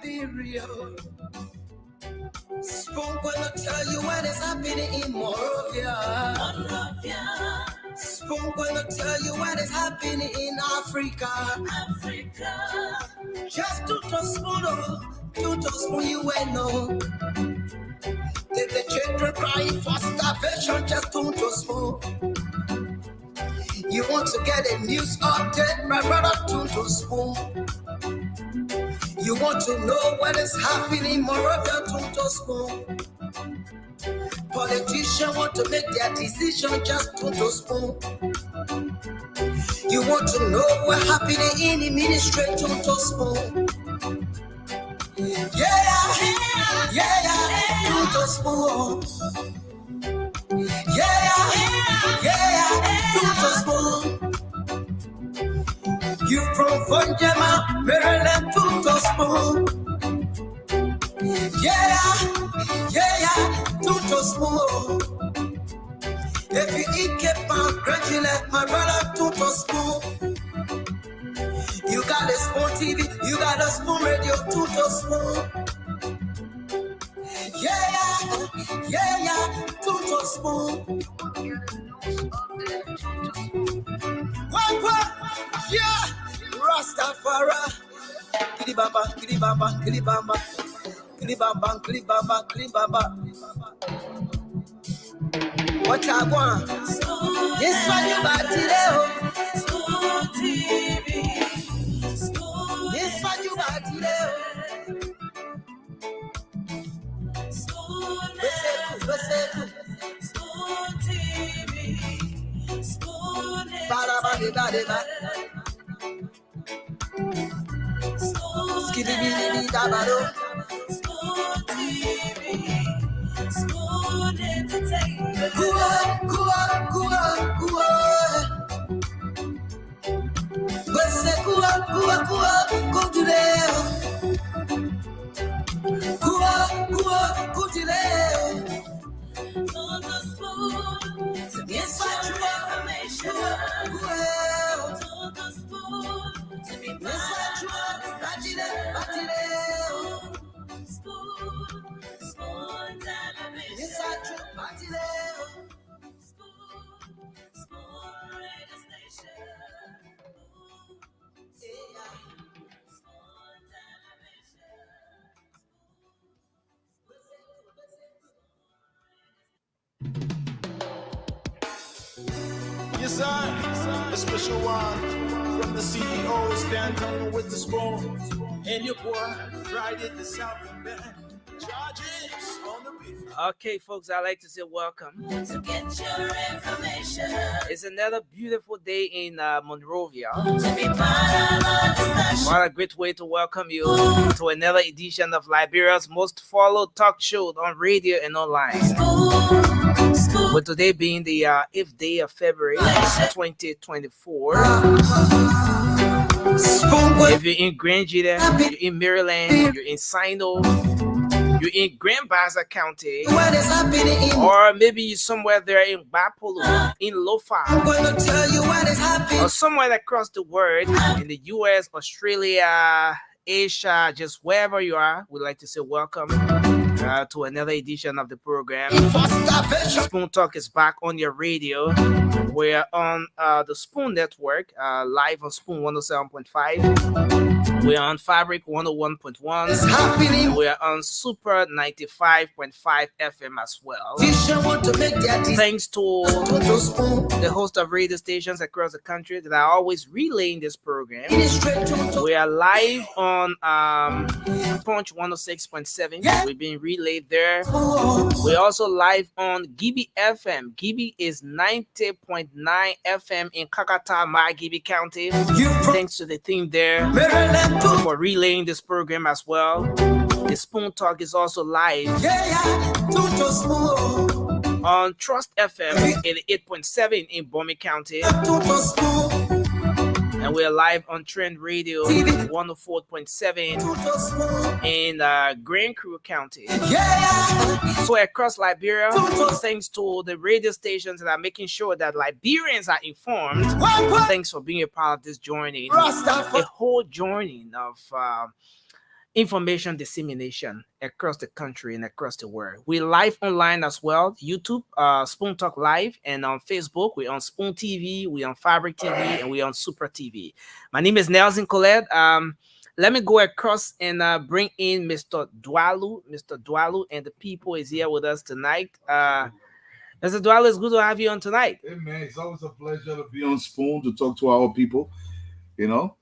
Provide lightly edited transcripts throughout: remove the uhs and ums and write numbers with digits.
Liberia. Spoon gonna tell you what is happening in Monrovia. Spoon gonna tell you what is happening in Africa. Just to spoon, you know. If the children crying for starvation, just to spoon. You want to get a news update, my brother, to spoon. You want to know what is happening, Moravia, to spoon. Politicians want to make their decision, just to spoon. You want to know what's happening in the ministry, to spoon. Yeah, to spoon. Yeah, to spoon. You from Funjama, Maryland, to spoon. Yeah, to spoon. If you eat K-Pan, congratulate my brother, to spoon. You got a spoon TV, you got a spoon radio, to spoon. Yeah, to spoon. What? Yeah, Rastafari. Kilibamba. What I want? This one you got today. Spoon TV. This one you got today. Spoon TV. Spoon Spoon entertainment. Go to there. Go to there. On the spoon, yes, information. On the spoon, to be Spoon television. Yes, I true party there. Spoon radio station. Spoon television. Yes, sir. A special one from the CEO, Stan Tunnel with the spoon. And your boy, Friday the South Band. Charges on the beat. Okay, folks, I'd like to say welcome. To get your information. It's another beautiful day in Monrovia. To be part of our discussion. What a great way to welcome you to another edition of Liberia's most followed talk show on radio and online. With today being the 8th day of February 2024. If you're in Grand Gita, you're in Maryland, you're in Sino, you're in Grand Bassa County, or maybe you're somewhere there in Bapolo, in Lofa, or somewhere across the world in the US, Australia, Asia, just wherever you are, we'd like to say welcome to another edition of the program. Spoon Talk is back on your radio. We're on the Spoon Network, live on Spoon 107.5. We're on Fabric 101.1. We're on Super 95.5 FM as well. Thanks to the host of radio stations across the country that are always relaying this program. We are live on Punch 106.7. We've been relayed there. We're also live on Gibi FM. Gibi is 90.9 FM in Kakata, Gibi County. Thanks to the team there for relaying this program as well. The Spoon Talk is also live on Trust FM 88.7 in Bomi County. And we're live on Trend Radio 104.7 in Grand Crew County. So across Liberia, thanks to the radio stations that are making sure that Liberians are informed. Thanks for being a part of this joining. A whole joining of information dissemination across the country and across the world. We live online as well, YouTube, Spoon Talk Live, and on Facebook, we on Spoon TV, we on Fabric TV, and we on Super TV. My name is Nelson Colette. Let me go across and bring in Mr. Dwalu. Mr. Dwalu and the people is here with us tonight. Mr. Dwalu, it's good to have you on tonight. Hey man, it's always a pleasure to be on Spoon to talk to our people.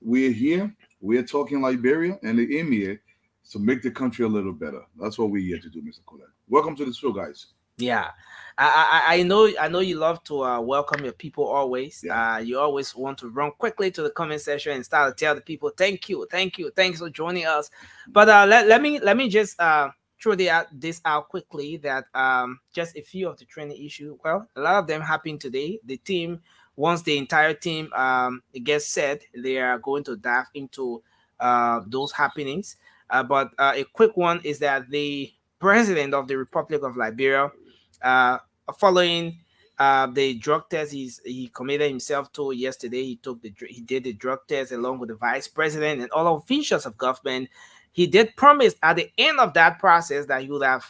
We're here, we're talking Liberia, and the aim here is to make the country a little better. That's what we're here to do, Mr. Colette. Welcome to the show, guys. Yeah, I know you love to welcome your people always. Yeah. You always want to run quickly to the comment section and start to tell the people thank you, thanks for joining us. But let me just throw this out quickly that just a few of the training issue. Well, a lot of them happened today. The team, once the entire team it gets set, they are going to dive into those happenings. But a quick one is that the president of the Republic of Liberia, uh, following the drug test he committed himself to yesterday, he did the drug test along with the vice president and all officials of government. He did promise at the end of that process that he would have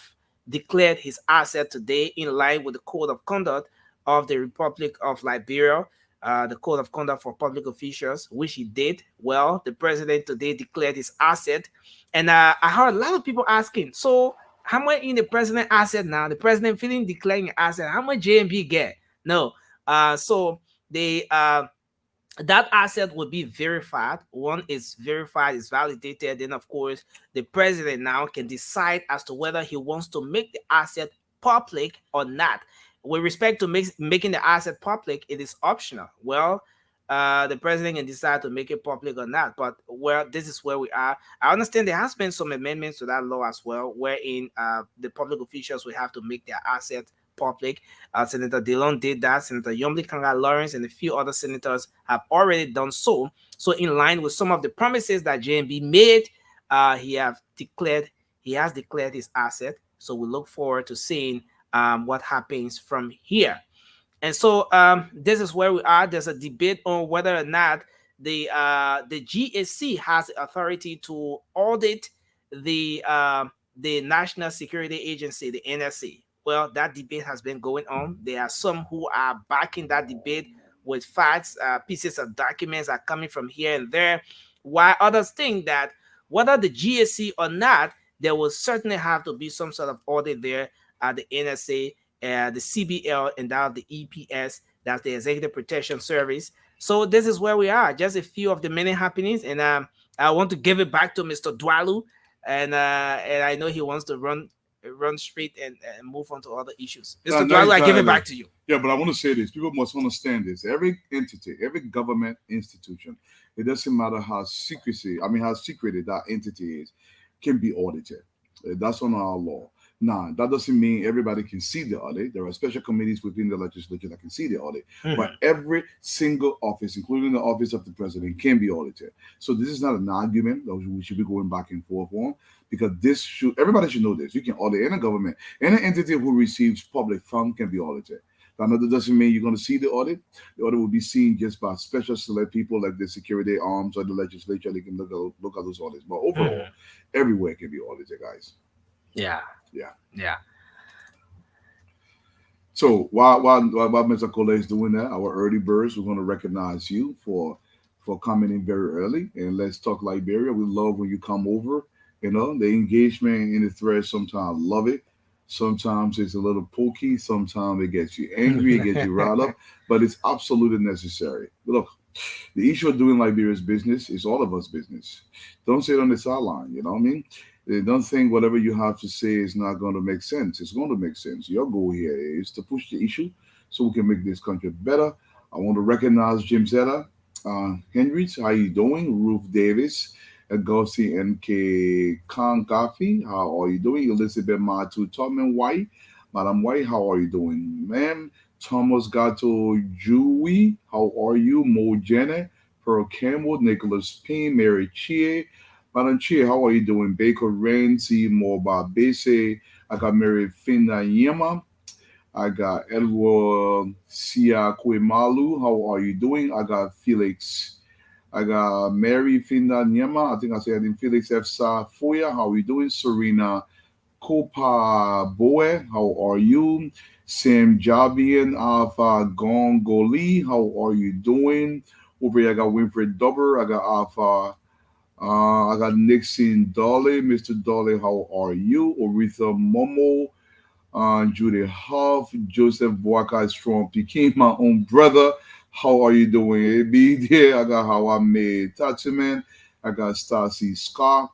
declared his asset today in line with the code of conduct of the Republic of Liberia, the code of conduct for public officials, which he did. Well, the president today declared his asset, and I heard a lot of people asking, so how much in the president asset now? The president feeling declaring asset. How much JMB get? No. So they that asset will be verified. One is verified, is validated. Then, of course, the president now can decide as to whether he wants to make the asset public or not. With respect to making the asset public, it is optional. Well, the president can decide to make it public or not. But this is where we are. I understand there has been some amendments to that law as well, wherein the public officials will have to make their asset public. Senator Dillon did that. Senator Yomli Kanga Lawrence and a few other senators have already done so. So in line with some of the promises that JMB made, he has declared his asset. So we look forward to seeing what happens from here. And so this is where we are. There's a debate on whether or not the GSC has the authority to audit the National Security Agency, the NSA. Well, that debate has been going on. There are some who are backing that debate with facts. Pieces of documents are coming from here and there, while others think that whether the GSC or not, there will certainly have to be some sort of audit there at the NSA, the CBL, and now the EPS, that's the Executive Protection Service. So this is where we are. Just a few of the many happenings, and I want to give it back to Mr. Dwalu, and I know he wants to run straight and move on to other issues. Mr. Dwalu, I give it back to you. Yeah, but I want to say this. People must understand this. Every entity, every government institution, it doesn't matter how secret that entity is, can be audited. That's on our law. Now, that doesn't mean everybody can see the audit. There are special committees within the legislature that can see the audit. Mm-hmm. But every single office, including the office of the president, can be audited. So this is not an argument that we should be going back and forth on, because everybody should know this. You can audit any government. Any entity who receives public funds can be audited. Now, that doesn't mean you're going to see the audit. The audit will be seen just by special select people like the security arms or the legislature. They can look at those audits. But overall, everywhere can be audited, guys. Yeah. So while Mr. Cole is doing that, our early birds, we're going to recognize you for coming in very early. And let's talk Liberia. We love when you come over. The engagement in the thread, sometimes love it. Sometimes it's a little pokey. Sometimes it gets you angry. It gets you riled up. But it's absolutely necessary. Look, the issue of doing Liberia's business is all of us business. Don't sit on the sideline. You know what I mean? Don't think whatever you have to say is not going to make sense. It's going to make sense. Your goal here is to push the issue so we can make this country better. I want to recognize Jim Zeta, Henrich, how you doing? Ruth Davis, Agosi M.K. Kangafi, how are you doing? Elizabeth Matu, Tommen White, Madam White, how are you doing? Ma'am, Thomas Gato Jui, how are you? Mo Jenner, Pearl Campbell, Nicholas Payne, Mary Chie, Madam Chia, how are you doing? Baker Renzi, Moba Bese. I got Mary Finna Yema. I got Edward Sia Kwemalu. How are you doing? I got Felix I got Mary Finda Nyama. I think I said in Felix F. Sa Foya. How are you doing? Serena Kopa Boe. How are you? Sam Jabian of Gongoli. How are you doing? Over here, I got Winfred Dubber. I got Alpha. I got Nixon Dolly. Mr. Dolly, how are you? Oritha Momo. Judy Huff, Joseph Boaka Strong Peking, my own brother. How are you doing, AB? Yeah, I got how I made Tachiman. I got Stacy Scott.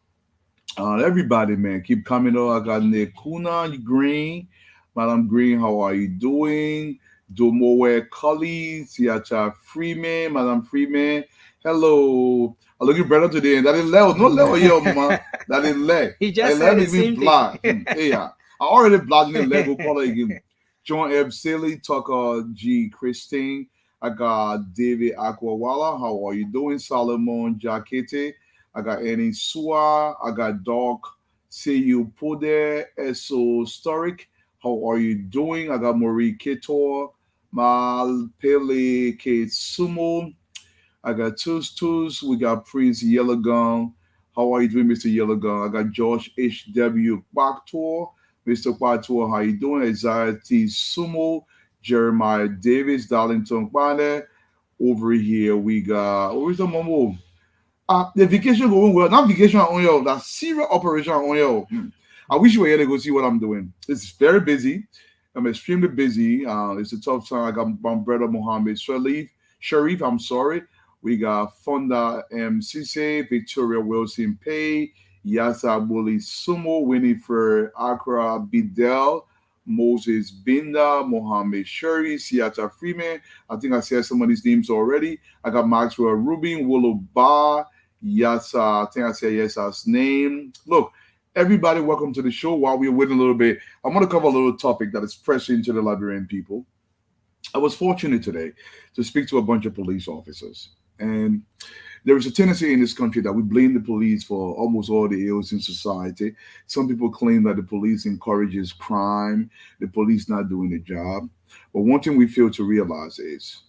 Everybody, man, keep coming on. I got Nick Kuna Green. Madam Green, how are you doing? Domowe Cully, Siacha Freeman, Madam Freeman. Hello. I look better today. And that is Leo. No Leo here, mama. That is Le. He Hey, just said let the even same block. thing. Hey, yeah. I already blocked the Lego color again. John Eb Silly, Tucker G. Christine. I got David Aquawala. How are you doing? Solomon Jakete. I got Annie Sua. I got Doc. See you put there. Eso Storic. How are you doing? I got Marie Ketor. Mal Pele Kate Sumo. I got Tus Tus. We got Prince Yellow Gun. How are you doing, Mr. Yellow Gun? I got Josh H.W. Quactor. Mr. Quactor, how you doing? Isaiah T. Sumo. Jeremiah Davis. Darlington Kwane. Over here, we got, where's the Momo? The vacation going well. Not vacation on yo. That serious operation on yo. I wish you were here to go see what I'm doing. It's very busy. I'm extremely busy. It's a tough time. I got my brother Mohammed Sharif, I'm sorry. We got Fonda M. Cisse, Victoria Wilson Pay, Yasa Bully Sumo, Winifred Accra Bidel, Moses Binda, Mohammed Sharif, Siata Freeman. I think I said some of these names already. I got Maxwell Rubin, Willow Ba, Yasa, I think I said Yasa's name. Look, everybody, welcome to the show. While we're waiting a little bit, I'm going to cover a little topic that is pressing to the Liberian people. I was fortunate today to speak to a bunch of police officers. And there is a tendency in this country that we blame the police for almost all the ills in society. Some people claim that the police encourages crime, the police not doing the job. But one thing we fail to realize is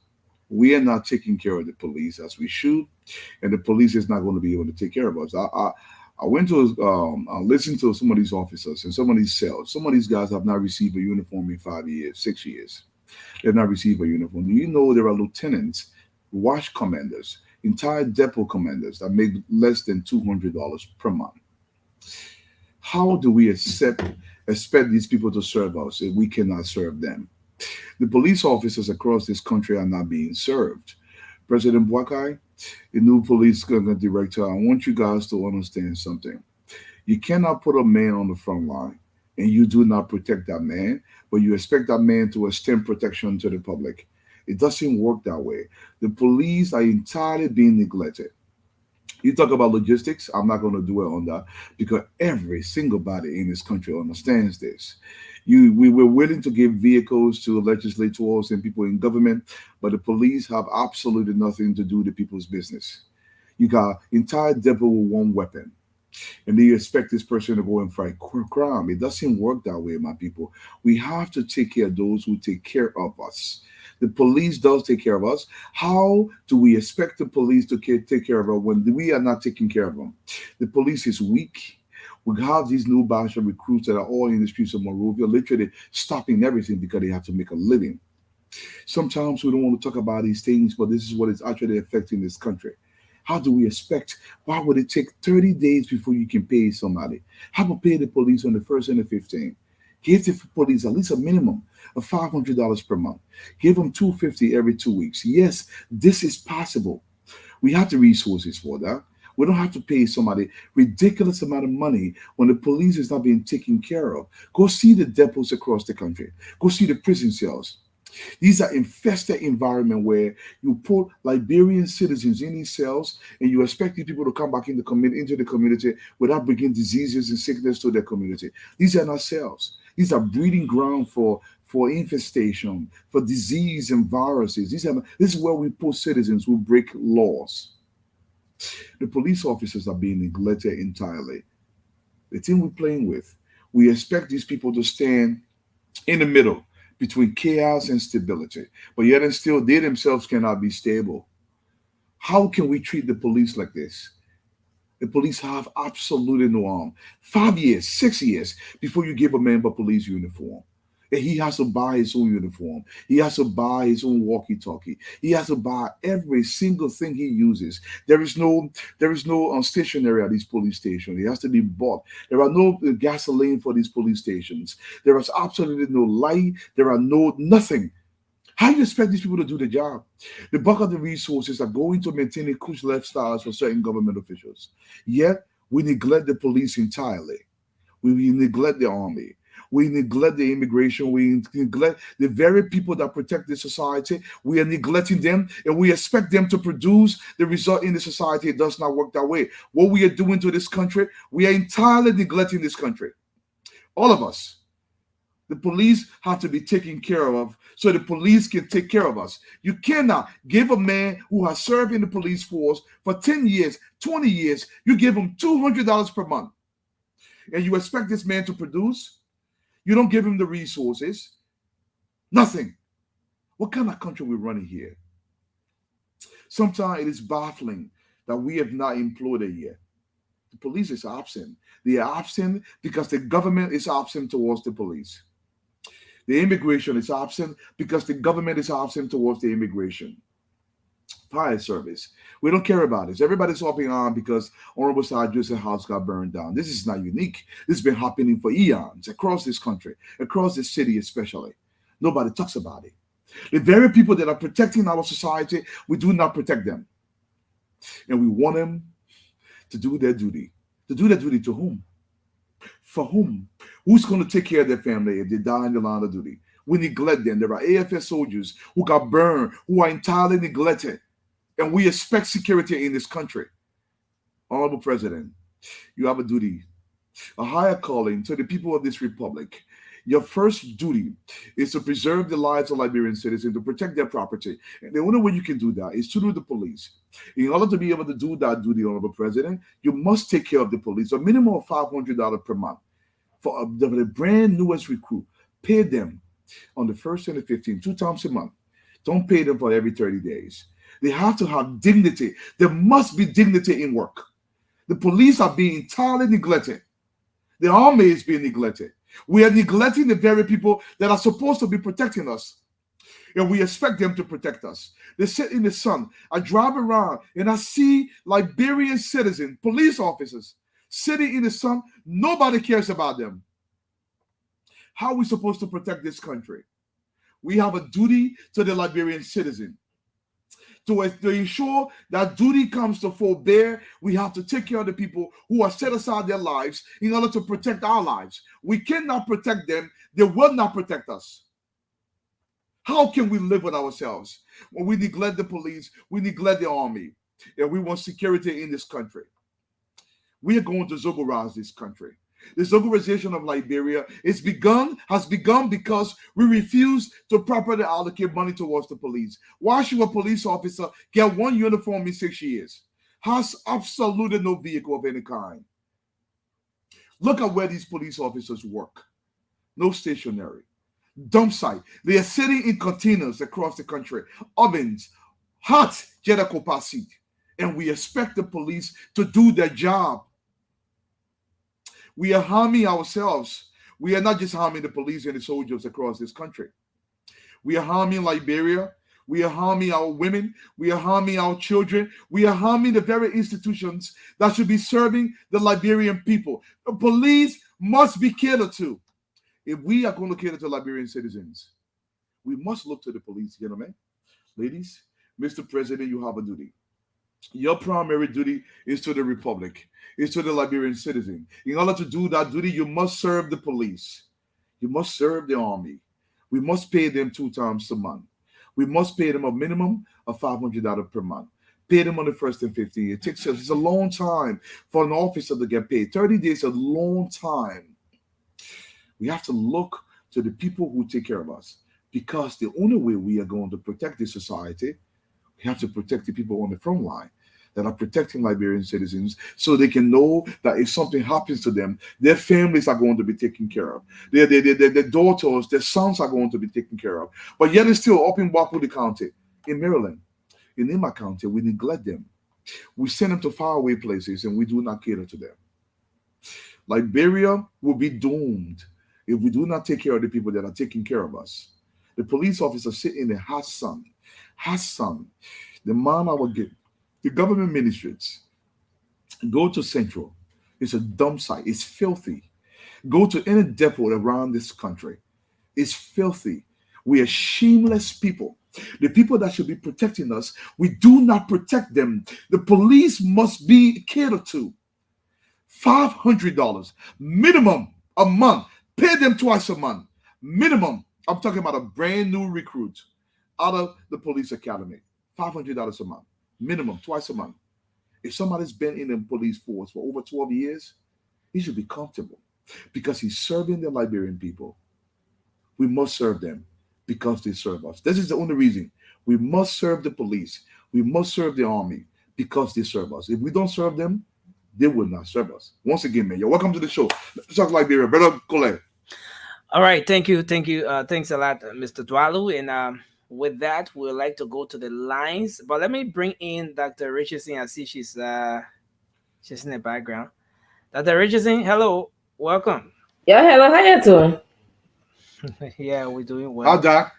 we are not taking care of the police as we should, and the police is not going to be able to take care of us. I went to listen to some of these officers and some of these cells. Some of these guys have not received a uniform in 5 years, 6 years. They've not received a uniform. Do you know there are lieutenants, watch commanders, entire depot commanders that make less than $200 per month? How do we expect these people to serve us if we cannot serve them? The police officers across this country are not being served. President Bwakai, the new police director, I want you guys to understand something. You cannot put a man on the front line and you do not protect that man, but you expect that man to extend protection to the public. It doesn't work that way. The police are entirely being neglected. You talk about logistics, I'm not going to dwell on that because every single body in this country understands this. We were willing to give vehicles to legislators and people in government, but the police have absolutely nothing to do with people's business. You got entire depot with one weapon, and then you expect this person to go and fight crime. It doesn't work that way, my people. We have to take care of those who take care of us. The police does take care of us. How do we expect the police to take care of us when we are not taking care of them? The police is weak. We have these new batch of recruits that are all in the streets of Monrovia, literally stopping everything because they have to make a living. Sometimes we don't want to talk about these things, but this is what is actually affecting this country. How do we expect? Why would it take 30 days before you can pay somebody? How about pay the police on the 1st and the 15th? Give the police at least a minimum of $500 per month. Give them $250 every 2 weeks. Yes, this is possible. We have the resources for that. We don't have to pay somebody ridiculous amount of money when the police is not being taken care of. Go see the depots across the country. Go see the prison cells. These are infested environment where you put Liberian citizens in these cells and you expect these people to come back into the community without bringing diseases and sickness to their community. These are not cells. These are breeding ground for infestation, for disease and viruses. This is where we put citizens who break laws. The police officers are being neglected entirely. The thing we're playing with, we expect these people to stand in the middle between chaos and stability, but yet and still they themselves cannot be stable. How can we treat the police like this? The police have absolutely no arm. 5 years, 6 years before you give a member police uniform. And he has to buy his own uniform. He has to buy his own walkie-talkie. He has to buy every single thing he uses. There is no stationery at these police stations. It has to be bought. There are no gasoline for these police stations. There is absolutely no light. There are no nothing. How do you expect these people to do the job? The bulk of the resources are going to maintaining cush lifestyles for certain government officials. Yet, we neglect the police entirely. We neglect the army. We neglect the immigration. We neglect the very people that protect the society. We are neglecting them, and we expect them to produce the result in the society. It does not work that way. What we are doing to this country, we are entirely neglecting this country. All of us. The police have to be taken care of so the police can take care of us. You cannot give a man who has served in the police force for 10 years, 20 years, you give him $200 per month. And you expect this man to produce? You don't give him the resources. Nothing. What kind of country are we running here? Sometimes it is baffling that we have not employed it yet. The police is absent. They are absent because the government is absent towards the police. The immigration is absent because the government is absent towards the immigration. Fire service. We don't care about this. Everybody's hopping on because Honorable Sarge's house got burned down. This is not unique. This has been happening for eons across this country, across this city especially. Nobody talks about it. The very people that are protecting our society, we do not protect them. And we want them to do their duty. To do their duty to whom? For whom? Who's going to take care of their family if they die in the line of duty? We neglect them. There are AFS soldiers who got burned, who are entirely neglected. And we expect security in this country. Honorable President, you have a duty, a higher calling to the people of this republic. Your first duty is to preserve the lives of Liberian citizens, to protect their property. And the only way you can do that is through the police. In order to be able to do that duty, Honorable President, you must take care of the police, a minimum of $500 per month. For the brand newest recruit, pay them on the 1st and the 15th, 2 times a month. Don't pay them for every 30 days. They have to have dignity. There must be dignity in work. The police are being entirely neglected. The army is being neglected. We are neglecting the very people that are supposed to be protecting us. And we expect them to protect us. They sit in the sun. I drive around and I see Liberian citizens, police officers, sitting in the sun. Nobody cares about them. How are we supposed to protect this country? We have a duty to the Liberian citizen. To ensure that duty comes to full bear, we have to take care of the people who have set aside their lives in order to protect our lives. We cannot protect them. They will not protect us. How can we live with ourselves when we neglect the police, we neglect the army, and we want security in this country? We are going to Zogorize this country. The Zogorization of Liberia has begun because we refuse to properly allocate money towards the police. Why should a police officer get one uniform in 6 years? Has absolutely no vehicle of any kind. Look at where these police officers work. No stationery. Dump site. They are sitting in containers across the country. Ovens. Hot Jedakopasi. And we expect the police to do their job. We are harming ourselves. We are not just harming the police and the soldiers across this country. We are harming Liberia. We are harming our women. We are harming our children. We are harming the very institutions that should be serving the Liberian people. The police must be catered to. If we are going to cater to Liberian citizens, we must look to the police, gentlemen. Ladies, Mr. President, you have a duty. Your primary duty is to the republic, is to the Liberian citizen. In order to do that duty, you must serve the police. You must serve the army. We must pay them 2 times a month. We must pay them a minimum of $500 per month. Pay them on the 1st and 15th. It takes us, it's a long time for an officer to get paid. 30 days is a long time. We have to look to the people who take care of us, because the only way we are going to protect this society, we have to protect the people on the front line that are protecting Liberian citizens, so they can know that if something happens to them, their families are going to be taken care of. Their daughters, their sons are going to be taken care of. But yet it's still up in Wapudi County in Maryland. in Ima County, we neglect them. We send them to faraway places and we do not cater to them. Liberia will be doomed if we do not take care of the people that are taking care of us. The police officer sitting in the hot sun, the man I will get, the government ministries, go to Central. It's a dump site. It's filthy. Go to any depot around this country. It's filthy. We are shameless people. The people that should be protecting us, we do not protect them. The police must be catered to. $500 minimum a month. Pay them twice a month. Minimum. I'm talking about a brand new recruit out of the police academy. $500 a month. Minimum, twice a month. If somebody's been in the police force for over 12 years, he should be comfortable because he's serving the Liberian people. We must serve them because they serve us. This is the only reason. We must serve the police. We must serve the army because they serve us. If we don't serve them, they will not serve us. Once again, man, you're welcome to the show. Let's talk Liberia. Brother Colette. All right, thank you. Thanks a lot, Mr. Dwalu. And with that, we'd like to go to the lines. But let me bring in Dr. Richardson. I see she's in the background. Dr. Richardson, hello, welcome. Yeah, hello, how you doing? Yeah, we're doing well. Hi, Doc.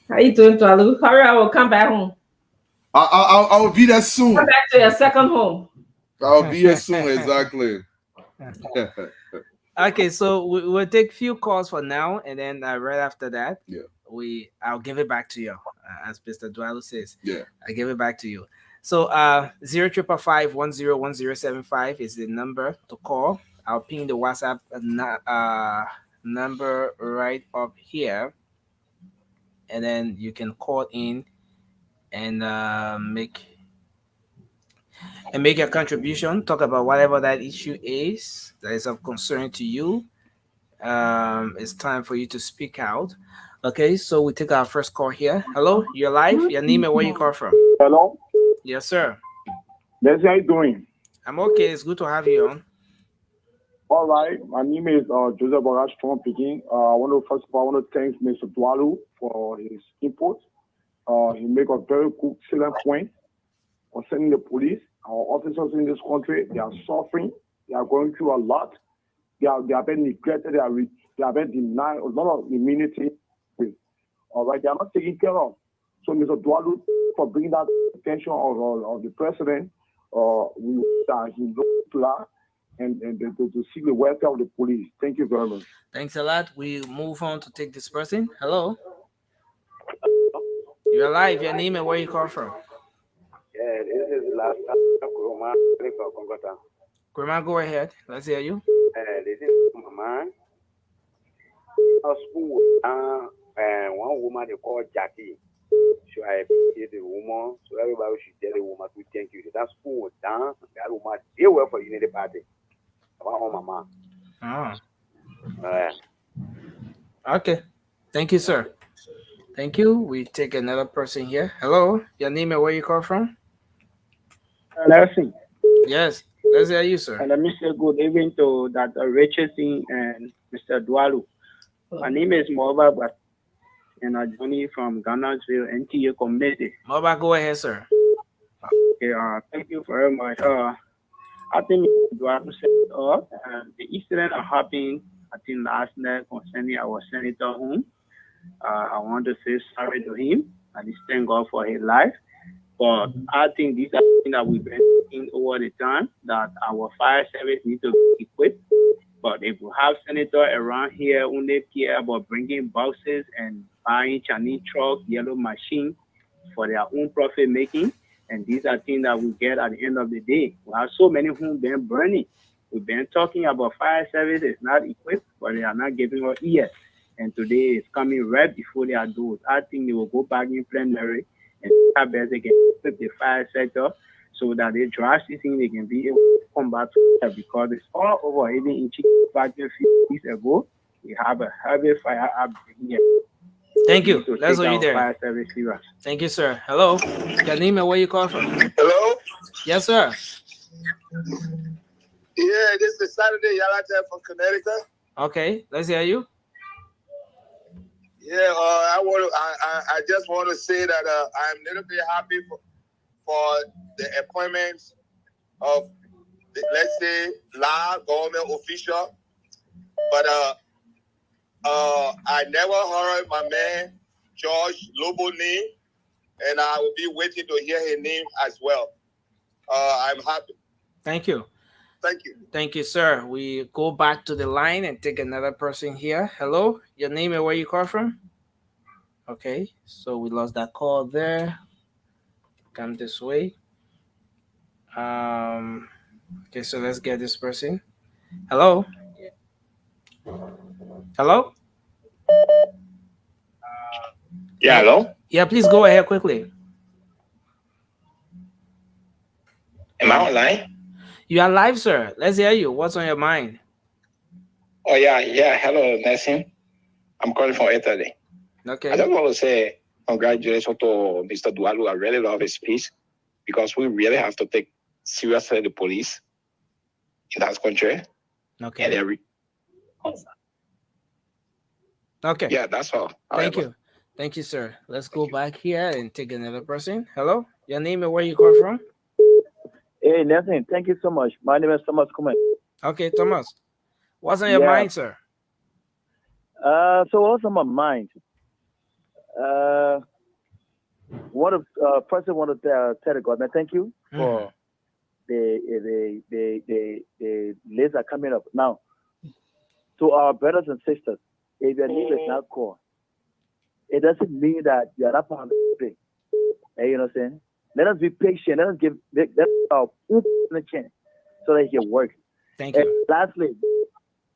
How you doing, Dwalu? Hurry, I will come back home. I will be there soon. Come back to your second home. I'll be here soon, exactly. Okay, so we'll take a few calls for now, and then right after that, I'll give it back to you, as Mr. Dwalu says. Yeah, I give it back to you. So 0555-101075 is the number to call. I'll ping the WhatsApp number right up here, and then you can call in and make a contribution. Talk about whatever that issue is that is of concern to you. It's time for you to speak out. Okay, so we take our first call here. Hello, you're live. Your name and where you call from? Hello. Yes, sir. That's how you doing? I'm okay. It's good to have you on. All right. My name is Joseph Strong speaking. First of all, I want to thank Mr. Dwalu for his input. He make a very good, excellent point concerning the police. Our officers in this country, they are suffering. They are going through a lot. They have been neglected. They have been denied a lot of immunity. All right. They are not taken care of. So, Mr. Dwalu, for bringing that attention of the president, we that he knows that and to see the welfare of the police. Thank you very much. Thanks a lot. We move on to take this person. Hello. You're live. Your name and where you call from? Yeah, this is last Kuruma from Kongota. Kuruma, go ahead. Let's hear you. This is Mama. A school and one woman they call Jackie. So I appreciate the woman. So everybody should tell the woman to thank you. That school was down. That woman they work for Unity Party. About Mama. Okay. Thank you, sir. Thank you. We take another person here. Hello. Your name and where you call from? Nelson. Yes. Let's hear you, sir. And let me say good evening to Dr. Richardson and Mr. Dwalu. My name is Moba, and I join from Ghana's NTA community. Moba, go ahead, sir. Okay, thank you very much. I think Mr. Dwalu said the incident that happened, I think last night concerning our senator home. I want to say sorry to him and thank God for his life. But I think these are things that we've been seeing over the time that our fire service need to be equipped. But if we have senators around here who they care about bringing boxes and buying Chinese truck, yellow machine for their own profit making, and these are things that we get at the end of the day. We have so many homes been burning. We've been talking about fire service is not equipped, but they are not giving us ears. And today it's coming right before their doors. I think they will go back in plenary and have better get equip the fire sector so that the dry season they can be able to come back to that because it's all over. Even in Chicago, back a few weeks ago, we have a heavy fire up here. Thank you. Let's go you there. Fire service serious. Thank you, sir. Hello. Your name and where you call from? Hello? Yes, sir. Yeah, this is Saturday Yalata from Connecticut. Okay, let's hear you. Yeah, I just want to say that I'm a little bit happy for the appointments of, let's say, law government official. But I never heard my man George Lobo name, and I will be waiting to hear his name as well. I'm happy. Thank you. Thank you. Thank you, sir. We go back to the line and take another person here. Hello, your name and where you call from? Okay, so we lost that call there. Come this way. Okay, so let's get this person. Hello. Hello. Yeah, hello? Yeah, please go ahead quickly. Am I online? You are live, sir. Let's hear you. What's on your mind? Oh, yeah. Hello, Nelson. I'm calling from Italy. Okay. I just want to say congratulations to Mr. Dualu. I really love his speech because we really have to take seriously the police in that country. Okay. Okay. Yeah, that's all. Thank you. Thank you, sir. Let's go back here and take another person. Hello, your name and where you call from? Hey, Nelson, thank you so much. My name is Thomas Kuman. Okay, Thomas. What's on your mind, sir? So what's on my mind? First I want to tell the government thank you for the lists are coming up now. To our brothers and sisters, if your name is not called, it doesn't mean that you are not part of the thing. You know what I'm saying? Let us be patient. Let us give our a chance so that he can work. Thank you. And lastly,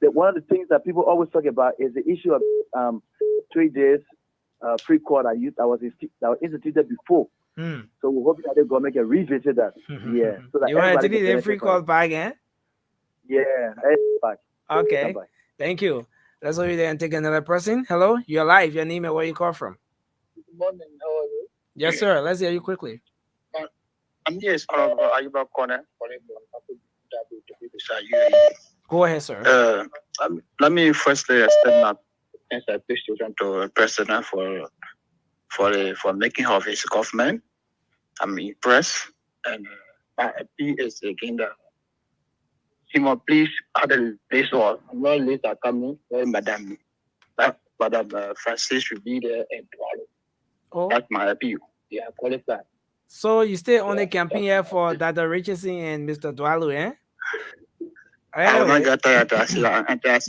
one of the things that people always talk about is the issue of 3 days free court that was instituted before. So we hope that the government can revisit that. Yeah. So that you want to do the free call back again? Yeah. Back. Okay. Thank you. Let's go there and take another person. Hello, you're live. Your name and where you call from? Good morning. How are you? Yes, sir. Let's hear you quickly. I'm here from Ayuba Corner. Go ahead, sir. Let me firstly extend my appreciation to the president for making of his government. I'm impressed, and my appeal is again that he must please other place or more later coming. Madam Francis should be there and that's my appeal. Yeah, qualified. So you stay on the campaign here for Dada Richardson and Mr. Dwalu, eh? Anyway.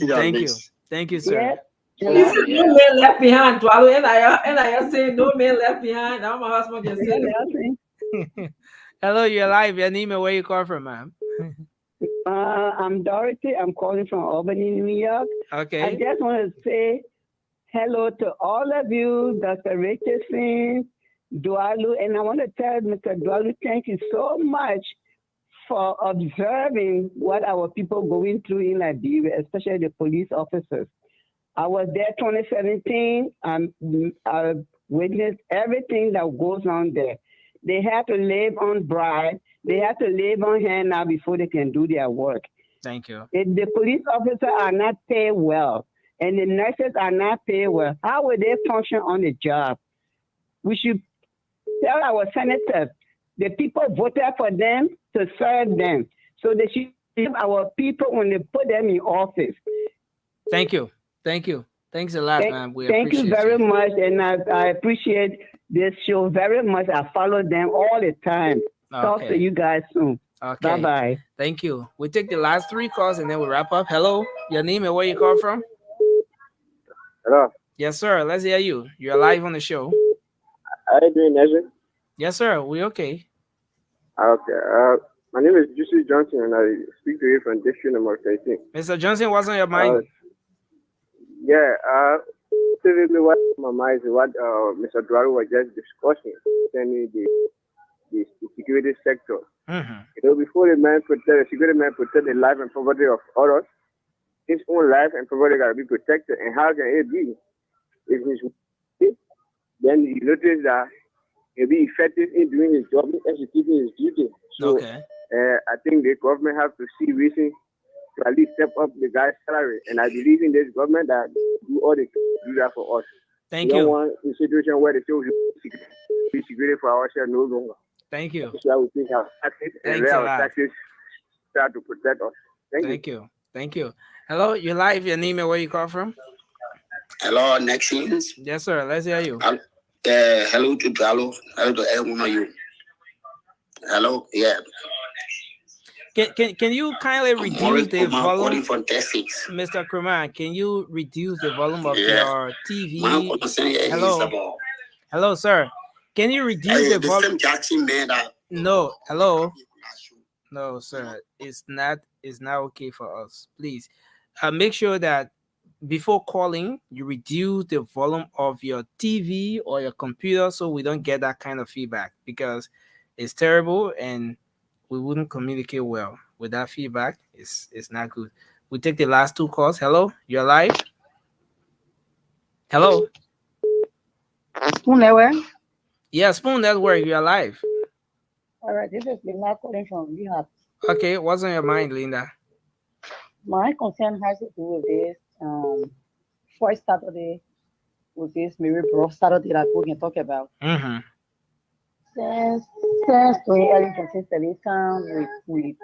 Thank you. Thank you, sir. No man left behind, Dwalu. And I say no man left behind. Now my husband can say Hello, you're live. Your name and where you call from, ma'am? I'm Dorothy. I'm calling from Albany, New York. Okay. I just want to say hello to all of you, Dr. Richardson, Dwalu, and I want to tell Mr. Dwalu, thank you so much for observing what our people going through in Liberia, especially the police officers. I was there 2017. I witnessed everything that goes on there. They have to live on bribe. They have to live on handout before they can do their work. Thank you. If the police officers are not paid well and the nurses are not paid well, how will they function on the job? We should tell our senators, the people voted for them to serve them. So they should give our people when they put them in office. Thank you. Thank you. Thanks a lot, ma'am. Thank you very much. And I appreciate this show very much. I follow them all the time. Talk to you guys soon. Okay. Bye-bye. Thank you. We take the last 3 calls and then we wrap up. Hello, your name and where you call from? Hello. Yes, sir. Let's hear you. You're live on the show. How you doing, Ezra? Yes, sir. We okay. Okay. My name is Jussi Johnson, and I speak to you from district number 13. Mr. Johnson, what's on your mind? Specifically what my mind is what Mr. Dwaru was just discussing concerning the security sector. Before the security man protect the life and property of others, his own life and property gotta be protected. And how can it be? If he's then you notice that he'll be effective in doing his job, executing his duty. So I think the government have to see reason to at least step up the guy's salary. And I believe in this government that do all they can do that for us. Thank we you. don't want a situation where they say be security for ourselves no longer. Thank you. So we think our taxes and Thanks let a our lot. taxes start to protect us. Thank you. Thank you. Hello, you're live. Your name and where you call from? Hello, Nexus. Yes, sir. Let's hear you. Hello to Dalo. Hello to everyone of you. Hello, yeah. Can you kindly reduce the volume, from Texas. Mr. Kramer? Can you reduce the volume of Yeah. your TV? Hello, sir. Can you reduce the volume? No, hello. No, sir. It's not okay for us. Please, make sure that before calling, you reduce the volume of your TV or your computer so we don't get that kind of feedback, because it's terrible and we wouldn't communicate well with that feedback. It's not good. We take the last two calls. Hello, you're live. Hello. Spoon Network. Yeah, Spoon Network, you're live. All right, this is Linda calling from Rehab. Okay, what's on your mind, Linda? My concern has to do with this first Saturday, with this Mary Bro Saturday that we can talk about. Mm-hmm. Since doing early consideration, we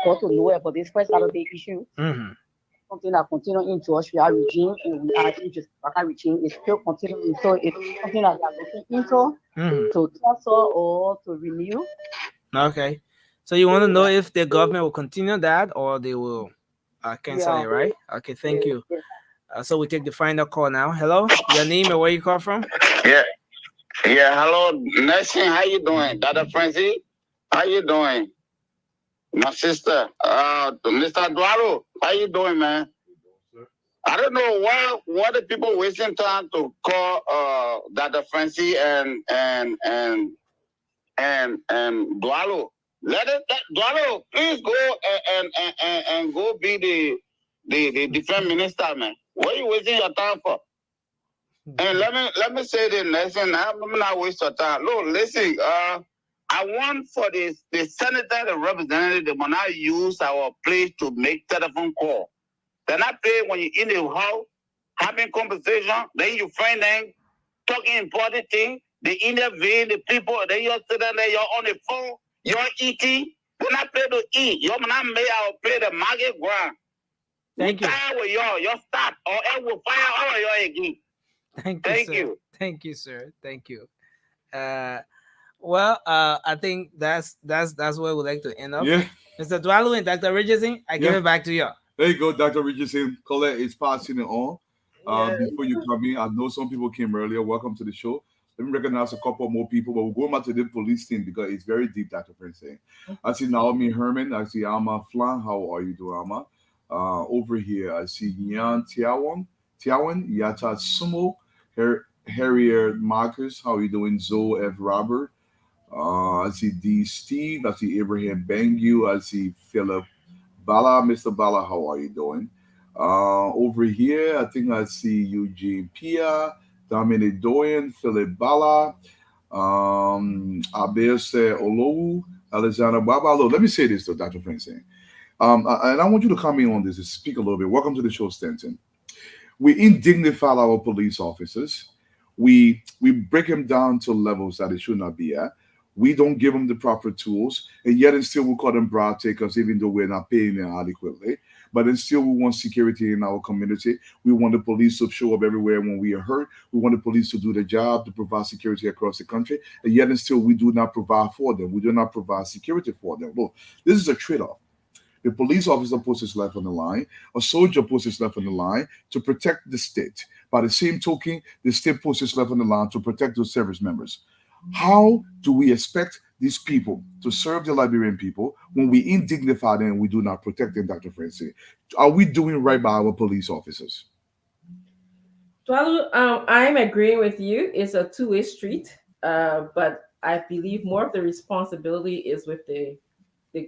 got to know about this first Saturday issue. Mm-hmm. Something that continues in Joshua regime, and we are in just regime is still continuing. So it's something that we are looking into to cancel or to renew. Okay. So you want to know if the government will continue that or they will cancel it, right? Okay, thank you. So we take the final call now. Hello, your name and where you call from? Yeah, hello, Nelson, how you doing? Dr. Francie, how you doing? My sister, Mr. Eduardo, how you doing, man? I don't know why the people wasting time to call Dr. Francie and Eduardo. Eduardo, please go and go be the defense minister, man. What are you wasting your time for? And let me say this, Nelson. I'm not wasting your time. Look, listen, I want for the senator, the representative, they will not use our place to make telephone call. They're not paid when you're in the house, having conversation, then you find them talking important things, they intervene the people, then you're sitting there, you're on the phone, you're eating, they're not paid to eat. You're not made out pay the market ground. Thank you. With your start, or it will fire all of you again. Thank you. Thank you, sir. Thank you. Well, I think that's where we'd like to end up. Yeah. Mr. Dwalu and Dr. Richardson, I give it back to you. There you go, Dr. Richardson. Colette is passing it on. Before you come in, I know some people came earlier. Welcome to the show. Let me recognize a couple more people, but we're going back to the police team because it's very deep, Dr. Prince. I see Naomi Herman. I see Alma Flan. How are you doing, Alma? Over here, I see Yan Tiawan, Yata Sumo, Harrier Marcus. How are you doing? Zoe F. Robert. I see D. Steve. I see Abraham Bangu. I see Philip Bala. Mr. Bala, how are you doing? Over here, I think I see Eugene Pia, Dominic Doyen, Philip Bala, Abese Olowu, Alexander Babalo. Let me say this to Dr. Francine. And I want you to come in on this and speak a little bit. Welcome to the show, Stanton. We indignify our police officers. We break them down to levels that it should not be at. We don't give them the proper tools, and yet and still we call them bribe takers, even though we're not paying them adequately. But then still we want security in our community. We want the police to show up everywhere when we are hurt. We want the police to do their job, to provide security across the country, and yet and still we do not provide for them. We do not provide security for them. Look, this is a trade-off. The police officer puts his life on the line. A soldier puts his life on the line to protect the state. By the same token, the state puts his life on the line to protect those service members. How do we expect these people to serve the Liberian people when we indignify them and we do not protect them, Dr. Francie? Are we doing right by our police officers? Well, I'm agreeing with you. It's a two-way street, but I believe more of the responsibility is with the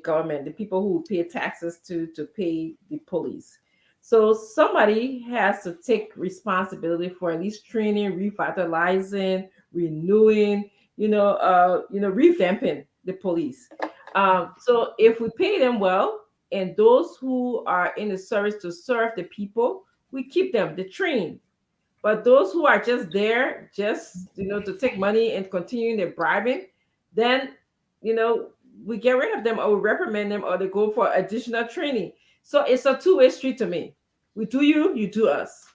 government, the people who pay taxes to pay the police. So somebody has to take responsibility for at least training, revitalizing, renewing, revamping the police. So if we pay them well, and those who are in the service to serve the people, we keep them, they train. But those who are just there, to take money and continue their bribing, then we get rid of them or we reprimand them or they go for additional training. So it's a two-way street to me. We do you do us.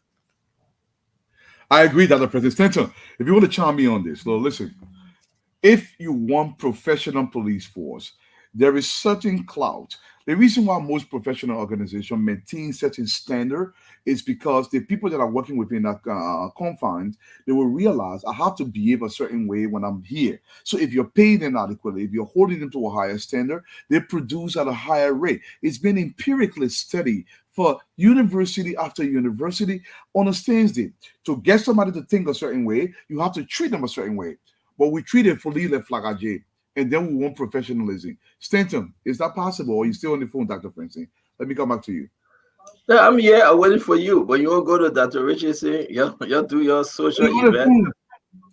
I agree, Dr. President Stanton. If you want to chime me on this, well, listen. If you want professional police force, there is certain clout. The reason why most professional organizations maintain certain standard is because the people that are working within that confines, they will realize I have to behave a certain way when I'm here. So if you're paying them adequately, if you're holding them to a higher standard, they produce at a higher rate. It's been empirically studied for university after university understands it. To get somebody to think a certain way, you have to treat them a certain way. But we treat it for legal flagage, and then we want professionalism. Stanton, is that possible? Or are you still on the phone, Dr. Francine? Let me come back to you. Yeah, I'm here. I'm waiting for you. But you won't go to Dr. Richardson. You'll do your social event.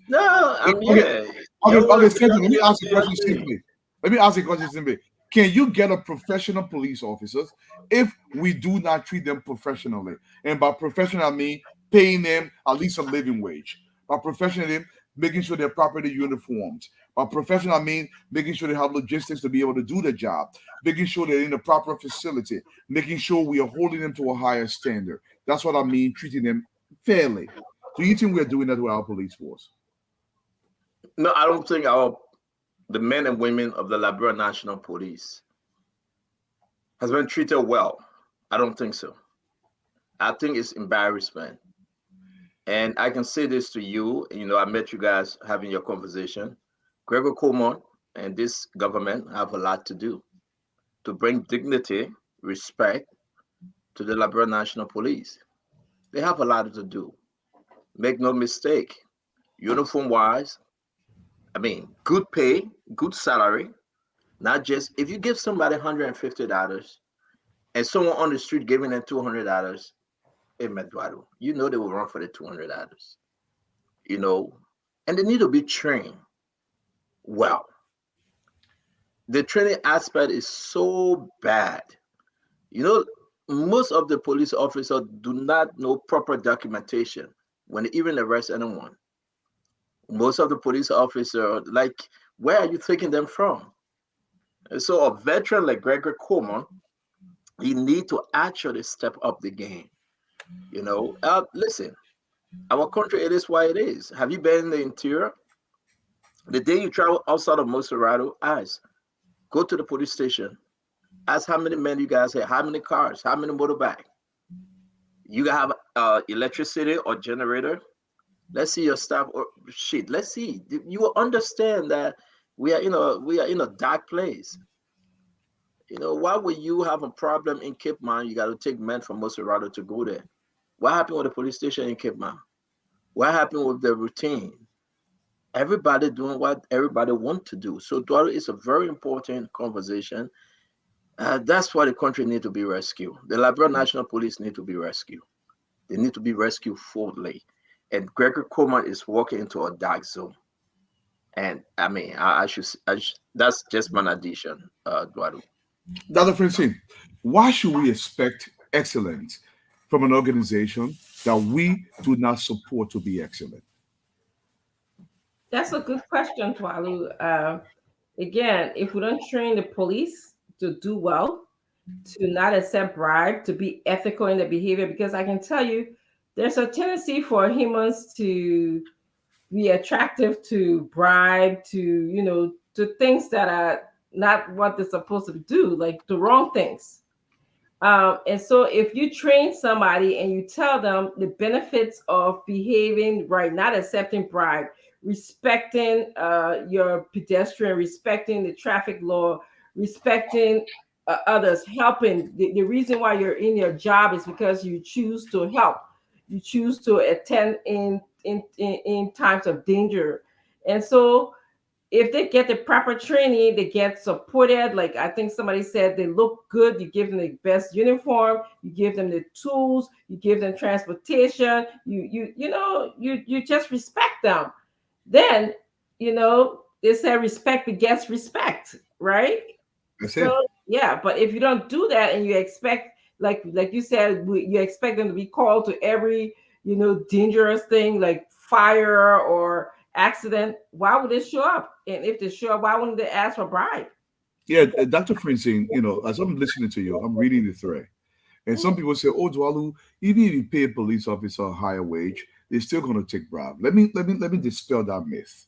No, I'm here. Okay, Stanton, let me ask you a question simply. Can you get a professional police officers if we do not treat them professionally? And by professional, I mean paying them at least a living wage. By professional, making sure they're properly uniformed. By professional, I mean making sure they have logistics to be able to do the job, making sure they're in the proper facility, making sure we are holding them to a higher standard. That's what I mean, treating them fairly. Do you think we're doing that with our police force? No, I don't think the men and women of the Liberia National Police has been treated well. I don't think so. I think it's embarrassment. And I can say this to you, I met you guys having your conversation. Gregor Coleman and this government have a lot to do to bring dignity, respect to the Liberia National Police. They have a lot to do. Make no mistake, uniform-wise, good pay, good salary, not just, if you give somebody $150 and someone on the street giving them $200, hey, Medwado, they will run for the $200, and they need to be trained well. The training aspect is so bad. Most of the police officers do not know proper documentation when they even arrest anyone. Most of the police officers, where are you taking them from? And so a veteran like Gregor Coleman, he need to actually step up the game. Listen, our country, it is why it is. Have you been in the interior? The day you travel outside of Moserado, go to the police station. Ask how many men you guys have, how many cars, how many motorbikes. You have electricity or generator. Let's see your staff or shit. Let's see. You will understand that we are in a dark place. Why would you have a problem in Cape Man? You got to take men from Moserado to go there. What happened with the police station in Cape Man? What happened with the routine? Everybody doing what everybody wants to do. So Duarte is a very important conversation. That's why the country needs to be rescued. The Liberia National Police need to be rescued. They need to be rescued fully. And Gregor Coleman is walking into a dark zone. And I should that's just my addition, Duarte. Dr. Francine, why should we expect excellence from an organization that we do not support to be excellent? That's a good question, Twalu. Again, if we don't train the police to do well, to not accept bribe, to be ethical in their behavior, because I can tell you, there's a tendency for humans to be attractive to bribe, to things that are not what they're supposed to do, like the wrong things. And so if you train somebody and you tell them the benefits of behaving right, not accepting bribe, respecting your pedestrian, respecting the traffic law, respecting others, helping. The reason why you're in your job is because you choose to help. You choose to attend in times of danger. And so if they get the proper training, they get supported. Like I think somebody said, they look good. You give them the best uniform. You give them the tools. You give them transportation. You just respect them. Then they say respect begets respect, right? Yeah, but if you don't do that and you expect, like you said, you expect them to be called to every dangerous thing like fire or accident, why would they show up? And if they show up, why wouldn't they ask for a bribe? Yeah, Dr. Francine, as I'm listening to you, I'm reading the thread. And some people say, "Oh, Dwalu, even if you pay a police officer a higher wage, they're still going to take bribe." Let me dispel that myth.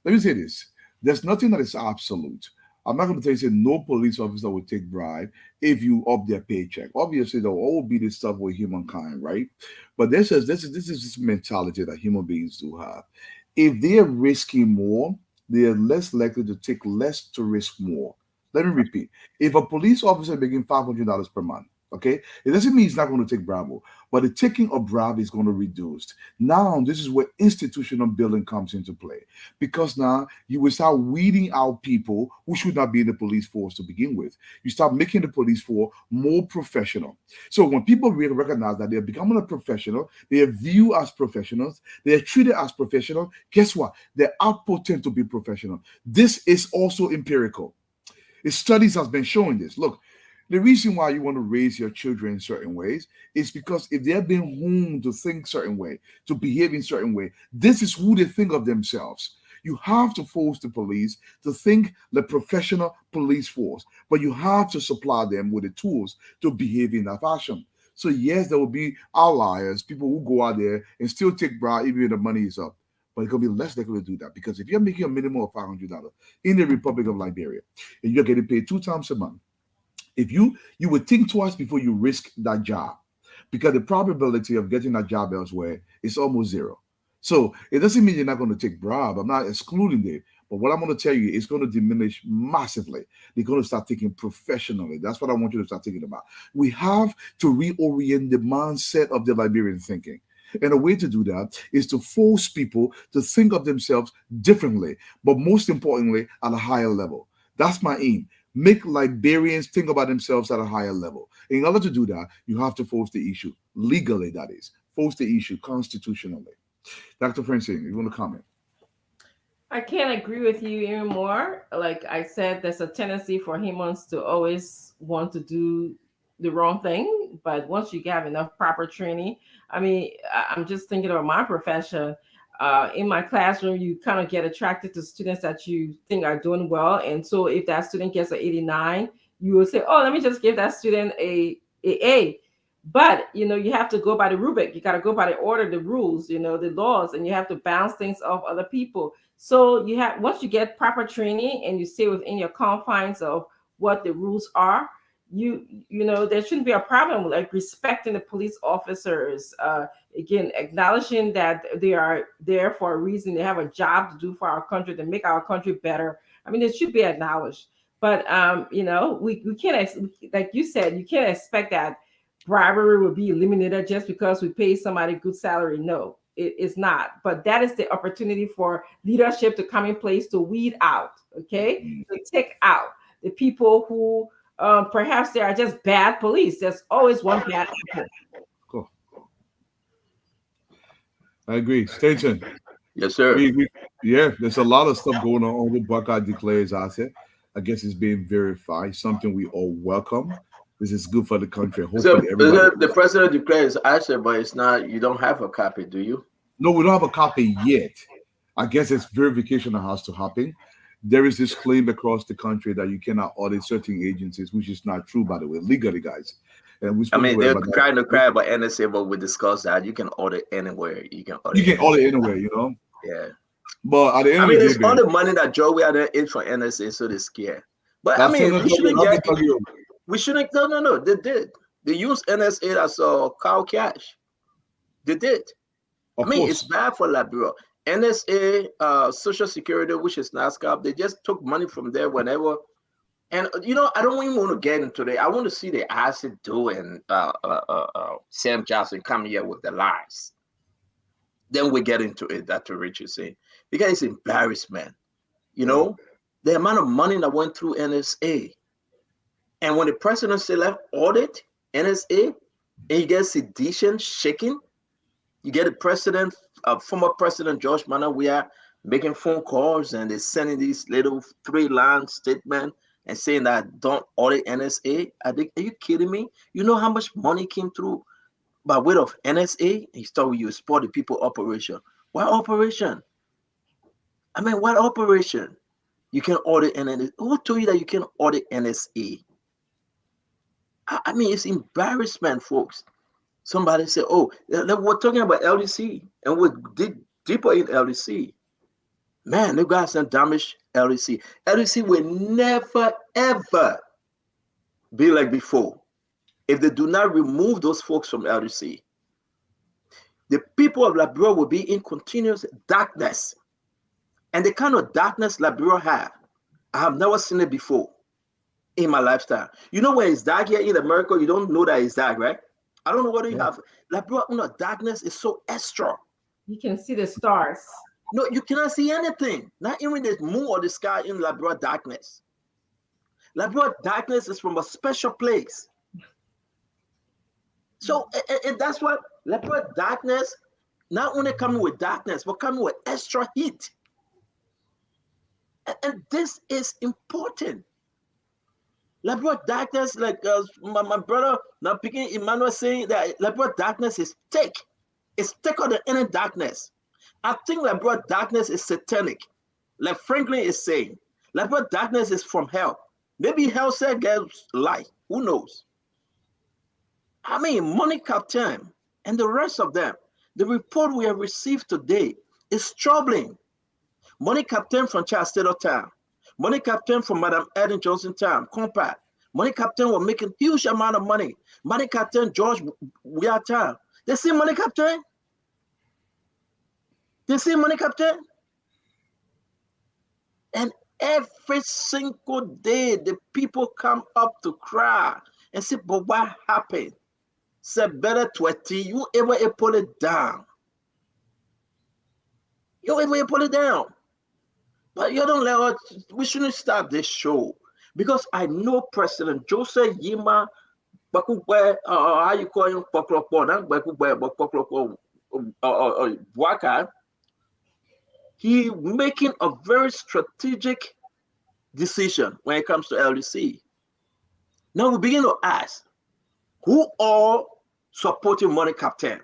Let me say this: there's nothing that is absolute. I'm not going to tell you say no police officer will take bribe if you up their paycheck. Obviously, there will all be this stuff with humankind, right? But this is mentality that human beings do have. If they are risking more, they are less likely to take less to risk more. Let me repeat: if a police officer is making $500 per month, okay, it doesn't mean he's not going to take Bravo, but the taking of bribe is going to reduce. Now, this is where institutional building comes into play, because now you will start weeding out people who should not be in the police force to begin with. You start making the police force more professional. So when people really recognize that they're becoming a professional, they are viewed as professionals, they are treated as professional. Guess what? Their output tend to be professional. This is also empirical. The studies has been showing this. Look, the reason why you want to raise your children in certain ways is because if they're being honed to think certain way, to behave in certain way, this is who they think of themselves. You have to force the police to think the professional police force, but you have to supply them with the tools to behave in that fashion. So yes, there will be outliers, people who go out there and still take bribe even if the money is up. But it's going to be less likely to do that, because if you're making a minimum of $500 in the Republic of Liberia and you're getting paid 2 times a month, if you would think twice before you risk that job, because the probability of getting that job elsewhere is almost zero. So it doesn't mean you're not going to take bribe. I'm not excluding it. But what I'm going to tell you is going to diminish massively. They're going to start thinking professionally. That's what I want you to start thinking about. We have to reorient the mindset of the Liberian thinking. And a way to do that is to force people to think of themselves differently, but most importantly, at a higher level. That's my aim. Make Liberians think about themselves at a higher level. In order to do that, you have to force the issue legally, that is, force the issue constitutionally. Dr. Francine, you want to comment? I can't agree with you anymore. Like I said, there's a tendency for humans to always want to do the wrong thing. But once you have enough proper training, I mean, I'm just thinking of my profession. In my classroom, you kind of get attracted to students that you think are doing well. And so if that student gets an 89, you will say, oh, let me just give that student A. But you have to go by the rubric. You got to go by the order, the rules, the laws, and you have to bounce things off other people. So once you get proper training and you stay within your confines of what the rules are, there shouldn't be a problem like respecting the police officers. Again, acknowledging that they are there for a reason. They have a job to do for our country, to make our country better. I mean, it should be acknowledged. But we can't, like you said, you can't expect that bribery will be eliminated just because we pay somebody good salary. No, it is not. But that is the opportunity for leadership to come in place to weed out, okay, to take out the people who perhaps they are just bad police. There's always one bad apple. Cool. I agree. Station. Yes, sir. There's a lot of stuff going on with Buckeye declares asset. I guess it's being verified, something we all welcome. This is good for the country. Hopefully, the president declares asset, but it's not. You don't have a copy, do you? No, we don't have a copy yet. I guess it's verification that has to happen. There is this claim across the country that you cannot audit certain agencies, which is not true, by the way, legally, guys. And they're trying to cry about NSA, but we discussed that you can audit anywhere. You can audit anywhere, Yeah. But at the end of the day, it's all the money that Joey had in for NSA, so they're scared. But we shouldn't. No. They did. They used NSA as a cow cash. They did. Of course. It's bad for Liberia. NSA, Social Security, which is NASCAP, they just took money from there whenever. And I don't even want to get into it. I want to see the acid doing Sam Johnson come here with the lies. Then we get into it. That's what Rich is saying, because it's embarrassment. The amount of money that went through NSA, and when the president select audit NSA, and you get sedition shaking, you get the president, former President George Manneh, we are making phone calls and they're sending these little 3-line statement and saying that don't audit NSA. Are you kidding me? You know how much money came through by way of NSA? He thought you support the people operation. What operation? I mean, what operation? You can audit NSA. Who told you that you can audit NSA? I mean, it's embarrassment, folks. Somebody said, oh, we're talking about LDC, and we're deeper in LDC. Man, they got some damage LDC. LDC will never, ever be like before if they do not remove those folks from LDC. The people of Liberia will be in continuous darkness. And the kind of darkness Liberia have, I have never seen it before in my lifetime. You know, when it's dark here in America, you don't know that it's dark, right? I don't know what you have. Liberia, darkness is so extra. You can see the stars. No, you cannot see anything. Not even the moon or the sky in Liberia darkness. Liberia darkness is from a special place. So, and that's what Liberia darkness, not only coming with darkness, but coming with extra heat. And this is important. Liberia darkness, like my brother, now picking Emmanuel saying that Liberia darkness is thick. It's thicker than any darkness. I think Liberia darkness is satanic. Like Franklin is saying, Liberia darkness is from hell. Maybe hell said gives light. Who knows? I mean, Money Captain and the rest of them. The report we have received today is troubling. Money Captain from Charles Taylor Town. Money Captain from Madam Eden Johnson Town, Compact. Money Captain were making huge amount of money. Money Captain George Weah Town. They see Money Captain? They see Money Captain? And every single day, the people come up to cry and say, but what happened? Say, better 20, you ever pull it down? You ever pull it down? But you don't let us, we shouldn't start this show. Because I know President Joseph Yima, how you call him, Waka, he making a very strategic decision when it comes to LDC. Now we begin to ask, who all supporting Money Captain?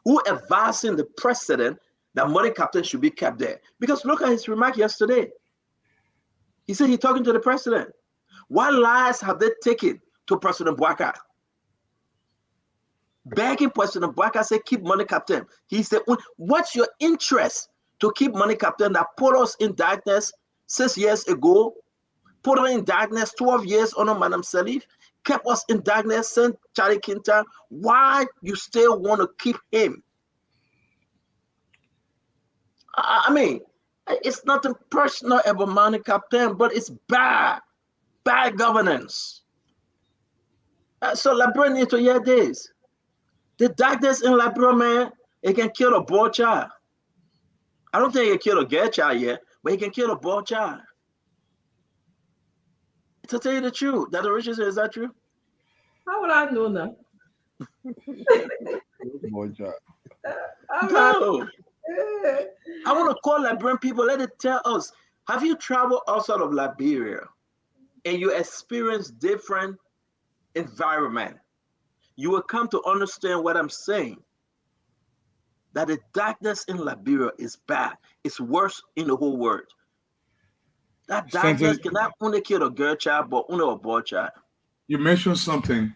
Who advising the president that Money Captain should be kept there? Because look at his remark yesterday. He said he's talking to the president. What lies have they taken to President Bwaka? Begging President Bwaka say keep Money Captain. He said, what's your interest to keep Money Captain that put us in darkness 6 years ago, put us in darkness 12 years under Madam Salif, kept us in darkness, sent Charlie Kinta? Why you still want to keep him? I mean, it's nothing personal about Money Captain, but it's bad governance. So Liberia need to hear this. The darkness in Liberia, man, it can kill a boy child. I don't think it can kill a girl child yet, but it can kill a boy child. To tell you the truth, that the Richard said, is that true? How would I know now? Boy child. No. I want to call Liberian people, let it tell us, have you traveled outside of Liberia and you experience different environment? You will come to understand what I'm saying. That the darkness in Liberia is bad. It's worse in the whole world. That darkness can not only kill a girl child, but only a boy child. You mentioned something.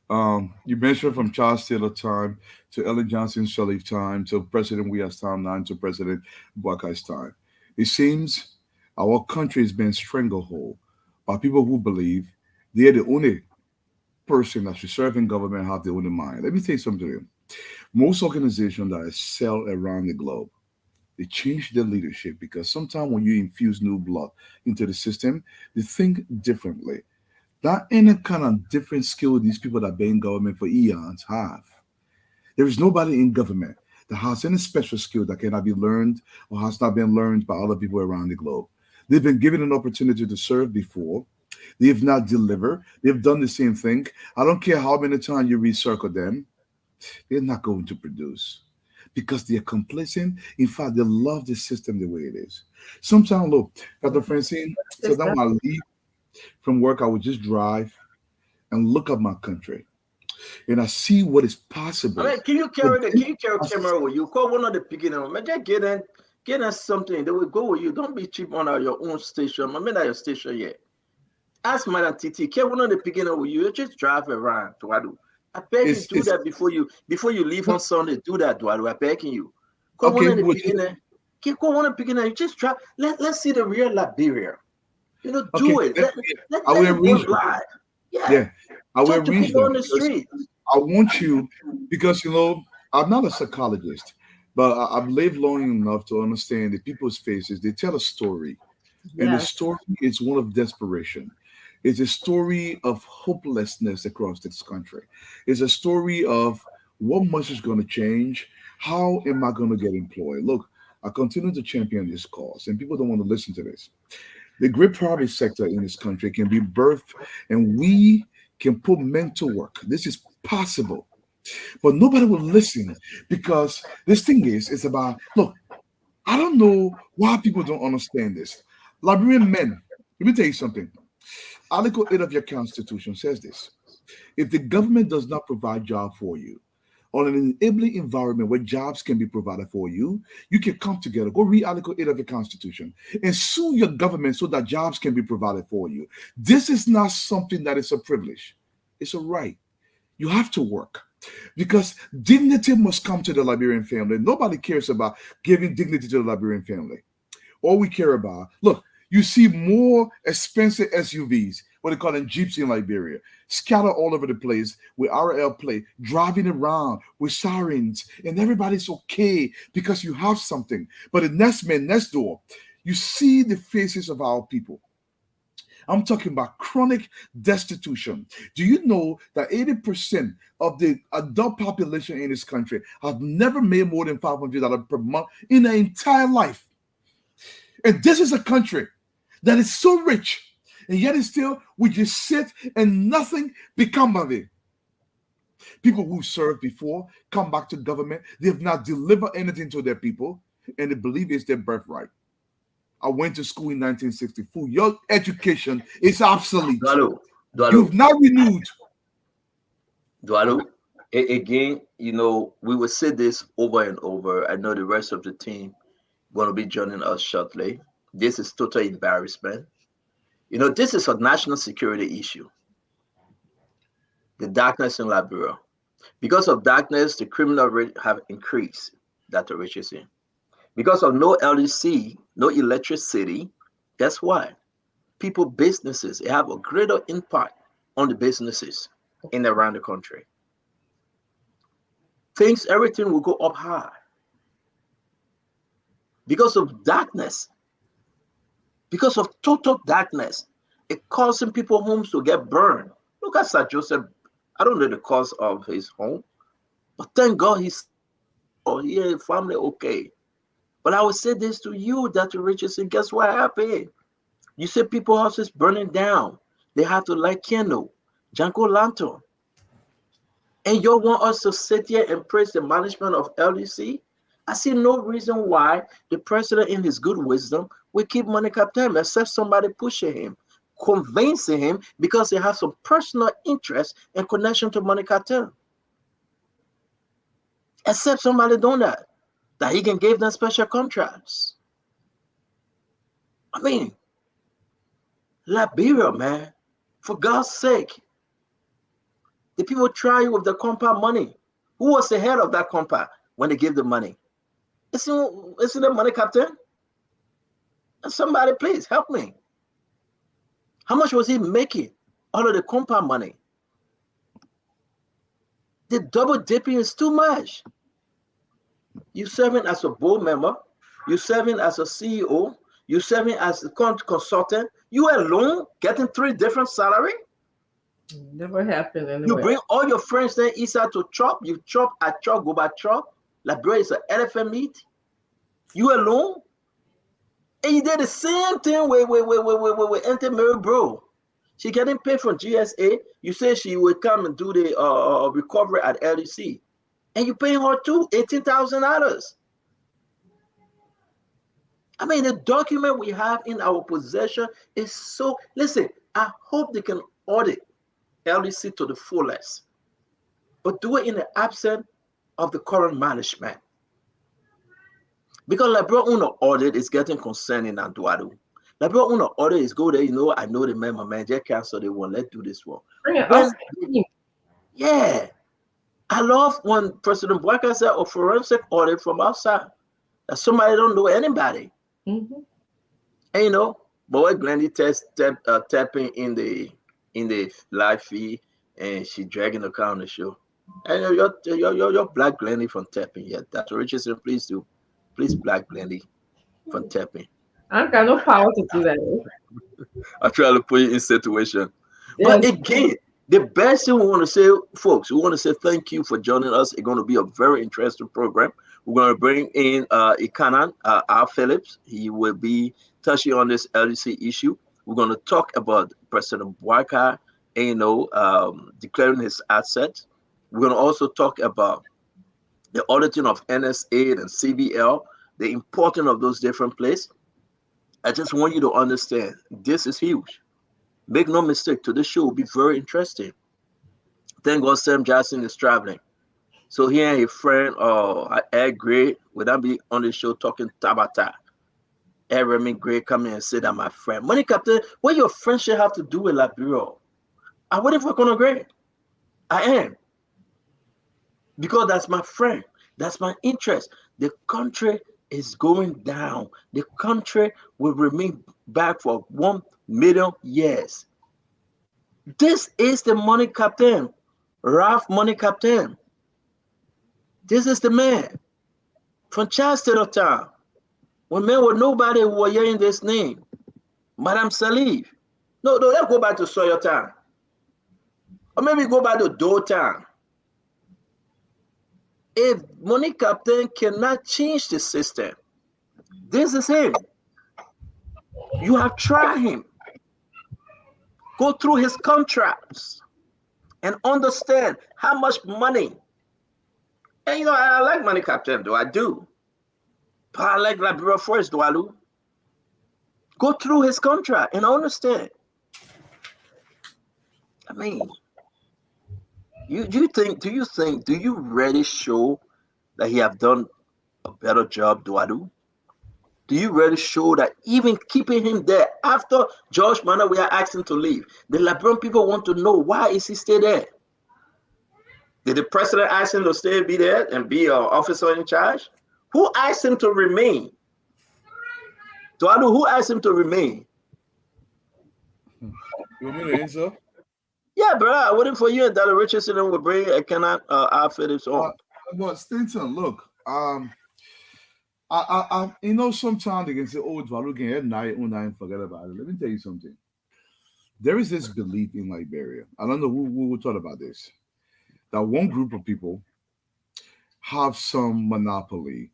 You mentioned from Charles Taylor time to Ellen Johnson Sirleaf time to President Weah's time now to President Bwaka's time. It seems our country has been stranglehold by people who believe they're the only person that should serve in government have the only mind. Let me tell you something to you. Most organizations that excel around the globe, they change their leadership because sometimes when you infuse new blood into the system, they think differently. That any kind of different skill these people that have been in government for eons have. There is nobody in government that has any special skill that cannot be learned or has not been learned by other people around the globe. They've been given an opportunity to serve before. They have not delivered. They've done the same thing. I don't care how many times you recircle them. They're not going to produce because they're complacent. In fact, they love the system the way it is. Sometimes, look, Dr. Francine, so that when I leave from work, I would just drive and look at my country. And I see what is possible. I mean, can you carry camera with you? Call one of the beginning. Just get in, get us something. They will go with you. Don't be cheap on your own station. I mean, at your station yet. Ask Madam Titi. Can one of the beginner with you? Just drive around. Duadu. I beg you do that before you leave on Sunday. Do that, Duadu. I begging you. Come Okay, one of the beginner. Go one of the beginner. You just drive. Let's see the real Liberia. You know, do it. Let it go live. Yeah, I will Talk to arrange people that on the because street. I want you, because I'm not a psychologist, but I've lived long enough to understand that people's faces, they tell a story. And the Yes. story is one of desperation. It's a story of hopelessness across this country. It's a story of what much is going to change. How am I going to get employed? Look, I continue to champion this cause, and people don't want to listen to this. The great private sector in this country can be birthed, and we can put men to work. This is possible. But nobody will listen because this thing is about, look, I don't know why people don't understand this. Liberian men, let me tell you something. Article 8 of your constitution says this. If the government does not provide job for you, or an enabling environment where jobs can be provided for you, you can come together. Go read Article 8 of your Constitution and sue your government so that jobs can be provided for you. This is not something that is a privilege, it's a right. You have to work because dignity must come to the Liberian family. Nobody cares about giving dignity to the Liberian family. All we care about, look, you see more expensive SUVs, what they call them Jeeps in Liberia, scattered all over the place with RL plate, driving around with sirens, and everybody's okay because you have something. But the next man, next door, you see the faces of our people. I'm talking about chronic destitution. Do you know that 80% of the adult population in this country have never made more than $500 per month in their entire life? And this is a country that is so rich, and yet it's still we just sit and nothing become of it. People who served before come back to government. They have not delivered anything to their people, and they believe it's their birthright. I went to school in 1964. Your education is obsolete. You've not renewed. Dualu, again, we will say this over and over. I know the rest of the team going to be joining us shortly. This is total embarrassment. This is a national security issue. The darkness in Liberia. Because of darkness, the criminal rate have increased, Dr. Richardson. Because of no LEC, no electricity, guess what? People, businesses, they have a greater impact on the businesses in and around the country. Everything will go up high. Because of darkness, because of total darkness, it causing people homes to get burned. Look at Sir Joseph. I don't know the cause of his home, but thank God he and family okay. But I will say this to you, Dr. Richardson, guess what happened? You see people houses burning down. They have to light candle, Janko lantern. And you want us to sit here and praise the management of LDC? I see no reason why the president in his good wisdom will keep money captain except somebody pushing him, convincing him because he has some personal interest and connection to money cartel. Except somebody doing that he can give them special contracts. I mean, Liberia, man, for God's sake, the people try with the compound money. Who was the head of that compound when they gave the money? Isn't the money captain? And somebody, please help me. How much was he making out of the compound money? The double dipping is too much. You serving as a board member, you serving as a CEO, you serving as a consultant. You alone getting 3 different salary. Never happened anyway. You bring all your friends there inside to chop. You chop, I chop, go by chop. Liberia is an elephant meat. You alone. And you did the same thing with Auntie Mary Bro. She getting paid from GSA. You say she will come and do the recovery at LDC. And you paying her too, $18,000. I mean, the document we have in our possession is so, listen, I hope they can audit LDC to the fullest, but do it in the absence of the current management. Because like bro, on audit is getting concerned in Antuado. Like bro, on audit is go there. I know the man, my manager cancel. They won't let's do this one. Yeah, I love when President Boyka said a forensic audit from outside. That somebody don't know anybody. Mm-hmm. And but what Glendy tapping in the live feed, and she dragging the car on the show. And your black Glendy from tapping. Yeah, Dr. Richardson, please do. Please black Glendy from tapping. I've got no power to do that. I try to put you in situation. Yes. But again, the best thing we want to say, folks, we want to say thank you for joining us. It's going to be a very interesting program. We're going to bring in Ikanan, R. Phillips. He will be touching on this LDC issue. We're going to talk about President Boyka, declaring his assets. We're going to also talk about the auditing of NSA and CBL, the importance of those different places. I just want you to understand, this is huge. Make no mistake, today's show will be very interesting. Thank God Sam Jackson is traveling. So he and a friend, Ed Gray, would that be on the show talking Tabata? Ed Remy Gray come in and say that my friend. Money Captain, what your friendship have to do with Liberia? I'm waiting for Conor Gray. I am. Because that's my friend. That's my interest. The country is going down. The country will remain back for 1 million years. This is the money captain, Ralph Money Captain. This is the man from Charleston of Town. When men were nobody who were hearing this name, Madame Salif. No, let's go back to Sawyer Town. Or maybe go back to Doe Town. If Money Captain cannot change the system, this is him. You have tried him. Go through his contracts and understand how much money. And I like Money Captain, though I do. But I like Liberia first, do I do? Go through his contract and understand. I mean, do you really show that he have done a better job, do I do? Do you really show that even keeping him there after George Manor, we are asking to leave? The Liberian people want to know, why is he still there? Did the president ask him to stay and be there and be an officer in charge? Who asked him to remain? Do I know who asked him to remain? You want me to answer? Yeah, bro. I'm waiting for you and Dr. Richardson will bring a cannot outfit his own. But Stinson, look, I sometimes they can say, oh, Dwalu can at night and forget about it. Let me tell you something. There is this belief in Liberia. I don't know who thought about this. That one group of people have some monopoly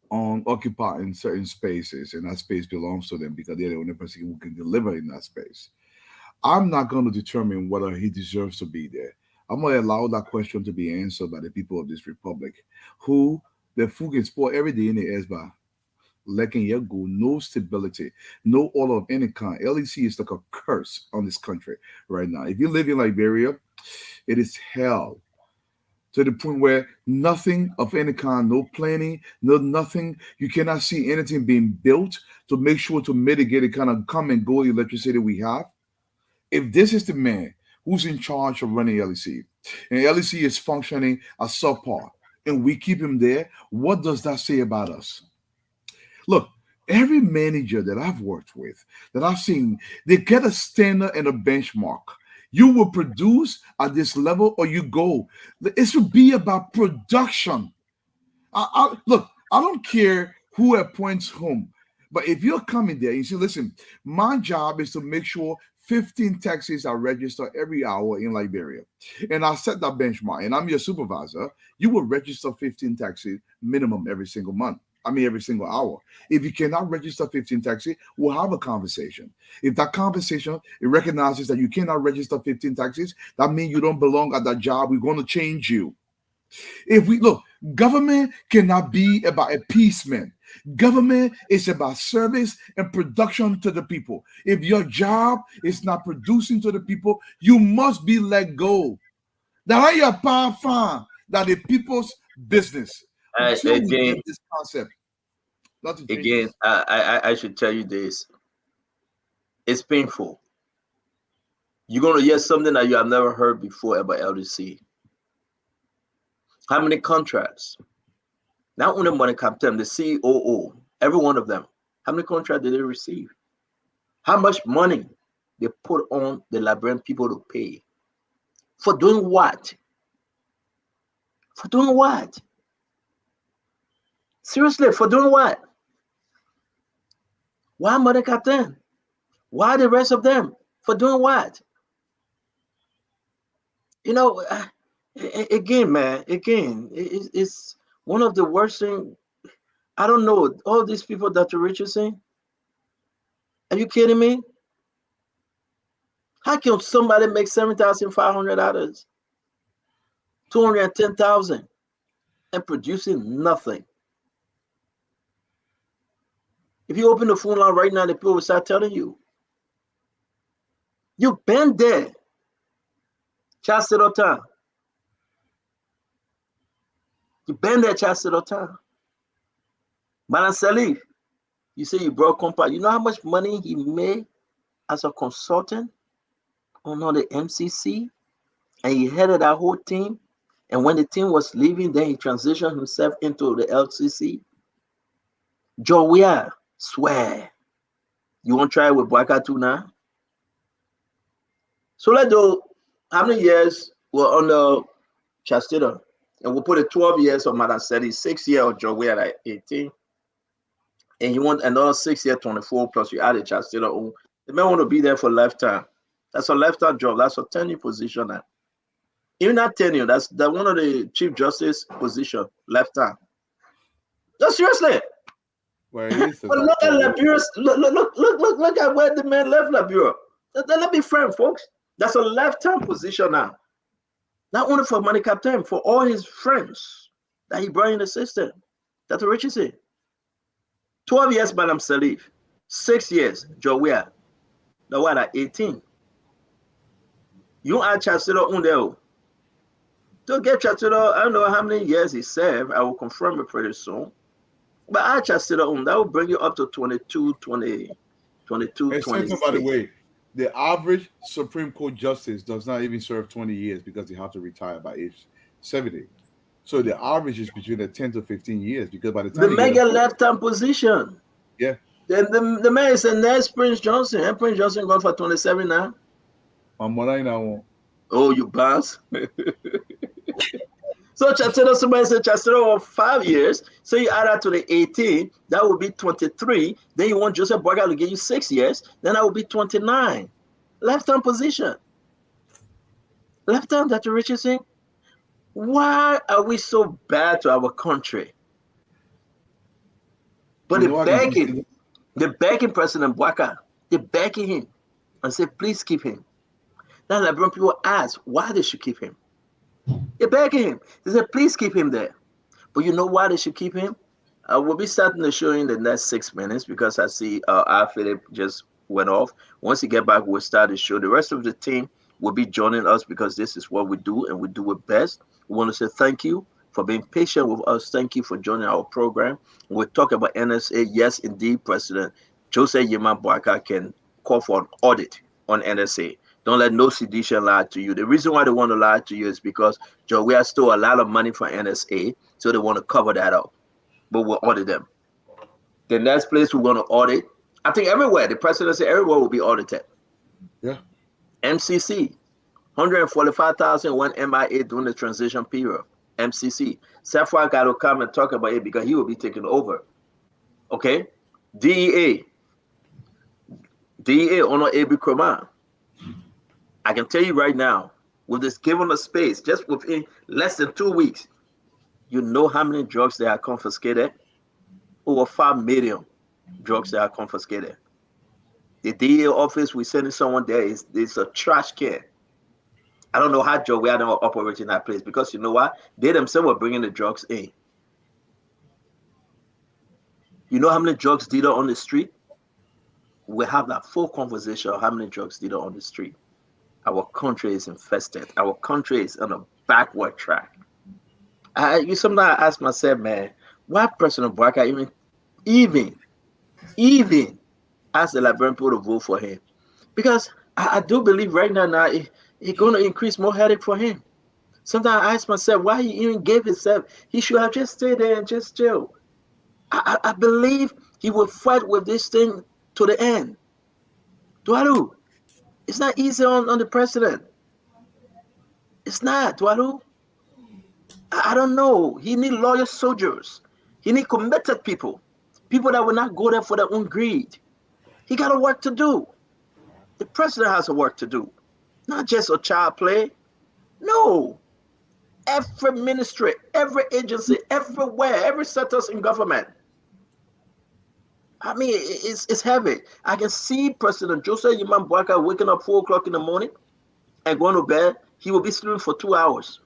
on occupying certain spaces, and that space belongs to them because they're the only person who can deliver in that space. I'm not going to determine whether he deserves to be there. I'm going to allow that question to be answered by the people of this republic, who the food can spoil every day in the ESBA. Lacking your go, no stability, no order of any kind. LEC is like a curse on this country right now. If you live in Liberia, it is hell. To the point where nothing of any kind, no planning, no nothing, you cannot see anything being built to make sure to mitigate the kind of come and go electricity we have. If this is the man who's in charge of running LEC, and LEC is functioning as subpar, and we keep him there, what does that say about us? Look, every manager that I've worked with, that I've seen, they get a standard and a benchmark. You will produce at this level or you go. It should be about production. Look, I don't care who appoints whom, but if you're coming there, you say, listen, my job is to make sure 15 taxis are registered every hour in Liberia. And I set that benchmark, and I'm your supervisor. You will register 15 taxis minimum every single month. Every single hour. If you cannot register 15 taxis, we'll have a conversation. If that conversation, it recognizes that you cannot register 15 taxis, that means you don't belong at that job. We're going to change you. If we look, government cannot be about appeasement. Government is about service and production to the people. If your job is not producing to the people, you must be let go. That ain't your power farm. That the people's business. Until we get this concept, Nothing Again, changes. I should tell you this. It's painful. You're going to hear something that you have never heard before about LDC. How many contracts? Not only money captain, the COO, every one of them. How many contracts did they receive? How much money they put on the Liberian people to pay? For doing what? For doing what? Seriously, for doing what? Why money captain? Why the rest of them? For doing what? You know, again, man, again, it's one of the worst things. I don't know. All these people Dr. Richardson, are you kidding me? How can somebody make $7,500, 210,000, and producing nothing? If you open the phone line right now, the people will start telling you, you've been there. Chastity. You've been there, Chastity. Madam Salif, you say you brought compound. You know how much money he made as a consultant on the MCC? And he headed that whole team. And when the team was leaving, then he transitioned himself into the LCC. Joia, swear. You want to try it with Boyka too now? So let's do how many years were under Chastity? And we'll put it 12 years of Madam Seti, 6 years of Joia at 18. And you want another 6 years, 24, plus you added Chastity. The man want to be there for lifetime. That's a lifetime job. That's a tenure position now. Even that tenure, that's one of the Chief Justice position, lifetime. No, seriously. Well, it is. But look at Liberia. Look at where the man left Liberia. Let's be frank, folks. That's a lifetime position now. Not only for money captain, for all his friends that he brought in the system. That's what Richie said. 12 years, Madam Salif. 6 years, Joia. Now what at 18? You add Chancellor Undeo. To get Chancellor, I don't know how many years he served. I will confirm it pretty soon. But I just said that will bring you up to 22, 20, 22, And 26. by the way, the average Supreme Court justice does not even serve 20 years because they have to retire by age 70. So the average is between 10 to 15 years because by the time the mega lifetime position. Yeah. Then the man is the next Prince Johnson. And Prince Johnson going for 27 now. Oh, you bounce. So Chancellor, somebody said Chancellor of 5 years. So you add that to the 18, that would be 23. Then you want Joseph Boyka to give you 6 years, then that would be 29. Lifetime position. Lifetime, Dr. Richardson. Why are we so bad to our country? But they're begging President Boyka. They're begging him and say, please keep him. Now Liberian people ask why they should keep him. They're begging him. They said, please keep him there. But you know why they should keep him? We'll be starting the show in the next 6 minutes because I see our Philip just went off. Once he get back, we'll start the show. The rest of the team will be joining us because this is what we do and we do it best. We want to say thank you for being patient with us. Thank you for joining our program. We'll talk about NSA. Yes, indeed, President Joseph Yema Boyka can call for an audit on NSA. Don't let no sedition lie to you. The reason why they want to lie to you is because we have stole a lot of money from NSA, so they want to cover that up. But we'll audit them. The next place we're going to audit, I think everywhere, the president said everywhere will be audited. Yeah. MCC, 145,000 went MIA during the transition period. MCC. Safwa got to come and talk about it because he will be taking over. Okay? DEA, Honor Abi Kraman. I can tell you right now, with this given a space, just within less than 2 weeks, you know how many drugs they are confiscated? Over 5 million drugs that are confiscated. The DEA office, we're sending someone there, is a trash can. I don't know how we are not operating that place because you know what? They themselves were bringing the drugs in. You know how many drugs dealers on the street? We have that full conversation of how many drugs dealers on the street. Our country is infested. Our country is on a backward track. Sometimes I ask myself, man, why President Boyka even ask the Liberian people to vote for him, because I do believe right now it's going to increase more headache for him. Sometimes I ask myself why he even gave himself. He should have just stayed there and just chill. I believe he will fight with this thing to the end. Dwalu, it's not easy on the president. It's not, Dwalu. I don't know. He need loyal soldiers. He need committed people. People that will not go there for their own greed. He got a work to do. The president has a work to do. Not just a child play. No. Every ministry, every agency, everywhere, every sector in government. I mean, it's heavy. I can see President Joseph Yimam Bwaka waking up 4 o'clock in the morning and going to bed. He will be sleeping for 2 hours.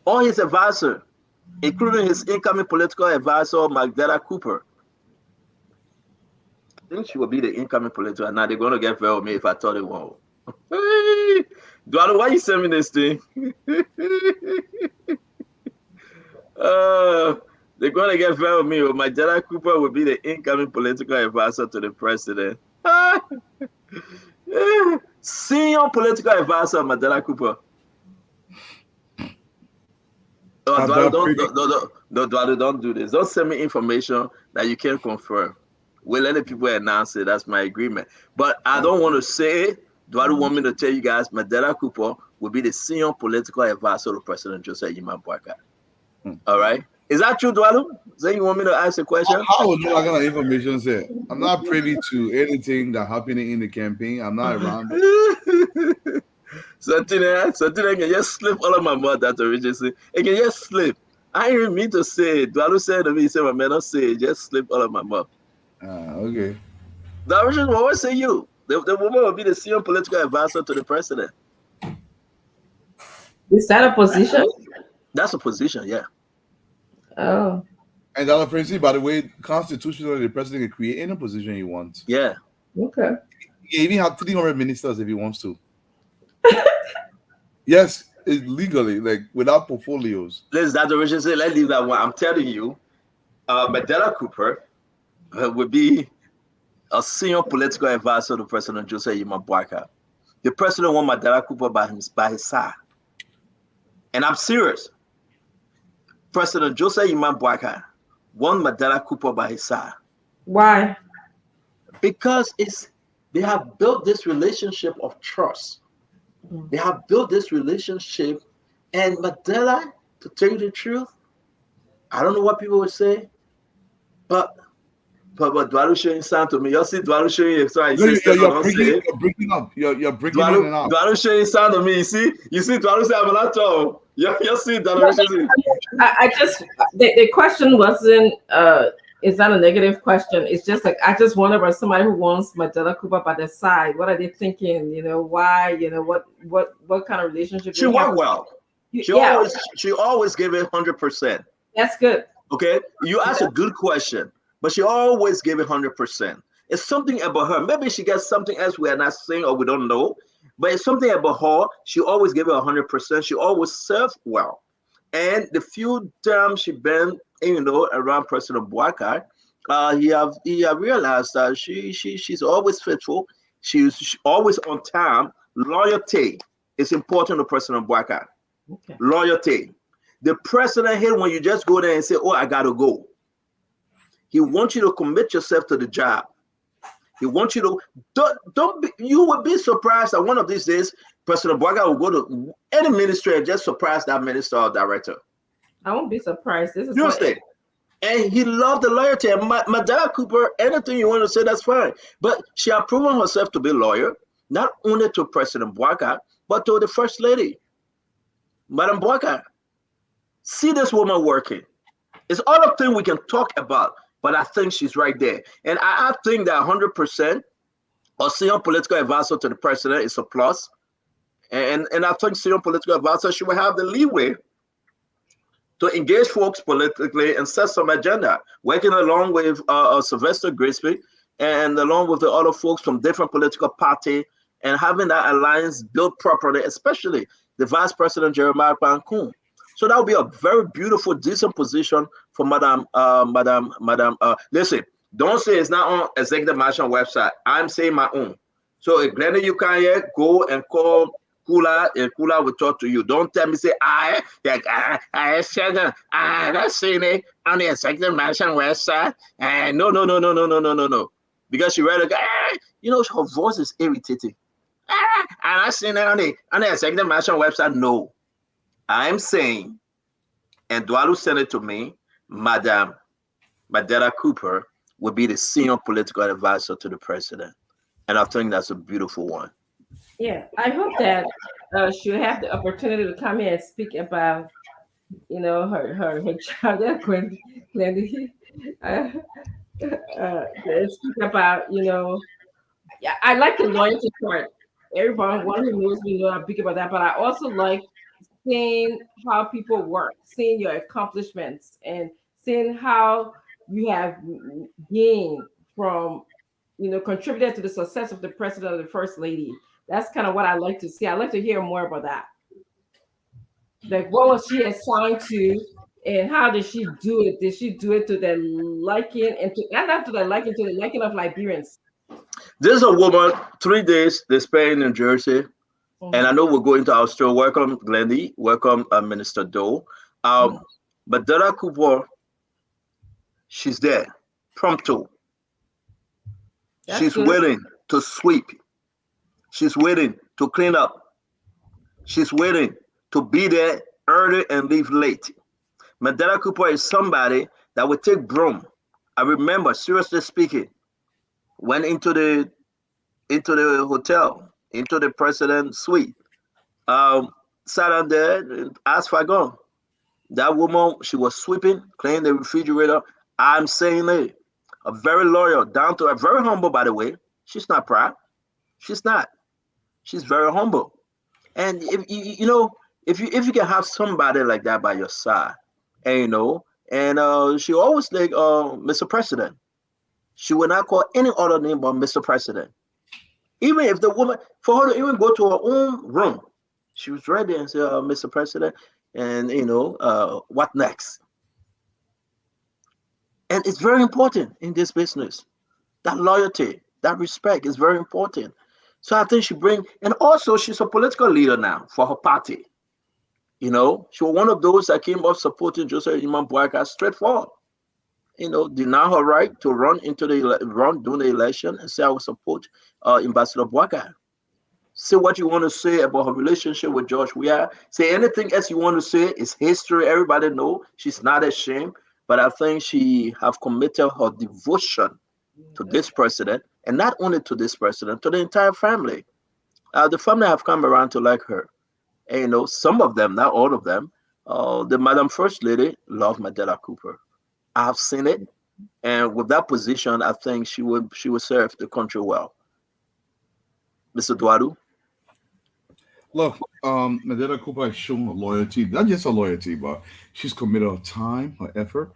All his advisor, including his incoming political advisor, Magdalena Cooper. I think she will be the incoming political. Now they're going to get fair with me if I thought it won't. Hey, Duano, why you send me this thing? They're going to get fair with me. Magdalena Cooper will be the incoming political advisor to the president. Senior political advisor, Magdalena Cooper. Don't do this. Don't send me information that you can't confirm. We'll let the people announce it. That's my agreement. But I don't want to say it. Dwalu want me to tell you guys, Magdalena Cooper will be the senior political advisor to President Joseph Yimam Bwaka. All right. Is that true, Dwalu? So you want me to ask a question? How would know what kind of information say? I'm not privy to anything that happening in the campaign. I'm not around. Something can just slip all of my mouth that originally. It can just slip. I didn't mean to say it. Dwalu said to me, he said, my man, don't say it. Just slip all of my mouth. Okay. The original, what say you? The woman will be the senior political advisor to the president. Is that a position? That's a position, yeah. Oh. And Dr. Francis, by the way, constitutionally, the president can create any position he wants. Yeah. Okay. He even have 300 ministers if he wants to. Yes, it's legally, like without portfolios. Let's leave that one. I'm telling you, Magdalena Cooper would be a senior political advisor to President Joseph Yimam Bwaka. The president want Magdalena Cooper by his side. And I'm serious. President Joseph Yimam Bwaka want Magdalena Cooper by his side. Why? Because they have built this relationship of trust. They have built this relationship, and Magdalena, to tell you the truth, I don't know what people would say, but Dwalu showing sound to me. You see Dwalu showing you. Sorry, you're breaking up. You're breaking in and out. Dwalu showing sound to me. You see Dwalu say I'm not tall. You see Dwalu. I just the question wasn't it's not a negative question. It's just like I just wonder about somebody who wants Magdalena Cooper by their side. What are they thinking? You know, why? You know, what kind of relationship? She worked well. She always gave it 100%. That's good. Okay, you asked a good question, but she always gave it 100%. It's something about her. Maybe she gets something else we are not saying or we don't know, but it's something about her. She always gave it 100%. She always served well, and the few times she been, around President Bwaka, he have realized that she's always faithful. She's always on time. Loyalty is important to President Bwaka. Okay. Loyalty. The president here, when you just go there and say, "Oh, I gotta go," he wants you to commit yourself to the job. He wants you to don't be, you will be surprised that one of these days President Bwaka will go to any ministry and just surprise that minister or director. I won't be surprised. This is and he loved the loyalty. And Magdalena Cooper, anything you want to say, that's fine. But she has proven herself to be loyal, not only to President Bwaka, but to the First Lady, Madam Bwaka. See this woman working. It's all a thing we can talk about, but I think she's right there. And I think that 100% a senior political advisor to the president is a plus. And I think senior political advisor, she will have the leeway to engage folks politically and set some agenda, working along with Sylvester Grisby and along with the other folks from different political parties, and having that alliance built properly, especially the Vice President Jeremiah Bankun, So that would be a very beautiful, decent position for Madam. Listen, don't say it's not on Executive Mansion website. I'm saying my own. So if Glenda, you can yet go and call Kula, and Kula will talk to you. Don't tell me say I said that's saying it on the Executive Mansion website. No. Because she read a guy, her voice is irritating. And I seen it on the Executive Mansion website. No. I'm saying, and Dwalu sent it to me, Madam Madera Cooper will be the senior political advisor to the president. And I think that's a beautiful one. Yeah, I hope that she'll have the opportunity to come here and speak about, her child. Yeah, Glendy. Speak about, yeah, I like the loyalty part. Everyone, one who knows me know I'm big about that, but I also like seeing how people work, seeing your accomplishments, and seeing how you have gained from, contributed to the success of the president or the first lady. That's kind of what I like to see. I like to hear more about that. Like, what was she assigned to, and how did she do it? Did she do it to the liking and not to the liking of Liberians? There's a woman, 3 days they spent in New Jersey. And I know we're going to Australia. Welcome, Glendy. Welcome, Minister Doe. But Dara Cooper, she's there, prompto. She's willing to sweep. She's willing to clean up. She's willing to be there early and leave late. Madara Cooper is somebody that would take broom. I remember, seriously speaking, went into the hotel, into the president's suite. Sat on there and asked for gun. That woman, she was sweeping, cleaning the refrigerator. I'm saying it. A very loyal, down to a very humble, by the way. She's not proud. She's not. She's very humble. And if you can have somebody like that by your side, and she always like Mr. President. She would not call any other name but Mr. President. Even if the woman, for her to even go to her own room, she was ready and said, Mr. President, and what next? And it's very important in this business. That loyalty, that respect is very important. So I think and also she's a political leader now for her party. She was one of those that came up supporting Joseph Imam Boyka straightforward. Deny her right to run during the election and say I will support Ambassador Boyka. Say what you want to say about her relationship with George Weah. Say anything else you want to say. It's history. Everybody know she's not ashamed. But I think she have committed her devotion to this president, and not only to this president, to the entire family. The family have come around to like her. And, some of them, not all of them, the Madam First Lady love Madela Cooper. I've seen it, and with that position, I think she would serve the country well. Mr. Dwadu. Look, Madela Cooper has shown her loyalty, not just her loyalty, but she's committed her time, her effort,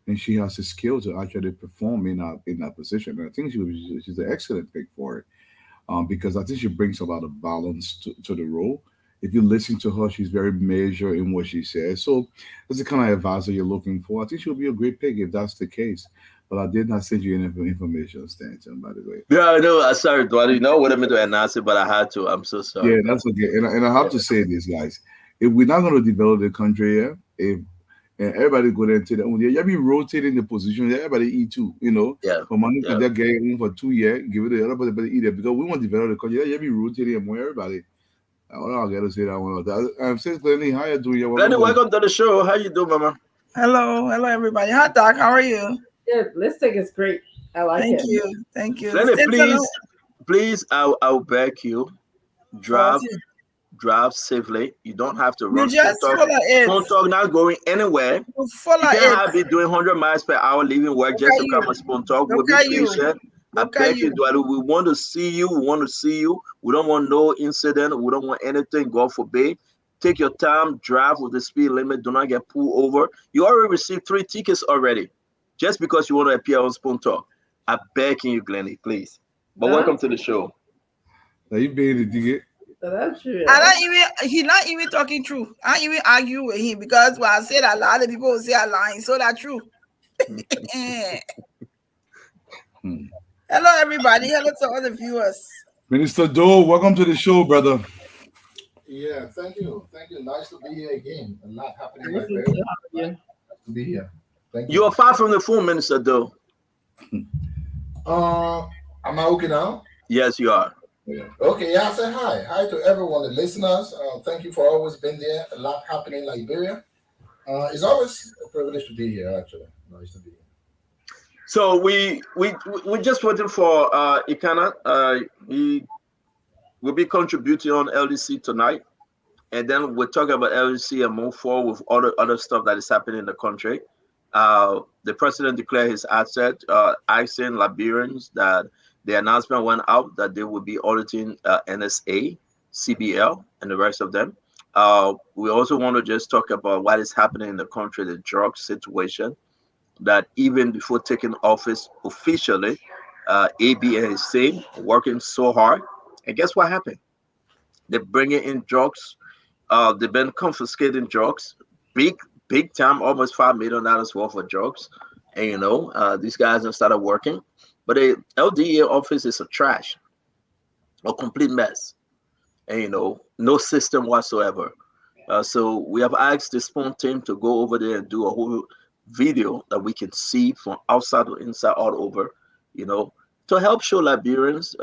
and she has the skill to actually perform in that position. And I think she's an excellent pick for it, because I think she brings a lot of balance to the role. If you listen to her, she's very measured in what she says. So that's the kind of advisor you're looking for. I think she'll be a great pick if that's the case. But I did not send you any information, Stanton, by the way. Yeah, I know. Sorry, Dwadu. I wanted me to announce it, but I had to. I'm so sorry. Yeah, that's okay. And I have to say this, guys. If we're not going to develop the country here, and everybody go there and tell them, you be rotating the position, everybody eat too, Yeah. For money, they're getting for 2 years, give it to everybody eat it, because we want to develop the country. You be rotating and more everybody. I got to say that one. Since Glenny, how you doing? Glenny, welcome to the show. How you doing, Mama? Hello, everybody. Hi, Doc. How are you? Good. Lipstick is great. I like it. Thank you. Glenny, please, I'll beg you, drive safely. You don't have to run. Don't talk, not going anywhere. You can't be doing 100 miles per hour leaving work just to come and Spoon Talk. We'll be patient. I beg you, Dwadu. We want to see you. We don't want no incident. We don't want anything, God forbid. Take your time, drive with the speed limit. Do not get pulled over. You already received 3 tickets already, just because you want to appear on Spoon Talk. I beg you, Glenny, please. But welcome to the show. Now you being the ticket. That's true. He's not even talking true. I even argue with him because when I say that, a lot of people will say I'm lying. So that's true. Hello, everybody. Hello to all the viewers. Minister Doe, welcome to the show, brother. Yeah, thank you. Thank you. Nice to be here again. A lot happening like Nice that. To be here. Thank you. You are far from the phone, Minister Doe. Am I okay now? Yes, you are. Okay, yeah, I say hi. Hi to everyone, the listeners. Thank you for always being there. A lot happening in Liberia. It's always a privilege to be here, actually. Nice to be here. So we just waiting for Ikana. He will be contributing on LDC tonight, and then we'll talk about LDC and move forward with other stuff that is happening in the country. The president declared his asset, asking Liberians that the announcement went out that they will be auditing NSA, CBL, and the rest of them. We also want to just talk about what is happening in the country, the drug situation, that even before taking office officially, AB and his team working so hard. And guess what happened? They're bringing in drugs. They've been confiscating drugs, big time, almost $5 million worth of drugs. And these guys have started working. But the LDA office is a trash, a complete mess. And no system whatsoever. So we have asked the Spawn team to go over there and do a whole video that we can see from outside to inside all over, to help show Liberians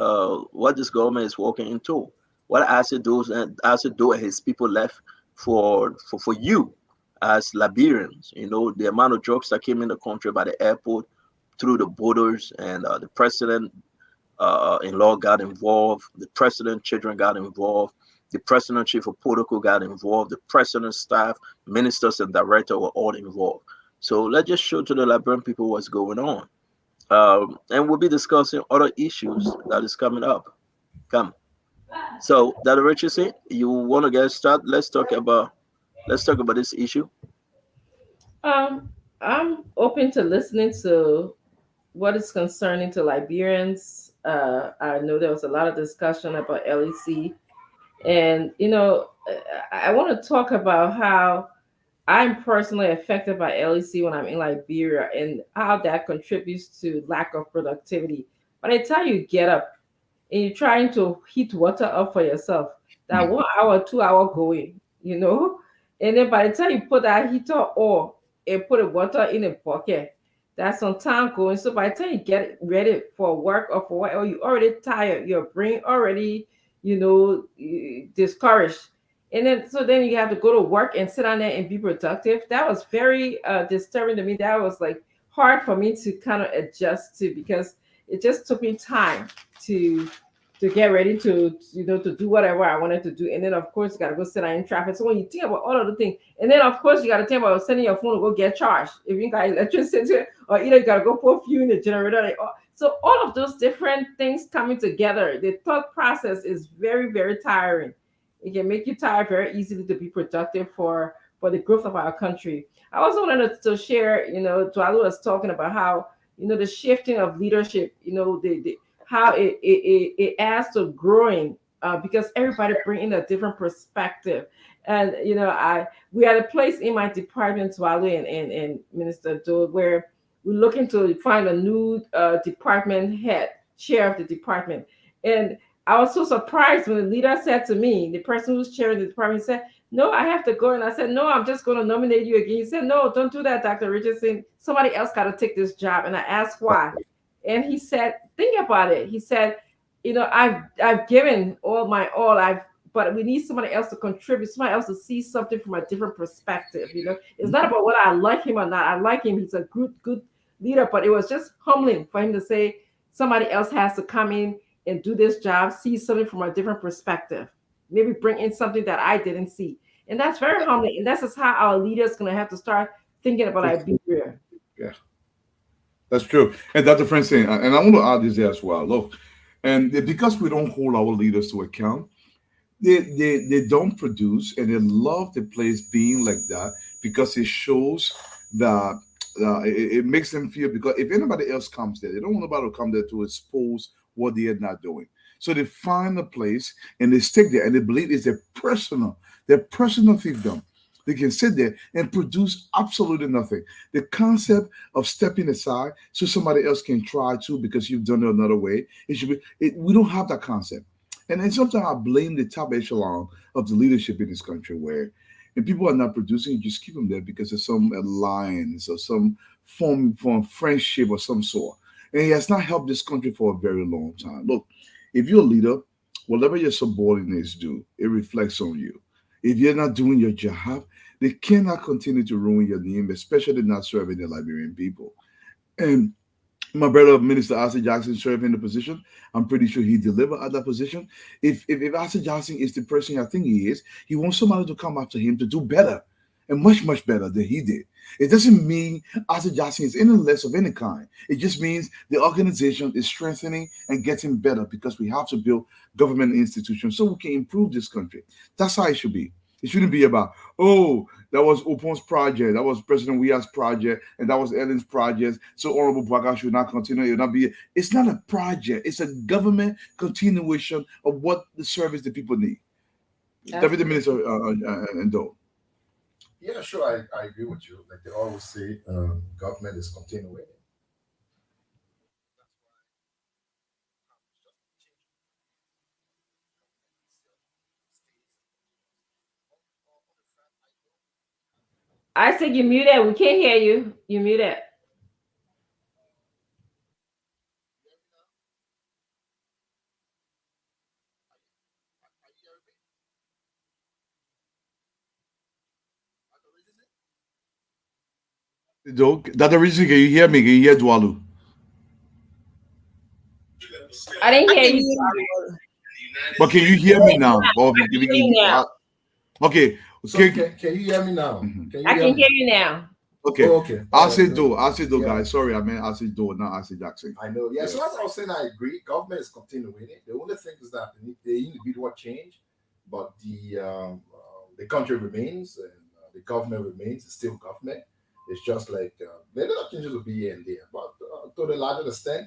what this government is walking into, what Acid does and his people left for you as Liberians. The amount of drugs that came in the country by the airport, through the borders, and the president in-law got involved, the president children got involved, the president chief of protocol got involved, the president's staff, ministers and director were all involved. So let's just show to the Liberian people what's going on. And we'll be discussing other issues that is coming up. Come. So, Dr. Richardson, you want to get started? Let's talk about this issue. I'm open to listening to what is concerning to Liberians. I know there was a lot of discussion about LEC, and I want to talk about how I'm personally affected by LEC when I'm in Liberia and how that contributes to lack of productivity. By the time you get up and you're trying to heat water up for yourself, that 1 hour, 2 hour going, and then by the time you put that heater on and put the water in a bucket, that's some time going. So by the time you get ready for work or for whatever, you're already tired, your brain already, discouraged. And then you have to go to work and sit down there and be productive. That was very disturbing to me. That was hard for me to kind of adjust to, because it just took me time to get ready to do whatever I wanted to do. And then of course you got to go sit down in traffic. So when you think about all of the things, and then of course you got to think about sending your phone to go get charged if you got electricity, or either you got to go put fuel in the generator. So all of those different things coming together, the thought process is very, very tiring. It can make you tired very easily to be productive for the growth of our country. I also wanted to share, Tualu was talking about how, the shifting of leadership, how it adds to growing, because everybody bring in a different perspective. And, we had a place in my department, Tualu and Minister Doe, where we're looking to find a new department head, chair of the department. And I was so surprised when the leader said to me, the person who's chairing the department said, "No, I have to go." And I said, "No, I'm just going to nominate you again." He said, "No, don't do that, Dr. Richardson. Somebody else got to take this job." And I asked why. And he said, "Think about it." He said, I've given all my all. But we need somebody else to contribute, somebody else to see something from a different perspective. It's not about whether I like him or not. I like him. He's a good leader. But it was just humbling for him to say somebody else has to come in and do this job, see something from a different perspective, maybe bring in something that I didn't see. And that's very humbling. And that's just how our leaders going to have to start thinking about Liberia. Yeah, that's true. And Dr. Francine, and I want to add this as well. Look, and because we don't hold our leaders to account, they don't produce, and they love the place being like that because it shows that it makes them feel, because if anybody else comes there, they don't want nobody to come there to expose what they are not doing. So they find a place and they stick there and they believe it's their personal fiefdom. They can sit there and produce absolutely nothing. The concept of stepping aside so somebody else can try too because you've done it another way, it should be. We don't have that concept. And then sometimes I blame the top echelon of the leadership in this country where if people are not producing, you just keep them there because of some alliance or some form of friendship or some sort. And it has not helped this country for a very long time. Look, if you're a leader, whatever your subordinates do, it reflects on you. If you're not doing your job, they cannot continue to ruin your name, especially not serving the Liberian people. And my brother Minister Arthur Jackson served in the position. I'm pretty sure he delivered at that position. If Arthur Jackson is the person I think he is, he wants somebody to come after him to do better and much better than he did. It doesn't mean Arthur Jackson is any less of any kind. It just means the organization is strengthening and getting better because we have to build government institutions so we can improve this country. That's how it should be. It shouldn't be about, oh, that was Opon's project, that was President Weah's project, and that was Ellen's project. So Honorable Baka should not continue. It will not be. It's not a project. It's a government continuation of what the service the people need. Deputy Minister and Doe. Yeah, sure, I agree with you. Like they always say, government is continuing. I said you muted. We can't hear you. You muted. Doe, that's the reason. Can you hear me? Can you hear Dwalu? I didn't I hear can you. hear But can you hear me now? Or I can hear you now. Okay. So can you hear me now? Can you I hear can me? hear you now. Okay. Oh, okay. I'll All say right, Doe. good. I'll say Doe, Yeah. guys. Sorry, I meant I'll say Doe, not I'll say Jackson. I know. Yeah. Yeah. So as I was saying, I agree. Government is continuing it. The only thing is that the individual change, but the country remains and the government remains. It's still government. It's just like there are little changes will be here and there, but to the larger extent,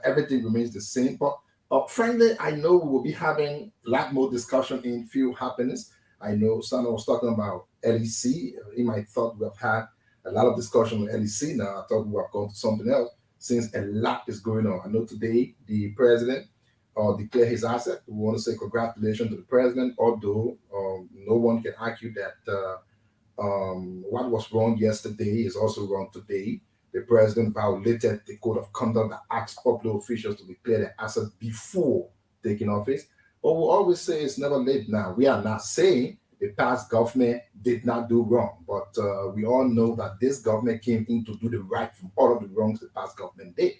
everything remains the same. But frankly, I know we will be having a lot more discussion in few happiness. I know someone was talking about LEC. You might thought we have had a lot of discussion on LEC now. I thought we have gone to something else since a lot is going on. I know today the president declared his asset. We want to say congratulations to the president, although no one can argue that what was wrong yesterday is also wrong today. The president violated the code of conduct that asks public officials to declare their assets before taking office. But we always say it's never late now. We are not saying the past government did not do wrong, but we all know that this government came in to do the right from all of the wrongs the past government did.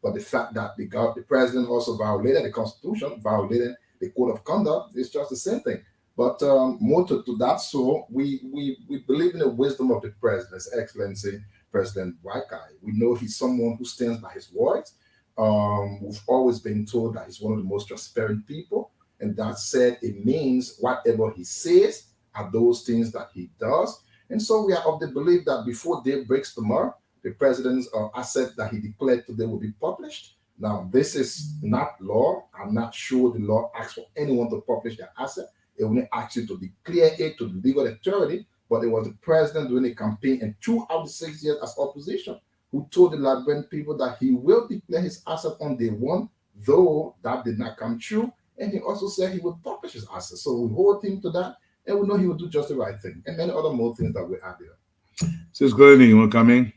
But the fact that the president also violated the constitution, violated the code of conduct, is just the same thing. But more to that, so we believe in the wisdom of the president, His Excellency President Wakai. We know he's someone who stands by his words. We've always been told that he's one of the most transparent people, and that said, it means whatever he says are those things that he does. And so we are of the belief that before day breaks tomorrow, the president's asset that he declared today will be published. Now, this is not law. I'm not sure the law asks for anyone to publish their asset. It only asks you to declare it to the legal authority, but it was the president doing a campaign and throughout the 6 years as opposition who told the Liberian people that he will declare his asset on day one, though that did not come true. And he also said he would publish his assets. So we hold him to that, and we know he will do just the right thing, and many other more things that we add there. Sis Glenn, you want to come in?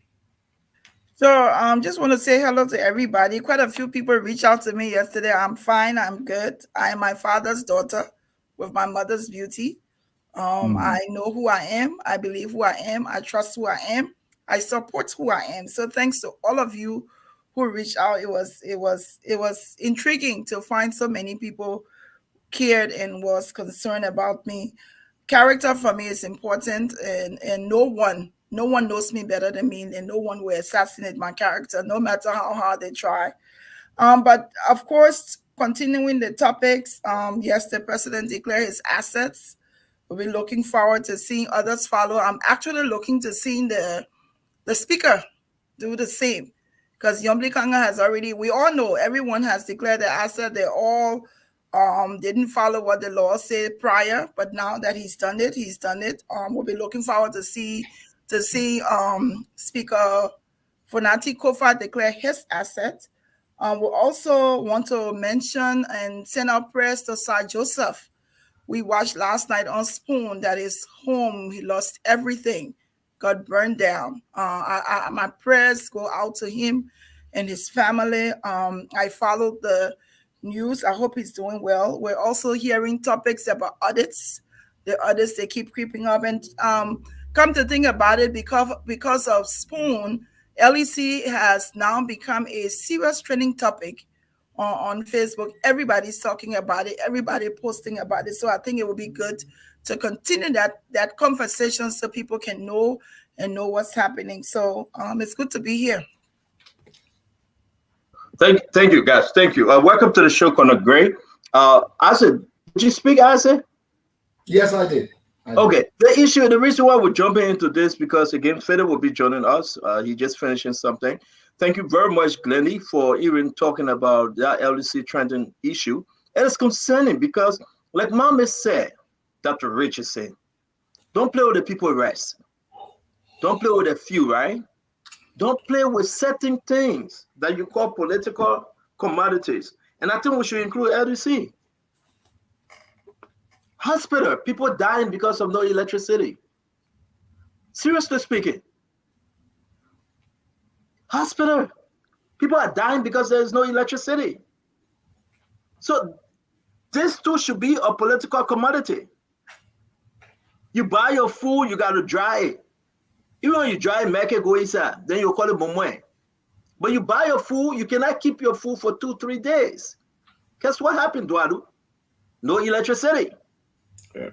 So just want to say hello to everybody. Quite a few people reached out to me yesterday. I'm fine. I'm good. I am my father's daughter with my mother's beauty. I know who I am. I believe who I am. I trust who I am. I support who I am. So thanks to all of you who reached out. It was intriguing to find so many people cared and was concerned about me. Character for me is important, and no one knows me better than me, and no one will assassinate my character, no matter how hard they try. But of course, continuing the topics, yes, the president declared his assets. We'll be looking forward to seeing others follow. I'm actually looking to seeing the speaker do the same, because Yombli Kanga has already, we all know everyone has declared their asset. They're all didn't follow what the law said prior, but now that he's done it, he's done it. We'll be looking forward to see Speaker Fonati Kofa declare his asset. We also want to mention and send our prayers to Sir Joseph. We watched last night on Spoon that his home, he lost everything, got burned down. My prayers go out to him and his family. I followed the news. I hope he's doing well. We're also hearing topics about audits. The audits, they keep creeping up. And come to think about it, because of Spoon, LEC has now become a serious trending topic on Facebook. Everybody's talking about it. Everybody posting about it. So I think it would be good to continue that conversation so people can know what's happening. So it's good to be here. Thank you, guys. Thank you. Welcome to the show, Conor Gray. Asa, did you speak, Asa? Yes, I did. Okay. The reason why we're jumping into this, because again, Fede will be joining us. He just finishing something. Thank you very much, Glennie, for even talking about that LDC trending issue. And it's concerning because, like Mama said, Dr. Rich is saying, don't play with the people rest. Don't play with a few, right? Don't play with certain things that you call political commodities. And I think we should include LDC. Hospital, people dying because of no electricity. Seriously speaking. Hospital, people are dying because there is no electricity. So this too should be a political commodity. You buy your food, you got to dry it. Even when you dry it, make it go inside, then you call it momwe. But you buy your food, you cannot keep your food for 2-3 days. Guess what happened, Duadu? No electricity. Yeah.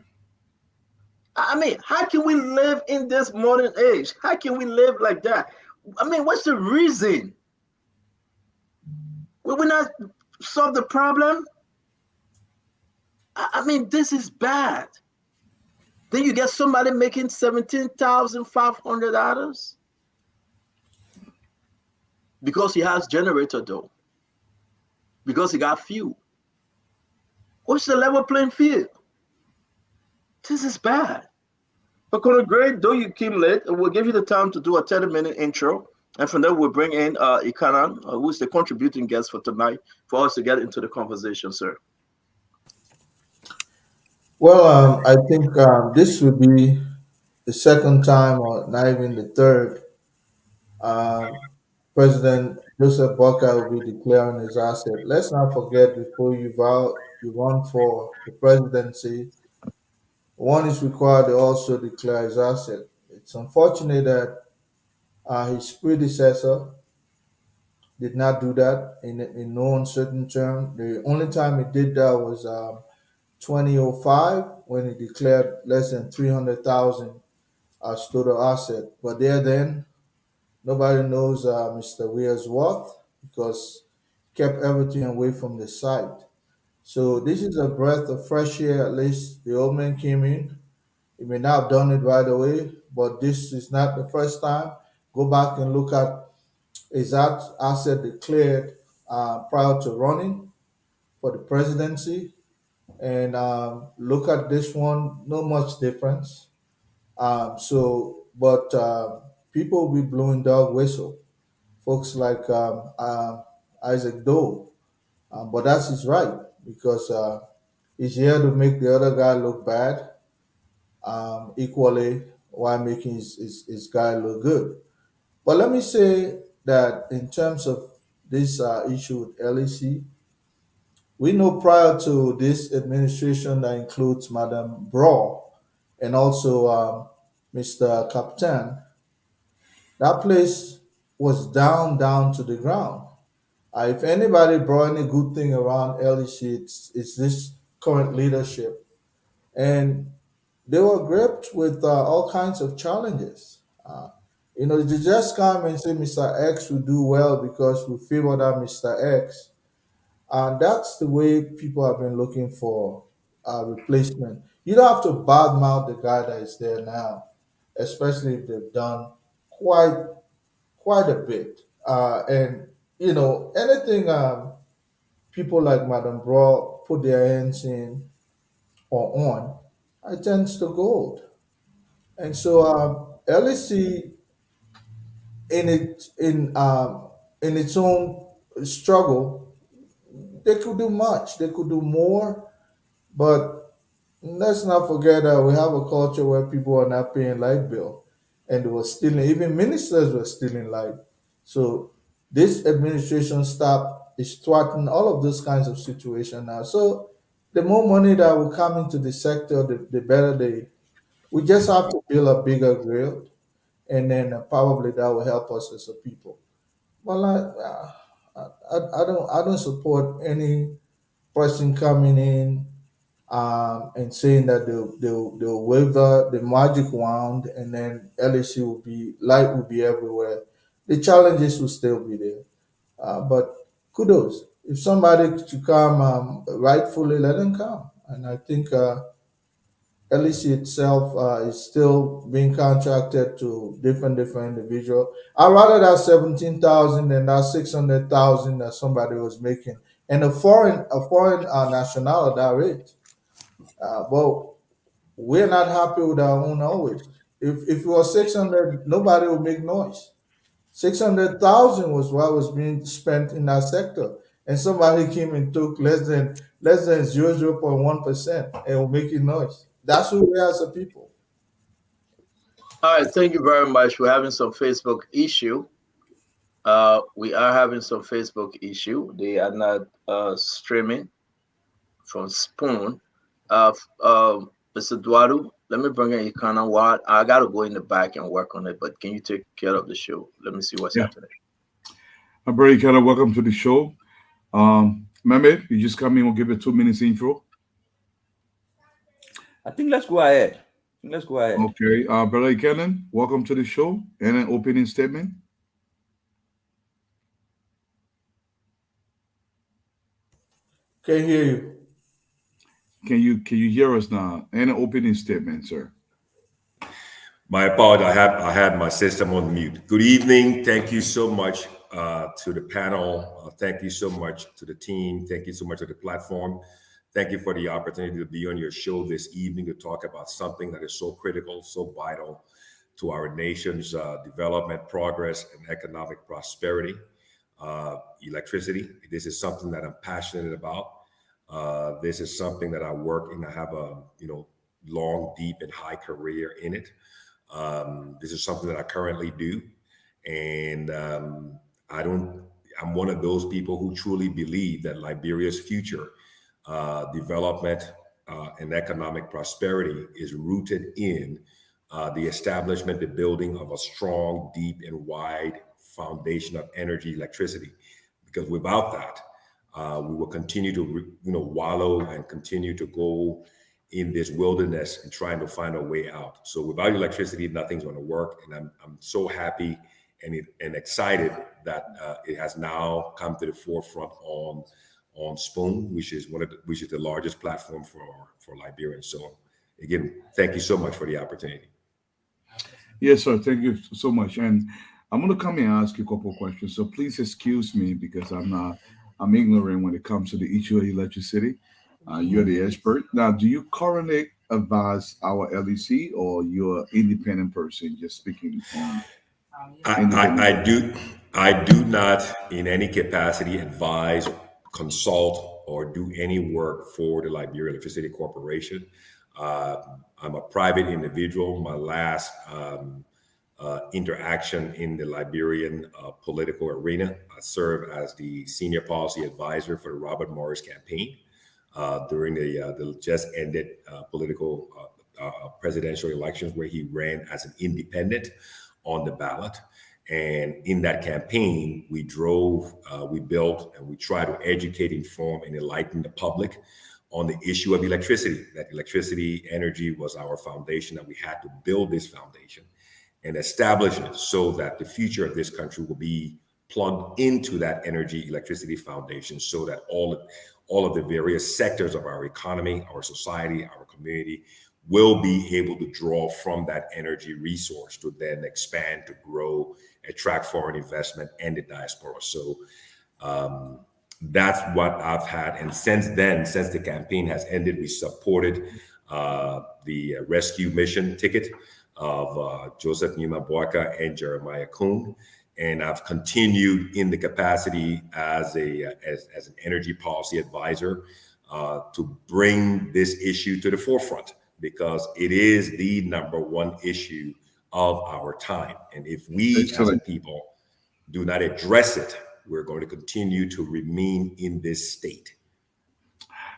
I mean, how can we live in this modern age? How can we live like that? I mean, what's the reason? Will we not solve the problem? I mean, this is bad. Then you get somebody making $17,500 because he has generator though, because he got fuel. What's the level playing field? This is bad. But Conor Gray, though you came late, we'll give you the time to do a 30-minute intro. And from there, we'll bring in Ikanan, who's the contributing guest for tonight, for us to get into the conversation, sir. Well, I think this would be the second time, or not even the third, um, President Joseph Boca will be declaring his asset. Let's not forget, before you run for the presidency, one is required to also declare his asset. It's unfortunate that his predecessor did not do that in no uncertain term. The only time he did that was 2005, when he declared less than 300,000 as total asset. But there then, nobody knows Mr. Weir's worth because he kept everything away from the site. So this is a breath of fresh air. At least the old man came in. He may not have done it right away, but this is not the first time. Go back and look at his asset declared prior to running for the presidency, and look at this one. No much difference. But people will be blowing dog whistle. Folks like Isaac Doe, but that's his right because he's here to make the other guy look bad, equally while making his guy look good. But let me say that in terms of this issue with LEC, we know prior to this administration that includes Madam Braw and also Mr. Captain, that place was down to the ground. If anybody brought any good thing around LEC, it's this current leadership. And they were gripped with all kinds of challenges. They just come and say Mr. X will do well because we favor that Mr. X. And that's the way people have been looking for a replacement. You don't have to badmouth the guy that is there now, especially if they've done quite quite a bit. And anything people like Madam Braw put their hands in or on, it tends to gold. And so LSC in its own struggle, they could do much. They could do more, but let's not forget that we have a culture where people are not paying light bill, and they were stealing. Even ministers were stealing light. So this administration stop is thwarting all of those kinds of situations now. So the more money that will come into the sector, the better they. We just have to build a bigger grill, and then probably that will help us as a people. Well, I don't support any person coming in and saying that they'll wave the magic wand, and then LSC will be light will be everywhere. The challenges will still be there, but kudos if somebody to come rightfully, let them come. And I think LEC itself is still being contracted to different individual. I'd rather that 17,000 than that 600,000 that somebody was making, and a foreign national at that rate. But we're not happy with our own always. If it was 600, nobody would make noise. 600,000 was what was being spent in that sector, and somebody came and took less than 0.1% and were making noise. That's who we are as a people. All right, thank you very much. We're having some Facebook issue. We are having some Facebook issue. They are not streaming from Spoon. Mr. Duadu, let me bring in Ikana Watt. I got to go in the back and work on it, but can you take care of the show? Let me see what's happening. Brother Ikana, welcome to the show. Mehmet, you just come in, we'll give you 2 minutes intro. I think let's go ahead. Okay, Brother Ikana, welcome to the show. And an opening statement. Can't hear you. Can you hear us now? And an opening statement, sir. My apologies. I had my system on mute. Good evening. Thank you so much to the panel. Thank you so much to the team. Thank you so much to the platform. Thank you for the opportunity to be on your show this evening to talk about something that is so critical, so vital to our nation's development, progress, and economic prosperity. Electricity. This is something that I'm passionate about. This is something that I work in. I have a long, deep, and high career in it. This is something that I currently do, and I'm one of those people who truly believe that Liberia's future development and economic prosperity is rooted in the establishment, the building of a strong, deep, and wide foundation of energy, electricity. Because without that, we will continue to wallow and continue to go in this wilderness and trying to find a way out. So without electricity, nothing's going to work. And I'm so happy and excited that it has now come to the forefront on Spoon, which is the largest platform for Liberians. So again, thank you so much for the opportunity. Yes, sir. Thank you so much. And I'm going to come and ask you a couple of questions. So please excuse me because I'm ignorant when it comes to the issue of electricity. You're the expert. Now, do you currently advise our LEC or you're an independent person just speaking on? I do not in any capacity advise, consult, or do any work for the Liberia Electricity Corporation. I'm a private individual. My last interaction in the Liberian political arena, I serve as the senior policy advisor for the Robert Morris campaign during the just ended political presidential elections, where he ran as an independent on the ballot. And in that campaign, we drove, we built, and we tried to educate, inform, and enlighten the public on the issue of electricity. That electricity, energy was our foundation, that we had to build this foundation and establish it so that the future of this country will be plugged into that energy, electricity foundation, so that all of the various sectors of our economy, our society, our community will be able to draw from that energy resource to then expand, to grow, attract foreign investment and the diaspora. So That's what I've had. And since then, since the campaign has ended, we supported the rescue mission ticket of Joseph Numa Boyka and Jeremiah Kuhn. And I've continued in the capacity as an energy policy advisor to bring this issue to the forefront, because it is the number one issue of our time. And if we as a people do not address it, we're going to continue to remain in this state.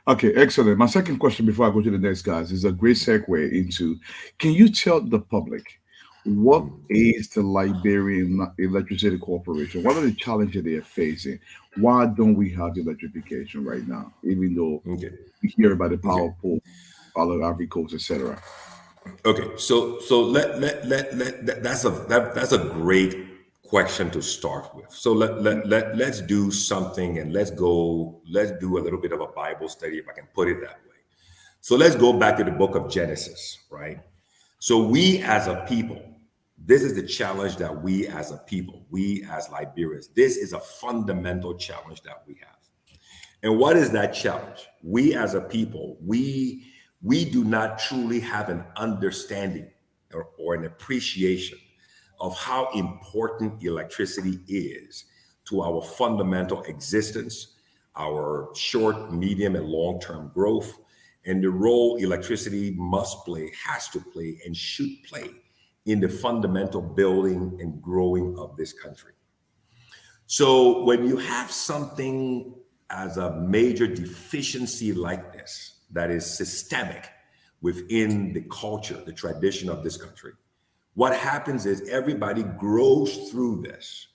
Okay, excellent. My second question before I go to the next, guys, is a great segue into, can you tell the public what is the Liberian Electricity Corporation? What are the challenges they are facing? Why don't we have electrification right now, even though we hear about the power pool, all of Ivory Coast, etc.? Okay, so that's a great question to start with. So let's do something, and let's do a little bit of a Bible study, if I can put it that way. So let's go back to the book of Genesis, right? So we as a people, this is the challenge that we as a people, we as Liberians, this is a fundamental challenge that we have. And what is that challenge? We as a people, we do not truly have an understanding or an appreciation of how important electricity is to our fundamental existence, our short, medium, and long-term growth, and the role electricity must play, has to play, and should play in the fundamental building and growing of this country. So when you have something as a major deficiency like this, that is systemic within the culture, the tradition of this country, what happens is everybody grows through this.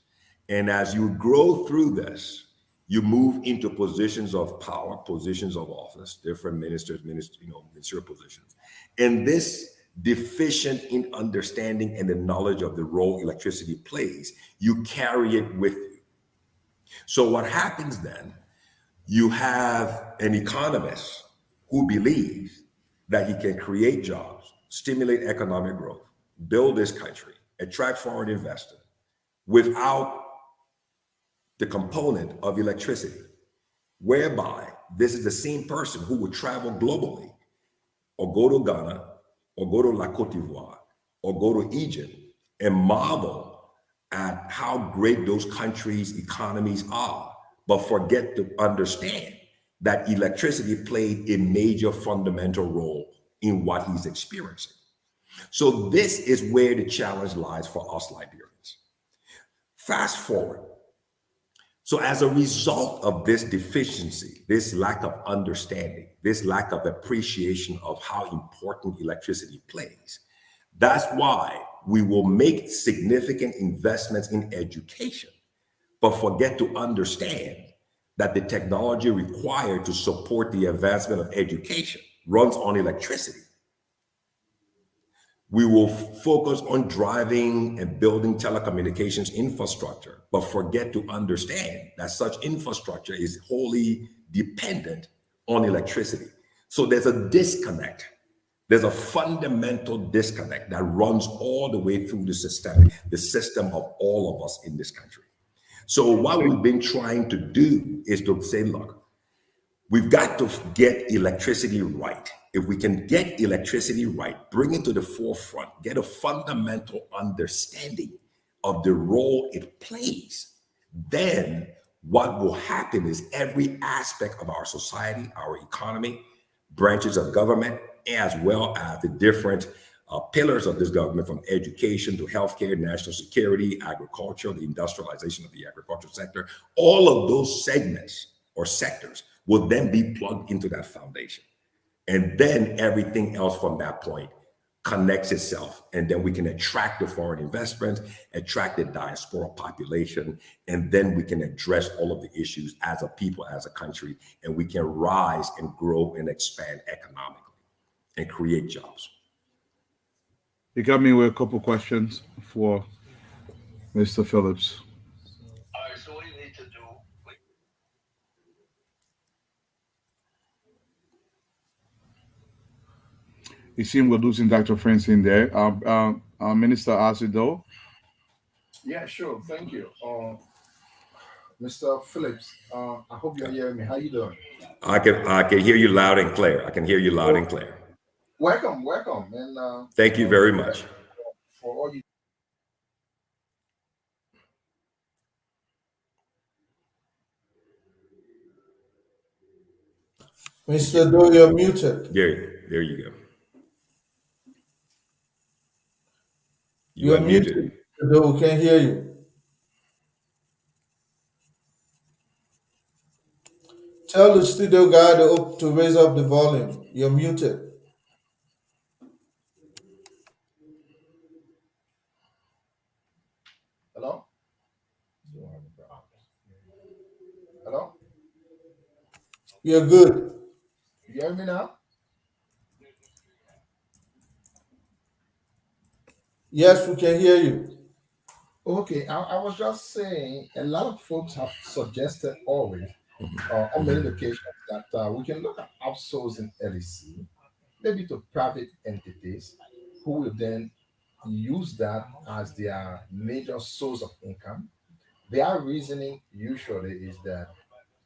And as you grow through this, you move into positions of power, positions of office, different ministerial positions. And this deficient in understanding and the knowledge of the role electricity plays, you carry it with you. So what happens then, you have an economist who believes that he can create jobs, stimulate economic growth, build this country, attract foreign investors without the component of electricity, whereby this is the same person who would travel globally or go to Ghana or go to La Côte d'Ivoire or go to Egypt and marvel at how great those countries' economies are, but forget to understand that electricity played a major fundamental role in what he's experiencing. So this is where the challenge lies for us Liberians. Fast forward. So as a result of this deficiency, this lack of understanding, this lack of appreciation of how important electricity plays, that's why we will make significant investments in education, but forget to understand that the technology required to support the advancement of education runs on electricity. We will focus on driving and building telecommunications infrastructure, but forget to understand that such infrastructure is wholly dependent on electricity. So there's a disconnect. There's a fundamental disconnect that runs all the way through the system of all of us in this country. So what we've been trying to do is to say, look, we've got to get electricity right. If we can get electricity right, bring it to the forefront, get a fundamental understanding of the role it plays, then what will happen is every aspect of our society, our economy, branches of government, as well as the different pillars of this government, from education to healthcare, national security, agriculture, the industrialization of the agricultural sector, all of those segments or sectors will then be plugged into that foundation. And then everything else from that point connects itself. And then we can attract the foreign investment, attract the diaspora population, and then we can address all of the issues as a people, as a country, and we can rise and grow and expand economically and create jobs. You got me with a couple questions for Mr. Phillips. All right, so what do you need to do? You see, we're losing Dr. Francine there. Minister Asido. Yeah, sure. Thank you. Mr. Phillips, I hope you're hearing me. How you doing? I can hear you loud and clear. I can hear you loud and clear. Welcome, and thank you very much for all you. Mr. Doe, you're muted. There you go. You're muted. Mr. Doe, we can't hear you. Tell the studio guy to raise up the volume. You're muted. Hello? Hello? You're good. You hear me now? Yes, we can hear you. Okay, I was just saying a lot of folks have suggested always on many occasions that we can look at outsourcing LEC, maybe to private entities who will then use that as their major source of income. Their reasoning usually is that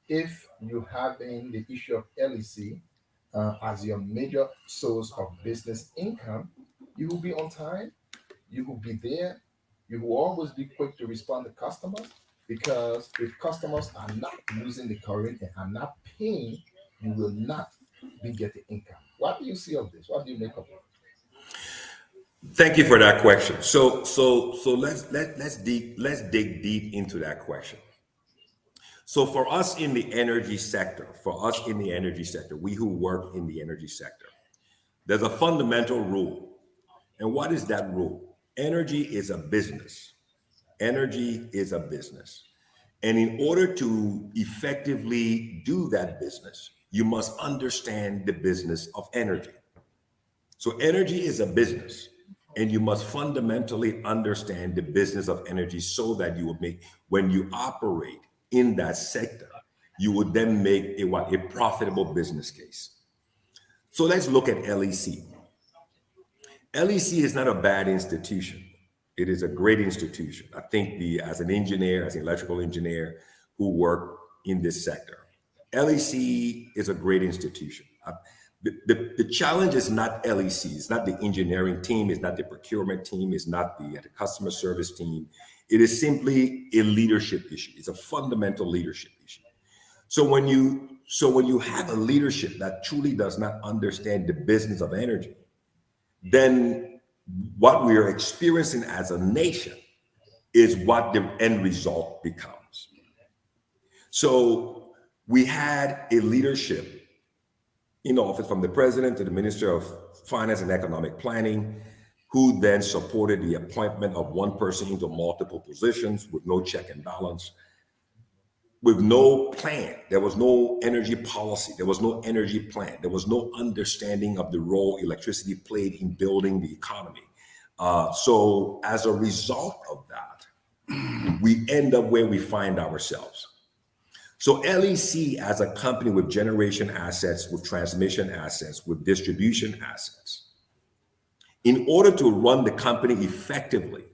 if you having the issue of LEC as your major source of business income, you will be on time, you will be there, you will always be quick to respond to customers, because if customers are not using the current and are not paying, you will not be getting income. What do you see of this? What do you make of it? Thank you for that question. So let's dig deep into that question. So for us in the energy sector, we who work in the energy sector, there's a fundamental rule. And what is that rule? Energy is a business. Energy is a business. And in order to effectively do that business, you must understand the business of energy. So energy is a business, and you must fundamentally understand the business of energy so that you will make, when you operate in that sector, you would then make a profitable business case. So let's look at LEC. LEC is not a bad institution. It is a great institution. I think as an engineer, as an electrical engineer who work in this sector, LEC is a great institution. The challenge is not LEC. It's not the engineering team. It's not the procurement team. It's not the customer service team. It is simply a leadership issue. It's a fundamental leadership issue. So when you have a leadership that truly does not understand the business of energy, then what we are experiencing as a nation is what the end result becomes. So we had a leadership in office, from the president to the Minister of Finance and Economic Planning, who then supported the appointment of one person into multiple positions with no check and balance, with no plan. There was no energy policy. There was no energy plan. There was no understanding of the role electricity played in building the economy. So as a result of that, we end up where we find ourselves. So LEC, as a company with generation assets, with transmission assets, with distribution assets, in order to run the company effectively,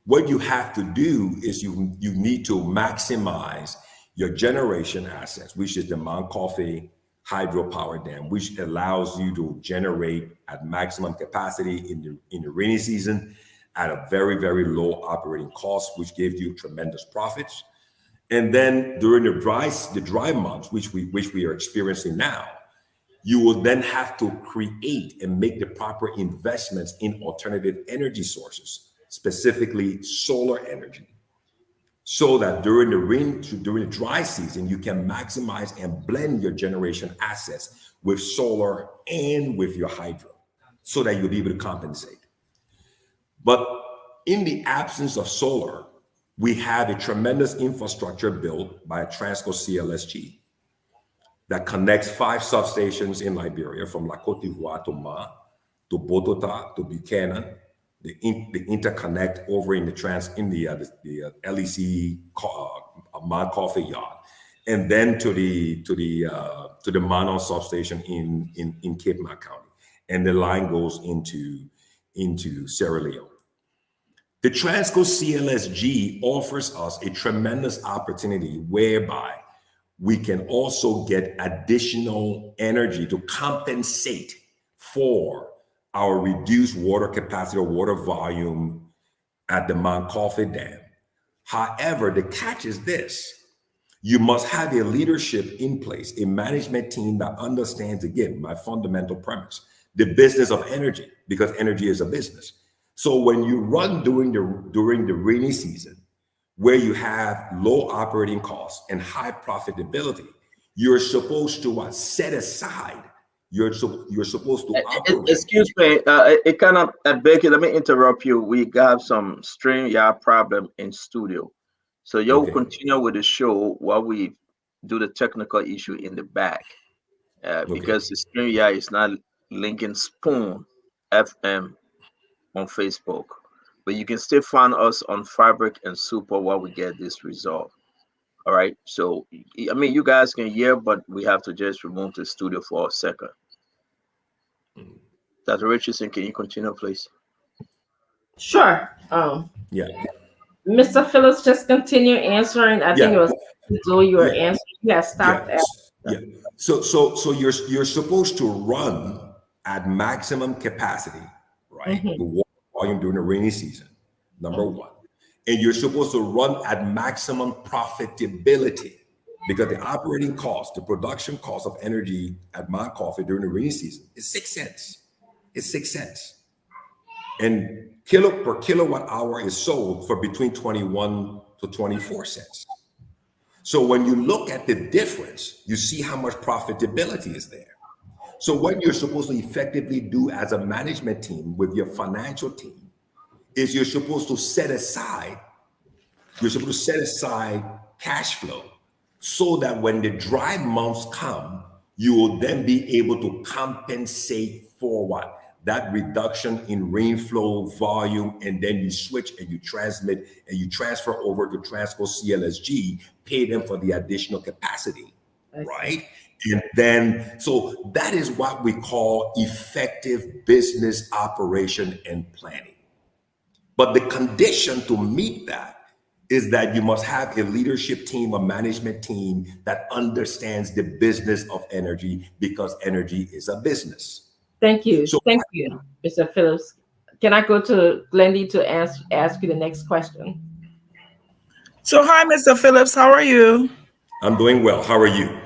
what you have to do is you need to maximize your generation assets, which is the Mount Coffee hydropower dam, which allows you to generate at maximum capacity in the rainy season at a very, very low operating cost, which gives you tremendous profits. And then during the dry months, which we are experiencing now, you will then have to create and make the proper investments in alternative energy sources, specifically solar energy, so that during the dry season, you can maximize and blend your generation assets with solar and with your hydro, so that you'll be able to compensate. But in the absence of solar, we have a tremendous infrastructure built by Transco CLSG that connects 5 substations in Liberia, from La Côte d'Ivoire to Ma, to Botota, to Buchanan, the interconnect over in the LEC Mount Coffee yard, and then to the Manon substation in Cape May County, and the line goes into Sierra Leone. The Transco CLSG offers us a tremendous opportunity whereby we can also get additional energy to compensate for our reduced water capacity or water volume at the Mount Coffee Dam. However, the catch is this. You must have a leadership in place, a management team that understands, again, my fundamental premise, the business of energy, because energy is a business. So when you run during the rainy season, where you have low operating costs and high profitability, you're supposed to what? Set aside. You're supposed to operate. Excuse me, it cannot, Becky, let me interrupt you. We got some StreamYard problem in studio. So you'll continue with the show while we do the technical issue in the back. Because the StreamYard is not linking Spoon FM on Facebook. But you can still find us on Fabric and Super while we get this resolved. All right. So, I mean, you guys can hear, but we have to just remove the studio for a second. Dr. Richardson, can you continue, please? Sure. Yeah. Mr. Phillips, just continue answering. I think it was so you were answering. Yeah, stopped. Yeah. So you're supposed to run at maximum capacity, right? The water volume during the rainy season, number one. And you're supposed to run at maximum profitability because the operating cost, the production cost of energy at Mount Coffee during the rainy season is 6 cents. It's 6 cents. And per kilowatt hour is sold for between 21 to 24 cents. So when you look at the difference, you see how much profitability is there. So what you're supposed to effectively do as a management team with your financial team is you're supposed to set aside cash flow so that when the dry months come, you will then be able to compensate for what? That reduction in rainflow volume, and then you switch and you transmit and you transfer over to Transco CLSG, pay them for the additional capacity, right? And then, so that is what we call effective business operation and planning. But the condition to meet that is that you must have a leadership team, a management team that understands the business of energy, because energy is a business. Thank you. Thank you, Mr. Phillips. Can I go to Glendy to ask you the next question? So, hi, Mr. Phillips. How are you? I'm doing well. How are you?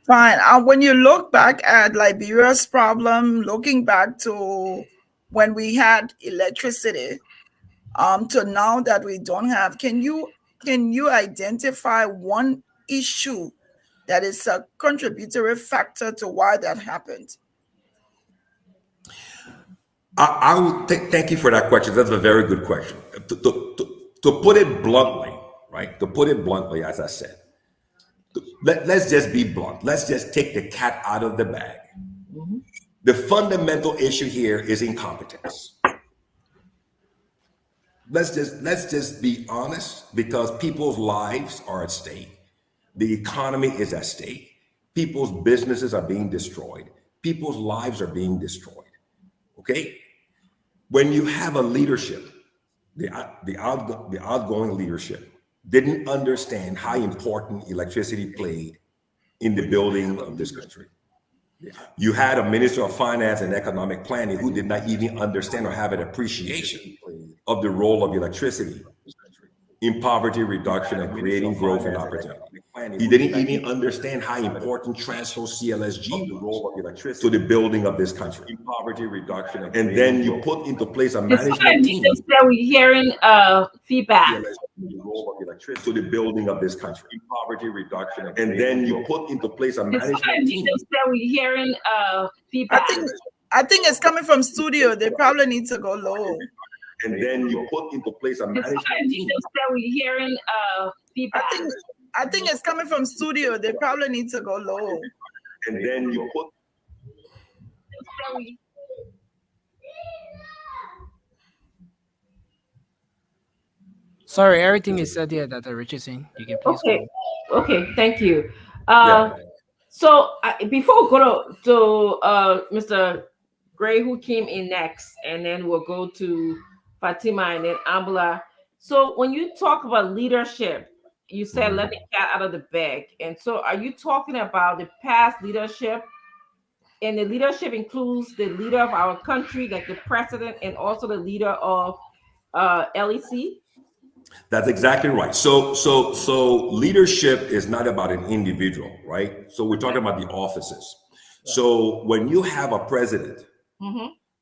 Fine. When you look back at Liberia's problem, looking back to when we had electricity, to now that we don't have, can you identify one issue that is a contributory factor to why that happened? I would thank you for that question. That's a very good question. To put it bluntly, right? To put it bluntly, as I said, let's just be blunt. Let's just take the cat out of the bag. The fundamental issue here is incompetence. Let's just be honest, because people's lives are at stake. The economy is at stake. People's businesses are being destroyed. People's lives are being destroyed. Okay? When you have a leadership, the outgoing leadership didn't understand how important electricity played in the building of this country. You had a minister of finance and economic planning who did not even understand or have an appreciation of the role of electricity in poverty reduction and creating growth and opportunity. He didn't even understand how important Transco CLSG was to the building of this country. In poverty reduction, and then you put into place a management team. We're hearing feedback. To the building of this country. In poverty reduction, and then you put into place a management team. We're hearing feedback. I think it's coming from studio. They probably need to go low. And then you put into place a management team. We're hearing feedback. I think it's coming from studio. They probably need to go low. And then you put. Sorry, everything is said here, Dr. Richardson. You can please go. Okay, thank you. So before we go to Mr. Gray, who came in next, and then we'll go to Fatima, and then Ambula. So when you talk about leadership, you said let the cat out of the bag. And so are you talking about the past leadership? And the leadership includes the leader of our country, like the president, and also the leader of LEC? That's exactly right. So leadership is not about an individual, right? So we're talking about the offices. So when you have a president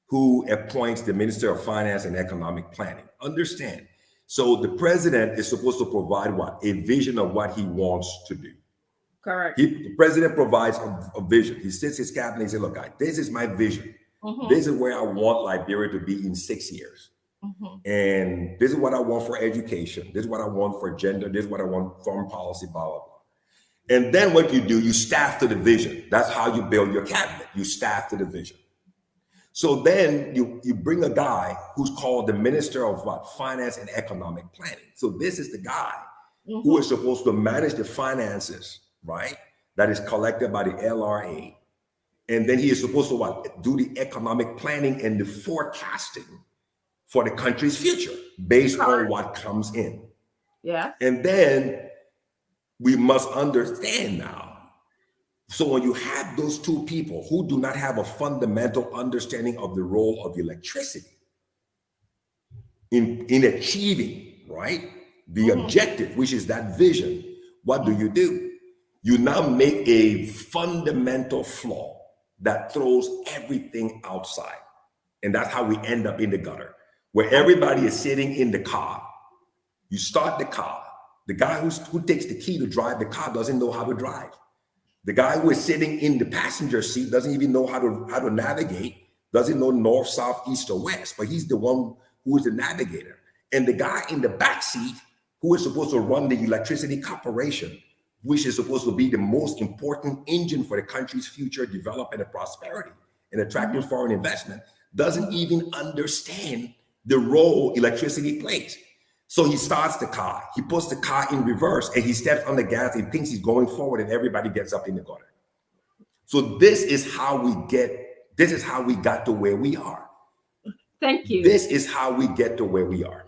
who appoints the Minister of Finance and Economic Planning, understand. So the president is supposed to provide what? A vision of what he wants to do. Correct. The president provides a vision. He sits his cabinet and says, look, guys, this is my vision. This is where I want Liberia to be in 6 years. And this is what I want for education. This is what I want for gender. This is what I want foreign policy, blah, blah, blah. And then what you do, you staff to the vision. That's how you build your cabinet. You staff to the vision. So then you bring a guy who's called the Minister of what? Finance and Economic Planning. So this is the guy who is supposed to manage the finances, right? That is collected by the LRA. And then he is supposed to what? Do the economic planning and the forecasting for the country's future based on what comes in. Yeah. And then we must understand now. So when you have those two people who do not have a fundamental understanding of the role of electricity in achieving, right, the objective, which is that vision, what do? You now make a fundamental flaw that throws everything outside. And that's how we end up in the gutter, where everybody is sitting in the car. You start the car. The guy who takes the key to drive the car doesn't know how to drive. The guy who is sitting in the passenger seat doesn't even know how to navigate, doesn't know north, south, east, or west, but he's the one who is the navigator. And the guy in the back seat who is supposed to run the electricity corporation, which is supposed to be the most important engine for the country's future development and prosperity and attracting foreign investment, doesn't even understand the role electricity plays. So he starts the car, he puts the car in reverse, and he steps on the gas and thinks he's going forward, and everybody gets up in the gutter. So this is how we got to where we are. Thank you. This is how we get to where we are.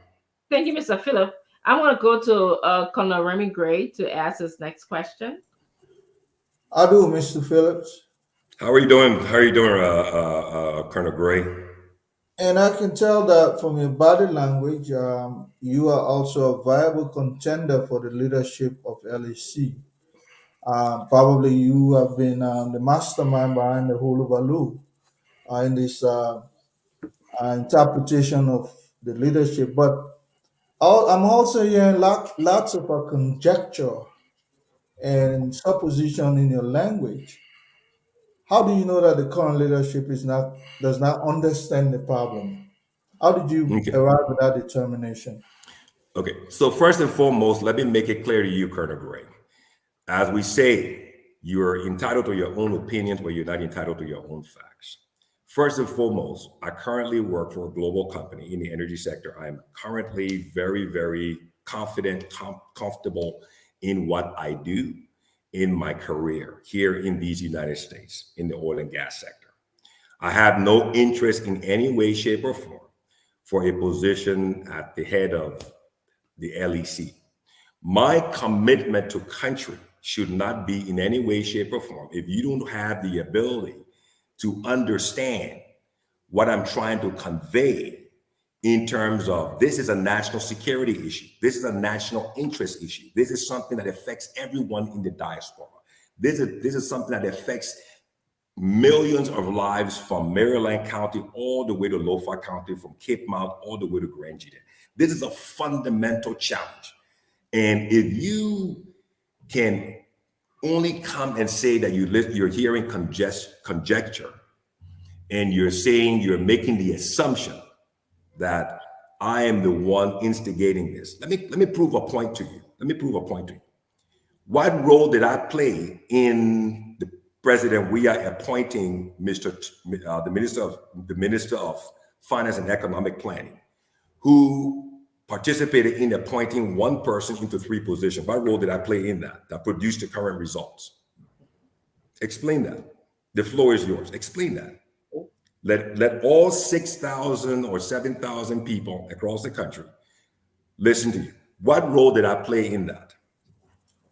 Thank you, Mr. Phillip. I want to go to Colonel Remy Gray to ask his next question. I do, Mr. Phillips. How are you doing? Colonel Gray? And I can tell that from your body language, you are also a viable contender for the leadership of LEC. Probably you have been the mastermind behind the hullabaloo in this interpretation of the leadership. But I'm also hearing lots of conjecture and supposition in your language. How do you know that the current leadership does not understand the problem? How did you arrive at that determination? Okay, so first and foremost, let me make it clear to you, Colonel Gray. As we say, you're entitled to your own opinions, but you're not entitled to your own facts. First and foremost, I currently work for a global company in the energy sector. I'm currently very, very confident, comfortable in what I do in my career here in these United States, in the oil and gas sector. I have no interest in any way, shape, or form for a position at the head of the LEC. My commitment to country should not be in any way, shape, or form if you don't have the ability to understand what I'm trying to convey in terms of this is a national security issue. This is a national interest issue. This is something that affects everyone in the diaspora. This is something that affects millions of lives from Maryland County all the way to Lofa County, from Cape Mount all the way to Grand Gita. This is a fundamental challenge. And if you can only come and say that you're hearing conjecture and you're making the assumption that I am the one instigating this. Let me prove a point to you. What role did I play in the president? We are appointing the Minister of Finance and Economic Planning, who participated in appointing one person into 3 positions. What role did I play in that produced the current results? Explain that. The floor is yours. Explain that. Let all 6,000 or 7,000 people across the country listen to you. What role did I play in that?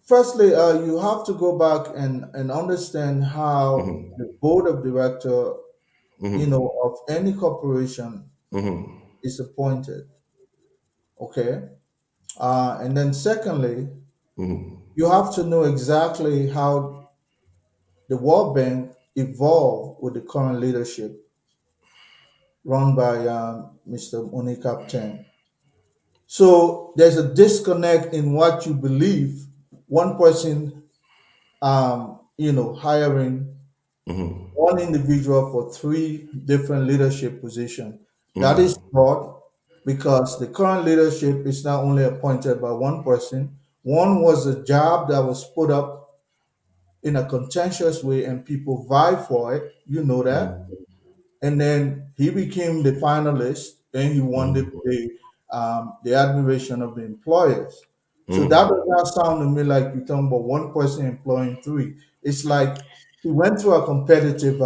Firstly, you have to go back and understand how the board of director, of any corporation is appointed. Okay. And then secondly, you have to know exactly how the World Bank evolved with the current leadership run by Mr. Oni Captain. So there's a disconnect in what you believe. One person, hiring one individual for three different leadership positions. That is flawed because the current leadership is not only appointed by one person. One was a job that was put up in a contentious way and people vied for it. You know that. And then he became the finalist and he won the admiration of the employers. So that does not sound to me like you're talking about one person employing three. It's like he went through a competitive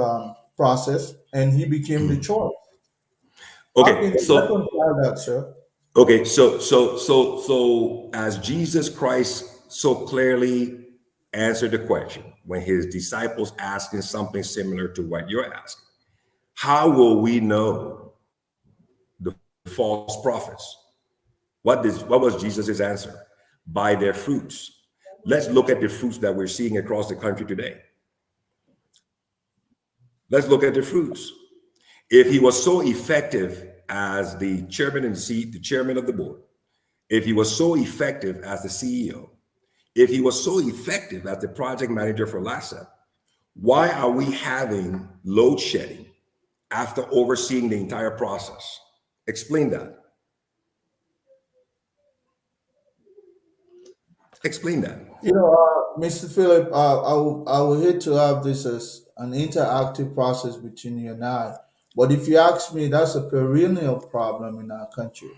process and he became the choice. How can Okay, you reconcile that, sir? Okay, so as Jesus Christ so clearly answered the question when his disciples asking something similar to what you're asking, how will we know the false prophets? What was Jesus's answer? By their fruits. Let's look at the fruits that we're seeing across the country today. Let's look at the fruits. If he was so effective as the chairman the chairman of the board, if he was so effective as the CEO, if he was so effective as the project manager for LASA, why are we having load shedding after overseeing the entire process? Explain that. Explain that. Mr. Philip, I will hate to have this as an interactive process between you and I. But if you ask me, that's a perennial problem in our country.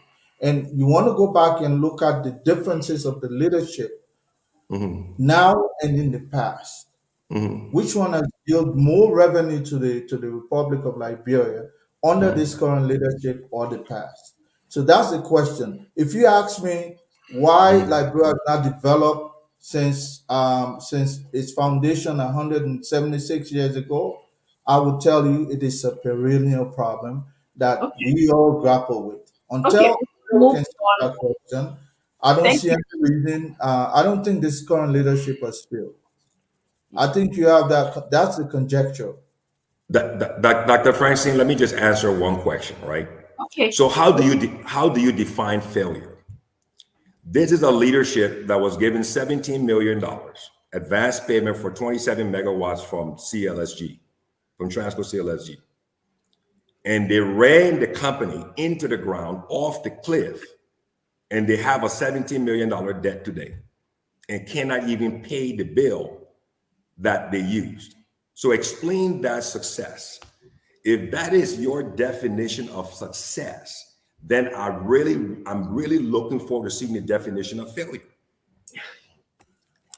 And you want to go back and look at the differences of the leadership now and in the past. Which one has yielded more revenue to the Republic of Liberia under this current leadership or the past? So that's the question. If you ask me why Liberia has not developed since its foundation 176 years ago, I would tell you it is a perennial problem that we all grapple with. Until we can answer that question, I don't see any reason. I don't think this current leadership has failed. I think you have that. That's the conjecture. Dr. Francine, let me just answer one question, right? Okay. So how do you define failure? This is a leadership that was given $17 million advance payment for 27 megawatts from CLSG, from Transco CLSG. And they ran the company into the ground off the cliff, and they have a $17 million debt today and cannot even pay the bill that they used. So explain that success. If that is your definition of success, then I'm really looking forward to seeing the definition of failure.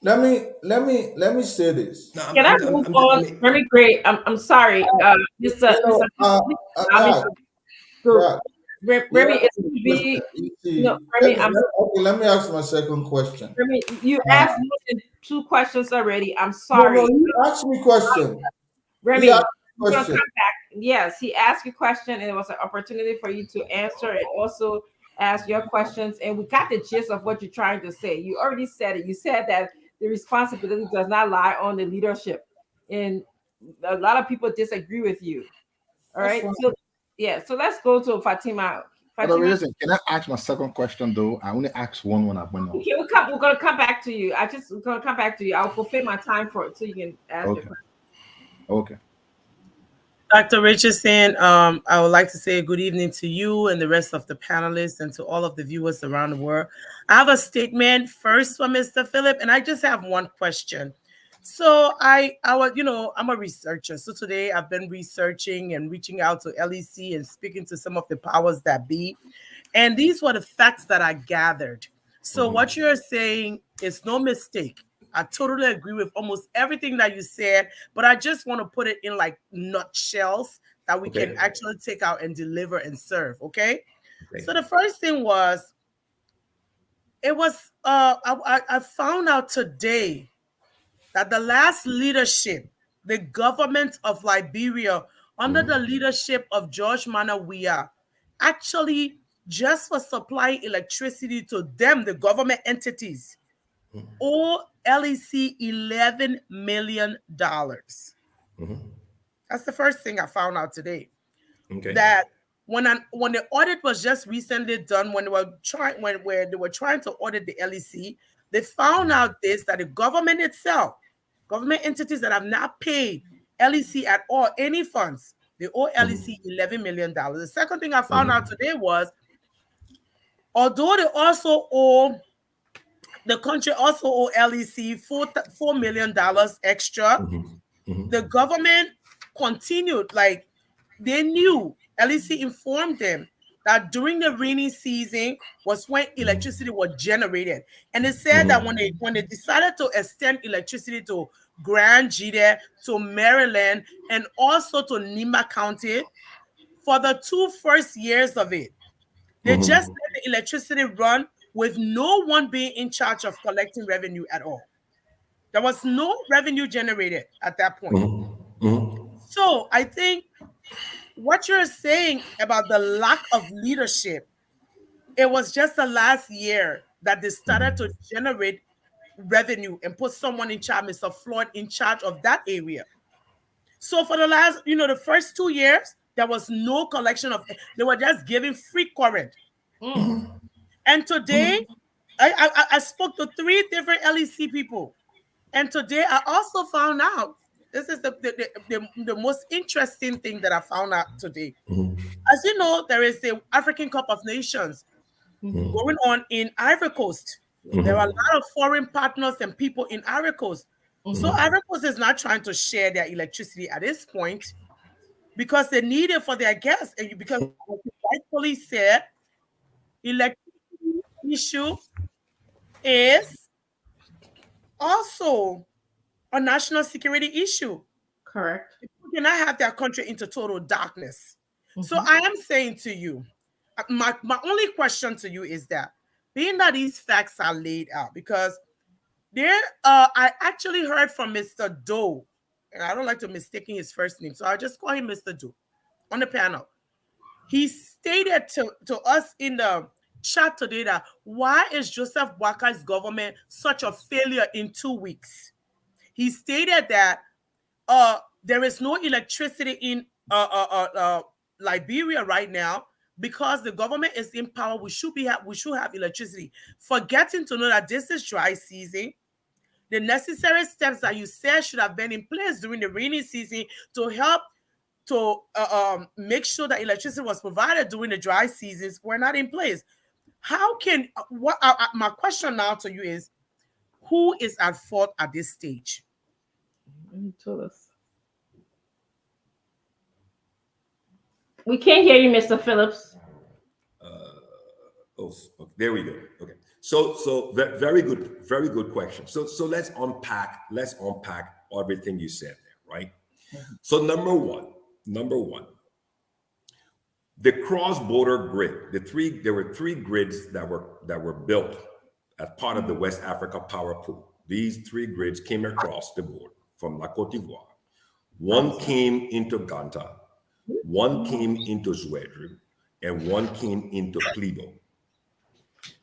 Let me say this. No, can I move on? Very great. I'm sorry, Mr. Remy, it should be Remy. Okay, let me ask my second question. Remy, you asked more than two questions already. I'm sorry. No, you asked me question. Remy, we're gonna come back. Yes, he asked you a question, and it was an opportunity for you to answer and also ask your questions. And we got the gist of what you're trying to say. You already said it. You said that the responsibility does not lie on the leadership, and a lot of people disagree with you. All right. So so let's go to Fatima. Listen, can I ask my second question though? I only asked one when I went on. Okay, we're gonna come back to you. We're gonna come back to you. I'll fulfill my time for it so you can ask your question. Okay. Dr. Richardson, I would like to say good evening to you and the rest of the panelists and to all of the viewers around the world. I have a statement first for Mr. Philip, and I just have one question. So I'm a researcher. So today I've been researching and reaching out to LEC and speaking to some of the powers that be. And these were the facts that I gathered. So what you're saying is no mistake. I totally agree with almost everything that you said, but I just want to put it in like nutshells that we can Okay. actually take out and deliver and serve. Okay. Okay. So the first thing was, I found out today that the last leadership, the government of Liberia, under the leadership of George Manawia, actually just for supplying electricity to them, the government entities, owe LEC $11 million. That's the first thing I found out today. Okay. That when the audit was just recently done, when they were trying to audit the LEC, they found out this, that the government itself, government entities that have not paid LEC at all any funds, they owe LEC $11 million. The second thing I found out today was, although they also owe, the country also owe LEC $4 million extra, the government continued, like, they knew, LEC informed them that during the rainy season was when electricity was generated. And they said that when they decided to extend electricity to Grand Jide, to Maryland, and also to Nima County, for the 2 first years of it, they just let the electricity run with no one being in charge of collecting revenue at all. There was no revenue generated at that point. So I think what you're saying about the lack of leadership, it was just the last year that they started to generate revenue and put someone in charge, Mr. Floyd, in charge of that area. So for the last, the first 2 years, there was no collection of, they were just giving free current. And today, I spoke to 3 different LEC people. And today I also found out, this is the most interesting thing that I found out today. As you know, there is the African Cup of Nations going on in Ivory Coast. There are a lot of foreign partners and people in Ivory Coast. So Ivory Coast is not trying to share their electricity at this point because they need it for their guests. And because, like you rightfully said, electricity issue is also a national security issue. Correct. People cannot have their country into total darkness. So I am saying to you, my only question to you is that, being that these facts are laid out, because there, I actually heard from Mr. Doe, and I don't like to mistaking his first name, so I'll just call him Mr. Doe on the panel. He stated to us in the chat today that, why is Joseph Boakai's government such a failure in 2 weeks? He stated that there is no electricity in Liberia right now because the government is in power. We should have electricity. Forgetting to know that this is dry season. The necessary steps that you said should have been in place during the rainy season to help to make sure that electricity was provided during the dry seasons were not in place. How can my question now to you is, who is at fault at this stage? Tell us. We can't hear you, Mr. Phillips. There we go. Okay. So very good question. So let's unpack everything you said there, right? So number one, the cross-border grid, there were 3 grids that were built as part of the West Africa Power Pool. These 3 grids came across the board from La Côte d'Ivoire. One came into Ganta, one came into Zouedru, and one came into Plibo.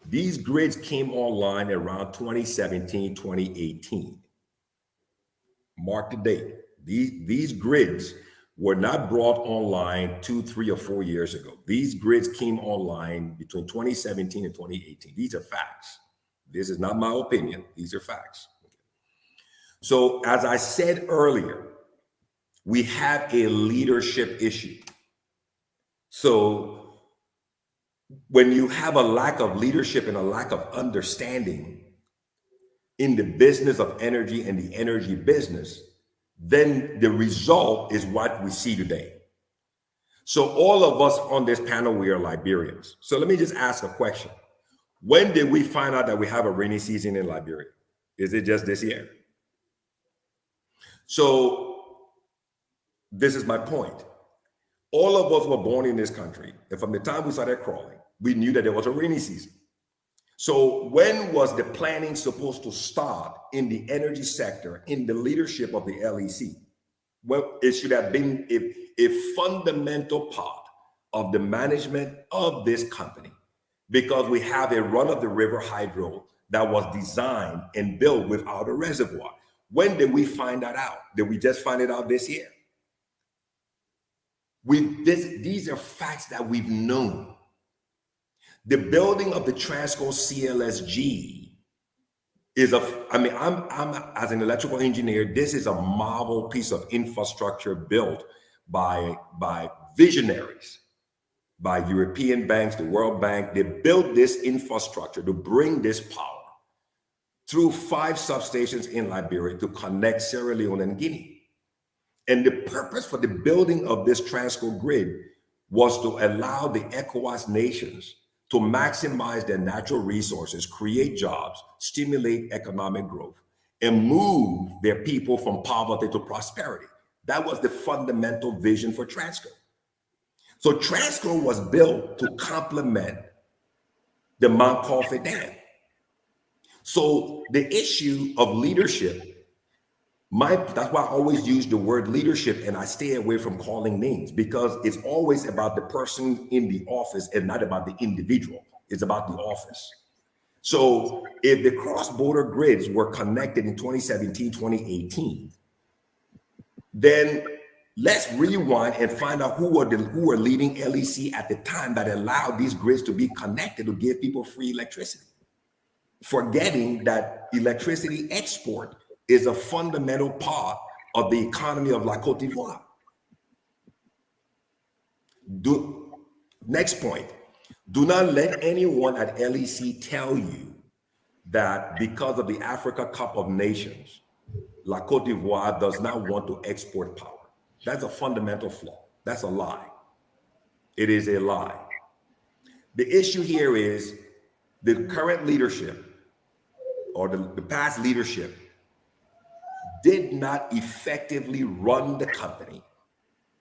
These grids came online around 2017, 2018. Mark the date. These grids were not brought online 2, 3, or 4 years ago. These grids came online between 2017 and 2018. These are facts. This is not my opinion. These are facts. So as I said earlier, we have a leadership issue. So when you have a lack of leadership and a lack of understanding in the business of energy and the energy business, then the result is what we see today. So all of us on this panel, we are Liberians. So let me just ask a question. When did we find out that we have a rainy season in Liberia? Is it just this year? So this is my point. All of us were born in this country, and from the time we started crawling, we knew that there was a rainy season. So when was the planning supposed to start in the energy sector, in the leadership of the LEC? Well, it should have been a fundamental part of the management of this company, because we have a run-of-the-river hydro that was designed and built without a reservoir. When did we find that out? Did we just find it out this year? These are facts that we've known. The building of the Transco CLSG is I'm as an electrical engineer, this is a marvel piece of infrastructure built by visionaries, by European banks, the World Bank. They built this infrastructure to bring this power through 5 substations in Liberia to connect Sierra Leone and Guinea. And the purpose for the building of this Transco grid was to allow the ECOWAS nations to maximize their natural resources, create jobs, stimulate economic growth, and move their people from poverty to prosperity. That was the fundamental vision for Transco. So Transco was built to complement the Mount Coffee Dam. So the issue of leadership, that's why I always use the word leadership, and I stay away from calling names, because it's always about the person in the office and not about the individual. It's about the office. So if the cross-border grids were connected in 2017, 2018, then let's rewind and find out who were leading LEC at the time that allowed these grids to be connected to give people free electricity, forgetting that electricity export is a fundamental part of the economy of La Côte d'Ivoire. Next point, do not let anyone at LEC tell you that because of the Africa Cup of Nations, La Côte d'Ivoire does not want to export power. That's a fundamental flaw. That's a lie. It is a lie. The issue here is the current leadership, or the past leadership, did not effectively run the company.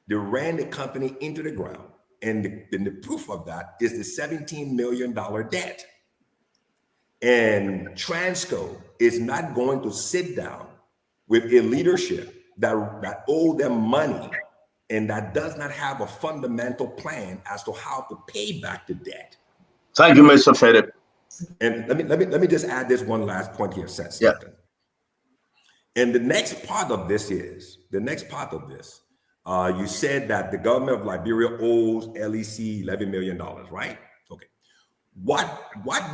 They ran the company into the ground. And the proof of that is the $17 million debt. And Transco is not going to sit down with a leadership that owe them money and that does not have a fundamental plan as to how to pay back the debt. Thank you, Mr. Philip. And let me just add this one last point here, Stanton. Yeah. And the next part of this, you said that the government of Liberia owes LEC $11 million, right? Okay. What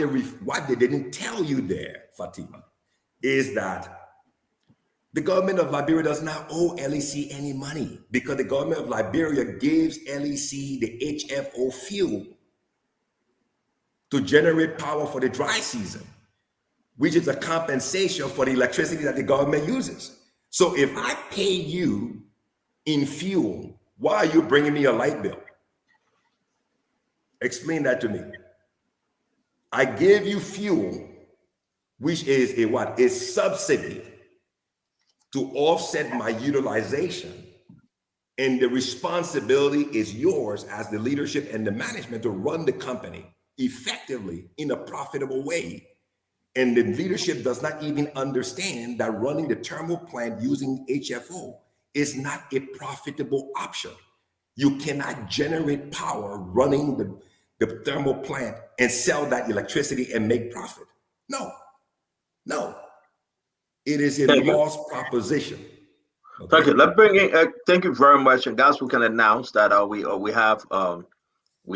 they didn't tell you there, Fatima, is that the government of Liberia does not owe LEC any money, because the government of Liberia gives LEC the HFO fuel to generate power for the dry season, which is a compensation for the electricity that the government uses. So if I pay you in fuel, why are you bringing me a light bill? Explain that to me. I give you fuel, which is a subsidy to offset my utilization. And the responsibility is yours as the leadership and the management to run the company effectively in a profitable way. And the leadership does not even understand that running the thermal plant using HFO is not a profitable option. You cannot generate power running the thermal plant and sell that electricity and make profit. No. It is a lost proposition. Okay. Thank you. Let's bring in. Thank you very much, and guys, we can announce that we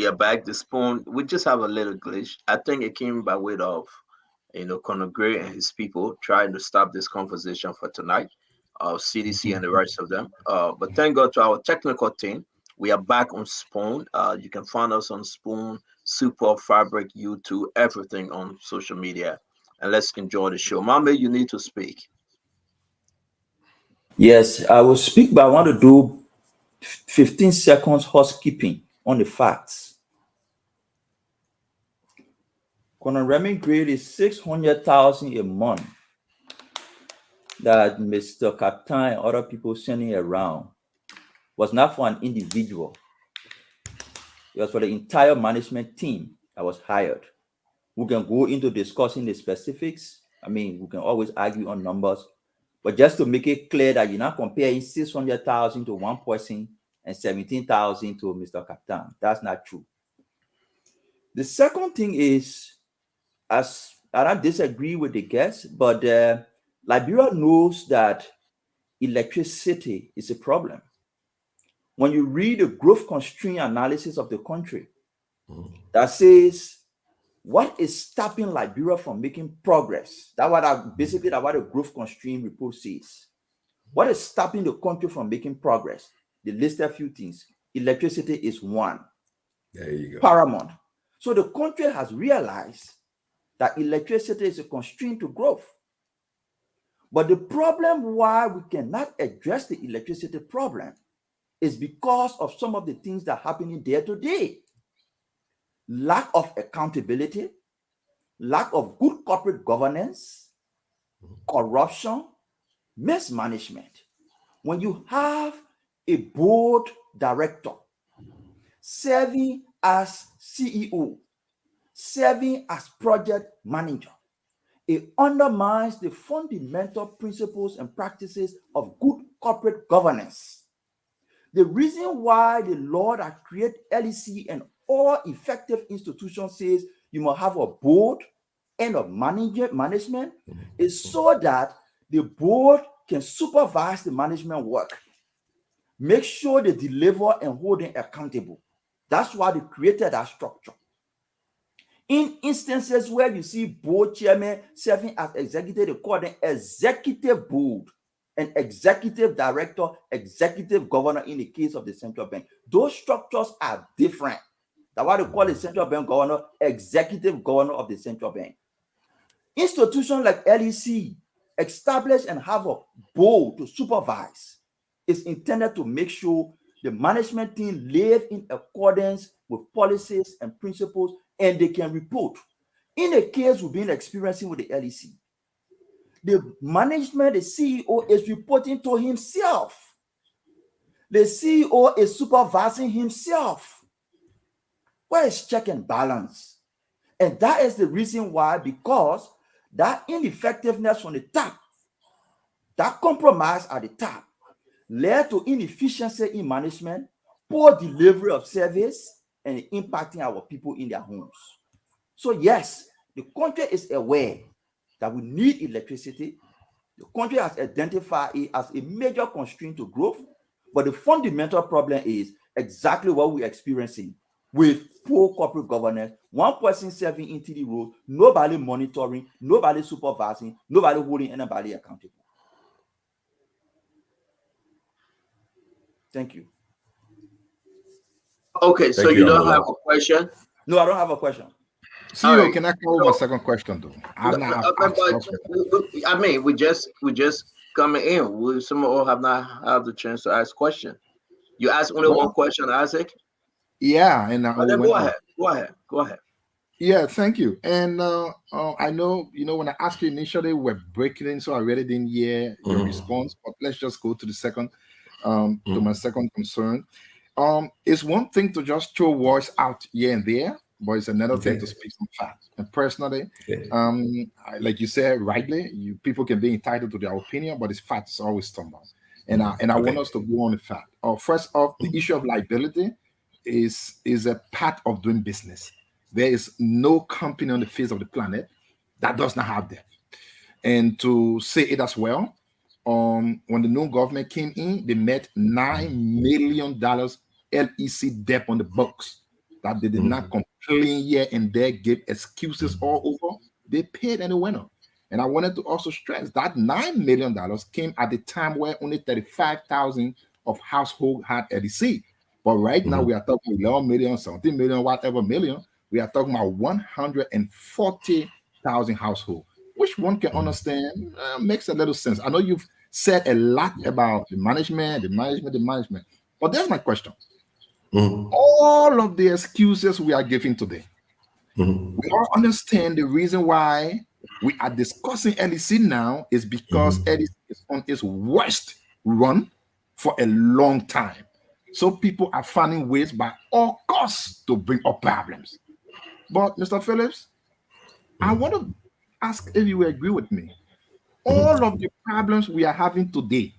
are back. The spoon. We just have a little glitch. I think it came by way of Conor Gray and his people trying to stop this conversation for tonight. CDC and the rest of them. But thank God to our technical team. We are back on Spoon. You can find us on Spoon, Super Fabric, YouTube, everything on social media. And let's enjoy the show. Mama, you need to speak. Yes, I will speak, but I want to do 15 seconds housekeeping on the facts. Conor Remy grade is 600,000 a month that Mr. Captain and other people sending around was not for an individual. It was for the entire management team that was hired. We can go into discussing the specifics. I mean, we can always argue on numbers, but just to make it clear that you're not comparing 600,000 to one person and 17,000 to Mr. Captain. That's not true. The second thing is, as I don't disagree with the guest, but Liberia knows that electricity is a problem. When you read the growth constraint analysis of the country, that says what is stopping Liberia from making progress? That's what the growth constraint report says. What is stopping the country from making progress? They list a few things. Electricity is one. There you go. Paramount. So the country has realized that electricity is a constraint to growth. But the problem why we cannot address the electricity problem is because of some of the things that are happening there today. Lack of accountability, lack of good corporate governance, corruption, mismanagement. When you have a board director serving as CEO, serving as project manager, it undermines the fundamental principles and practices of good corporate governance. The reason why the law that creates LEC and all effective institutions says you must have a board and a management is so that the board can supervise the management work, make sure they deliver and hold them accountable. That's why they created that structure. In instances where you see board chairman serving as executive, they call them executive board, and executive director, executive governor in the case of the central bank. Those structures are different. That's why they call the central bank governor executive governor of the central bank. Institutions like LEC establish and have a board to supervise is intended to make sure the management team live in accordance with policies and principles and they can report. In a case we've been experiencing with the LEC, the management, the CEO is reporting to himself. The CEO is supervising himself. Where is check and balance? And that is the reason why, because that ineffectiveness from the top, that compromise at the top, led to inefficiency in management, poor delivery of service, and impacting our people in their homes. So yes, the country is aware that we need electricity. The country has identified it as a major constraint to growth, but the fundamental problem is exactly what we're experiencing with poor corporate governance, one person serving into the role, nobody monitoring, nobody supervising, nobody holding anybody accountable. Thank you. Okay, so you don't have a question? No, I don't have a question. CEO, right. Can I call my second question though? I mean, we just coming in. We some all have not had the chance to ask questions. You asked only one question, Isaac. Yeah, and go ahead. Yeah, thank you. And I know, when I asked you initially, we're breaking in, so I really didn't hear your response. But let's just go to the second, to my second concern. It's one thing to just throw words out here and there, but it's another thing to speak some facts. And personally, like you said rightly, people can be entitled to their opinion, but it's facts always stumble. And I want us to go on the fact. First off, the issue of liability is a part of doing business. There is no company on the face of the planet that does not have that. And to say it as well, when the new government came in, they met $9 million LEC debt on the books that they did not complain here and there, give excuses all over. They paid and they went on. And I wanted to also stress that $9 million came at the time where only 35,000 of households had LEC. But right now we are talking 11 million, 17 million, whatever million. We are talking about 140,000 households, which one can understand makes a little sense. I know you've said a lot about the management. But there's my question. All of the excuses we are giving today, we all understand the reason why we are discussing LEC now is because LEC is on its worst run for a long time. So people are finding ways by all costs to bring up problems. But Mr. Phillips, I want to ask if you agree with me. All of the problems we are having today,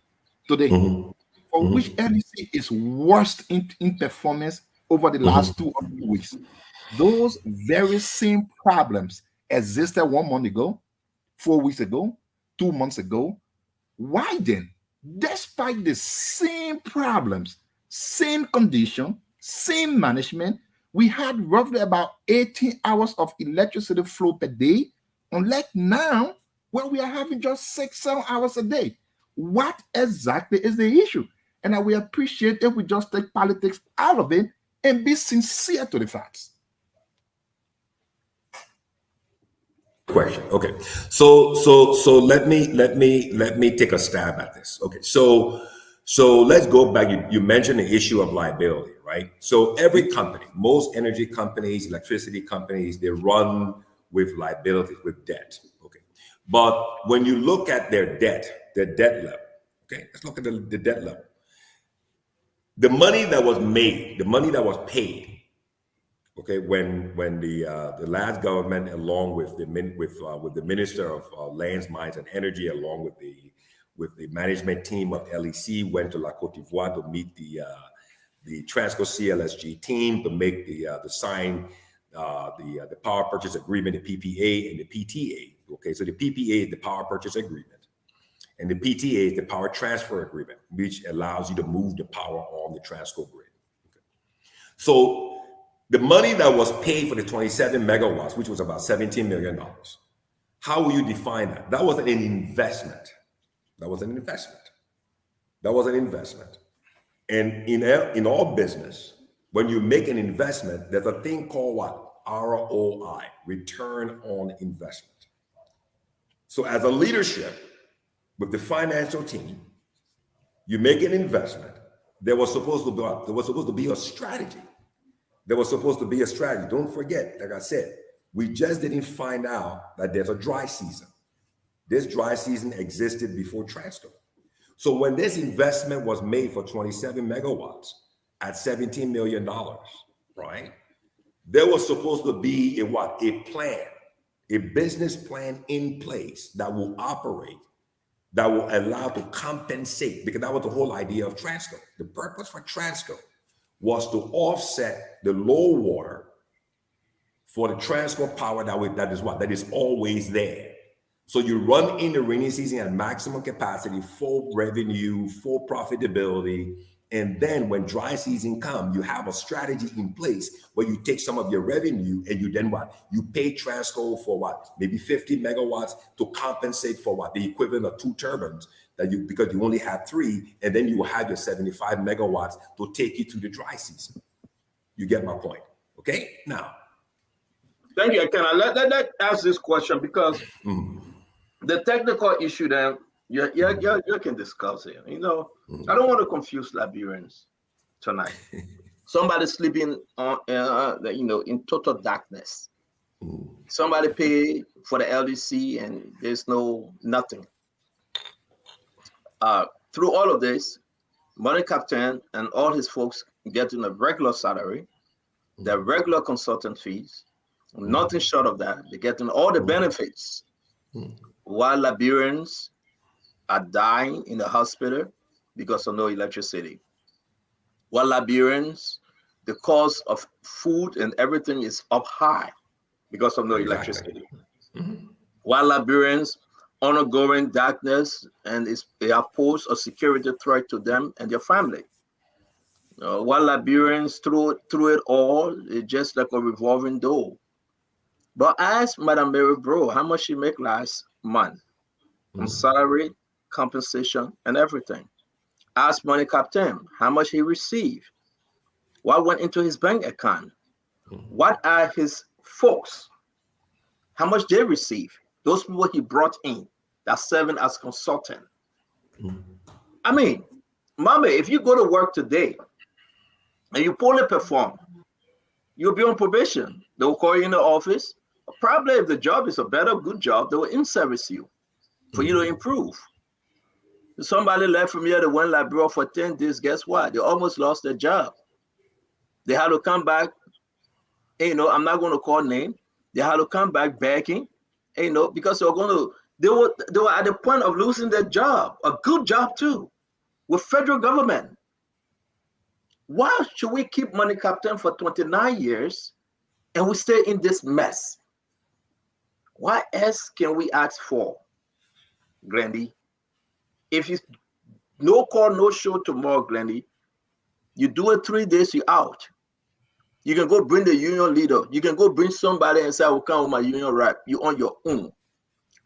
for which LEC is worst in performance over the last 2 or 3 weeks, those very same problems existed 1 month ago, 4 weeks ago, 2 months ago. Why then, despite the same problems, same condition, same management, we had roughly about 18 hours of electricity flow per day, unlike now, where we are having just 6-7 hours a day? What exactly is the issue? And I will appreciate if we just take politics out of it and be sincere to the facts. Question. Okay. So let me take a stab at this. Okay. So let's go back. You mentioned the issue of liability, right? So every company, most energy companies, electricity companies, they run with liability, with debt. Okay. But when you look at their debt level, okay, let's look at the debt level. The money that was made, the money that was paid, okay, when the last government, along with the Minister of Lands, Mines, and Energy, along with the management team of LEC, went to La Côte d'Ivoire to meet the Transco CLSG team to make the sign the power purchase agreement, the PPA and the PTA. Okay, so the PPA is the power purchase agreement, and the PTA is the power transfer agreement, which allows you to move the power on the Transco grid. Okay. So the money that was paid for the 27 megawatts, which was about $17 million, how will you define that? That was an investment. That was an investment. That was an investment. And in all business, when you make an investment, there's a thing called what? ROI, return on investment. So as a leadership with the financial team, you make an investment. There was supposed to be a strategy. There was supposed to be a strategy. Don't forget, like I said, we just didn't find out that there's a dry season. This dry season existed before Transco. So when this investment was made for 27 megawatts at $17 million, right? There was supposed to be a plan, a business plan in place that will operate, that will allow to compensate, because that was the whole idea of Transco. The purpose for Transco was to offset the low water for the Transco power that is always there. So you run in the rainy season at maximum capacity, full revenue, full profitability, and then when dry season comes, you have a strategy in place where you take some of your revenue and you then what? You pay Transco for what? Maybe 50 megawatts to compensate for what? The equivalent of 2 turbines because you only have 3, and then you will have your 75 megawatts to take you to the dry season. You get my point, okay? Now, thank you. Can I let ask this question, because the technical issue that you can discuss it. You know, I don't want to confuse Liberians tonight. Somebody sleeping on, in total darkness. Somebody pay for the LDC and there's nothing. Through all of this, Money Captain and all his folks getting a regular salary, their regular consultant fees, nothing short of that. They're getting all the benefits, while Liberians are dying in the hospital because of no electricity. While Liberians, the cost of food and everything is up high because of no electricity. While Liberians undergoing darkness and they are posed a security threat to them and their family. While Liberians through it all, it's just like a revolving door. But ask Madam Mary Bro how much she make last month on salary, compensation, and everything. Ask Money Captain how much he received, what went into his bank account, what are his folks, how much they receive, those people he brought in that serving as consultant. I mean, Mama, if you go to work today and you poorly perform, you'll be on probation. They will call you in the office. Probably if the job is a better, good job, they will in-service you for you to improve. Somebody left from here, they went Liberia for 10 days. Guess what? They almost lost their job. They had to come back. I'm not going to call name. They had to come back begging, because they were at the point of losing their job, a good job too, with federal government. Why should we keep money captain for 29 years and we stay in this mess? What else can we ask for, Glendy? If you no call, no show tomorrow, Glendy, you do it 3 days, you're out. You can go bring the union leader. You can go bring somebody and say, I will come with my union rep. You on your own.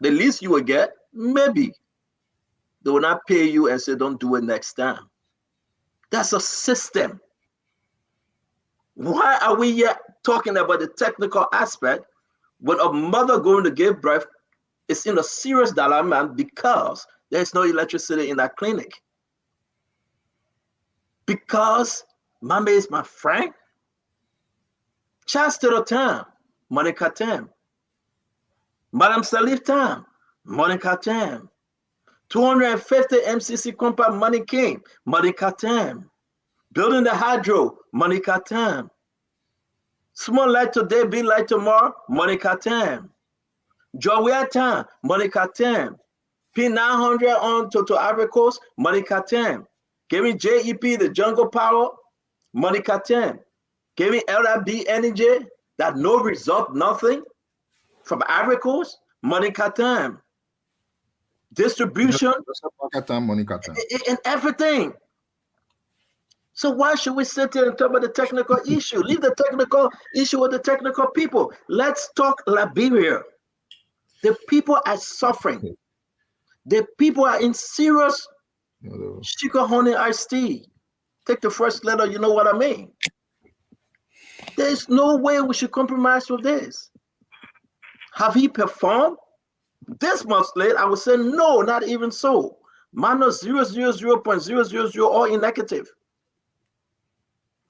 The least you will get, maybe they will not pay you and say, don't do it next time. That's a system. Why are we yet talking about the technical aspect when a mother going to give birth is in a serious dilemma because there's no electricity in that clinic? Because Mama is my friend? Chance to the time, Monica time. Madam Salif time, Monica time. 250 MCC compound money came, Monica time. Building the hydro, Monica time. Small light today, big light tomorrow, Monica time. Jowea time, Monica time. P900 on to Ivory Coast, Monica time. Giving JEP the jungle power, Monica time. Giving LRB energy, that no result, nothing from Ivory Coast, Monica time. Distribution, Monica time. And everything. So why should we sit here and talk about the technical issue? Leave the technical issue with the technical people. Let's talk Liberia. The people are suffering. The people are in serious sugar honey iced tea. Take the first letter, you know what I mean. There's no way we should compromise with this. Have he performed? This month late, I would say no, not even so. Minus 0.000 all in negative.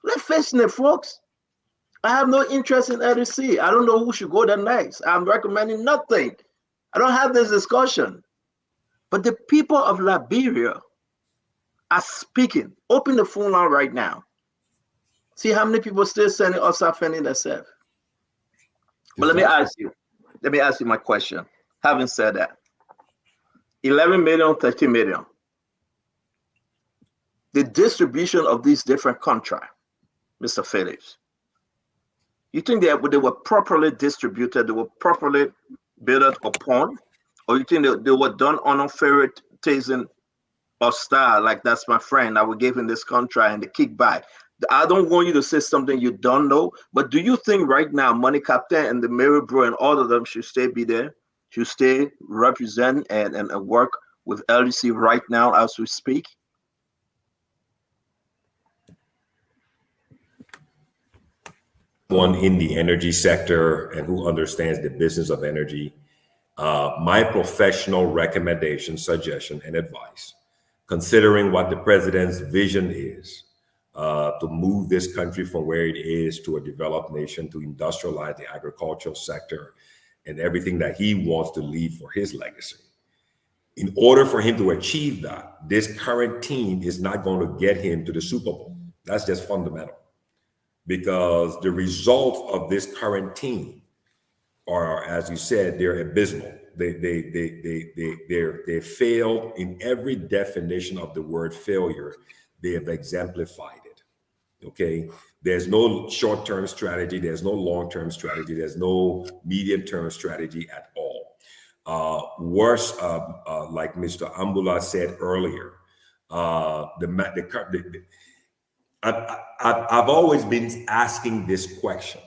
Let's face it, folks. I have no interest in LDC. I don't know who should go there next. I'm recommending nothing. I don't have this discussion. But the people of Liberia are speaking. Open the phone line right now. See how many people still sending us offending themselves. But let me ask you my question. Having said that, 11 million, 30 million. The distribution of these different contracts, Mr. Phillips, you think they were properly distributed, they were properly built upon, or you think they were done on a favoritism or style, like that's my friend, I will give him this contract and the kickback? I don't want you to say something you don't know, but do you think right now Money Captain and the Mary Bro and all of them should be there, should stay represent and work with LDC right now as we speak? One in the energy sector and who understands the business of energy, my professional recommendation, suggestion, and advice, considering what the president's vision is, to move this country from where it is to a developed nation, to industrialize the agricultural sector and everything that he wants to leave for his legacy. In order for him to achieve that, this current team is not going to get him to the Super Bowl. That's just fundamental. Because the results of this current team are, as you said, they're abysmal. They failed in every definition of the word failure. They have exemplified it. Okay, there's no short-term strategy. There's no long-term strategy. There's no medium-term strategy at all. Worse, like Mr. Ambula said earlier, I've always been asking this question.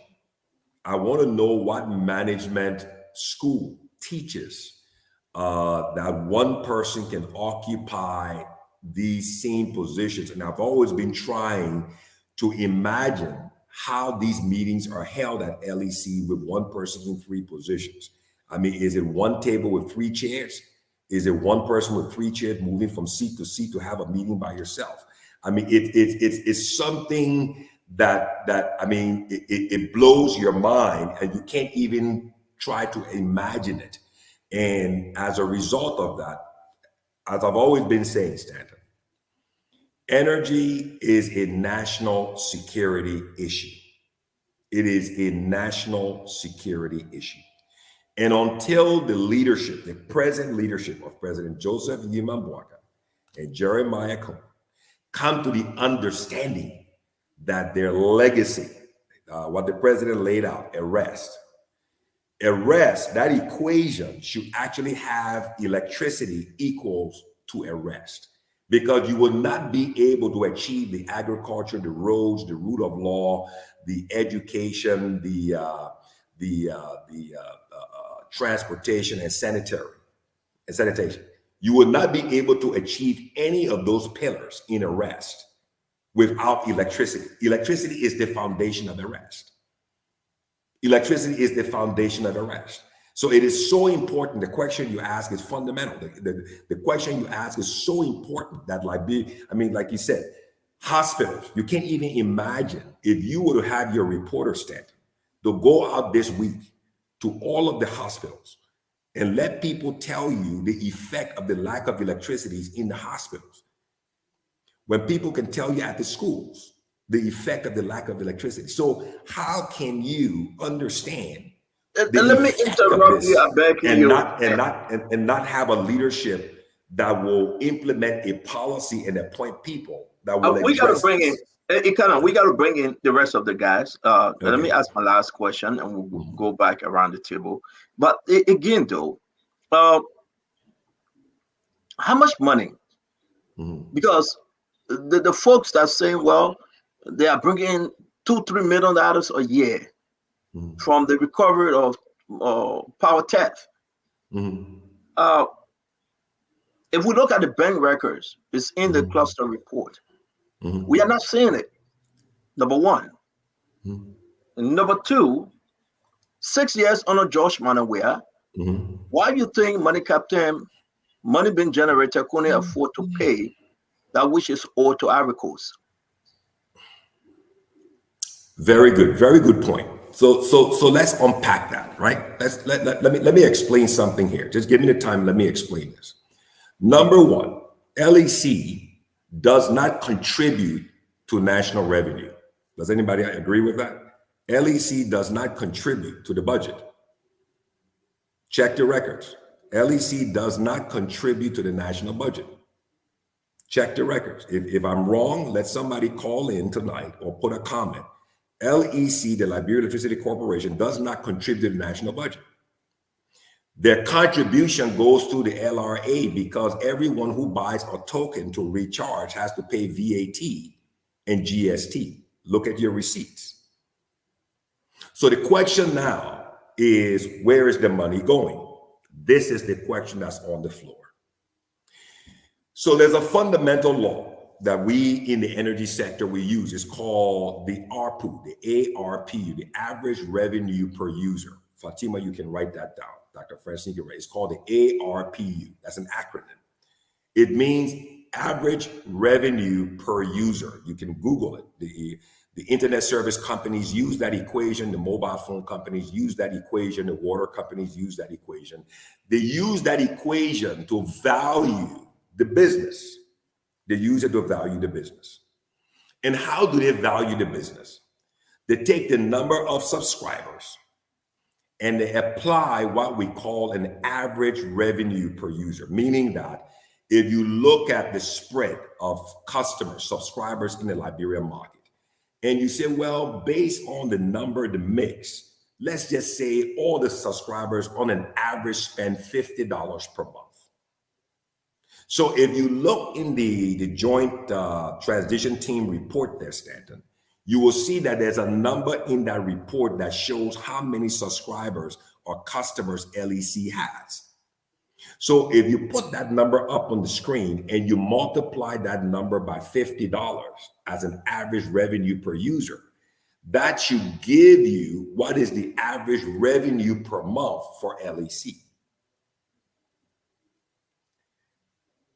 I want to know what management school teaches that one person can occupy these same positions. And I've always been trying to imagine how these meetings are held at LEC with one person in 3 positions. I mean, is it one table with 3 chairs? Is it one person with 3 chairs moving from seat to seat to have a meeting by yourself? I mean, it's something that I mean, it blows your mind and you can't even try to imagine it. And as a result of that, as I've always been saying, Stanton, energy is a national security issue. It is a national security issue. And until the leadership, the present leadership of President Joseph Yimambwaka and Jeremiah Cohen come to the understanding that their legacy, what the president laid out, arrest, that equation should actually have electricity equals to arrest, because you will not be able to achieve the agriculture, the roads, the rule of law, the education, the transportation and sanitation. You will not be able to achieve any of those pillars in arrest without electricity. Electricity is the foundation of arrest. Electricity is the foundation of arrest. So it is so important. The question you ask is fundamental. The question you ask is so important that, like you said, hospitals, you can't even imagine if you were to have your reporter stand to go out this week to all of the hospitals and let people tell you the effect of the lack of electricity in the hospitals. When people can tell you at the schools the effect of the lack of electricity. So how can you understand let me interrupt you, I beg you, and not have a leadership that will implement a policy and appoint people that will we got to bring this. we got to bring in the rest of the guys. Okay. Let me ask my last question, and we'll go back around the table. But again, though, how much money? Because the folks that saying, well, they are bringing $2-3 million a year from the recovery of power theft. If we look at the bank records, it's in the cluster report. We are not seeing it. Number one. And number two, 6 years under Josh Manawea. Why do you think money being generated couldn't afford to pay that which is owed to Ivory Coast? Very good point. So let's unpack that, right? Let me explain something here. Just give me the time. Let me explain this. Number one, LEC does not contribute to national revenue. Does anybody agree with that? LEC does not contribute to the budget. Check the records. LEC does not contribute to the national budget. Check the records. If I'm wrong, let somebody call in tonight or put a comment. LEC, the Liberia Electricity Corporation, does not contribute to the national budget. Their contribution goes to the LRA because everyone who buys a token to recharge has to pay VAT and GST. Look at your receipts. So the question now is, where is the money going? This is the question that's on the floor. So there's a fundamental law that we in the energy sector we use. It's called the ARPU, the ARPU, the average revenue per user. Fatima, you can write that down. Dr. Francine can write. It's called the ARPU. That's an acronym. It means average revenue per user. You can Google it. The internet service companies use that equation. The mobile phone companies use that equation. The water companies use that equation. They use that equation to value the business. They use it to value the business. And how do they value the business? They take the number of subscribers and they apply what we call an average revenue per user, meaning that if you look at the spread of customers, subscribers in the Liberian market, and you say, well, based on the number, the mix, let's just say all the subscribers on an average spend $50 per month. So if you look in the joint transition team report there, Stanton, you will see that there's a number in that report that shows how many subscribers or customers LEC has. So if you put that number up on the screen and you multiply that number by $50 as an average revenue per user, that should give you what is the average revenue per month for LEC.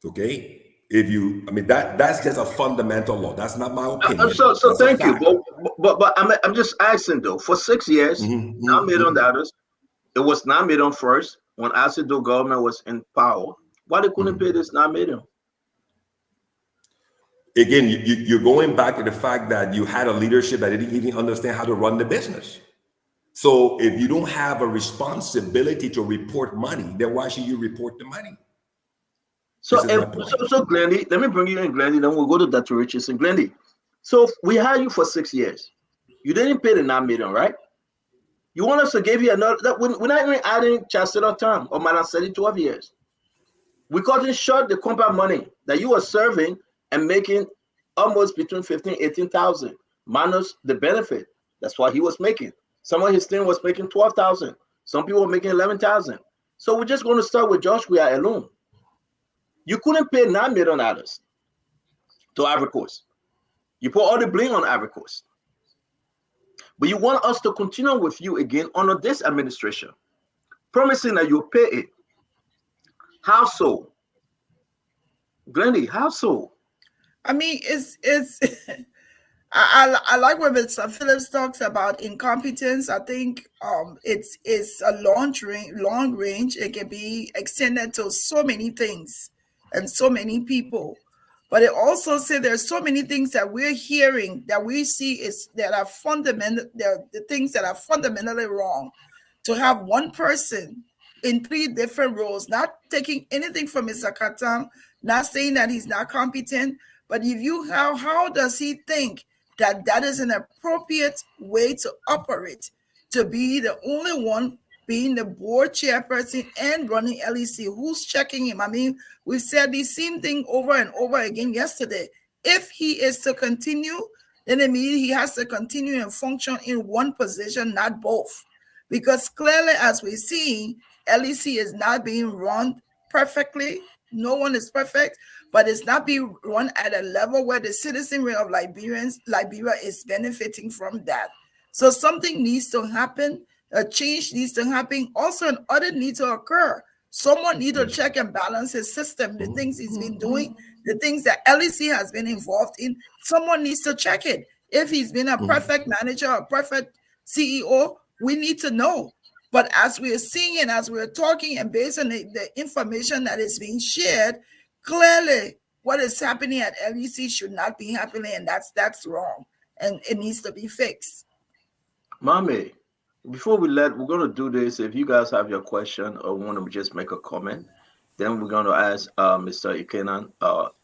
Okay? That's just a fundamental law. That's not my opinion. So thank you. But I'm just asking though, for 6 years, $9 million, it was $9 million first when Asido government was in power. Why they couldn't pay this 9 million? Again, you're going back to the fact that you had a leadership that didn't even understand how to run the business. So if you don't have a responsibility to report money, then why should you report the money? So Glendy, let me bring you in, Glendy. Then we'll go to Dr. Richardson. Glendy, so we hired you for 6 years. You didn't pay the 9 million, right? You want us to give you another? We're not even adding Chancellor term or Madam Seti 12 years. We couldn't short the compound money that you were serving and making almost between 15, 18,000 minus the benefit. That's what he was making. Some of his team was making 12,000. Some people were making 11,000. So we're just going to start with Joshua alone. You couldn't pay $9 million to Ivory Coast. You put all the blame on Ivory Coast. But you want us to continue with you again under this administration, promising that you'll pay it. How so? Glendy, how so? I mean, it's I like what Mr. Phillips talks about incompetence. I think it's a long range. It can be extended to so many things and so many people. But it also says there's so many things that we're hearing that we see that are fundamental. The things that are fundamentally wrong. To have one person in 3 different roles, not taking anything from Mr. Katan, not saying that he's not competent, but if you how does he think that is an appropriate way to operate, to be the only one being the board chairperson and running LEC? Who's checking him? I mean, we've said the same thing over and over again yesterday. If he is to continue, then it means he has to continue and function in one position, not both. Because clearly, as we see, LEC is not being run perfectly. No one is perfect, but it's not being run at a level where the citizenry of Liberia is benefiting from that. So something needs to happen. A change needs to happen. Also, an audit needs to occur. Someone needs to check and balance his system, the things he's been doing, the things that LEC has been involved in. Someone needs to check it. If he's been a perfect manager, a perfect CEO, we need to know. But as we're seeing and as we're talking, and based on the information that is being shared, clearly what is happening at LEC should not be happening, and that's wrong, and it needs to be fixed. Mame, before we're going to do this. If you guys have your question or want to just make a comment, then we're going to ask Mr. Ikenan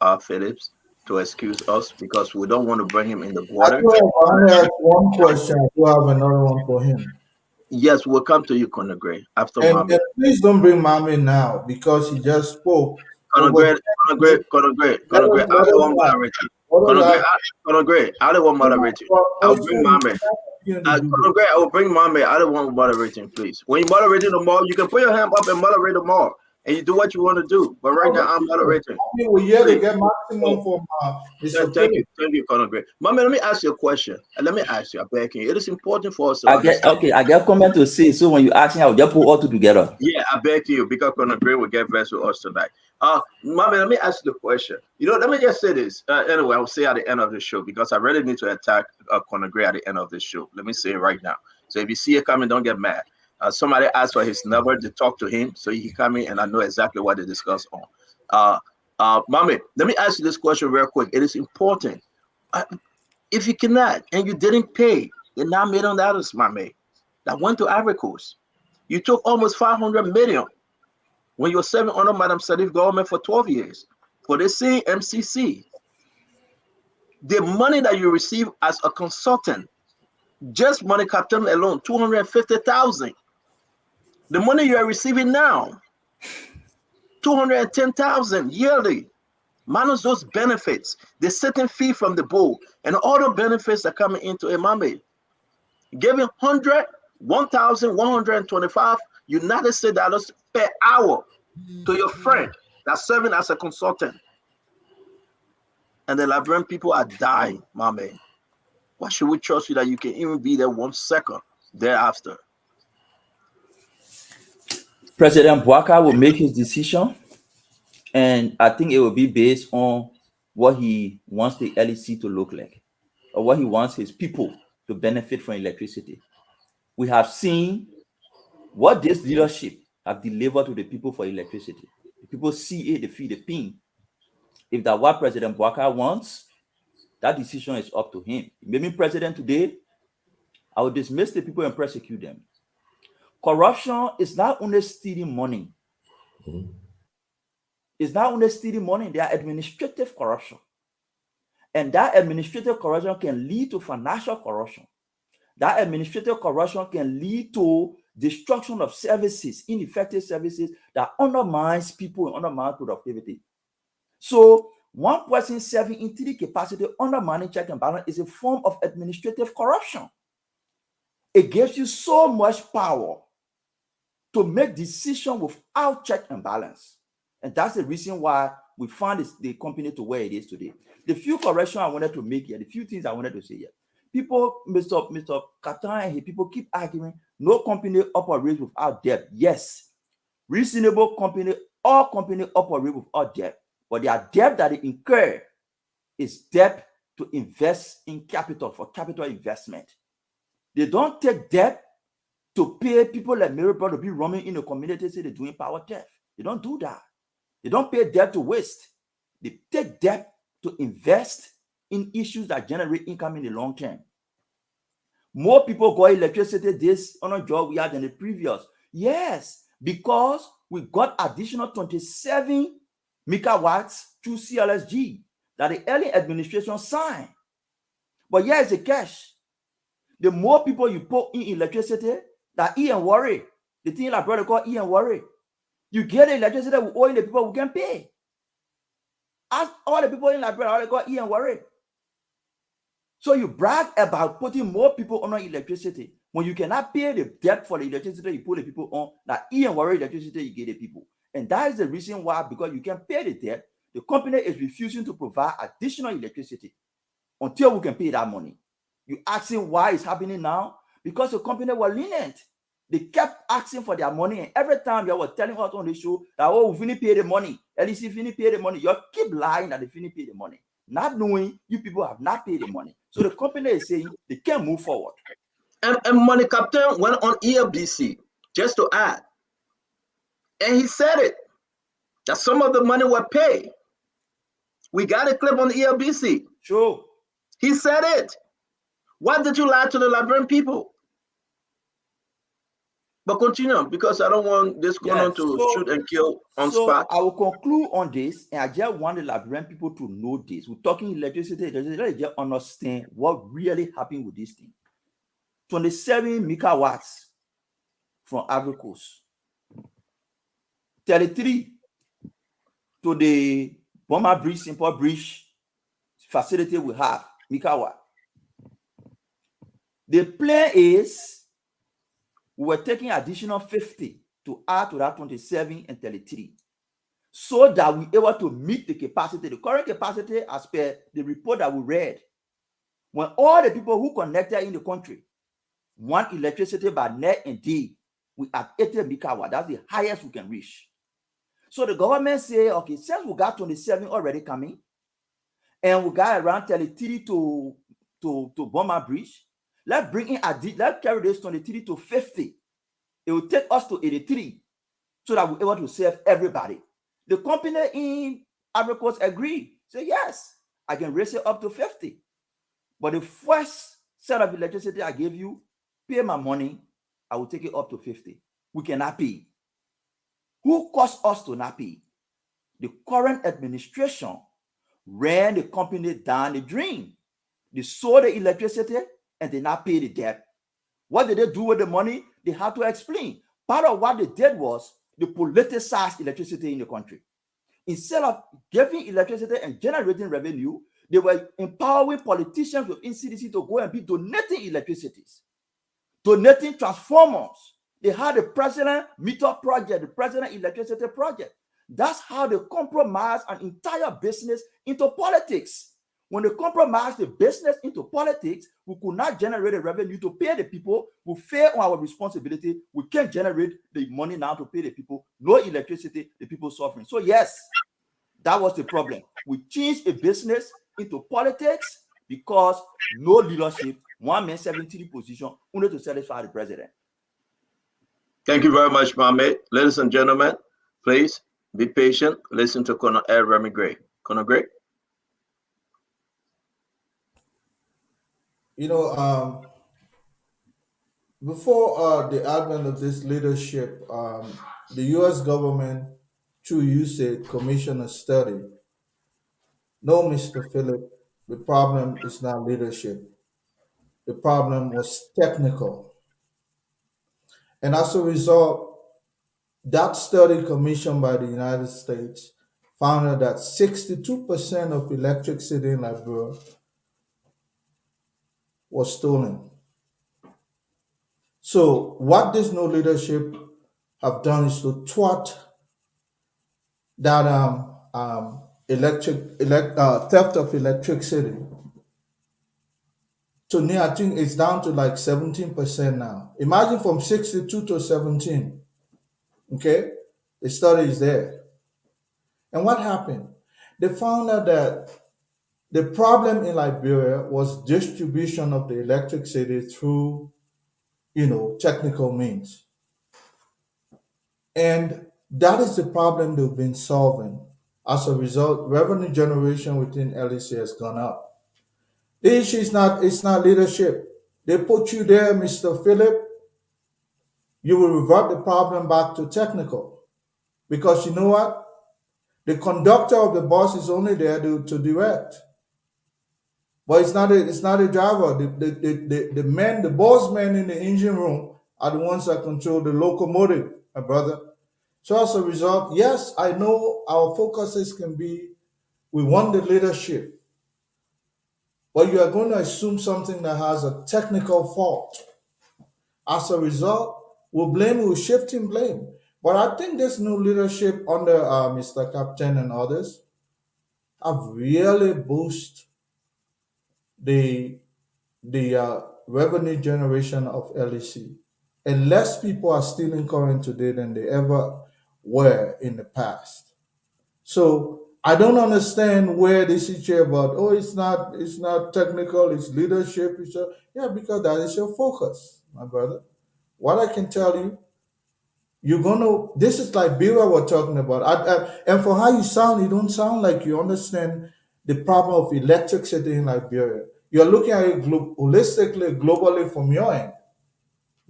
R. Phillips to excuse us because we don't want to bring him in the water. I only have one question. I do have another one for him. Yes, we'll come to you, Conor Gray, after And please don't bring Mame now because he just spoke. Conor Gray, I don't want moderator. Conor Gray, I don't want moderator. I'll bring Mame. Conor Gray, I will bring Mame. I don't want moderating, please. When you moderate them more, you can put your hand up and moderate them more. And you do what you want to do. But right now, I'm moderating. We're here to get maximum from Mr. Thank you, Conor Gray. Mame, let me ask you a question. Let me ask you, I beg you. It is important for us to understand. I get comment to say, so when you ask me, I'll just put all two together. Yeah, I beg you, because Conor Gray will get versed with us tonight. Mame, let me ask you the question. Let me just say this. Anyway, I'll say at the end of the show, because I really need to attack Conor Gray at the end of the show. Let me say it right now. So if you see it coming, don't get mad. Somebody asked for his number to talk to him, so he come in and I know exactly what they discuss on. Mame, let me ask you this question real quick. It is important. If you cannot and you didn't pay the $9 million, Mame, that went to Ivory Coast, you took almost $500 million when you were serving under Madam Sadiq government for 12 years for the same MCC. The money that you receive as a consultant, just money captain alone, $250,000. The money you are receiving now, $210,000 yearly, minus those benefits, the certain fee from the board, and all the benefits that coming into a Mame. Giving $1,125 United States dollars per hour to your friend that's serving as a consultant. And the Liberian people are dying, Mame. Why should we trust you that you can even be there 1 second thereafter? President Bouaka will make his decision, and I think it will be based on what he wants the LEC to look like, or what he wants his people to benefit from electricity. We have seen what this leadership have delivered to the people for electricity. People see it, they feel the pain. If that's what President Bouaka wants, that decision is up to him. He made me president today, I will dismiss the people and prosecute them. Corruption is not only stealing money. It's not only stealing money, there are administrative corruption. And that administrative corruption can lead to financial corruption. That administrative corruption can lead to destruction of services, ineffective services that undermines people and undermines productivity. So one person serving in 3 capacity undermining check and balance is a form of administrative corruption. It gives you so much power to make decisions without check and balance. And that's the reason why we found the company to where it is today. The few corrections I wanted to make here, the few things I wanted to say here. People, Mr. Katan and people keep arguing, no company operates without debt. Yes, reasonable company, all companies operate without debt, but their debt that they incur is debt to invest in capital, for capital investment. They don't take debt to pay people like Maryborough to be roaming in the community, say they're doing power theft. They don't do that. They don't pay debt to waste. They take debt to invest in issues that generate income in the long term. More people got electricity this on a job we had than the previous. Yes, because we got additional 27 megawatts through CLSG that the early administration signed. But here's the catch. The more people you put in electricity, that E and worry. The thing like brother called E and worry. You get the electricity with all the people who can pay. Ask all the people in Liberia, all they got E and worry. So you brag about putting more people on electricity when you cannot pay the debt for the electricity you put the people on, that E and worry electricity you get the people. And that is the reason why, because you can pay the debt, the company is refusing to provide additional electricity until we can pay that money. You asking why it's happening now? Because the company were lenient. They kept asking for their money, and every time they were telling us on the show that, oh, we finish pay the money. At least if you finish pay the money, you keep lying that they finish pay the money, not knowing you people have not paid the money. So the company is saying they can't move forward. And Money Captain went on ELBC, just to add, and he said it, that some of the money were paid. We got a clip on the ELBC. Sure. He said it. Why did you lie to the Liberian people? But continue, because I don't want this going on to shoot and kill on spot. I will conclude on this, and I just want the Liberian people to know this. We're talking electricity, let's just understand what really happened with this thing. 27 megawatts from Ivory Coast, 33 to the Bomber Bridge, Simple Bridge facility we have, megawatt. The plan is we were taking additional 50 to add to that 27 and 33 so that we're able to meet the capacity, the current capacity as per the report that we read. When all the people who connected in the country want electricity by night and day, we have 80 megawatt. That's the highest we can reach. So the government say, okay, since we got 27 already coming, and we got around 33 to Bomber Bridge, let's bring in let's carry this 23 to 50. It will take us to 83 so that we're able to serve everybody. The company in Ivory Coast agreed. Say, yes, I can raise it up to 50. But the first set of electricity I gave you, pay my money, I will take it up to 50. We cannot pay. Who caused us to not pay? The current administration ran the company down the drain. They sold the electricity and they not pay the debt. What did they do with the money? They had to explain. Part of what they did was they politicized electricity in the country. Instead of giving electricity and generating revenue, they were empowering politicians within CDC to go and be donating electricities, donating transformers. They had the president meter project, the president electricity project. That's how they compromised an entire business into politics. When they compromised the business into politics, we could not generate a revenue to pay the people. We fail on our responsibility. We can't generate the money now to pay the people. No electricity, the people suffering. So yes, that was the problem. We changed a business into politics because no leadership, one man 73 position, only to satisfy the president. Thank you very much, Mohamed. Ladies and gentlemen, please, Be patient. Listen to Colonel L. Remy Gray. Colonel Gray. You know, before the advent of this leadership, the U.S. government, through USAID, commissioned a study. No, Mr. Philip, the problem is not leadership. The problem was technical. And as a result, that study commissioned by the United States found out that 62% of electricity in Liberia was stolen. So what this new leadership have done is to thwart that theft of electricity. So now I think it's down to like 17% now. Imagine from 62 to 17. Okay, the study is there. And what happened? They found out that the problem in Liberia was distribution of the electricity through, technical means. And that is the problem they've been solving. As a result, revenue generation within LEC has gone up. The issue is not, it's not leadership. They put you there, Mr. Philip, you will revert the problem back to technical. Because you know what? The conductor of the bus is only there to direct. But it's not a driver. The men, the boss men in the engine room are the ones that control the locomotive, my brother. So as a result, yes, I know our focuses can be, we want the leadership, but you are going to assume something that has a technical fault. As a result, we'll shift in blame. But I think this new leadership under Mr. Captain and others have really boosted the revenue generation of LEC. And less people are stealing current today than they ever were in the past. So I don't understand where this is here about, it's not technical, it's leadership. Yeah, because that is your focus, my brother. What I can tell you, this is like Bira we're talking about. And for how you sound, you don't sound like you understand the problem of electricity in Liberia. You're looking at it holistically, globally from your end.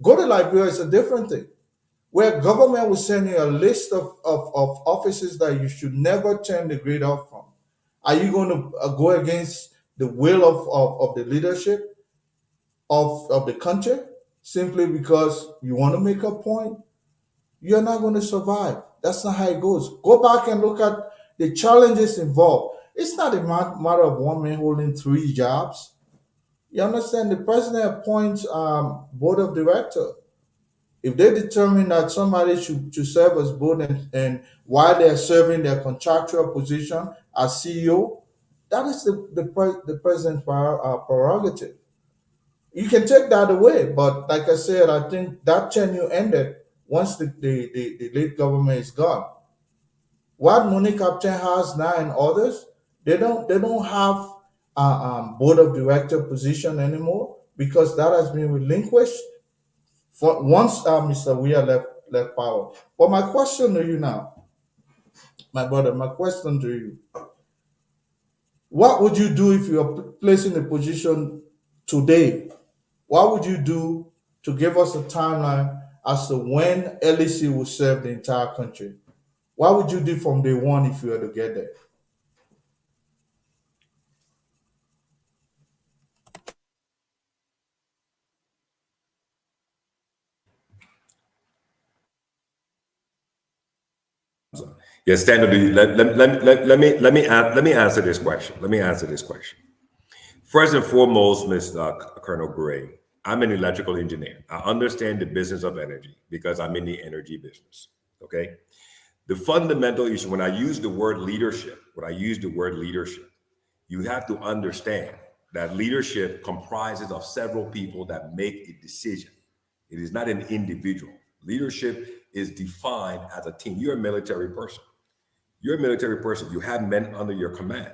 Go to Liberia, it's a different thing. Where government will send you a list of offices that you should never turn the grid off from. Are you going to go against the will of the leadership of the country simply because you want to make a point? You're not going to survive. That's not how it goes. Go back and look at the challenges involved. It's not a matter of one man holding three jobs. You understand? The president appoints board of director. If they determine that somebody should serve as board and while they're serving their contractual position as CEO, that is the president's prerogative. You can take that away, but like I said, I think that tenure ended once the late government is gone. What Monique Captain has now and others, they don't have a board of director position anymore because that has been relinquished once Mr. Weir left power. But my question to you now, my brother, my question to you, what would you do if you are placed in a position today? What would you do to give us a timeline as to when LEC will serve the entire country? What would you do from day one if you were to get there? Yeah, standard. Let me answer this question. First and foremost, Colonel Gray, I'm an electrical engineer. I understand the business of energy because I'm in the energy business. Okay. The fundamental issue when I use the word leadership, you have to understand that leadership comprises of several people that make a decision. It is not an individual. Leadership is defined as a team. You're a military person. You have men under your command.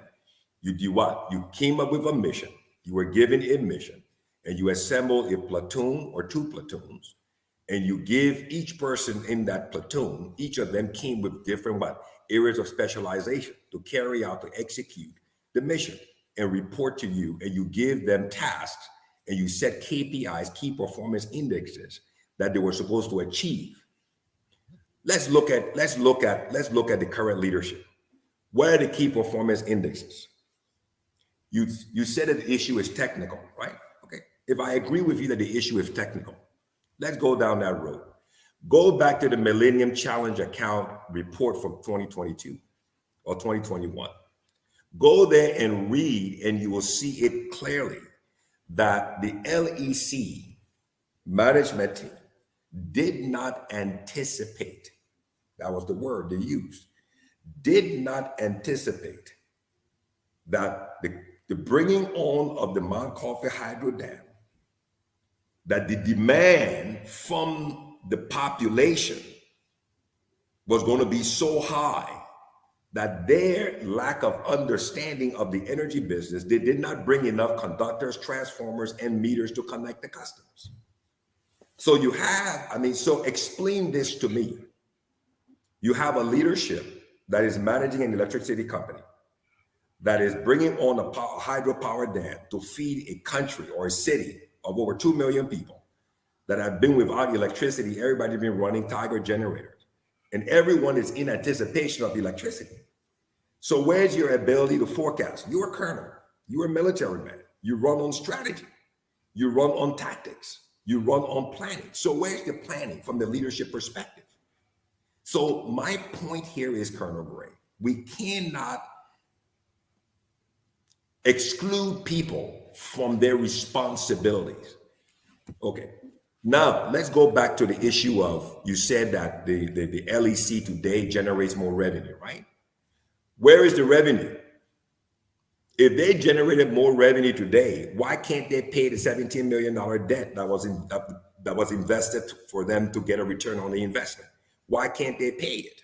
You do what? You came up with a mission. You were given a mission, and you assemble a platoon or two platoons, and you give each person in that platoon, each of them came with different what? areas of specialization to carry out, to execute the mission and report to you, and you give them tasks and you set KPIs, key performance indexes that they were supposed to achieve. Let's look at the current leadership. What are the key performance indexes? You said that the issue is technical, right? Okay. If I agree with you that the issue is technical, let's go down that road. Go back to the Millennium Challenge account report from 2022 or 2021. Go there and read, and you will see it clearly that the LEC management team did not anticipate, that was the word they used, did not anticipate that the bringing on of the Mount Coffee Hydro Dam, that the demand from the population was going to be so high that their lack of understanding of the energy business, they did not bring enough conductors, transformers, and meters to connect the customers. So you have, so explain this to me. You have a leadership that is managing an electricity company that is bringing on a hydropower dam to feed a country or a city of over 2 million people that have been without electricity. Everybody's been running Tiger generators, and everyone is in anticipation of electricity. So where's your ability to forecast? You're a colonel, you're a military man, you run on strategy, you run on tactics, you run on planning. So where's the planning from the leadership perspective? So my point here is, Colonel Gray, we cannot exclude people from their responsibilities. Okay, now let's go back to the issue of, you said that the LEC today generates more revenue, right? Where is the revenue? If they generated more revenue today, why can't they pay the $17 million debt that was invested for them to get a return on the investment? Why can't they pay it?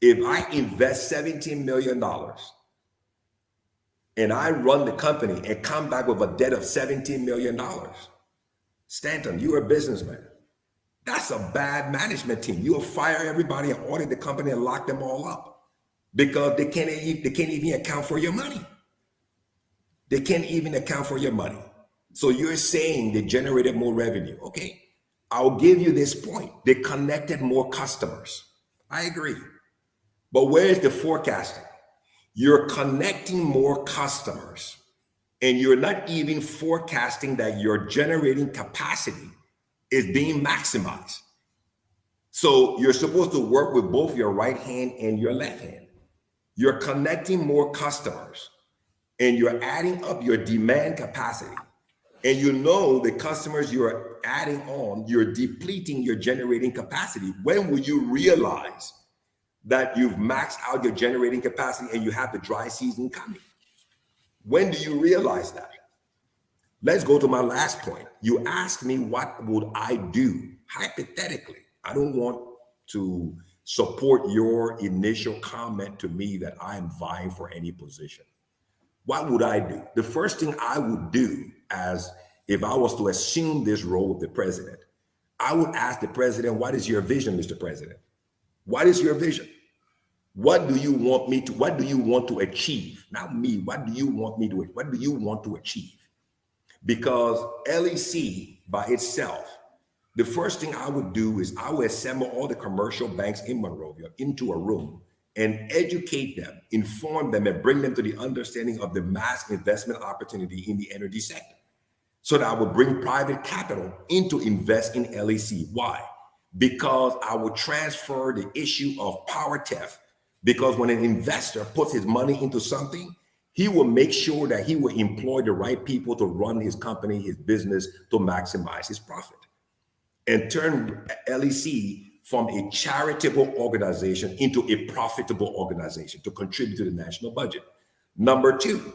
If I invest $17 million and I run the company and come back with a debt of $17 million, Stanton, you're a businessman. That's a bad management team. You'll fire everybody and audit the company and lock them all up because they can't even account for your money. They can't even account for your money. So you're saying they generated more revenue. Okay, I'll give you this point. They connected more customers. I agree. But where's the forecasting? You're connecting more customers and you're not even forecasting that your generating capacity is being maximized. So you're supposed to work with both your right hand and your left hand. You're connecting more customers and you're adding up your demand capacity. And you know the customers you're adding on, you're depleting your generating capacity. When will you realize that you've maxed out your generating capacity and you have the dry season coming? When do you realize that? Let's go to my last point. You asked me what would I do hypothetically. I don't want to support your initial comment to me that I'm vying for any position. What would I do? The first thing I would do, as if I was to assume this role of the president, I would ask the president, what is your vision, Mr. President? What is your vision? What do you want to achieve? Not me, what do you want to achieve? Because LEC by itself, the first thing I would do is I would assemble all the commercial banks in Monrovia into a room and educate them, inform them, and bring them to the understanding of the mass investment opportunity in the energy sector. So that I would bring private capital in to invest in LEC. Why? Because I would transfer the issue of power theft. Because when an investor puts his money into something, he will make sure that he will employ the right people to run his company, his business, to maximize his profit. And turn LEC from a charitable organization into a profitable organization to contribute to the national budget. Number two,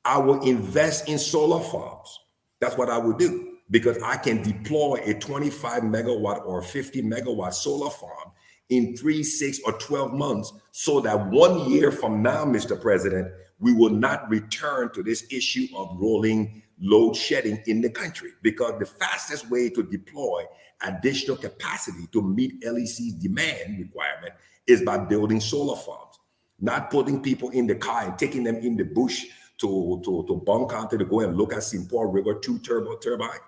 I will invest in solar farms. That's what I would do, because I can deploy a 25 megawatt or 50 megawatt solar farm in 3, 6, or 12 months, so that 1 year from now, Mr. President, we will not return to this issue of rolling load shedding in the country, because the fastest way to deploy additional capacity to meet LEC's demand requirement is by building solar farms, not putting people in the car and taking them in the bush to Bunk County to go and look at St. Paul River 2 turbine.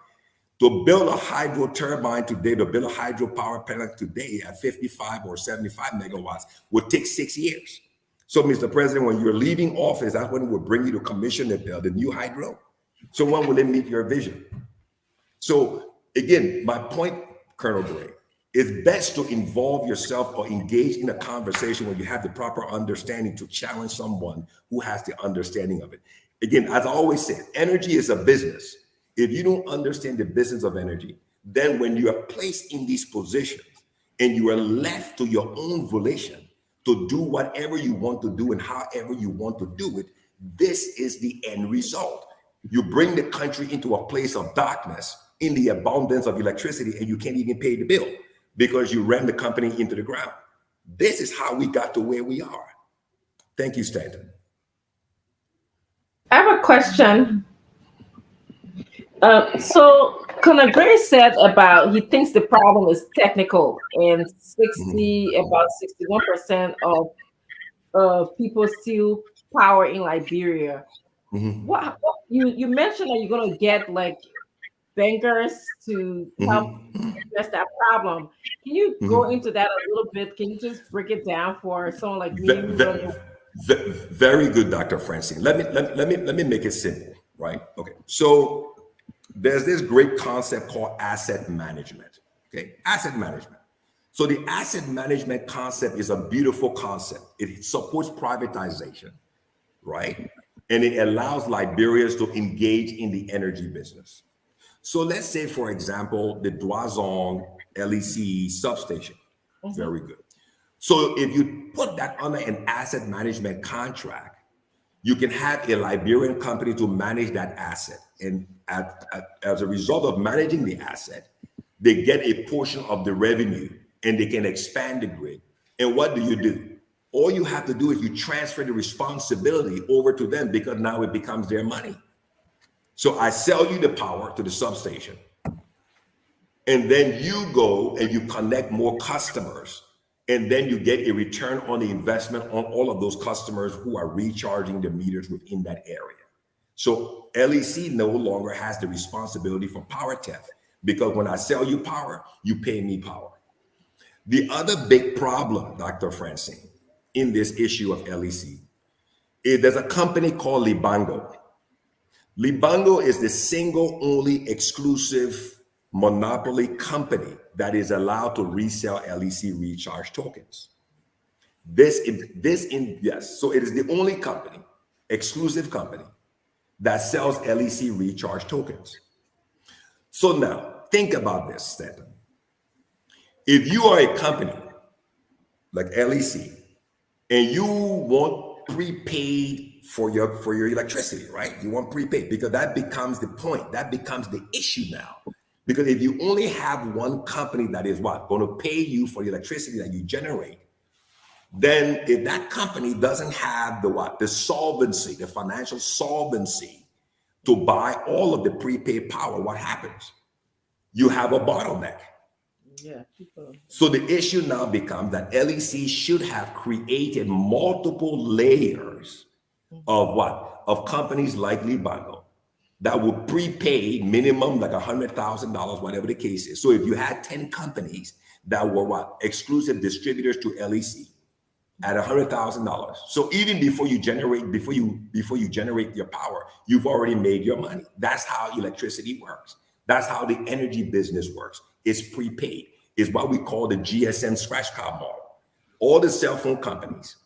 To build a hydro turbine today, to build a hydropower plant today at 55 or 75 megawatts would take 6 years. So, Mr. President, when you're leaving office, that's when we'll bring you to commission the new hydro. So when will it meet your vision? So again, my point, Colonel Gray, it's best to involve yourself or engage in a conversation where you have the proper understanding to challenge someone who has the understanding of it. Again, as I always say, energy is a business. If you don't understand the business of energy, then when you are placed in these positions and you are left to your own volition to do whatever you want to do and however you want to do it, this is the end result. You bring the country into a place of darkness in the abundance of electricity, and you can't even pay the bill because you ran the company into the ground. This is how we got to where we are. Thank you, Stanton. I have a question. So Colonel Gray said about he thinks the problem is technical, and about 61% of people steal power in Liberia. What you mentioned that you're gonna get like bankers to help address that problem. Can you go into that a little bit? Can you just break it down for someone like me? Very good, Dr. Francine. Let me make it simple, right? Okay. So there's this great concept called asset management. Okay, asset management. So the asset management concept is a beautiful concept. It supports privatization, right? And it allows Liberians to engage in the energy business. So let's say, for example, the Doison LEC substation. Very good. So if you put that under an asset management contract, you can have a Liberian company to manage that asset. And as a result of managing the asset, they get a portion of the revenue and they can expand the grid. And what do? All you have to do is you transfer the responsibility over to them because now it becomes their money. So I sell you the power to the substation. And then you go and you connect more customers. And then you get a return on the investment on all of those customers who are recharging the meters within that area. So LEC no longer has the responsibility for power theft because when I sell you power, you pay me power. The other big problem, Dr. Francine, in this issue of LEC is there's a company called Libango. Libango is the single only exclusive monopoly company that is allowed to resell LEC recharge tokens. So it is the only company, exclusive company, that sells LEC recharge tokens. So now think about this, Stanton. If you are a company like LEC and you want prepaid for your electricity, right? You want prepaid because that becomes the point. That becomes the issue now. Because if you only have one company that is going to pay you for the electricity that you generate, then if that company doesn't have the solvency, the financial solvency to buy all of the prepaid power, what happens? You have a bottleneck. Yeah. So the issue now becomes that LEC should have created multiple layers of companies like Libango that would prepay minimum like $100,000, whatever the case is. So if you had 10 companies that were exclusive distributors to LEC at $100,000. So even before you generate your power, you've already made your money. That's how electricity works. That's how the energy business works. It's prepaid. It's what we call the GSM scratch card model. All the cell phone companies,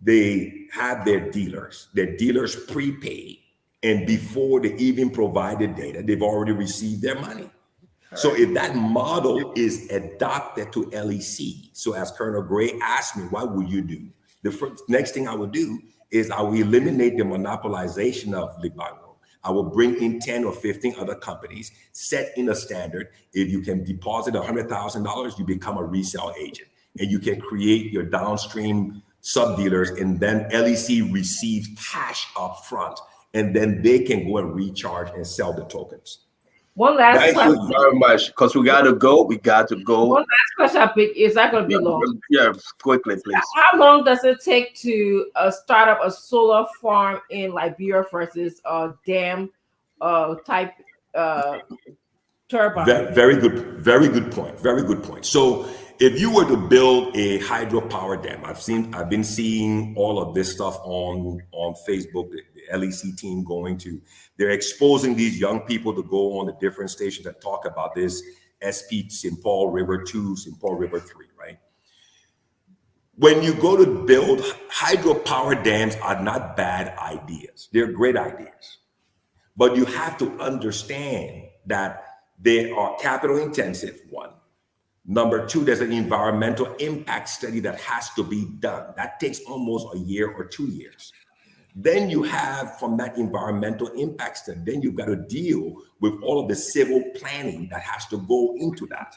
they have their dealers. Their dealers prepay. And before they even provide the data, they've already received their money. So if that model is adopted to LEC, so as Colonel Gray asked me, what would you do? The next thing I would do is I will eliminate the monopolization of Libango. I will bring in 10 or 15 other companies, set in a standard. If you can deposit $100,000, you become a resale agent. And you can create your downstream sub-dealers, and then LEC receives cash up front. And then they can go and recharge and sell the tokens. One last Thank question. you very much. Because we got to go. We got to go. One last question, Big. Is that going to be long? Yeah, quickly, please. How long does it take to start up a solar farm in Liberia versus a dam type turbine? Very good point. Very good point. So if you were to build a hydropower dam, I've been seeing all of this stuff on Facebook, the LEC team they're exposing these young people to go on the different stations that talk about this SP St. Paul River 2, St. Paul River 3, right? When you go to build hydropower dams are not bad ideas. They're great ideas. But you have to understand that they are capital intensive, one. Number two, there's an environmental impact study that has to be done. That takes almost a year or 2 years. Then you have from that environmental impact study, then you've got to deal with all of the civil planning that has to go into that.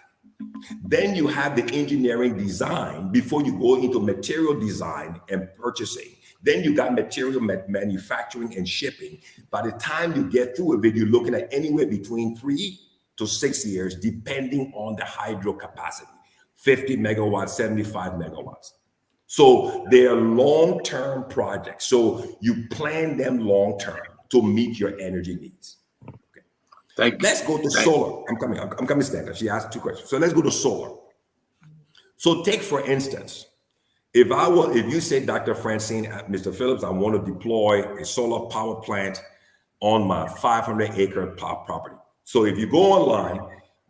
Then you have the engineering design before you go into material design and purchasing. Then you got material manufacturing and shipping. By the time you get through it, you're looking at anywhere between 3 to 6 years, depending on the hydro capacity, 50 megawatts, 75 megawatts. So they are long-term projects. So you plan them long-term to meet your energy needs. Okay. Let's go to solar. I'm coming, Stanton. She asked 2 questions. So let's go to solar. So take, for instance, if you say, Dr. Francine, Mr. Phillips, I want to deploy a solar power plant on my 500-acre property. So if you go online,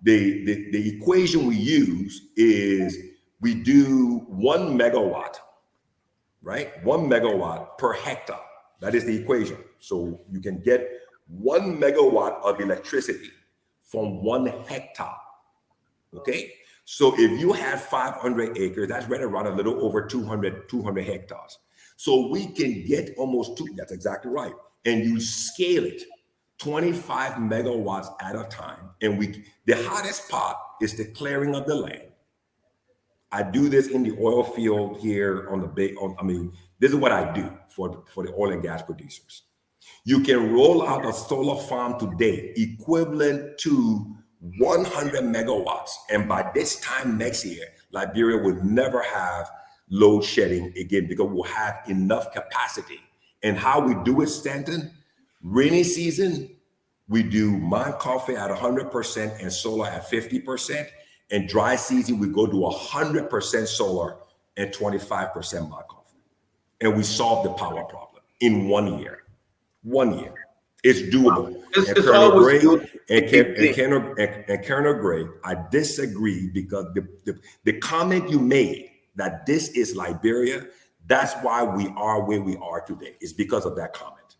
the equation we use is we do 1 megawatt, right? 1 megawatt per hectare. That is the equation. So you can get 1 megawatt of electricity from 1 hectare. Okay. So if you have 500 acres, that's right around a little over 200 hectares. So we can get almost that's exactly right. And you scale it 25 megawatts at a time. And the hardest part is the clearing of the land. I do this in the oil field here on this is what I do for the oil and gas producers. You can roll out a solar farm today equivalent to 100 megawatts. And by this time next year, Liberia will never have load shedding again because we'll have enough capacity. And how we do it, Stanton, rainy season, we do Mount Coffee at 100% and solar at 50%. And dry season, we go to 100% solar and 25% Mount Coffee. And we solve the power problem in 1 year. 1 year. It's doable. It's always good. And Colonel Gray, I disagree because the comment you made that this is Liberia, that's why we are where we are today. It's because of that comment.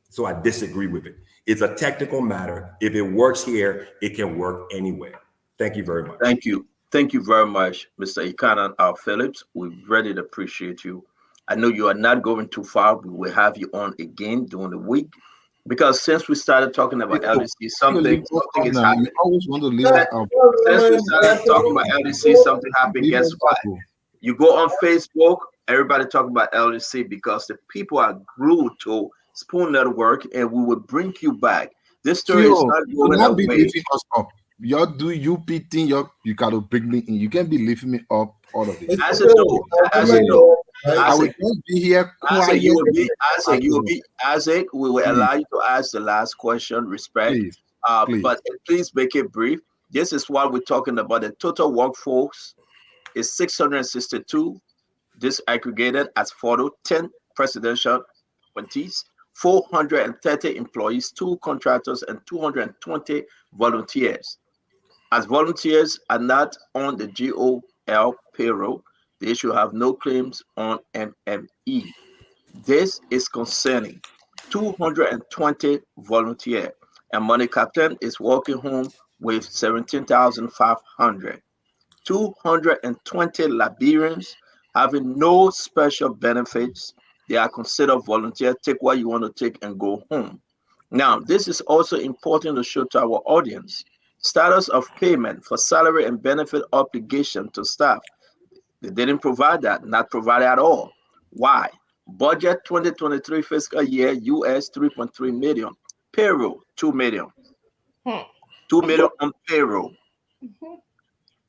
So I disagree with it. It's a technical matter. If it works here, it can work anywhere. Thank you very much. Thank you. Thank you very much, Mr. Ikanan R. Phillips. We really appreciate you. I know you are not going too far. We will have you on again during the week. Because since we started talking about LDC, something is happening. You always want to leave Since we started talking about LDC, something happened. Guess what? You go on Facebook, everybody talking about LDC because the people are glued to Spoon Network, and we will bring you back. This story is not going away. Lifting us up. You do UP thing. You gotta bring me in. You can't be lifting me up all of this. I will just be here quiet. Isaac, we will allow you to ask the last question. Respect, please. But please make it brief. This is what we're talking about. The total workforce is 662. This aggregated as follows: 10 presidential appointees, 430 employees, 2 contractors, and 220 volunteers. As volunteers are not on the GOL payroll, they should have no claims on MME. This is concerning 220 volunteers, and Money Captain is walking home with 17,500. 220 Liberians having no special benefits. They are considered volunteers. Take what you want to take and go home. Now, this is also important to show to our audience. Status of payment for salary and benefit obligation to staff. They didn't provide that, not provided at all. Why? Budget 2023 fiscal year US 3.3 million. Payroll 2 million. 2 million on payroll.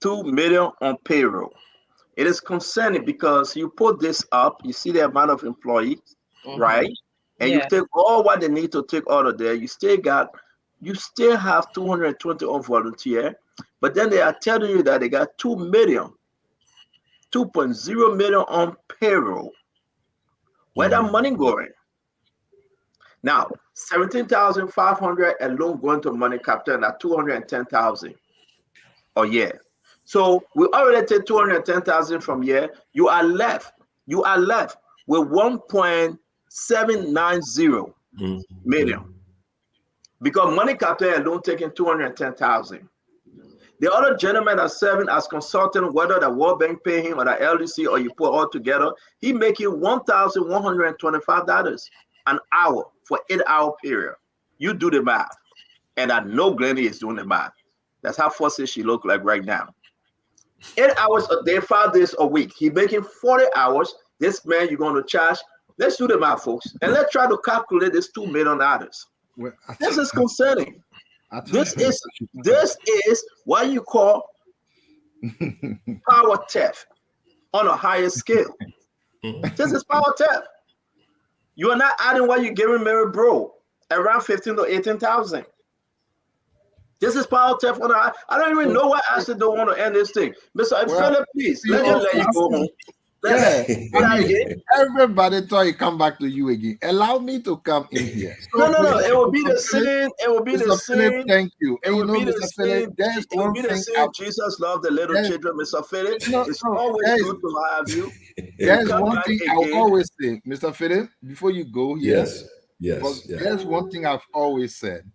2 million on payroll. It is concerning because you put this up, you see the amount of employees, right? And you take all what they need to take out of there. You still have 220 on volunteer, but then they are telling you that they got 2 million, 2.0 million on payroll. Where that money going? Now, 17,500 alone going to money capital, and at 210,000 a year. So we already take 210,000 from here. You are left with 1.790 million. Because money capital alone taking 210,000. The other gentleman that's serving as consultant, whether the World Bank pay him or the LDC or you put all together, he making $1,125 an hour for 8-hour period. You do the math. And I know Glennie is doing the math. That's how fussy she look like right now. 8 hours a day, 5 days a week. He making 40 hours. This man you're going to charge. Let's do the math, folks. And let's try to calculate this $2 million. Well, This is concerning. This is what you call power theft on a higher scale. This is power theft. You are not adding what you're giving Mary Bro, around 15 to 18,000. This is power theft on a high. I don't even know why I actually don't want to end this thing. Mr. Philip, please, let you go home. Everybody thought he come back to you again. Allow me to come in here. No. It will be the same. It will be the same. Thank you. It will be the same. It will be the same. Jesus loved the little children, Mr. Philip. It's always good to have you. There's one thing I will always say, Mr. Philip, before you go here. Yes. There's one thing I've always said.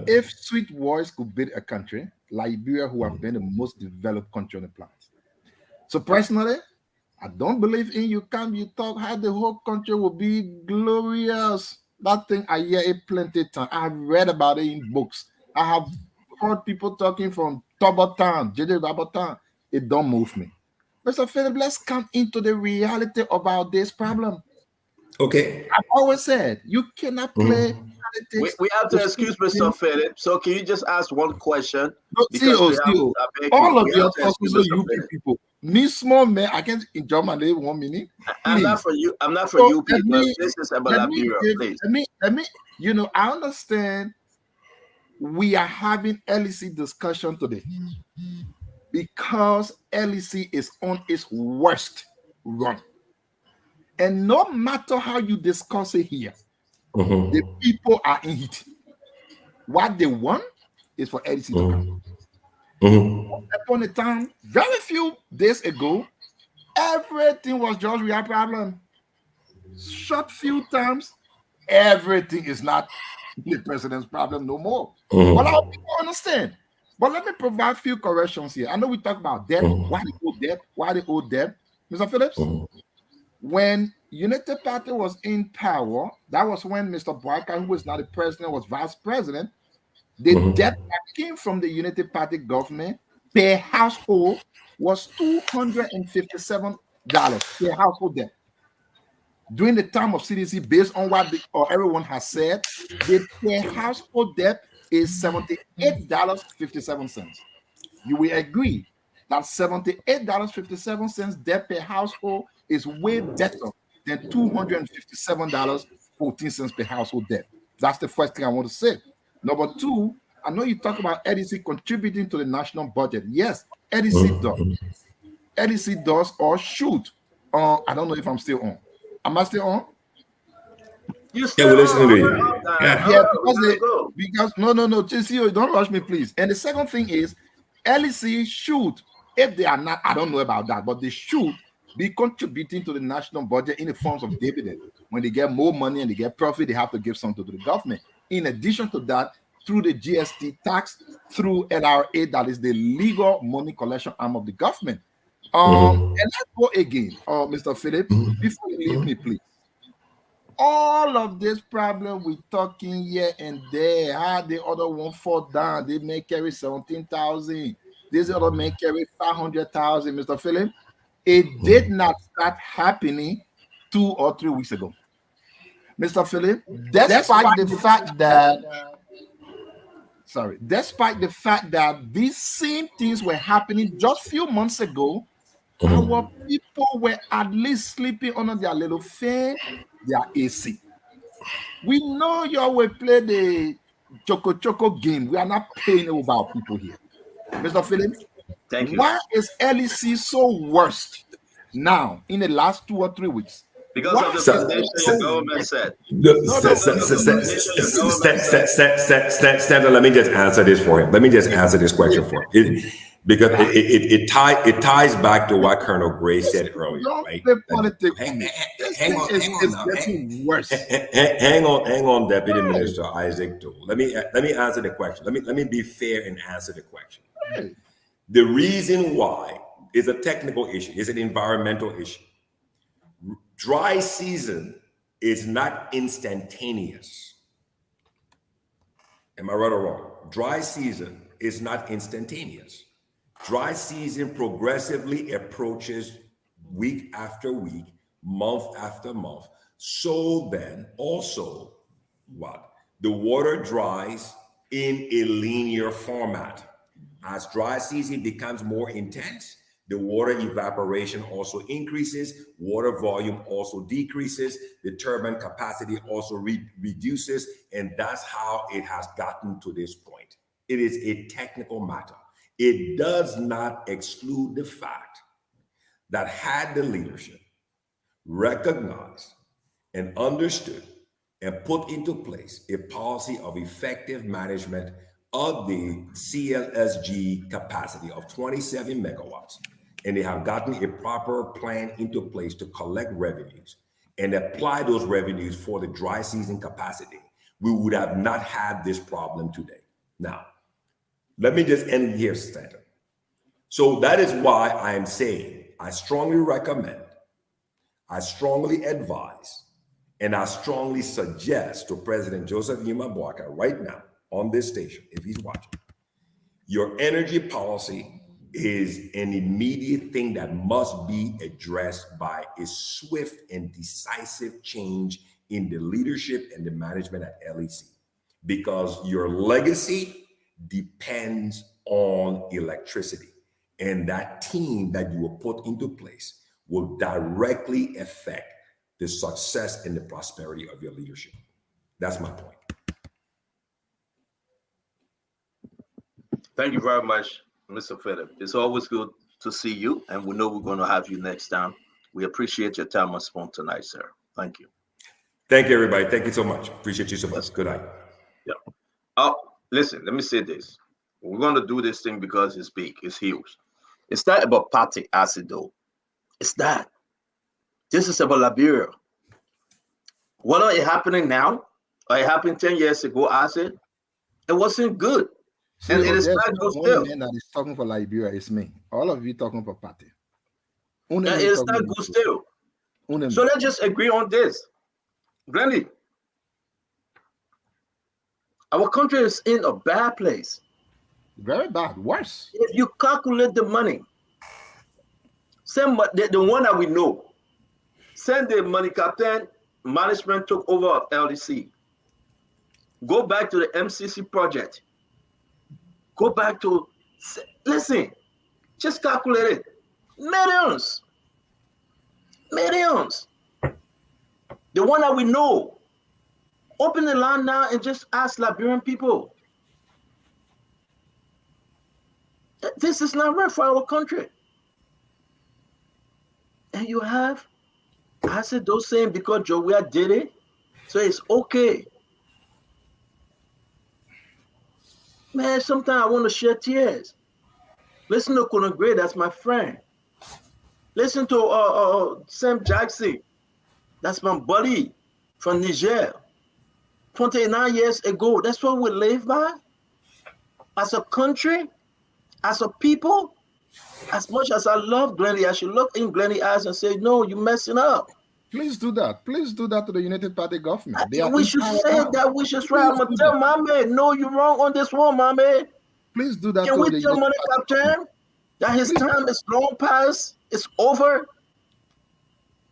If sweet voice could build a country, Liberia, who have been the most developed country on the planet. So personally, I don't believe in you talk how the whole country will be glorious. That thing I hear it plenty of times. I have read about it in books. I have heard people talking from Tobotan, JJ Rabotan. It don't move me. Mr. Philip, let's come into the reality about this problem. Okay. I've always said you cannot play politics. We have to excuse Mr. Philip. So can you just ask one question? No, all of your talking to you people. Me small man, I can't enjoy my name 1 minute. I'm not for you. I'm not for you people. This is about Liberia, please. Let me, I understand we are having LEC discussion today because LEC is on its worst run. And no matter how you discuss it here, the people are in it. What they want is for LEC to come. Upon a time, very few days ago, everything was just real problem. Short few times, everything is not the president's problem no more. Well, our people understand. But let me provide few corrections here. I know we talk about debt, why they owe debt, Mr. Phillips. When United Party was in power, that was when Mr. Barker, who was not the president, was vice president. The debt that came from the United Party government per household was $257 per household debt. During the time of CDC, based on what everyone has said, the per household debt is $78.57. You will agree that $78.57 debt per household is way better than $257.14 per household debt. That's the first thing I want to say. Number two, I know you talk about EDC contributing to the national budget. Yes, EDC does. EDC does or should. I don't know if I'm still on. Am I still on? You still we're listening to you. Because no, TCO, don't rush me, please. And the second thing is, LEC should, if they are not, I don't know about that, but they should be contributing to the national budget in the forms of dividend. When they get more money and they get profit, they have to give something to the government. In addition to that, through the GST tax, through NRA, that is the legal money collection arm of the government. And let's go again, Mr. Philip, before you leave me, please. All of this problem we talking here and there, how the other one fall down, they may carry 17,000. This other may carry 500,000, Mr. Philip. It did not start happening 2 or 3 weeks ago. Mr. Philip, despite the fact that despite the fact that these same things were happening just a few months ago, our people were at least sleeping under their little fan, their AC. We know y'all will play the choco game. We are not paying about people here. Mr. Philip, Thank you. why is LEC so worst now in the last 2 or 3 weeks? Because of the foundation your government set. Stanley, let me just answer this for him. Let me just answer this question for him. Because it ties back to what Colonel Gray said earlier, right? Hang on, Deputy Minister Isaac Toole. Let me answer the question. Let me be fair and answer the question. The reason why is a technical issue, is an environmental issue. Dry season is not instantaneous. Am I right or wrong? Dry season is not instantaneous. Dry season progressively approaches week after week, month after month. So then also what? The water dries in a linear format. As dry season becomes more intense, the water evaporation also increases, water volume also decreases, the turbine capacity also reduces, and that's how it has gotten to this point. It is a technical matter. It does not exclude the fact that had the leadership recognized and understood and put into place a policy of effective management of the CLSG capacity of 27 megawatts, and they have gotten a proper plan into place to collect revenues and apply those revenues for the dry season capacity, we would have not had this problem today. Now, let me just end here, Stanton. So that is why I am saying I strongly recommend, I strongly advise, and I strongly suggest to President Joseph Yuma Boakai right now on this station, if he's watching, your energy policy is an immediate thing that must be addressed by a swift and decisive change in the leadership and the management at LEC, because your legacy depends on electricity. And that team that you will put into place will directly affect the success and the prosperity of your leadership. That's my point. Thank you very much, Mr. Philip. It's always good to see you, and we know we're going to have you next time. We appreciate your time on Spoon tonight, sir. Thank you. Thank you, everybody. Thank you so much. Appreciate you so much. Good night. Yeah. Listen, let me say this. We're going to do this thing because it's big, it's huge. It's not about party acid, though. It's that. This is about Liberia. Whether it's happening now or it happened 10 years ago, acid, it wasn't good. And it is not good still. The that is talking for Liberia is me. All of you talking for party. And it is not good still. So let's just agree on this. Granny, our country is in a bad place. Very bad, worse. If you calculate the money, send the one that we know, send the money captain, management took over LDC. Go back to the MCC project. Go back to, listen, just calculate it. Millions. Millions. The one that we know. Open the land now and just ask Liberian people. This is not right for our country. And you have, I said those saying because Joea did it, so it's okay. Man, sometimes I want to shed tears. Listen to Colonel Gray, that's my friend. Listen to Sam Jackson, that's my buddy from Niger. 29 years ago, that's what we live by. As a country, as a people, as much as I love Glennie, I should look in Glennie's eyes and say, no, you're messing up. Please do that. Please do that to the United Party government. We should say that. We should try. I'm going to tell my man, no, you're wrong on this one, my man. Please do that. Can we tell Money Captain that his time is long past? It's over.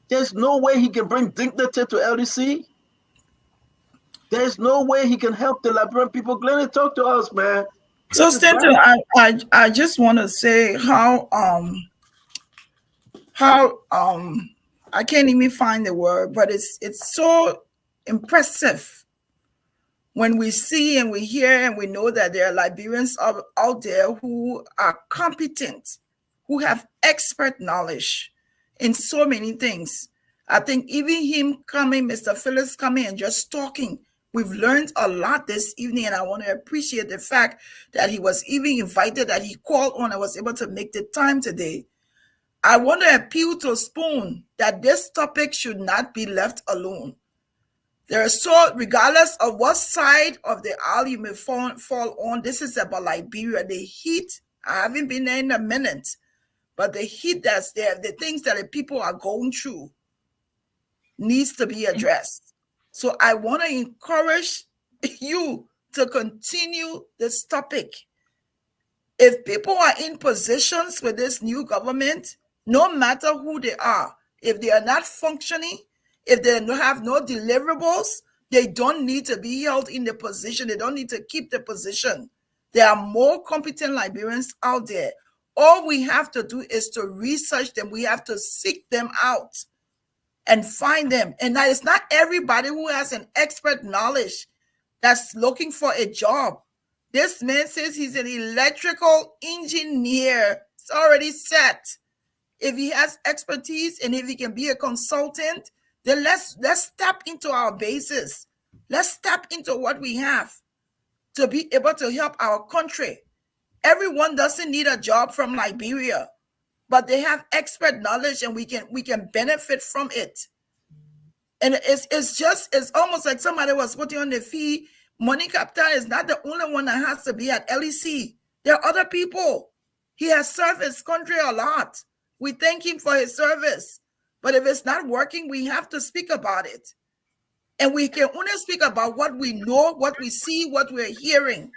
There's no way he can bring dignity to LDC. There's no way he can help the Liberian people. Glenn, talk to us, man. So, Stanton, I just want to say how I can't even find the word, but it's so impressive when we see and we hear and we know that there are Liberians out there who are competent, who have expert knowledge in so many things. I think even him coming, Mr. Phillips coming and just talking, we've learned a lot this evening, and I want to appreciate the fact that he was even invited, that he called on and was able to make the time today. I want to appeal to Spoon that this topic should not be left alone. Regardless of what side of the aisle you may fall on, this is about Liberia. The heat, I haven't been there in a minute, but the heat that's there, the things that the people are going through needs to be addressed. So I want to encourage you to continue this topic. If people are in positions with this new government, no matter who they are, if they are not functioning, if they have no deliverables, they don't need to be held in the position. They don't need to keep the position. There are more competent Liberians out there. All we have to do is to research them. We have to seek them out and find them. And that is not everybody who has an expert knowledge that's looking for a job. This man says he's an electrical engineer. It's already set. If he has expertise and if he can be a consultant, then let's tap into our bases. Let's tap into what we have to be able to help our country. Everyone doesn't need a job from Liberia, but they have expert knowledge and we can benefit from it. And it's almost like somebody was putting on the feed. Money Captain is not the only one that has to be at LEC. There are other people. He has served his country a lot. We thank him for his service. But if it's not working, we have to speak about it. And we can only speak about what we know, what we see, what we're hearing.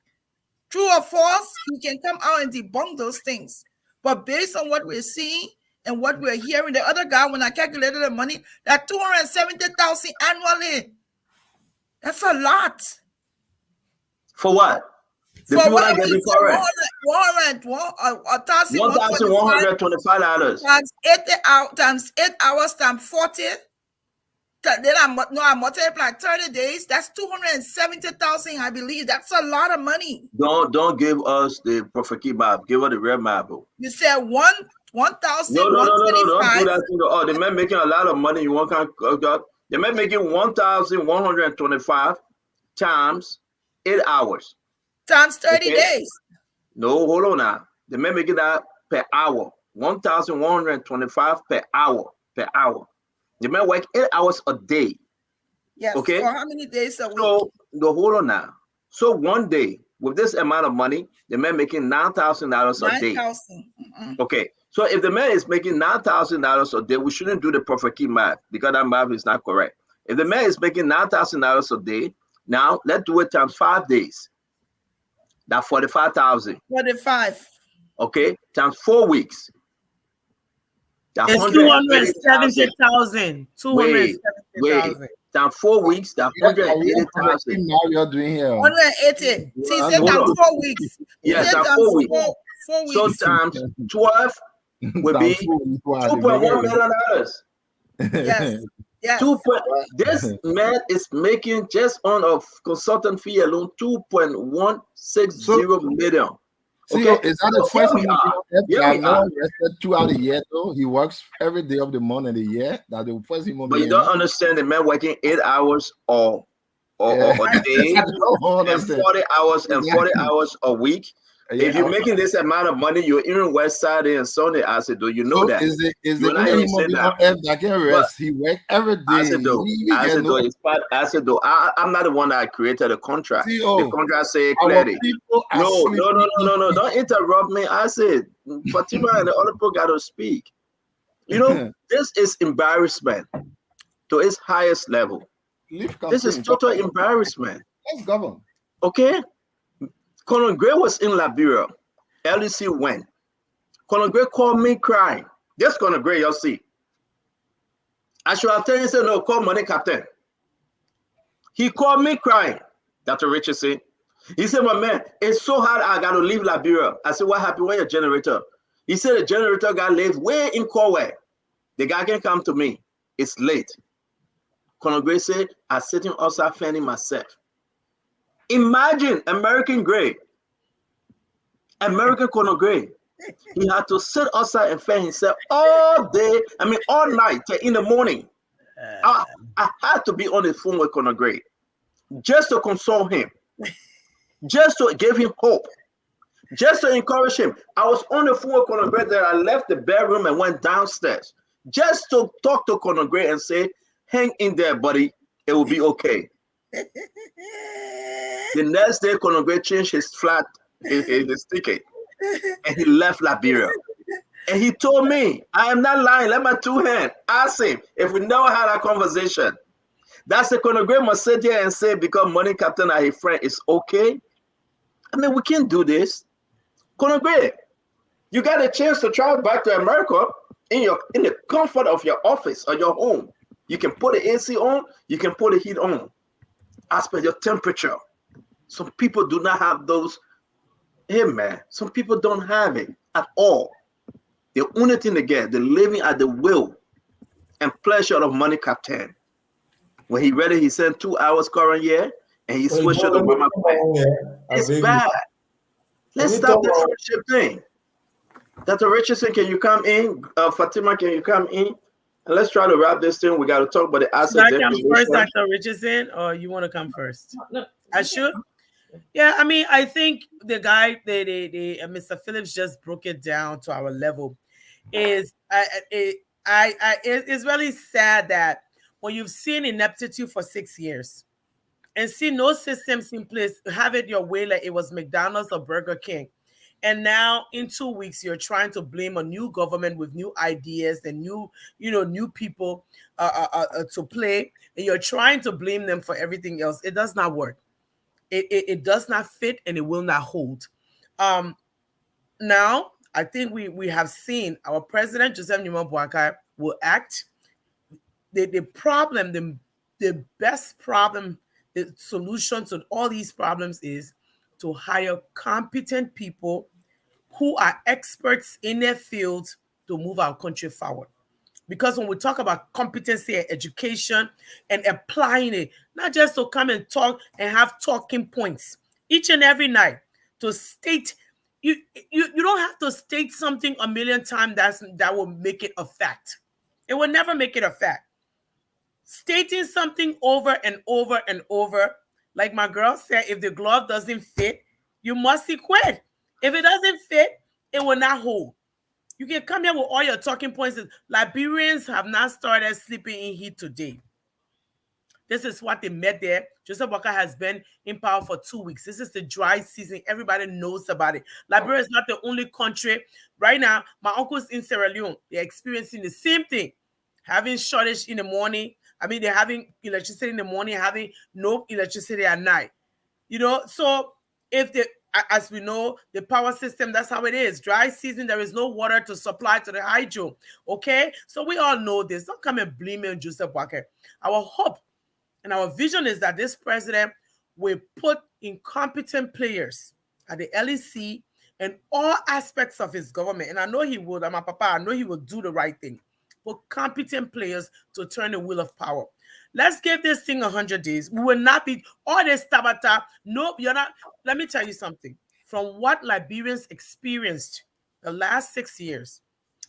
True or false, he can come out and debunk those things. But based on what we're seeing and what we're hearing, the other guy, when I calculated the money, that $270,000 annually. That's a lot. For what? The people that get foreign. $1,125 times 8 hours times 40. Then I multiply 30 days. That's $270,000, I believe. That's a lot of money. Don't give us the Prophet map. Give us the real map. You said $1,125. No. Don't do that thing. Oh, the man making a lot of money. You want to? The man making 1,125 times 8 hours. Times 30 days. No, hold on now. The man making that per hour. 1,125 per hour. Per hour. The man work 8 hours a day. Yes. Okay. For how many days a week? So no, hold on now. So one day with this amount of money, the man making $9,000 a day. Okay. So if the man is making $9,000 a day, we shouldn't do the Prophet key math because that math is not correct. If the man is making $9,000 a day, now let's do it times 5 days. That's 45,000. 45. Okay, times 4 weeks. That's 270,000. 270,000. Times 4 weeks. That's 180,000. Now you're doing here. 180. See, say times 4 weeks. Yes, times 4 weeks. 4 weeks. So times 12 would be $2.1 million. Yes. Yes. This man is making just on a consultant fee alone $2.160 million. See, okay, is that the first rested throughout the year though? He works every day of the month and the year. That the first human But you don't understand the man working 8 hours or a day and 40 hours and 40 hours a week. If you're making this amount of money, you're even work Saturday and Sunday. I said, do you know that? Is the only human being on earth that can rest? He works every day. I said, though, I'm not the one that created the contract. The contract say clearly. No. Don't interrupt me. I said, Fatima and the other people got to speak. You know, this is embarrassment to its highest level. This is total embarrassment. Let's govern. Okay? Colonel Gray was in Liberia. LEC went. Colonel Gray called me crying. Just Colonel Gray, you'll see. I should have told him, say, no, call Money Captain. He called me crying, Dr. Richardson. He said, my man, it's so hard I got to leave Liberia. I said, what happened? Where your generator? He said, the generator got late way in Corway. The guy can come to me. It's late. Conor Gray said, I'm sitting outside fanning myself. Imagine American Gray. American Conor Gray. He had to sit outside and fan himself all day. I mean, all night in the morning. I had to be on the phone with Conor Gray just to console him, just to give him hope, just to encourage him. I was on the phone with Conor Gray that I left the bedroom and went downstairs just to talk to Conor Gray and say, hang in there, buddy. It will be okay. The next day, Conor Gray changed his ticket, and he left Liberia. And he told me, I am not lying. Let my two hands ask him if we never had a conversation. That's the Conor Gray must sit here and say because money captain are his friend is okay. I mean, we can't do this. Conor Gray, you got a chance to travel back to America in the comfort of your office or your home. You can put the AC on, you can put the heat on. As per your temperature. Some people do not have those. Hey man, some people don't have it at all. The only thing they get, they're living at the will and pleasure of money captain. When he read it, he sent 2 hours current year and he switched to the mama plan. It's bad. Let's stop the friendship thing. Dr. Richardson, can you come in? Fatima, can you come in? And let's try to wrap this thing. We got to talk about the asset. Should I come first, Dr. Richardson, or you want to come first? No. I should. Yeah, I mean, I think the guy, Mr. Phillips just broke it down to our level. It's really sad that when you've seen ineptitude for 6 years and see no systems in place, have it your way like it was McDonald's or Burger King. And now in 2 weeks, you're trying to blame a new government with new ideas and new people to play. And you're trying to blame them for everything else. It does not work. It does not fit and it will not hold. Now, I think we have seen our president, Joseph Nima Boakai, will act. The problem, the best problem, the solution to all these problems is to hire competent people who are experts in their field to move our country forward. Because when we talk about competency and education and applying it, not just to come and talk and have talking points each and every night to state, you don't have to state something a million times that will make it a fact. It will never make it a fact. Stating something over and over and over, like my girl said, if the glove doesn't fit, you must quit. If it doesn't fit, it will not hold. You can come here with all your talking points. Liberians have not started sleeping in heat today. This is what they met there. Joseph Boakai has been in power for 2 weeks. This is the dry season. Everybody knows about it. Liberia is not the only country. Right now, my uncles in Sierra Leone, they're experiencing the same thing. Having shortage in the morning. I mean, they're having electricity in the morning, having no electricity at night. So if as we know, the power system, that's how it is. Dry season, there is no water to supply to the hydro. Okay? So we all know this. Don't come and blame me on Joseph Boakai. Our hope and our vision is that this president will put incompetent players at the LEC and all aspects of his government. And I know he would. I'm a papa. I know he will do the right thing. Put competent players to turn the wheel of power. Let's give this thing 100 days. We will not be all this tabata. No, you're not. Let me tell you something. From what Liberians experienced the last 6 years,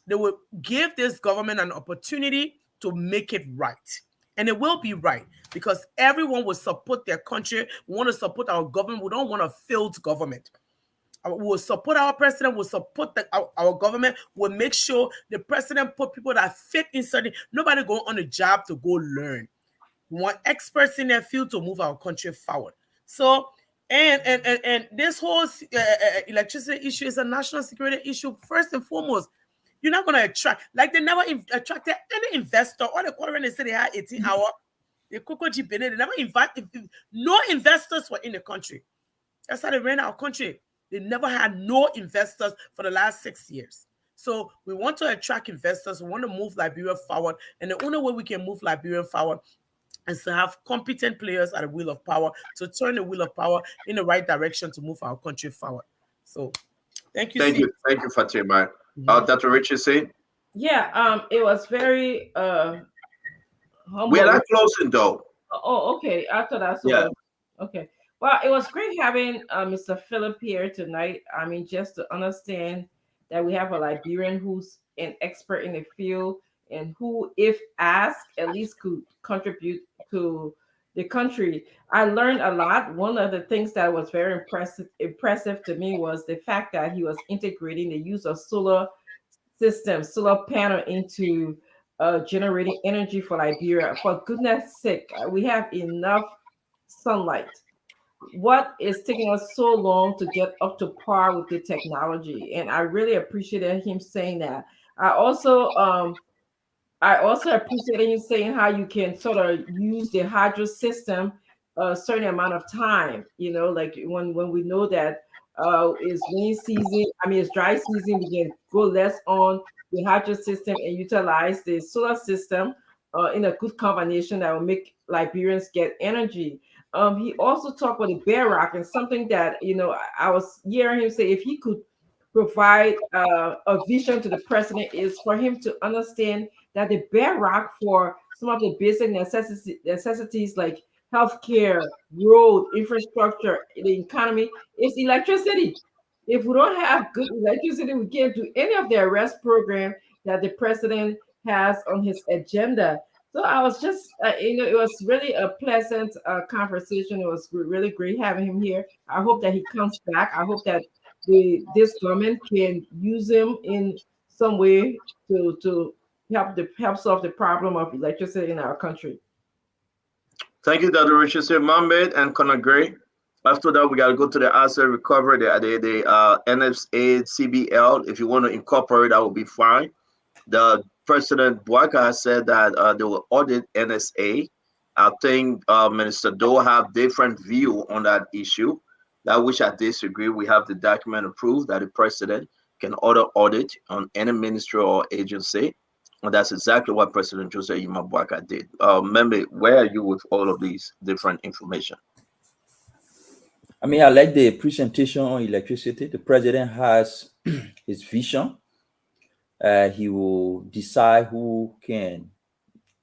they will give this government an opportunity to make it right. And it will be right because everyone will support their country. We want to support our government. We don't want a failed government. We'll support our president. We'll support our government. We'll make sure the president put people that fit inside. Nobody go on a job to go learn. We want experts in their field to move our country forward. So, and this whole electricity issue is a national security issue first and foremost. You're not going to attract, like they never attracted any investor. All the quarter they say they had 18 hours. They never invited. No investors were in the country. That's how they ran our country. They never had no investors for the last 6 years. So we want to attract investors. We want to move Liberia forward. And the only way we can move Liberia forward and to have competent players at the wheel of power to turn the wheel of power in the right direction to move our country forward. So, thank you. Thank you, Fatima. Dr. Richardson. Yeah, it was very humble. We're not closing though. Oh, okay. After that, so Yeah. okay. Well, it was great having Mr. Philip here tonight. I mean, just to understand that we have a Liberian who's an expert in the field and who, if asked, at least could contribute to the country. I learned a lot. One of the things that was very impressive to me was the fact that he was integrating the use of solar solar panel into generating energy for Liberia. For goodness sake, we have enough sunlight. What is taking us so long to get up to par with the technology? And I really appreciated him saying that. I also appreciated you saying how you can sort of use the hydro system a certain amount of time. You know, like when we know that it's rain season, I mean it's dry season, we can go less on the hydro system and utilize the solar system in a good combination that will make Liberians get energy. He also talked about the bear rock and something that I was hearing him say if he could provide a vision to the president is for him to understand that the bedrock for some of the basic necessities like healthcare, road, infrastructure, the economy is electricity. If we don't have good electricity, we can't do any of the arrest program that the president has on his agenda. So I was just, it was really a pleasant conversation. It was really great having him here. I hope that he comes back. I hope that this government can use him in some way to help solve the problem of electricity in our country. Thank you, Dr. Richardson, Mohammed, and Conor Gray. After that, we got to go to the asset recovery, the NSA, CBL. If you want to incorporate, that would be fine. The President Bouaka has said that they will audit NSA. I think Minister Doe have different view on that issue. That which I disagree. We have the document approved that the president can order audit on any ministry or agency. And that's exactly what President Joseph Yuma Bouaka did. Membe, where are you with all of these different information? I mean, I like the presentation on electricity. The president has his vision. He will decide who can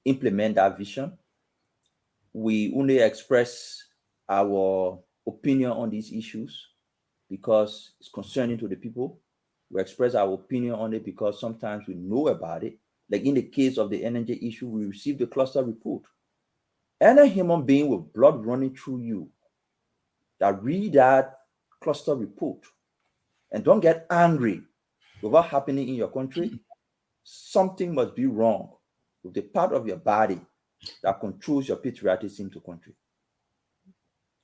implement that vision. We only express our opinion on these issues because it's concerning to the people. We express our opinion on it because sometimes we know about it. Like in the case of the energy issue, we received the cluster report. Any human being with blood running through you that read that cluster report and don't get angry with what's happening in your country, something must be wrong with the part of your body that controls your patriotism to country.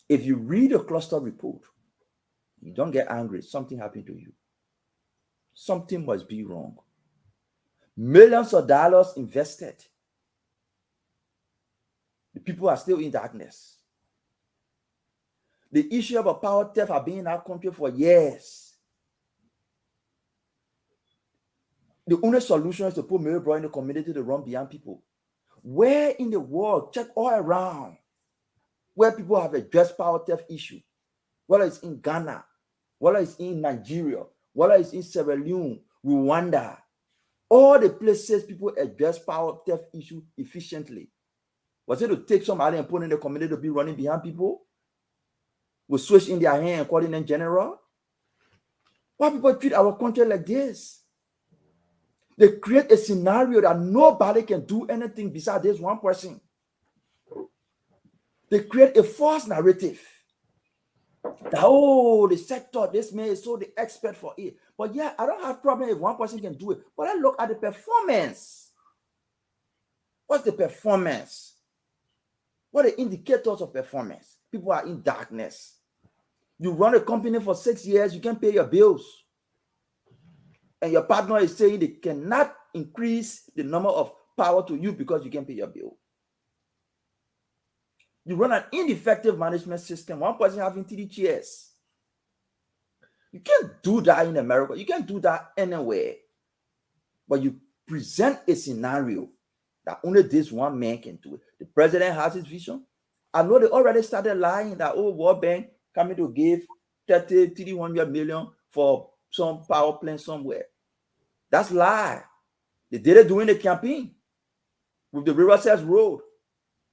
If you read a cluster report, you don't get angry, something happened to you. Something must be wrong. Millions of dollars invested. The people are still in darkness. The issue of power theft has been in our country for years. The only solution is to put Mary in the community to run beyond people. Where in the world, check all around, where people have addressed power theft issue, whether it's in Ghana, whether it's in Nigeria, whether it's in Sierra Leone, Rwanda, all the places people address power theft issue efficiently. Was it to take somebody and put in the community to be running behind people? We switch in their hand and calling them general? Why people treat our country like this? They create a scenario that nobody can do anything besides this one person. They create a false narrative that, oh, the sector, this man is so the expert for it. But yeah, I don't have problem if one person can do it. But I look at the performance. What's the performance? What are the indicators of performance? People are in darkness. You run a company for 6 years, you can pay your bills. And your partner is saying they cannot increase the number of power to you because you can pay your bill. You run an ineffective management system. One person having 3 chairs. You can't do that in America. You can't do that anywhere. But you present a scenario that only this one man can do it. The president has his vision. I know they already started lying that, oh, World Bank coming to give 300 million for some power plant somewhere. That's lie. They did it during the campaign with the Riverside Road.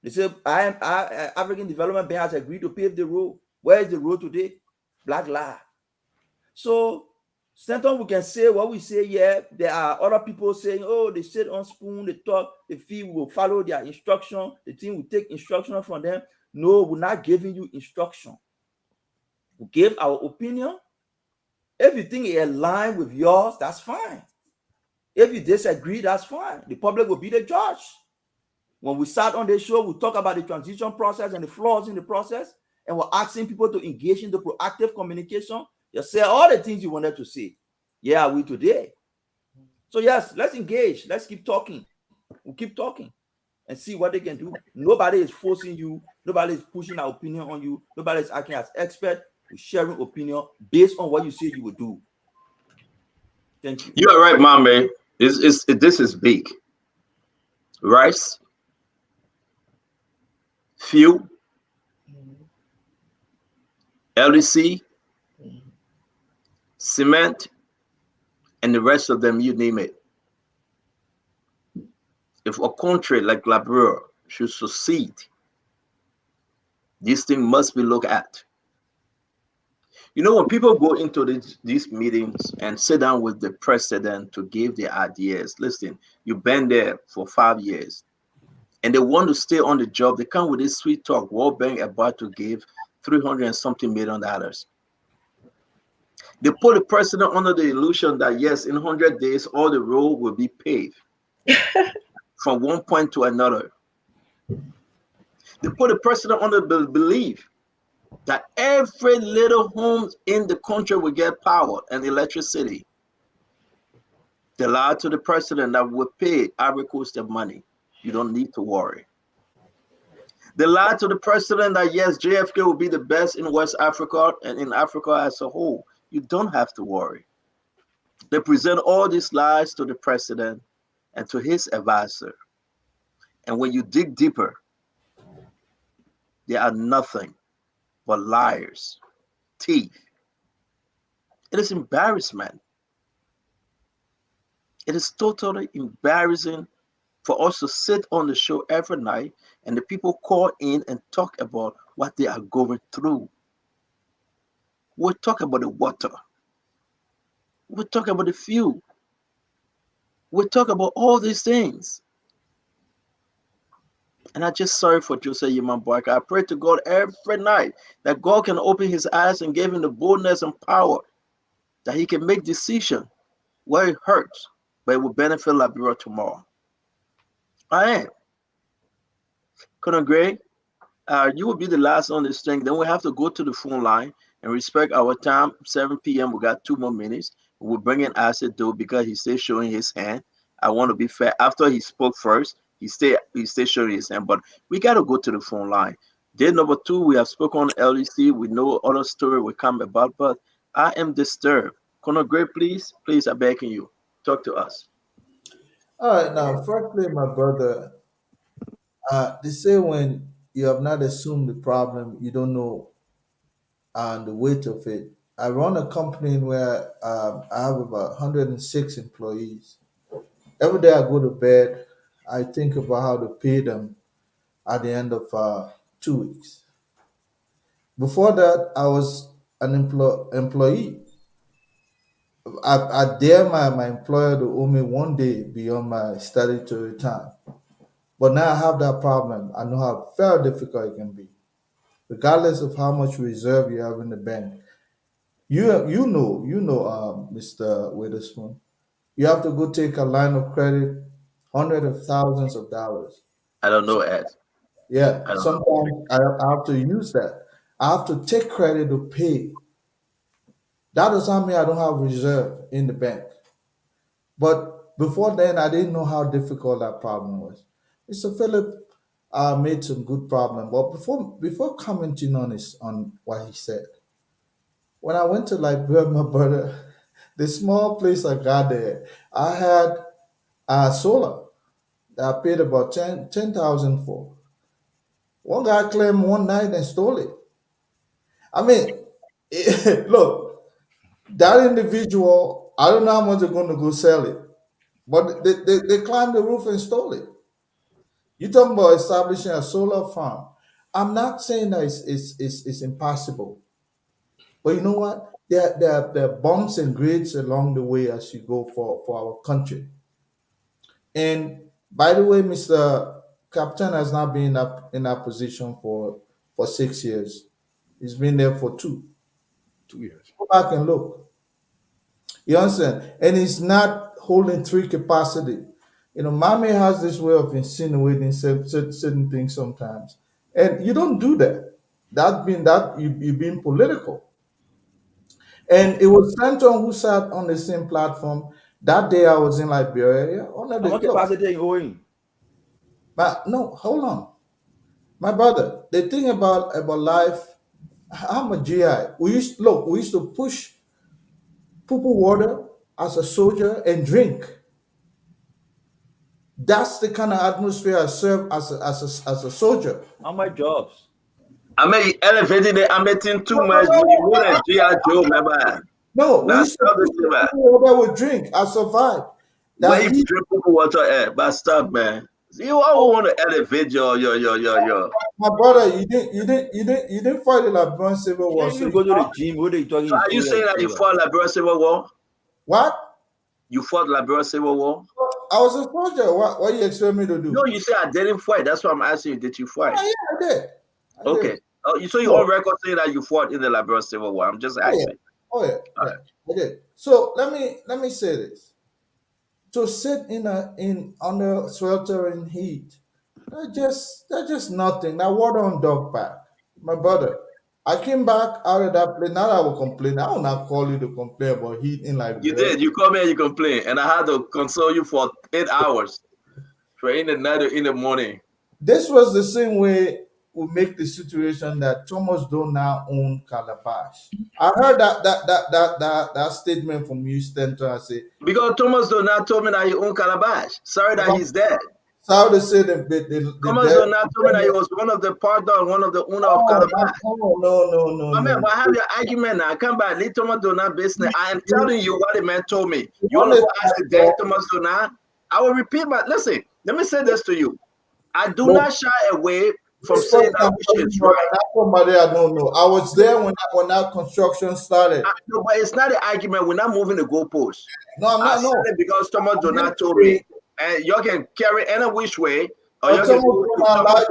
They said, African Development Bank has agreed to pave the road. Where is the road today? Black lie. So sometimes we can say what we say, yeah. There are other people saying, oh, they sit on spoon, they talk, they feel we will follow their instruction, the team will take instruction from them. No, we're not giving you instruction. We give our opinion. If you think it aligns with yours, that's fine. If you disagree, that's fine. The public will be the judge. When we start on this show, we talk about the transition process and the flaws in the process, and we're asking people to engage in the proactive communication. You say all the things you wanted to say. Yeah, we today. So yes, let's engage. Let's keep talking. We'll keep talking and see what they can do. Nobody is forcing you. Nobody is pushing our opinion on you. Nobody is acting as expert. We're sharing opinion based on what you say you would do. Thank you. You are right, Mame. This is big. Rice, fuel, LDC, cement, and the rest of them, you name it. If a country like Liberia should succeed, this thing must be looked at. You know, when people go into these meetings and sit down with the president to give their ideas, listen, you've been there for 5 years and they want to stay on the job, they come with this sweet talk, World Bank about to give 300 and something million dollars. They put the president under the illusion that yes, in 100 days, all the road will be paved from one point to another. They put the president under the belief that every little home in the country will get power and electricity. They lied to the president that will pay Ivory Coast the money. You don't need to worry. They lied to the president that yes, JFK will be the best in West Africa and in Africa as a whole. You don't have to worry. They present all these lies to the president and to his advisor. And when you dig deeper, they are nothing but liars, thief. It is embarrassment. It is totally embarrassing for us to sit on the show every night and the people call in and talk about what they are going through. We talk about the water. We talk about the fuel. We talk about all these things. And I just sorry for Jose Yimambuaka. I pray to God every night that God can open his eyes and give him the boldness and power that he can make decisions where it hurts, but it will benefit Liberia tomorrow. I am. Colonel Gray, you will be the last on this thing. Then we have to go to the phone line and respect our time. 7 p.m. We got 2 more minutes. We'll bring in Asset though because he's still showing his hand. I want to be fair. After he spoke first, he still showing his hand. But we got to go to the phone line. Day number 2, we have spoken on LEC. We know other story will come about, but I am disturbed. Colonel Gray, please, I'm begging you, talk to us. All right, now, firstly, my brother, they say when you have not assumed the problem, you don't know the weight of it. I run a company where I have about 106 employees. Every day I go to bed, I think about how to pay them at the end of 2 weeks. Before that, I was an employee. I dare my employer to owe me 1 day beyond my statutory time. But now I have that problem. I know how very difficult it can be. Regardless of how much reserve you have in the bank. You know, Mr. Witherspoon, you have to go take a line of credit, hundreds of thousands of dollars. I don't know, Ed. Yeah, sometimes I have to use that. I have to take credit to pay. That does not mean I don't have reserve in the bank. But before then, I didn't know how difficult that problem was. Mr. Philip made some good problem, but before commenting on what he said, when I went to Liberia, my brother, the small place I got there, I had solar. that I paid about 10,000 for. One guy claimed one night and stole it. I mean, look, that individual, I don't know how much they're going to go sell it, but they climbed the roof and stole it. You're talking about establishing a solar farm. I'm not saying that it's impossible, but you know what? There are bumps and grades along the way as you go for our country. And by the way, Mr. Captain has not been up in that position for 6 years. He's been there for 2. 2 years. Go back and look. You understand? And he's not holding 3 capacity. You know, Mame has this way of insinuating certain things sometimes. And you don't do that. You're being political. And it was Stanton who sat on the same platform. That day I was in Liberia. How much capacity are you owing? But no, hold on. My brother, the thing about life, I'm a GI. We used to push poo water as a soldier and drink. That's the kind of atmosphere I serve as a soldier. How much jobs? I mean, elevating the amateur too much. You want a G.I. Joe, remember? No, we That's used to not push the man. poo water with drink. I survived. Where you drink people water, but stop, man. You all want to elevate your. My brother, you didn't fight the Liberian Civil War. You go to the gym. What are you talking? So are you saying that you fought Liberia Civil War? What? You fought Liberia Civil War? I was a soldier. What you expect me to do? No, you said I didn't fight. That's why I'm asking you. Did you fight? Oh, yeah, I did. Okay. So you're on record saying that you fought in the Liberia Civil War. I'm just asking. Oh yeah. I did. So let me say this. To sit under sweltering heat, that's just nothing. That water on dog pack. My brother, I came back out of that place. Not I will complain. I will not call you to complain about heat in Liberia. You did. You come here, you complain, and I had to console you for 8 hours, for in the night or in the morning. This was the same way we make the situation that Thomas do now own Calabash. I heard that statement from you, Stanton. I say because Thomas do not told me that he own Calabash. Sorry that he's dead. Sorry to say that Thomas do not told me that he was one of the partner and one of the owner of Calabash. No. I mean, I have your argument now. I come back, leave Thomas do not business. I am telling you what the man told me. You want to go ask the dead Thomas do not? I will repeat, but listen, let me say this to you. I do not shy away from saying that which is right. Somebody I don't know. I was there when that construction started. No, but it's not an argument. We're not moving the goalposts. No, I'm not. I said it because Thomas do not told me. And you can carry any which way, or you can go to Thomas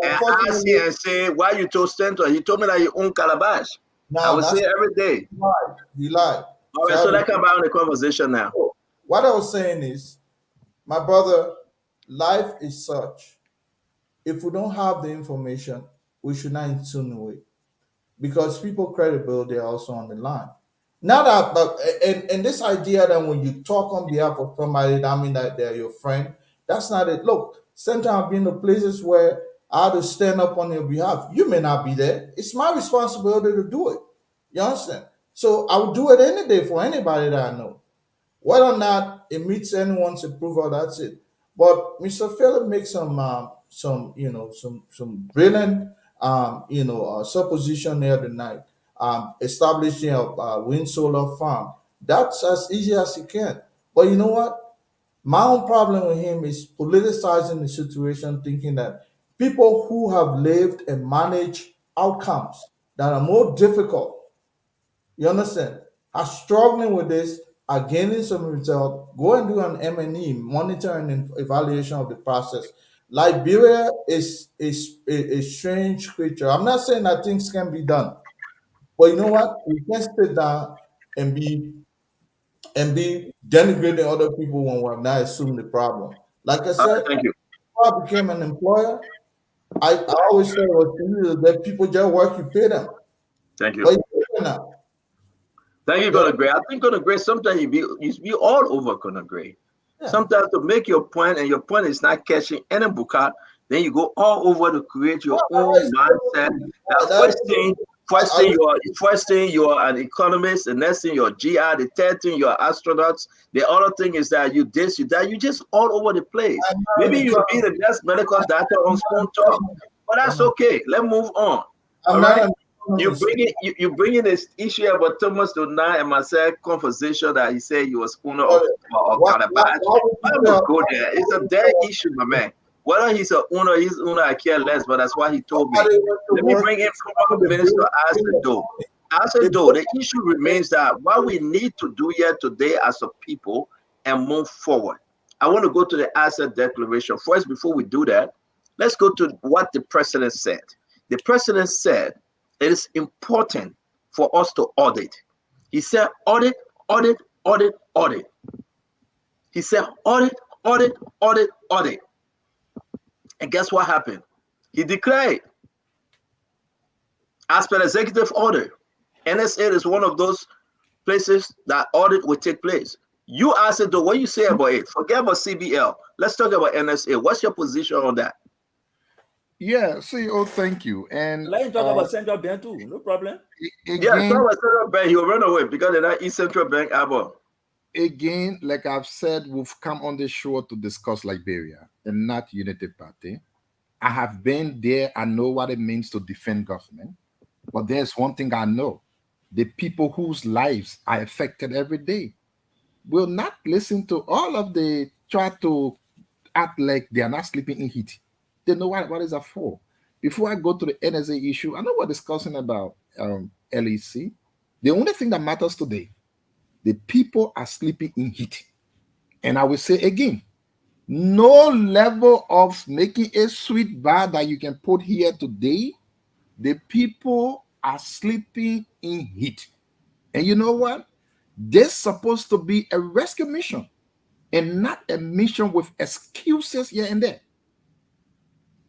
and ask him and say, why you told Stanton? He told me that you own Calabash. I would say every day. He lied. All right, so let's come back on the conversation now. What I was saying is, my brother, life is such. If we don't have the information, we should not insinuate, because people credibility are also on the line. Not that, but and this idea that when you talk on behalf of somebody, that mean that they're your friend. That's not it. Look, sometimes I've been to places where I have to stand up on your behalf. You may not be there. It's my responsibility to do it. You understand? So I would do it any day for anybody that I know. Whether or not it meets anyone's approval, that's it. But Mr. Philip makes some brilliant supposition there tonight. Establishing a wind solar farm. That's as easy as you can. But you know what? My own problem with him is politicizing the situation, thinking that people who have lived and managed outcomes that are more difficult, you understand, are struggling with this, are gaining some result. Go and do an M&E, monitoring and evaluation of the process. Liberia is a strange creature. I'm not saying that things can be done. But you know what? We can't sit down and be denigrating other people when we're not assuming the problem. Like I said, thank you. Before I became an employer, I always said it was that people just work, you pay them. Thank you. But you now. Thank you, Conor Gray. I think Conor Gray, sometimes you be all over Conor Gray. Yeah. Sometimes to make your point, and your point is not catching any buka, then you go all over to create your own mindset. That question First thing you're an economist, the next thing you're GI, the third thing you're astronauts, the other thing is that you this, you that, you just all over the place. Maybe you'll be the best medical doctor on Spoon Talk, but that's okay. Let's move on. All right. You bring in this issue about Thomas Donat and myself conversation that he said he was owner of Calabash. I will go there. It's a dead issue, my man. Whether he's an owner, I care less, but that's what he told me. Let me bring in former Minister Asado. Asado, the issue remains that what we need to do here today as a people and move forward. I want to go to the asset declaration. First, before we do that, let's go to what the president said. The president said it is important for us to audit. He said audit, audit, audit, audit. He said audit, audit, audit, audit. And guess what happened? He declared, as per executive order, NSA is one of those places that audit will take place. You asked it, though, what you say about it? Forget about CBL. Let's talk about NSA. What's your position on that? Yeah, CEO, thank you. And let him talk about central bank too, no problem. Again, yeah, talk about central bank. He'll run away because they're not East Central Bank ever. Again, like I've said, we've come on the show to discuss Liberia and not Unity Party. I have been there. I know what it means to defend government. But there's one thing I know. The people whose lives are affected every day will not listen to all of the try to act like they are not sleeping in heat. They know what is that for. Before I go to the NSA issue, I know we're discussing about LEC. The only thing that matters today, the people are sleeping in heat. And I will say again, no level of making a sweet bar that you can put here today, the people are sleeping in heat. And you know what? This supposed to be a rescue mission and not a mission with excuses here and there.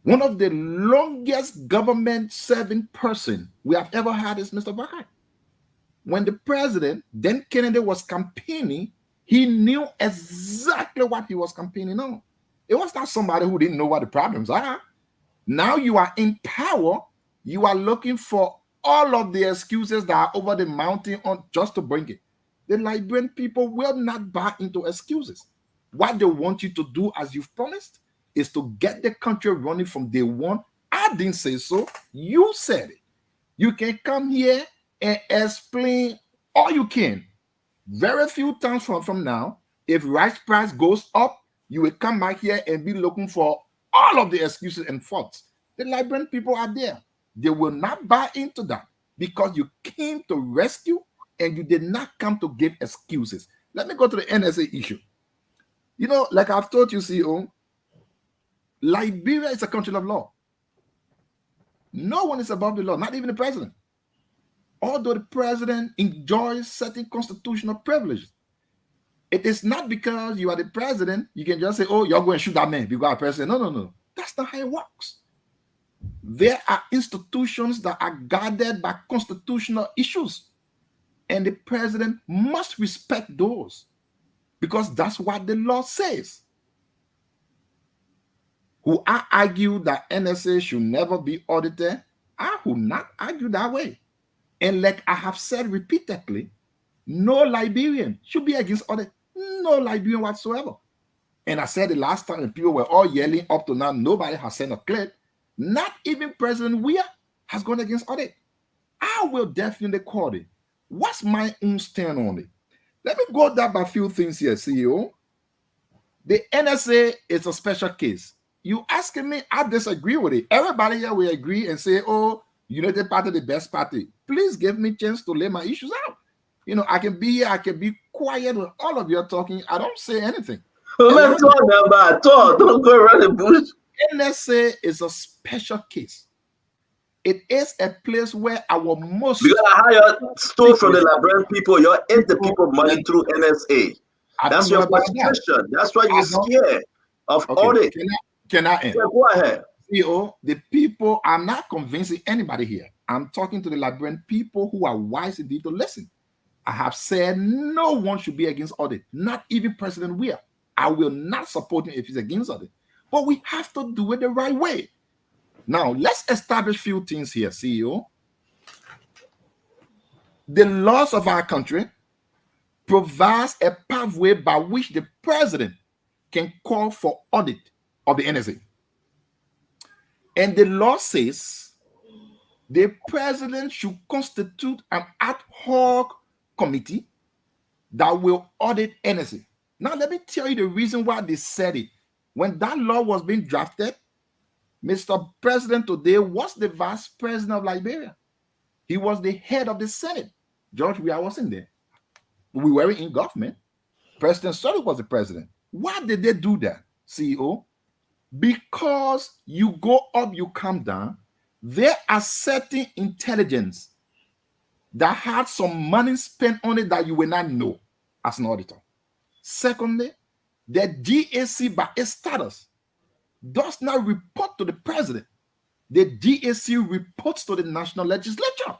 One of the longest government serving person we have ever had is Mr. Bakar. When the president, then Kennedy, was campaigning, he knew exactly what he was campaigning on. It was not somebody who didn't know what the problems are. Now you are in power, you are looking for all of the excuses that are over the mountain on just to bring it. The Liberian people will not buy into excuses. What they want you to do, as you've promised, is to get the country running from day one. I didn't say so. You said it. You can come here and explain all you can. Very few times from now, if rice price goes up, you will come back here and be looking for all of the excuses and faults. The Liberian people are there. They will not buy into that because you came to rescue and you did not come to give excuses. Let me go to the NSA issue. You know, like I've told you, CEO, Liberia is a country of law. No one is above the law, not even the president. Although the president enjoys certain constitutional privileges, it is not because you are the president, you can just say, oh, you're going to shoot that man because I'm president. No. That's not how it works. There are institutions that are guarded by constitutional issues, and the president must respect those because that's what the law says. Who I argue that NSA should never be audited, I will not argue that way. And like I have said repeatedly, no Liberian should be against audit. No Liberian whatsoever. And I said the last time, and people were all yelling up to now, nobody has sent a clip. Not even President Weah has gone against audit. I will definitely call it. What's my own stand on it? Let me go down by a few things here, CEO. The NSA is a special case. You asking me, I disagree with it. Everybody here will agree and say, oh, United Party, the best party. Please give me a chance to lay my issues out. You know, I can be here, I can be quiet when all of you are talking. I don't say anything. Let's talk about it. Don't go around the bush. NSA is a special case. It is a place where our most... Because how you stole from the Liberian people, you ate the people money through NSA. That's your position. That's why you're scared of audit. Can I end? Yeah, go ahead. CEO, the people, I'm not convincing anybody here. I'm talking to the Liberian people who are wise indeed to listen. I have said no one should be against audit, not even President Weah. I will not support him if he's against audit. But we have to do it the right way. Now, let's establish a few things here, CEO. The laws of our country provides a pathway by which the president can call for audit of the NSA. And the law says the president should constitute an ad hoc committee that will audit NSA. Now, let me tell you the reason why they said it. When that law was being drafted, Mr. President today was the vice president of Liberia. He was the head of the Senate. George, I wasn't there. We were in government. President Soli was the president. Why did they do that, CEO? Because you go up, you come down. There are certain intelligence that had some money spent on it that you will not know as an auditor. Secondly, the GAC by its status does not report to the president. The GAC reports to the national legislature.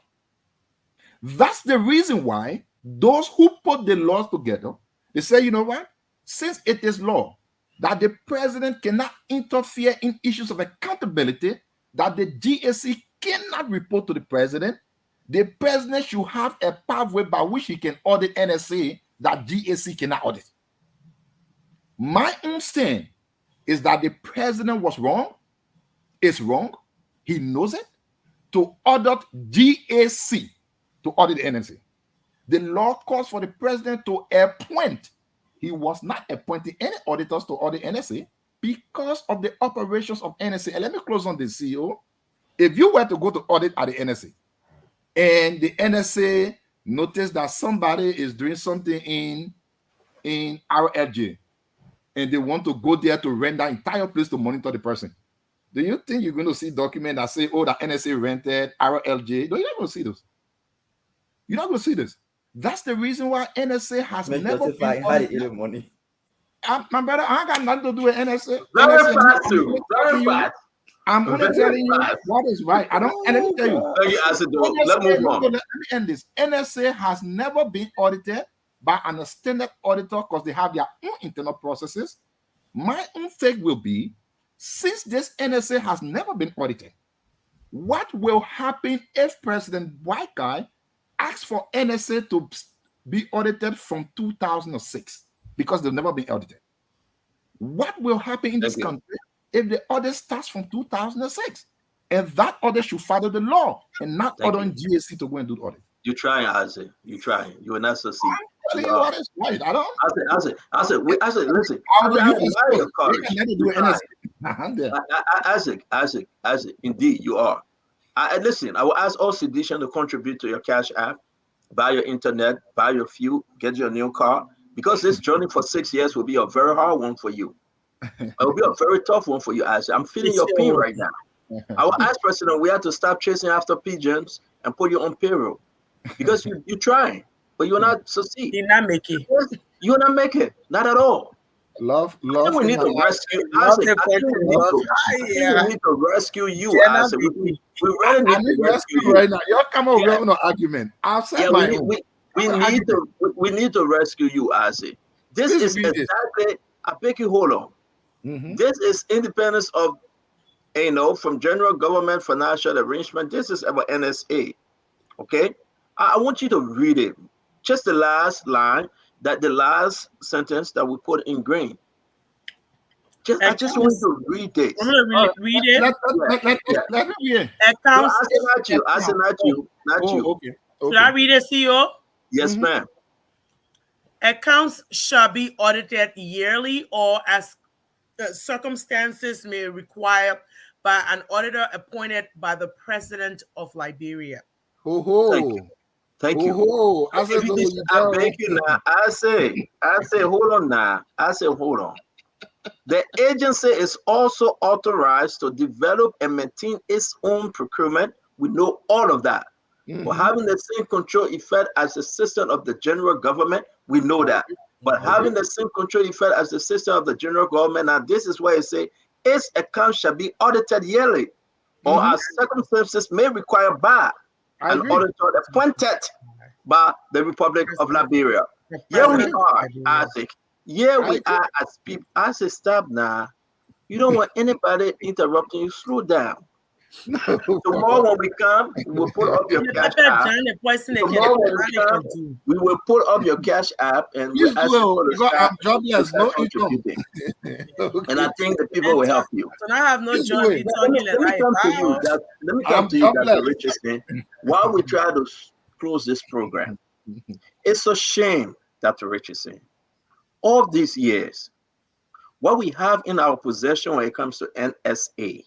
That's the reason why those who put the laws together, they say, you know what? Since it is law that the president cannot interfere in issues of accountability, that the GAC cannot report to the president should have a pathway by which he can audit NSA that GAC cannot audit. My own stand is that the president was wrong. It's wrong. He knows it. To audit GAC, to audit the NSA. The law calls for the president to appoint. He was not appointing any auditors to audit NSA because of the operations of NSA. And let me close on this, CEO. If you were to go to audit at the NSA and the NSA noticed that somebody is doing something in RLJ and they want to go there to rent that entire place to monitor the person, do you think you're going to see documents that say, oh, the NSA rented RLJ? No, you're not going to see those. You're not going to see this. That's the reason why NSA has never been audited. Money. My brother, I got nothing to do with NSA. Very fast, too. Very fast. I'm only telling you what is right. I don't, and let me tell you. Thank you, Asidor. Let's move on. Let me end this. NSA has never been audited by an extended auditor because they have their own internal processes. My own take will be, since this NSA has never been audited, what will happen if President White Guy asks for NSA to be audited from 2006 because they've never been audited? What will happen in this country if the audit starts from 2006? And that audit should follow the law and not ordering GAC to go and do the audit. You're trying, Isaac. You're trying. You will not succeed. I'm telling you what is right. I don't. Listen. Isaac, indeed, you are. Listen, I will ask all citizens to contribute to your Cash App, buy your internet, buy your fuel, get your new car, because this journey for 6 years will be a very hard one for you. It will be a very tough one for you, Isaac. I'm feeling your pain right now. I will ask President, we have to stop chasing after pigeons and put you on payroll because you're trying, but you're not succeed. You're not making it. You're not making it. Not at all. Love. We need to rescue. We need to rescue you. Isaac. We really need to rescue you right now. You're coming with no argument. I'll say we need to rescue you, Isaac. This is exactly. I beg you, hold on. This is independence of, from general government financial arrangement. This is about NSA. Okay, I want you to read it. Just the last line, the last sentence that we put in green. I just want you to read it. I'm gonna read it. Let me read. Accounts. I said not you. Okay. Should I read it, CEO? Yes, ma'am. Accounts shall be audited yearly or as circumstances may require by an auditor appointed by the President of Liberia. Thank you. I beg you now. I say, hold on now. Hold on. The agency is also authorized to develop and maintain its own procurement. We know all of that. But having the same control effect as the system of the general government, we know that. But having the same control effect as the system of the general government, now this is why I say its accounts shall be audited yearly, or as circumstances may require by an auditor appointed by the Republic of Liberia. Here we are, Isaac. Here we are as people. I say, stop now. You don't want anybody interrupting you. Slow down. Tomorrow when we come, we will put up your cash app. Tomorrow when we come, we will put up your cash app and we'll ask people to start, contributing. And I think the people will help you. So now I have no job. Let me come to you. Let me come to you, Dr. Richardson. While we try to close this program, it's a shame, Dr. Richardson. All these years, what we have in our possession when it comes to NSA,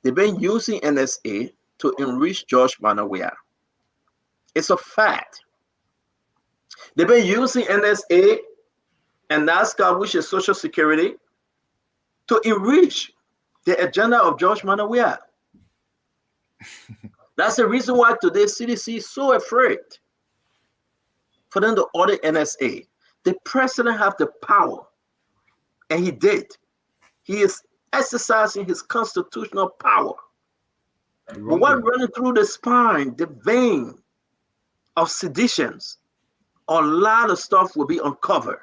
they've been using NSA to enrich George Manawia. It's a fact. They've been using NSA and NASCAR, which is Social Security, to enrich the agenda of George Manawia. That's the reason why today CDC is so afraid for them to audit NSA. The president have the power, and he did. He is exercising his constitutional power. But what running through the spine, the vein of seditions, a lot of stuff will be uncovered.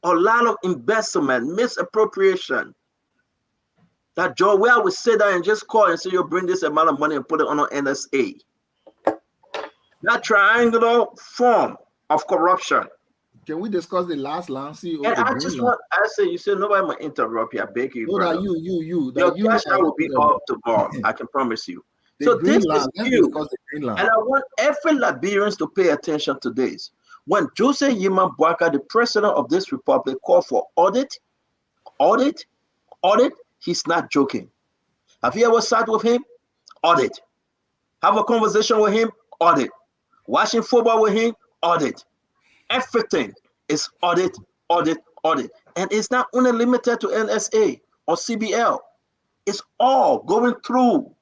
A lot of embezzlement, misappropriation. That Joe Well would sit there and just call and say, you'll bring this amount of money and put it on an NSA. That triangular form of corruption. Can we discuss the last Lancy? And I just want, I say, you said nobody might interrupt you. I beg you, no, brother. That you. Your cash app will be up tomorrow. I can promise you. So this is you. And I want every Liberians to pay attention to this. When Jose Yiman Bwaka, the president of this republic, called for audit, he's not joking. Have you ever sat with him? Audit. Have a conversation with him? Audit. Watching football with him? Audit. Everything is audit. And it's not only limited to NSA or CBL. It's all going through.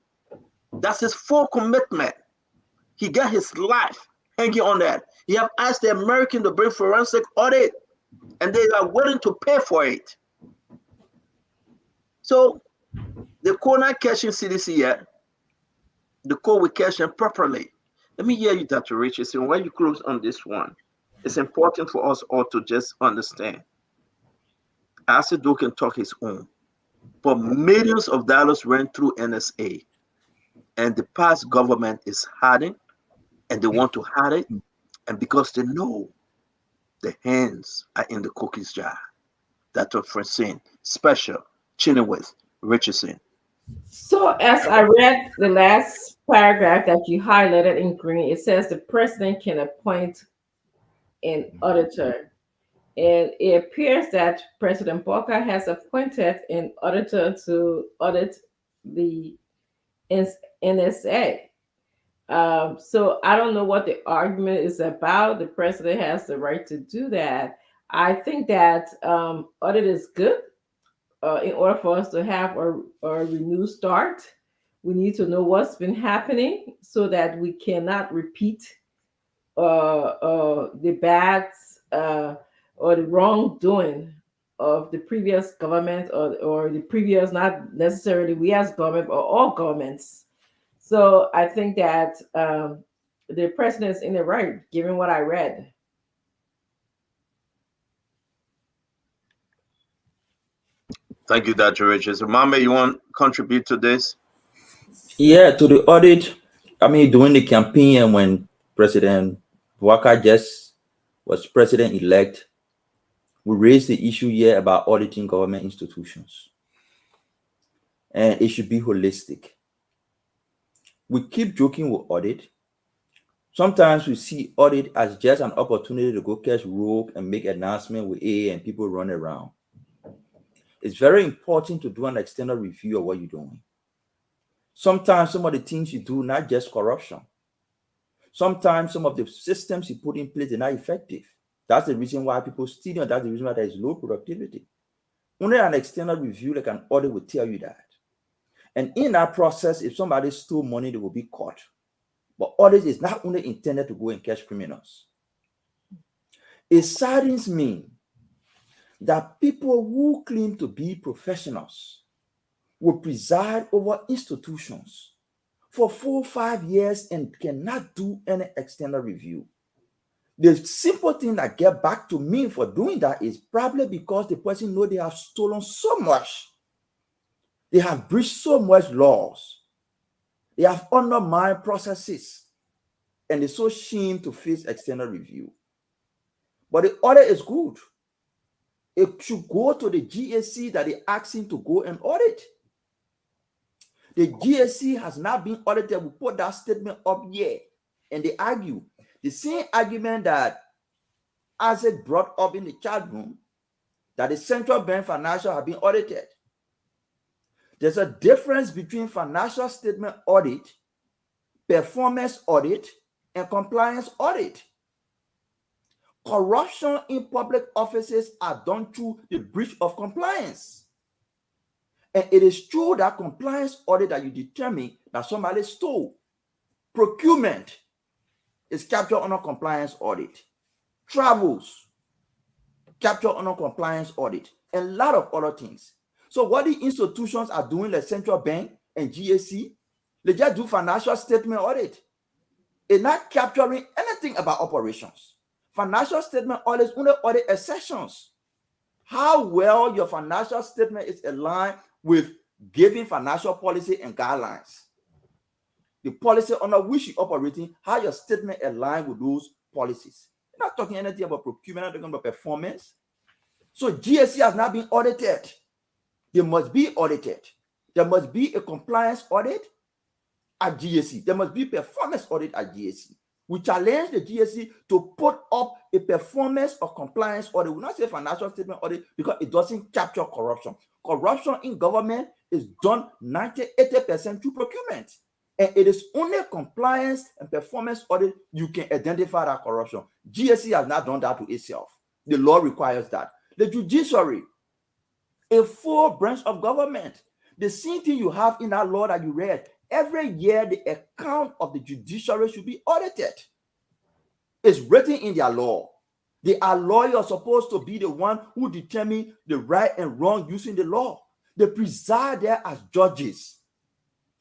That's his full commitment. He got his life hanging on that. He have asked the American to bring forensic audit, and they are willing to pay for it. So the code not catching CDC yet. The code will catch them properly. Let me hear you, Dr. Richardson. When you close on this one, it's important for us all to just understand. Asido can talk his own, but millions of dollars went through NSA, and the past government is hiding, and they want to hide it, and because they know the hands are in the cookies jar. Dr. Francine, Special, Chinewith, Richardson. So as I read the last paragraph that you highlighted in green, it says the president can appoint an auditor. And it appears that President Bawka has appointed an auditor to audit the NSA. So I don't know what the argument is about. The president has the right to do that. I think that audit is good. In order for us to have a renewed start, we need to know what's been happening so that we cannot repeat the bad or the wrongdoing of the previous government or the previous, not necessarily we as government, but all governments. So I think that the president is in the right, given what I read. Thank you, Dr. Richardson. Mama, you want to contribute to this? Yeah, to the audit. I mean, during the campaign and when President Bawka just was president-elect, we raised the issue here about auditing government institutions. And it should be holistic. We keep joking with audit. Sometimes we see audit as just an opportunity to go catch rogue and make announcement with A and people run around. It's very important to do an external review of what you're doing. Sometimes some of the things you do, not just corruption. Sometimes some of the systems you put in place are not effective. That's the reason why people steal, and that's the reason why there is low productivity. Only an external review like an audit will tell you that. And in that process, if somebody stole money, they will be caught. But audit is not only intended to go and catch criminals. It saddens me that people who claim to be professionals will preside over institutions for 4 or 5 years and cannot do any external review. The simple thing that get back to me for doing that is probably because the person know they have stolen so much They have breached so much laws. They have undermined processes, and they're so ashamed to face external review. But the audit is good. It should go to the GSC that they asked him to go and audit. The GSC has not been audited. We put that statement up here, and they argue the same argument that Isaac brought up in the chat room, that the central bank financial have been audited. There's a difference between financial statement audit, performance audit, and compliance audit. Corruption in public offices are done through the breach of compliance. And it is through that compliance audit that you determine that somebody stole. Procurement is captured under compliance audit. Travels, captured under compliance audit, and a lot of other things. So what the institutions are doing, like central bank and GSC, they just do financial statement audit. It's not capturing anything about operations. Financial statement audits only audit exceptions. How well your financial statement is aligned with giving financial policy and guidelines. The policy under which you're operating, how your statement align with those policies. You're not talking anything about procurement, not talking about performance. So GSC has not been audited. They must be audited. There must be a compliance audit at GSC. There must be performance audit at GSC. We challenge the GSC to put up a performance or compliance audit. We will not say financial statement audit because it doesn't capture corruption. Corruption in government is done 90-80% through procurement. And it is only compliance and performance audit you can identify that corruption. GSC has not done that to itself. The law requires that. The judiciary, a full branch of government, the same thing you have in that law that you read. Every year, the account of the judiciary should be audited. It's written in their law. They are lawyers supposed to be the one who determine the right and wrong using the law. They preside there as judges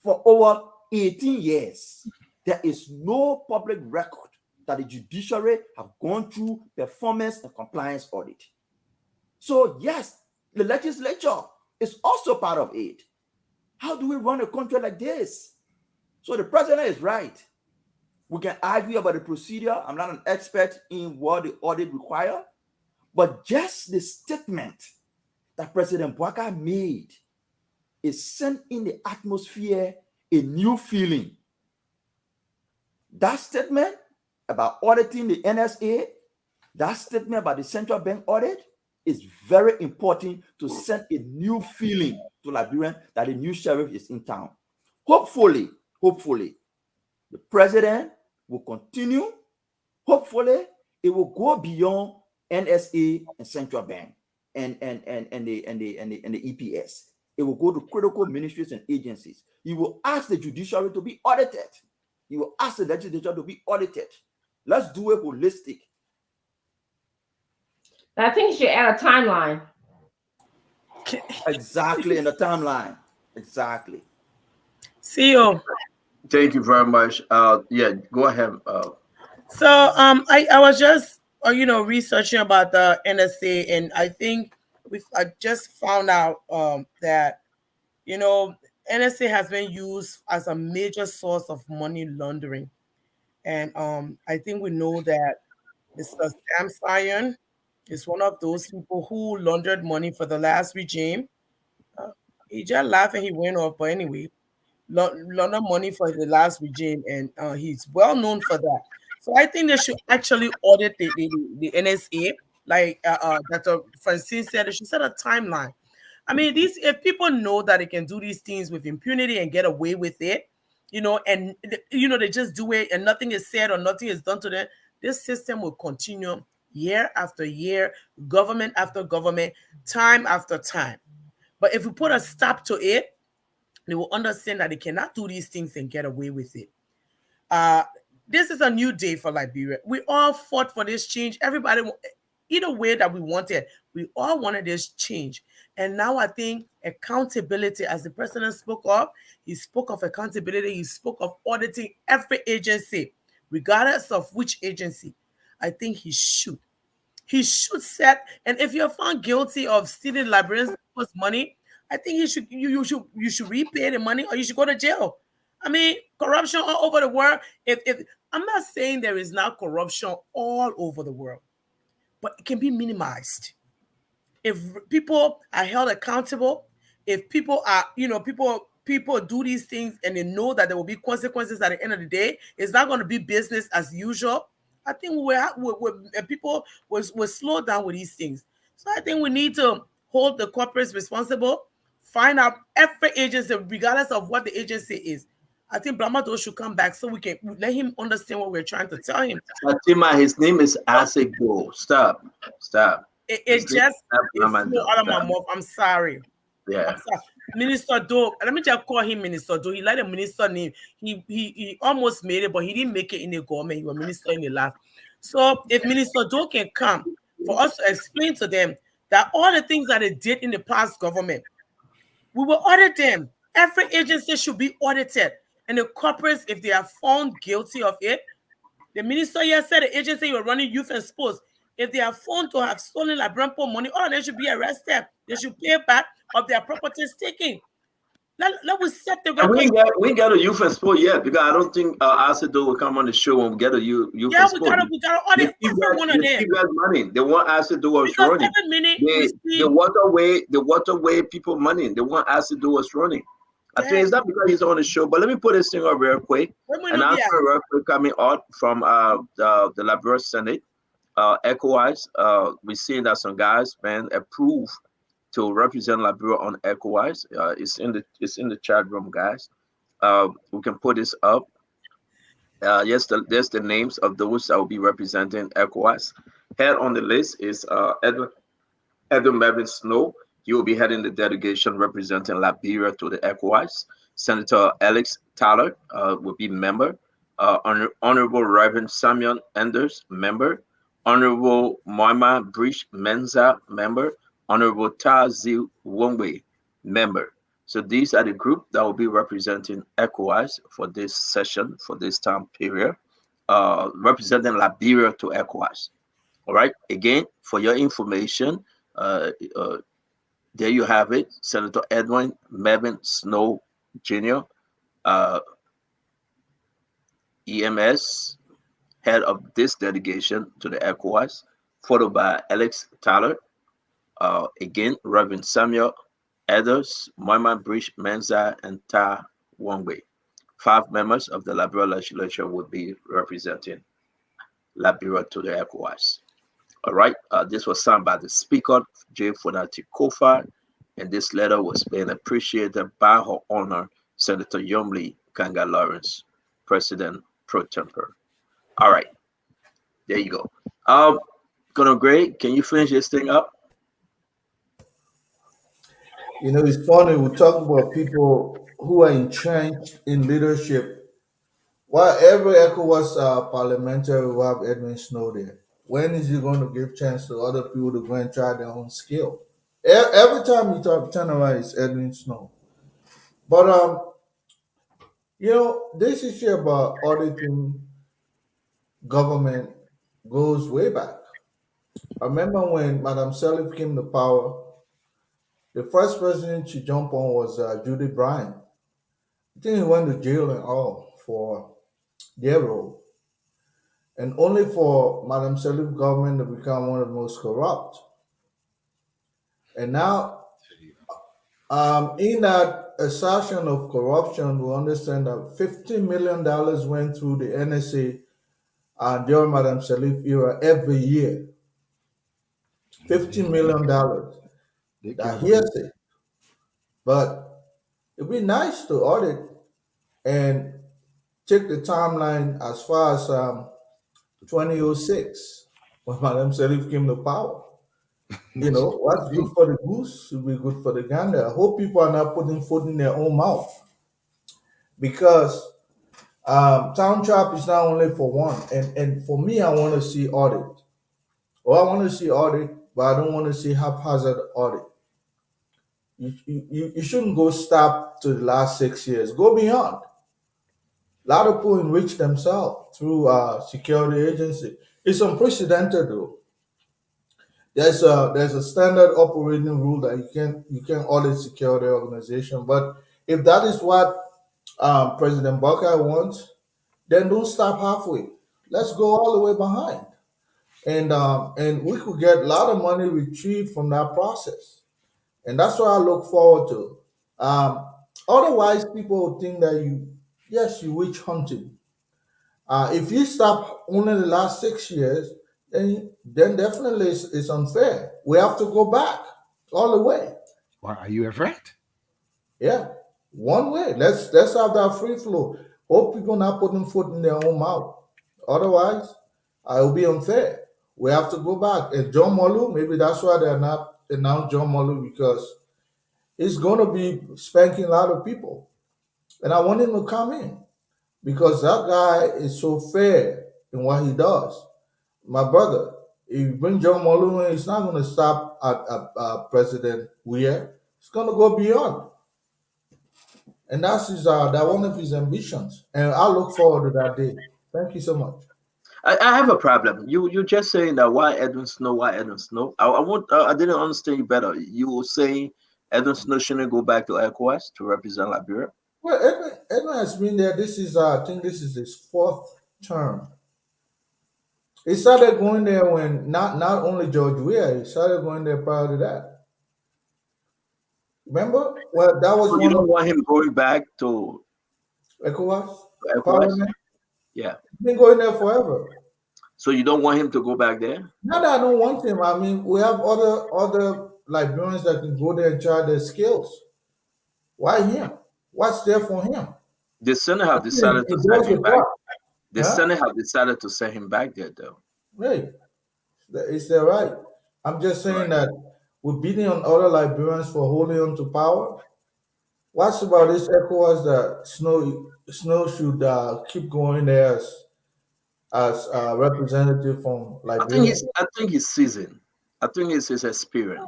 for over 18 years. There is no public record that the judiciary have gone through performance and compliance audit. So yes, the legislature is also part of it. How do we run a country like this? So the president is right. We can argue about the procedure. I'm not an expert in what the audit requires, but just the statement that President Bouaka made is sent in the atmosphere a new feeling. That statement about auditing the NSA, that statement about the central bank audit is very important to send a new feeling to Liberians that a new sheriff is in town. Hopefully, the president will continue. Hopefully, it will go beyond NSA and central bank and the EPS. It will go to critical ministries and agencies. He will ask the judiciary to be audited. He will ask the legislature to be audited. Let's do it holistic. I think you should add a timeline. Exactly, in the timeline. Exactly. CEO. Thank you very much. Yeah, go ahead. So I was just researching about the NSA, and I think I just found out that NSA has been used as a major source of money laundering, and I think we know that Mr. Sam Sion is one of those people who laundered money for the last regime. He just laughed and he went off, but anyway, launder money for the last regime, and he's well known for that. So I think they should actually audit the NSA, like Dr. Francine said. They should set a timeline. I mean, if people know that they can do these things with impunity and get away with it, and they just do it and nothing is said or nothing is done to them, this system will continue year after year, government after government, time after time. But if we put a stop to it, they will understand that they cannot do these things and get away with it. This is a new day for Liberia. We all fought for this change. Everybody, either way that we wanted, we all wanted this change. And now I think accountability, as the president spoke of, he spoke of accountability, he spoke of auditing every agency, regardless of which agency. I think he should. He should set, and if you're found guilty of stealing Liberians' money, I think you should repay the money or you should go to jail. I mean, corruption all over the world. If I'm not saying there is not corruption all over the world, but it can be minimized. If people are held accountable, if people are, people do these things and they know that there will be consequences at the end of the day, it's not going to be business as usual. I think people will slow down with these things. So I think we need to hold the corporates responsible, find out every agency, regardless of what the agency is. I think Bramado should come back so we can let him understand what we're trying to tell him. Fatima, his name is Asego. Stop. It just it flew out of my mouth. I'm sorry. Yeah. I'm sorry. Minister Doe. Let me just call him Minister Doe. He like the minister name. He almost made it, but he didn't make it in the government. He was minister in the last. So if Minister Doe can come for us to explain to them that all the things that they did in the past government, we will audit them. Every agency should be audited. And the corporates, if they are found guilty of it, the minister here said the agency you are running youth and sports. If they are found to have stolen Labrampo money, all of them should be arrested. They should pay back of their properties taken. Let us set the record. We ain't got a youth and sport yet because I don't think Asido will come on the show when we get a youth and sport. We gotta audit every one of them. They money. They want Asido us running. Every minute the waterway people money. They want Asido us running. I think it's not because he's on the show, but let me put this thing up real quick. And after real quick coming out from the Liberal Senate, ECOWAS, we're seeing that some guys been approved to represent Liberia on ECOWAS. It's in the chat room, guys. We can put this up. Yes, there's the names of those that will be representing ECOWAS. Head on the list is Edwin Melvin Snow. He will be heading the delegation representing Liberia to the ECOWAS. Senator Alex Tyler will be member. Honorable Reverend Samuel Enders, member. Honorable Moima Brish Menza, member. Honorable Tazi Wongwe, member. So these are the group that will be representing ECOWAS for this session, for this time period, representing Liberia to ECOWAS. All right. Again, for your information, there you have it. Senator Edwin Melvin Snow Jr., EMS, head of this delegation to the ECOWAS, followed by Alex Tyler. Again, Reverend Samuel Elders, Moima Brish Menza, and Ta Wongwe. 5 members of the Liberia legislature would be representing Liberia to the ECOWAS. All right. This was signed by the Speaker, J. Fonati Kofa, and this letter was being appreciated by Her Honor, Senator Yomli Kanga Lawrence, President Pro Tempore. All right. There you go. Colonel Gray, can you finish this thing up? You know, it's funny, we talk about people who are entrenched in leadership. Well, every ECOWAS parliamentary will have Edwin Snow there. When is he going to give chance to other people to go and try their own skill? Every time you turn around, it's Edwin Snow. But, you know, this issue about auditing government goes way back. I remember when Madam Sirleaf came to power, the first president she jumped on was Judy Bryant. I think he went to jail and all for their role. And only for Madam Sirleaf government to become one of the most corrupt. And now, in that assertion of corruption, we understand that $50 million went through the NSA during Madam Sirleaf era every year. $50 million. That hearsay. But it'd be nice to audit and check the timeline as far as 2006 when Madam Sirleaf came to power. You know, what's good for the goose should be good for the gander. I hope people are not putting food in their own mouth because town trap is not only for one. And for me, I want to see audit. Well, I want to see audit, but I don't want to see haphazard audit. You shouldn't go stop to the last 6 years. Go beyond. A lot of people enrich themselves through security agency. It's unprecedented, though. There's a standard operating rule that you can audit security organization. But if that is what President Buckeye wants, then don't stop halfway. Let's go all the way behind, and we could get a lot of money retrieved from that process, and that's what I look forward to. Um, Otherwise, people will think that you witch hunting. If you stop only the last 6 years, then definitely it's unfair. We have to go back all the way. Why are you afraid? Yeah, one way. Let's have that free flow. Hope people not putting foot in their own mouth. Otherwise, it will be unfair. We have to go back. And John Molu, maybe that's why they're not announced John Molu, because he's going to be spanking a lot of people. And I want him to come in because that guy is so fair in what he does. My brother, if you bring John Molu in, he's not going to stop at President Weir. It's going to go beyond. And that's that one of his ambitions. And I look forward to that day. Thank you so much. I have a problem. You just saying that why Edwin Snow? Why Edwin Snow? I didn't understand you better. You were saying Edwin Snow shouldn't go back to ECOWAS to represent Liberia. Well, Edwin has been there. I think this is his fourth term. He started going there when not only George Weah, he started going there prior to that. Remember? Well, that was So you don't want him going back to ECOWAS? Parliament? Yeah. He's been going there forever. So you don't want him to go back there? Not that I don't want him. I mean, we have other Liberians that can go there and try their skills. Why him? What's there for him? The Senate have decided to send him back. The Senate have decided to send him back there, though. Right. Is that right? I'm just saying that we're beating on other Liberians for holding on to power. What's about this ECOWAS that Snow should keep going there as a representative from Liberia? I think he's seasoned. I think it's his experience.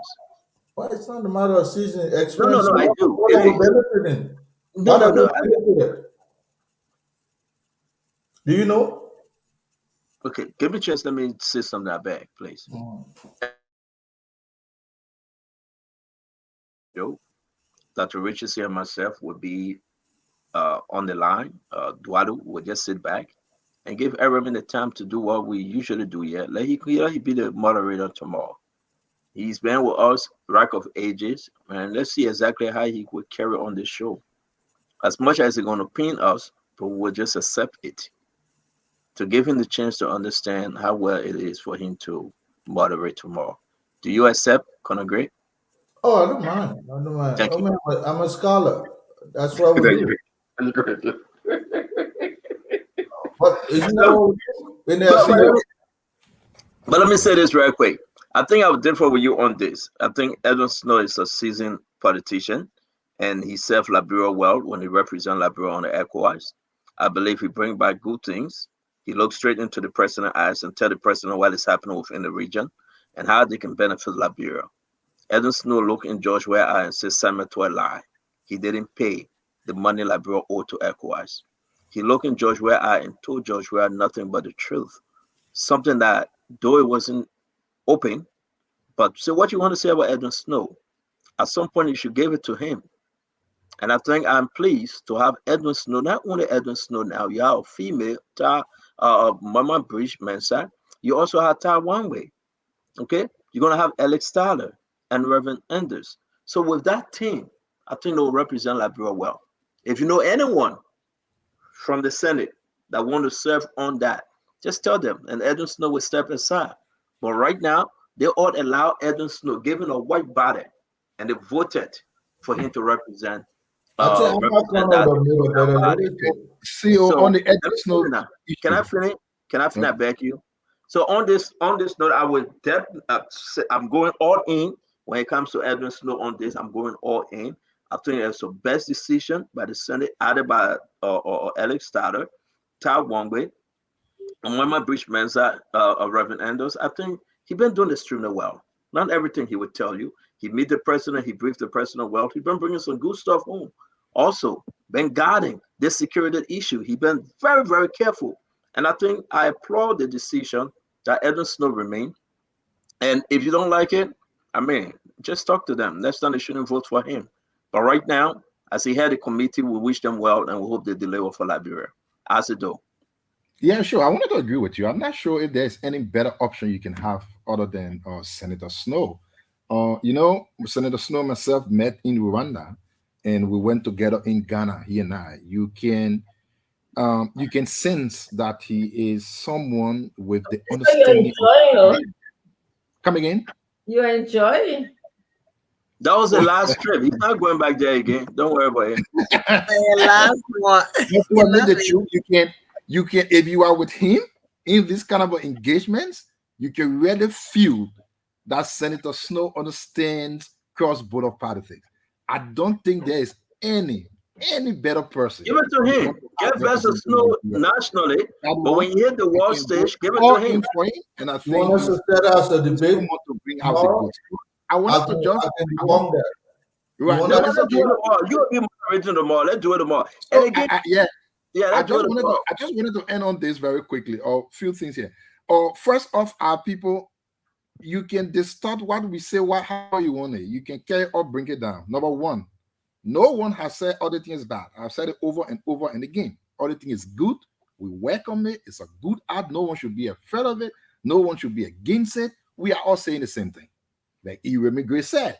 Well, it's not a matter of season experience. No, I do. What are we benefiting? No. Do you know? Okay, give me a chance. Let me say something back, please. Dr. Richardson and myself would be on the line. Duado would just sit back and give everyone the time to do what we usually do here. Let he be the moderator tomorrow. He's been with us rack of ages, and let's see exactly how he would carry on the show. As much as he's going to pin us, but we'll just accept it to give him the chance to understand how well it is for him to moderate tomorrow. Do you accept, Conor Gray? Oh, I don't mind. I don't mind. Thank you. I'm a scholar. That's what we do. But isn't that in there? But let me say this real quick. I think I would differ with you on this. I think Edwin Snow is a seasoned politician, and he served Liberia well when he represented Liberia on the ECOWAS. I believe he brings back good things. He looks straight into the president's eyes and tell the president what is happening within the region and how they can benefit Liberia. Edwin Snow looked in George Weah's eye and said Simon to a lie. He didn't pay the money Liberia owed to ECOWAS. He looked in George Weah's eye and told George Weah nothing but the truth. Something that, though it wasn't open, but so what you want to say about Edwin Snow? At some point, you should give it to him. And I think I'm pleased to have Edwin Snow, not only Edwin Snow now, you have a female, Mama Bridge Mensa. You also have Tai Wanway. Okay? You're going to have Alex Tyler and Reverend Enders. So with that team, I think they'll represent Liberia well. If you know anyone from the Senate that want to serve on that, just tell them, and Edwin Snow will step aside. But right now, they ought allow Edwin Snow, given a white body, and they voted for him to represent. See, on the Edwin Snow. Can I finish? Can I finish back you? So on this note, I would I'm going all in when it comes to Edwin Snow on this. I'm going all in. I think it's the best decision by the Senate, either by Alex Tyler, Tai Wanway, and Mama Bridge Mensa, Reverend Anders. I think he's been doing extremely well. Not everything he would tell you. He meet the president, he briefed the president well. He's been bringing some good stuff home. Also, been guarding this security issue. He's been very, very careful. And I think I applaud the decision that Edwin Snow remained And if you don't like it, I mean, just talk to them. Next time they shouldn't vote for him. But right now, as he had a committee, we wish them well and we hope they deliver for Liberia. As it do. Yeah, sure. I wanted to agree with you. I'm not sure if there's any better option you can have other than Senator Snow. Senator Snow and myself met in Rwanda, and we went together in Ghana. He and I. You can sense that he is someone with the So you're understanding. enjoying. Come again? You're enjoying. That was the last trip. He's not going back there again. Don't worry about it. Last one. Just to admit the truth, you can if you are with him in this kind of engagements, you can really feel that Senator Snow understands cross-border politics. I don't think there is any better person. Give it to him. Get Mr. Snow nationally, but when you hit the world stage, give it to him. And I You think want us to set us a debate? want to bring out the goods. I want to just debunk that. right. want No, us that's to okay. do it tomorrow. You'll be moderating tomorrow. Let's do it tomorrow. So, And again, yeah, yeah, I just wanted to end on this very quickly. Or few things here. First off, our people, you can distort what we say, how you want it. You can carry or bring it down. Number one, no one has said auditing is bad. I've said it over and over and again. Auditing is good. We welcome it. It's a good art. No one should be afraid of it. No one should be against it. We are all saying the same thing. Like Iremigre said,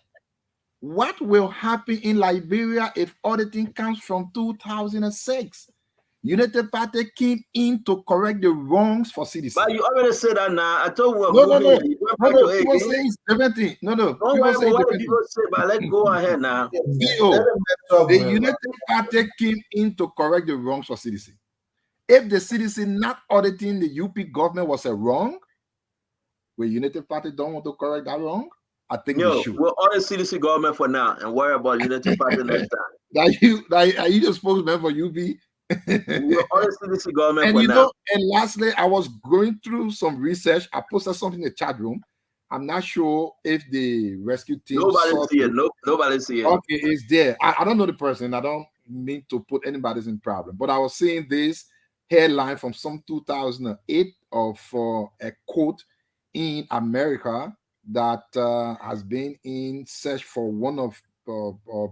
what will happen in Liberia if auditing comes from 2006? United Party came in to correct the wrongs for citizens. But you already said that now. I told you No. people saying different thing. No. Don't worry about what the people say, but let's go ahead now. The United Party came in to correct the wrongs for citizens. If the citizen not auditing the UP government was a wrong, will United Party don't want to correct that wrong? I think they should. We'll audit CDC government for now and worry about United Party next time. Are you the spokesman for UP? We'll audit CDC government And for you now. know, and lastly, I was going through some research. I posted something in the chat room. I'm not sure if the rescue team Nobody see it. Nobody see it. Okay, it's there. I don't know the person. I don't mean to put anybody's in problem, but I was seeing this headline from some 2008 of a quote in America that has been in search for one of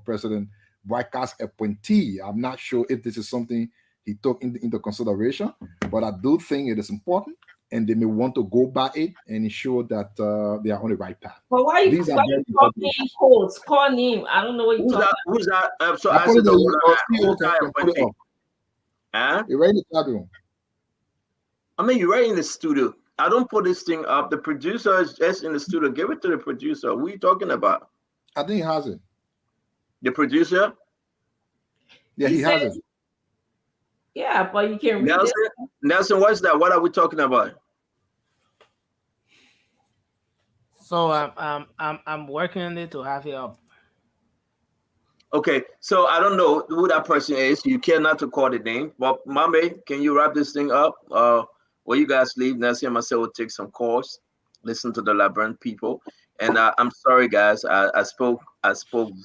President Boyka's appointee. I'm not sure if this is something he took into consideration, but I do think it is important, and they may want to go by it and ensure that they are on the right path. But why you call me quotes? Call name. I don't know what you're talking about. Who's that? So I I put said, it put it up. Huh? You're right in the chat room. I mean, you're right in the studio. I don't put this thing up. The producer is just in the studio. Give it to the producer. What are you talking about? I think he has it. The producer? Yeah, he has it. Yeah, but you can read it. Nelson, what's that? What are we talking about? So I'm working on it to have it up. Okay, so I don't know who that person is. You care not to call the name, but Mame, can you wrap this thing up? While you guys leave, Nancy and myself will take some calls, listen to the Labyrinth people. And I'm sorry, guys. I spoke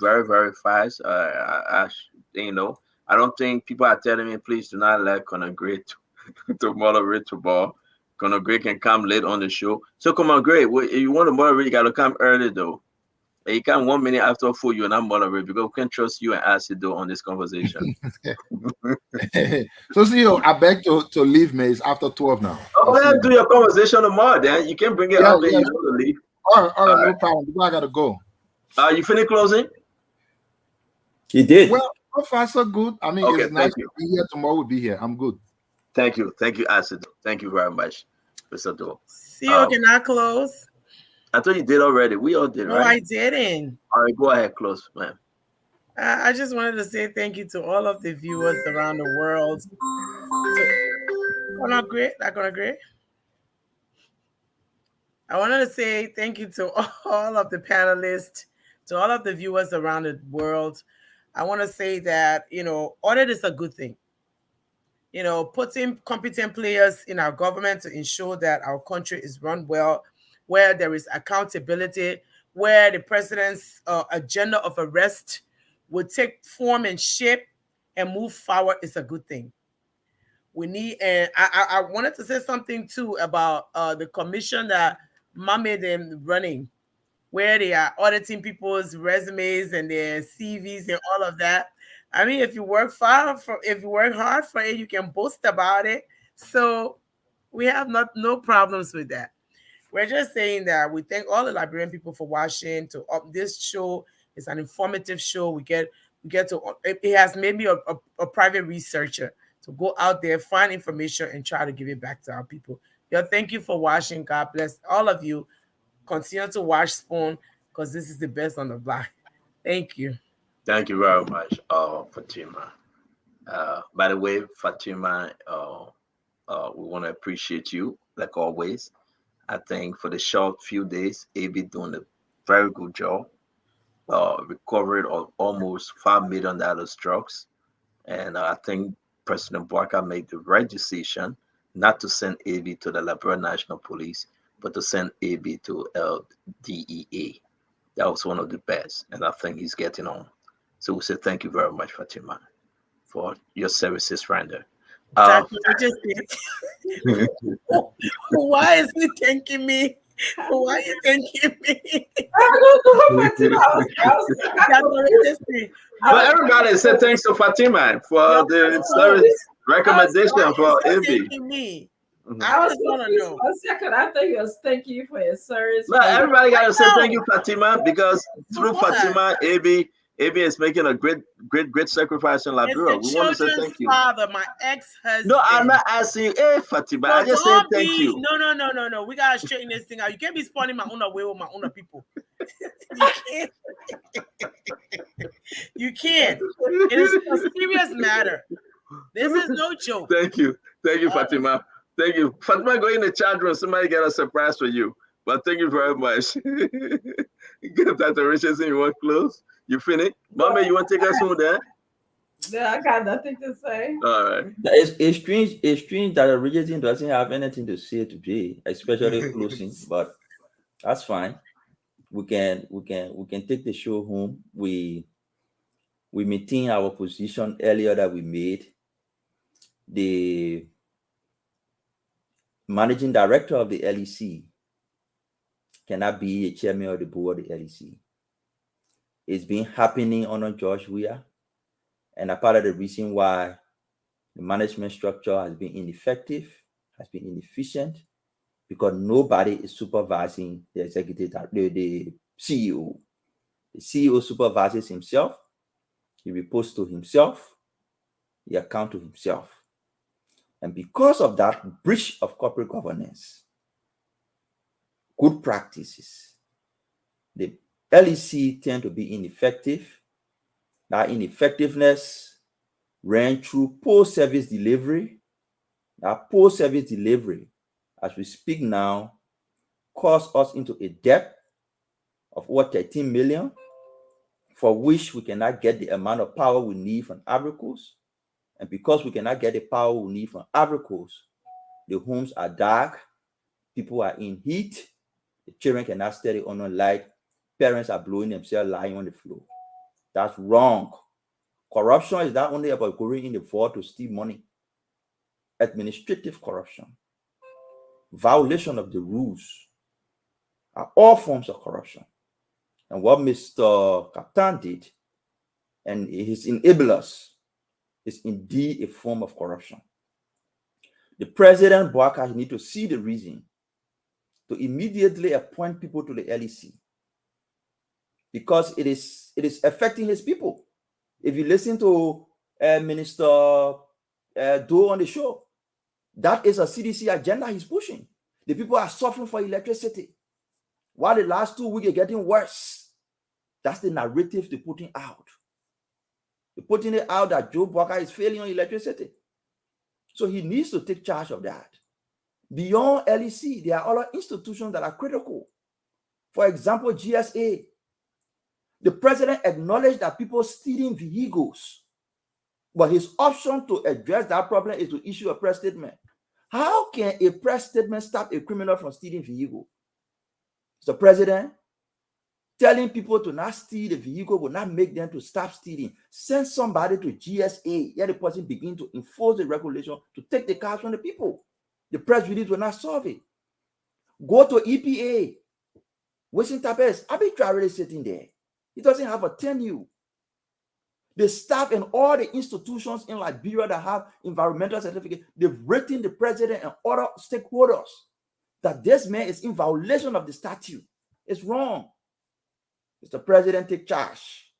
very, very fast. I don't think people are telling me, please do not let Conor Gray to moderate the ball. Conor Gray can come late on the show. So Conor Gray, if you want to moderate, you got to come early though. You can't 1 minute after four, you're not moderate because we can trust you and Acido on this conversation. So CEO, I beg to leave me. It's after 12 now. Oh, let's do your conversation tomorrow then. You can bring it up and you want to leave. All right, no problem. I gotta go. You finished closing? He did. Well, so far so good. I mean, Okay, it's nice to be here. Tomorrow we'll be here. I'm good. Thank you, Acido. Thank you very much, Mr. Do. CEO, can I close? I thought you did already. We all did, No, right? I didn't. All right, go ahead, close, man. I just wanted to say thank you to all of the viewers around the world. Gonna agree? Not gonna agree? I wanted to say thank you to all of the panelists, to all of the viewers around the world. I want to say that, audit is a good thing. Putting competent players in our government to ensure that our country is run well, where there is accountability, where the president's agenda of arrest will take form and shape and move forward is a good thing. We need, and I wanted to say something too about the commission that mommy them running, where they are auditing people's resumes and their CVs and all of that. I mean, if you work hard for it, you can boast about it. So we have no problems with that. We're just saying that we thank all the Liberian people for watching. To up this show is an informative show. We get to it has maybe a private researcher to go out there, find information, and try to give it back to our people. Thank you for watching. God bless all of you. Continue to watch Spoon because this is the best on the block. Thank you. Thank you very much, Fatima. By the way, Fatima, we want to appreciate you like always. I think for the short few days, AB doing a very good job. Recovered of almost $5 million drugs, and I think President Barker made the right decision not to send AB to the Liberia National Police, but to send AB to DEA. That was one of the best, and I think he's getting on. So we say thank you very much, Fatima, for your services rendered. Why is he thanking me? Why are you thanking me? I don't know, Fatima. But everybody said thanks to Fatima for the service recommendation for AB. Me. I was going to know. 1 second, I think he was thanking you for your service. But everybody got to say thank you, Fatima, because through Fatima, AB is making a great sacrifice in Liberia. We want to say thank you. Father, my ex-husband. No, I'm not asking you, hey, Fatima. I just say thank you. No. We gotta straighten this thing out. You can't be spawning my own way with my own people. You can't. You can't. It is a serious matter. This is no joke. Thank you, Fatima. Thank you, Fatima. Go in the chat room. Somebody get a surprise for you. But thank you very much. Get Dr. Richardson. You want close? You finished? Mama, you want to take us home there? Yeah, I got nothing to say. All right. It's strange that Richardson doesn't have anything to say today, especially closing, but that's fine. We can take the show home. We maintain our position earlier that we made. The managing director of the LEC cannot be a chairman of the board of the LEC. It's been happening under George Weah, and a part of the reason why the management structure has been ineffective, has been inefficient, because nobody is supervising the executive, the CEO. The CEO supervises himself, he reports to himself, he accounts to himself. And because of that breach of corporate governance, good practices, the LEC tend to be ineffective. That ineffectiveness ran through post-service delivery. That post-service delivery, as we speak now, cost us into a debt of over 13 million, for which we cannot get the amount of power we need from Agricos. And because we cannot get the power we need from Agricos, the homes are dark, people are in heat, the children cannot study under light, parents are blowing themselves lying on the floor. That's wrong. Corruption is not only about going in the vault to steal money. Administrative corruption, violation of the rules are all forms of corruption. And what Mr. Captain did and his enablers is indeed a form of corruption. The president, Barker, need to see the reason to immediately appoint people to the LEC, because it is affecting his people. If you listen to Minister Doe on the show, that is a CDC agenda he's pushing. The people are suffering for electricity, while the last 2 weeks are getting worse. That's the narrative they're putting out. They're putting it out that Joe Barker is failing on electricity. So he needs to take charge of that. Beyond LEC, there are other institutions that are critical. For example, GSA. The president acknowledged that people stealing vehicles, but his option to address that problem is to issue a press statement. How can a press statement stop a criminal from stealing vehicle? The president telling people to not steal the vehicle will not make them to stop stealing. Send somebody to GSA, where the person begin to enforce the regulation to take the cars from the people. The press release will not solve it. Go to EPA. Wishing Tape is arbitrarily sitting there. He doesn't have a tenure. The staff and all the institutions in Liberia that have environmental certificate, they've written the president and other stakeholders that this man is in violation of the statute. It's wrong. Mr. President, take charge.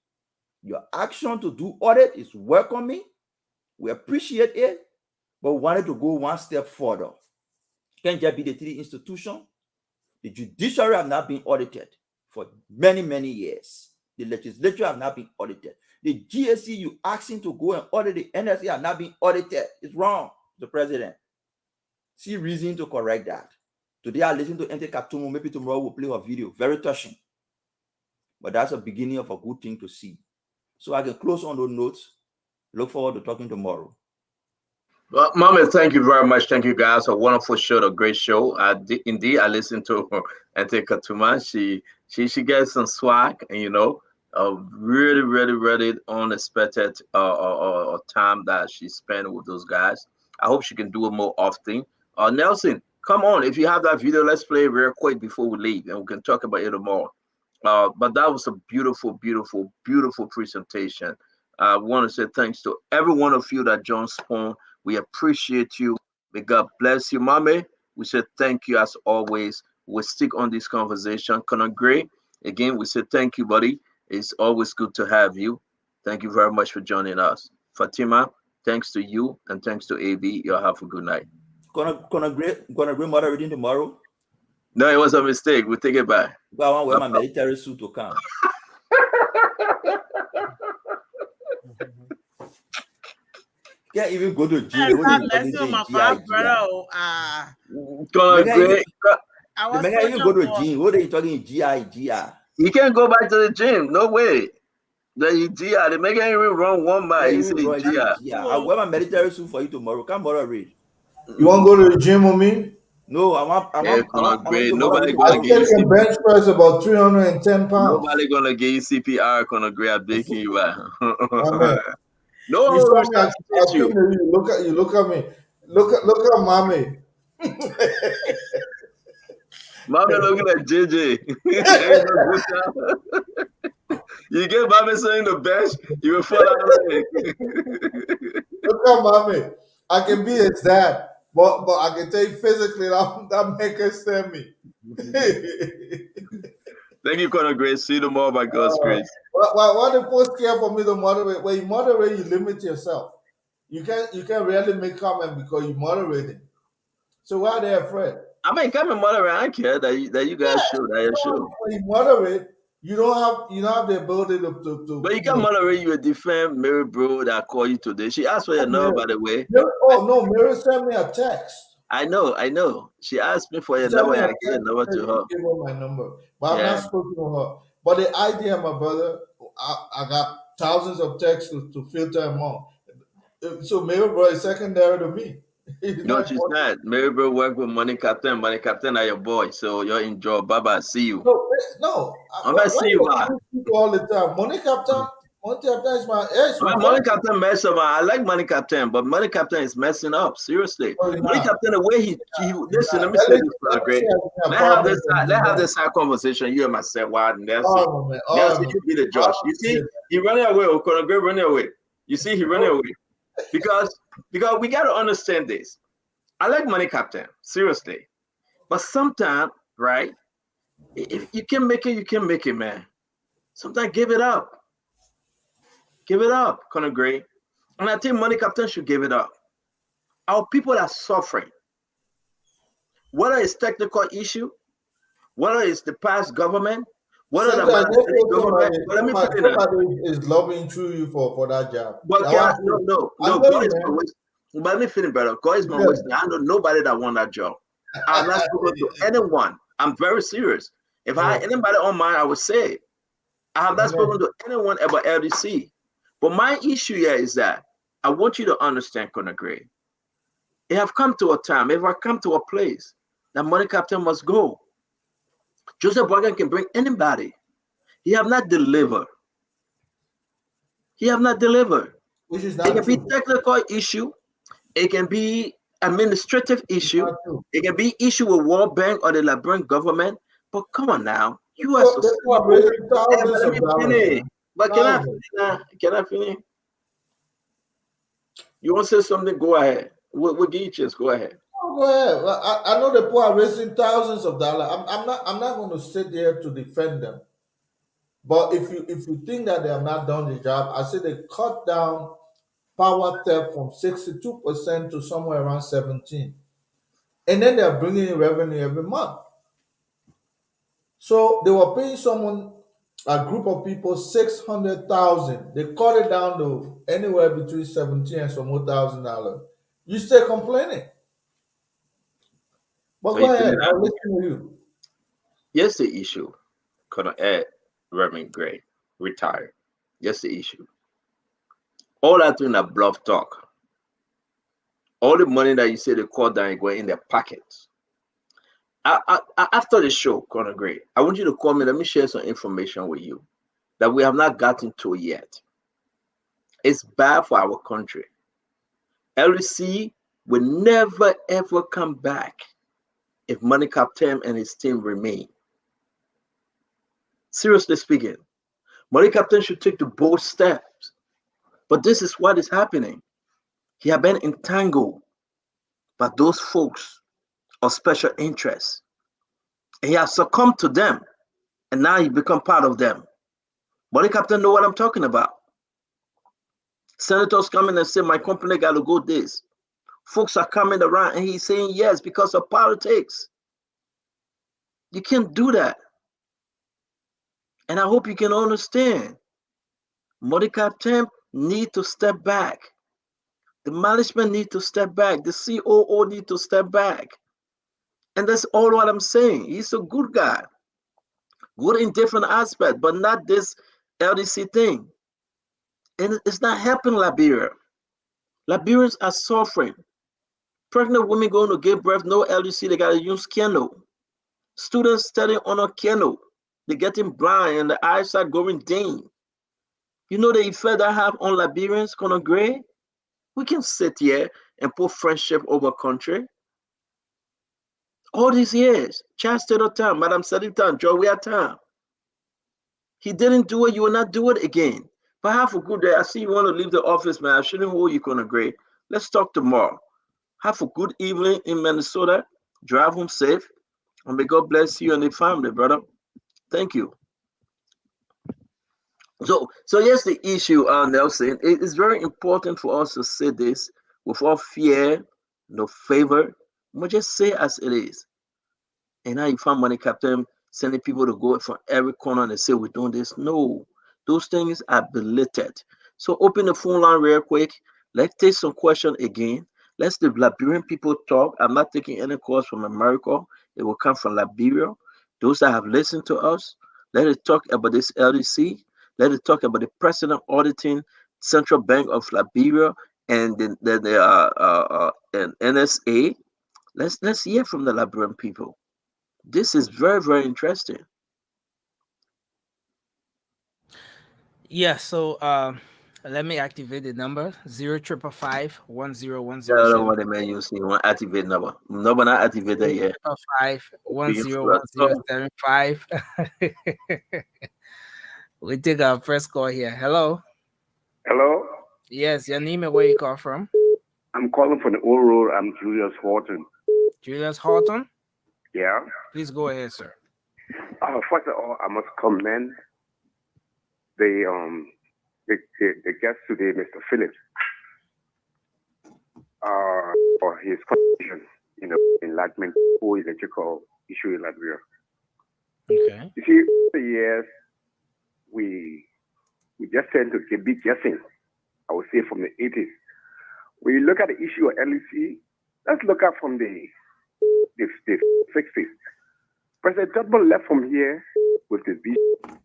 Your action to do audit is welcoming. We appreciate it, but we wanted to go one step further. Can't just be the three institutions. The judiciary have not been audited for many, many years. The legislature have not been audited. The GSC you asking to go and audit the NSA have not been audited. It's wrong, the president. See reason to correct that. Today I listened to Ente Katumu. Maybe tomorrow we'll play her video. Very touching. But that's a beginning of a good thing to see. So I can close on those notes. Look forward to talking tomorrow. Well, Mama, thank you very much. Thank you guys. A wonderful show, a great show. Indeed, I listened to Ente Katuma. She gets some swag, and really, really, really unexpected time that she spent with those guys. I hope she can do it more often. Nelson, come on. If you have that video, let's play it real quick before we leave, and we can talk about it more. But that was a beautiful, beautiful, beautiful presentation. I want to say thanks to every one of you that joined Spoon. We appreciate you. May God bless you, Mommy. We say thank you as always. We'll stick on this conversation. Conor Gray, again, we say thank you, buddy. It's always good to have you. Thank you very much for joining us. Fatima, thanks to you, and thanks to AB. You'll have a good night. Conor Gray mother reading tomorrow? No, it was a mistake. We'll take it back. But I want to wear my military suit to come. Can't even go to gym. God bless you, my brother. The man can't even go to gym. What are you talking GI? You can't go back to the gym. No way. The GI, the man can't even run 1 mile. He said GI. I'll wear my military suit for you tomorrow. Come borrow read. You want to go to the gym with me? No, I want nobody gonna give you. I can bench press about 310 pounds. Nobody gonna give you CPR. Conor Gray, I'm begging you. No, you saw me. You look at me. Look at mommy. Mommy looking at JJ. You get mommy saying the bench, you will fall out of it. Look at mommy. I can be his dad, but I can tell you physically that make her send me. Thank you, Conor Gray. See you tomorrow by God's grace. Why the post care for me to moderate? When you moderate, you limit yourself. You can rarely make comment because you moderating. So why are they afraid? I mean, come and moderate. I don't care that you guys show that you show. When you moderate, you don't have the ability to. But you can moderate. You a different Mary bro that called you today. She asked for your number, by the way. Oh no, Mary sent me a text. I know. She asked me for your number. I gave your number to her. Give her my number, but I'm not spoken to her. But the idea, my brother, I got thousands of texts to filter them on. So Mary bro is secondary to me. No, she's not. Mary bro work with Money Captain. Money Captain are your boy, so you're in job. Baba, see you. No. I'm gonna see you. All the time. Money Captain is my. Money Captain mess up. I like Money Captain, but Money Captain is messing up. Seriously, Money Captain, the way he listen. Let me say this, great. Let's have this side conversation. You and myself, Wild Nelson. Nelson, you be the judge. You see, he running away. Conor Gray running away. You see, he running away because we got to understand this. I like Money Captain, seriously, but sometimes, right? If you can make it, you can make it, man. Sometimes give it up. Give it up, Conor Gray. And I think Money Captain should give it up. Our people are suffering. Whether it's technical issue, whether it's the past government, whether the government. Let me put it somebody is lobbying through you for that job. But no. God is my waste. But let me finish, brother. God is my waste. I know nobody that won that job. I'm not spoken to anyone. I'm very serious. If I had anybody on mine, I would say it. I have not spoken to anyone about LDC. But my issue here is that I want you to understand, Conor Gray. It have come to a time, if I come to a place, that Money Captain must go. Joseph Morgan can bring anybody. He have not delivered. It can be technical issue. It can be administrative issue. It can be issue with World Bank or the Liberian government. But come on now, you as a People are raising thousands let of me dollars, finish. man. But can I Thousands. finish now? Can I finish? You want to say something? Go ahead. We'll give you a chance. Go ahead. Oh, go ahead. Well, I know the people are raising thousands of dollars. I'm not going to sit there to defend them. But if you think that they have not done the job, I say they cut down power theft from 62% to somewhere around 17%. And then they're bringing in revenue every month. So they were paying someone, a group of people, 600,000. They cut it down to anywhere between 17 and some more $1,000. You still complaining? But So go you ahead. believe I'll that? listen to you. Yes, the issue. Colonel Ed Reverend Gray retired. Yes, the issue. All that doing that bluff talk. All the money that you say they call down going in their pockets. After the show, Colonel Gray, I want you to call me. Let me share some information with you that we have not gotten to yet. It's bad for our country. LEC will never ever come back if Money Captain and his team remain. Seriously speaking, Money Captain should take the bold steps. But this is what is happening. He has been entangled by those folks of special interest. And he has succumbed to them. And now he become part of them. Money Captain know what I'm talking about. Senators coming and say, my company got to go this. Folks are coming around and he's saying yes because of politics. You can't do that. And I hope you can understand. Money Captain need to step back. The management need to step back. The COO need to step back. And that's all what I'm saying. He's a good guy. Good in different aspects, but not this LDC thing. And it's not helping Liberia. Liberians are suffering. Pregnant women going to give birth, no LDC, they got to use Keno. Students studying on a Keno. They're getting blind and the eyesight going dim. You know the effect that have on Liberians, Conor Gray? We can sit here and put friendship over country. All these years, Charles Taylor time, Madam Saditan, Joey time. He didn't do it, you will not do it again. But have a good day. I see you want to leave the office, man. I shouldn't hold you, Conor Gray. Let's talk tomorrow. Have a good evening in Minnesota. Drive home safe. And may God bless you and the family, brother. Thank you. So here's the issue, Nelson. It is very important for us to say this without fear, no favor. We just say as it is. And now you find Money Captain sending people to go from every corner and say we're doing this. No, those things are belated. So open the phone line real quick. Let's take some questions again. Let's the Liberian people talk. I'm not taking any calls from America. It will come from Liberia. Those that have listened to us, let us talk about this LDC. Let us talk about the president auditing Central Bank of Liberia and then and NSA. Let's hear from the Liberian people. This is very, very interesting. Yeah, so let me activate the number 0555 I don't know what the man you see. Want activate number. Number not activated yet. 101075. We take our first call here. Hello. Hello. Yes, your name and where you call from? I'm calling from the old road. I'm Julius Horton. Julius Horton? Yeah. Please go ahead, sir. First of all, I must commend the guest today, Mr. Phillips, for his contribution in the enlightenment for electrical issue in Liberia. Okay. You see, over the years, we just tend to be guessing, I would say from the 80s. When you look at the issue of LEC, let's look at from the 60s. President Tubman left from here with his vision.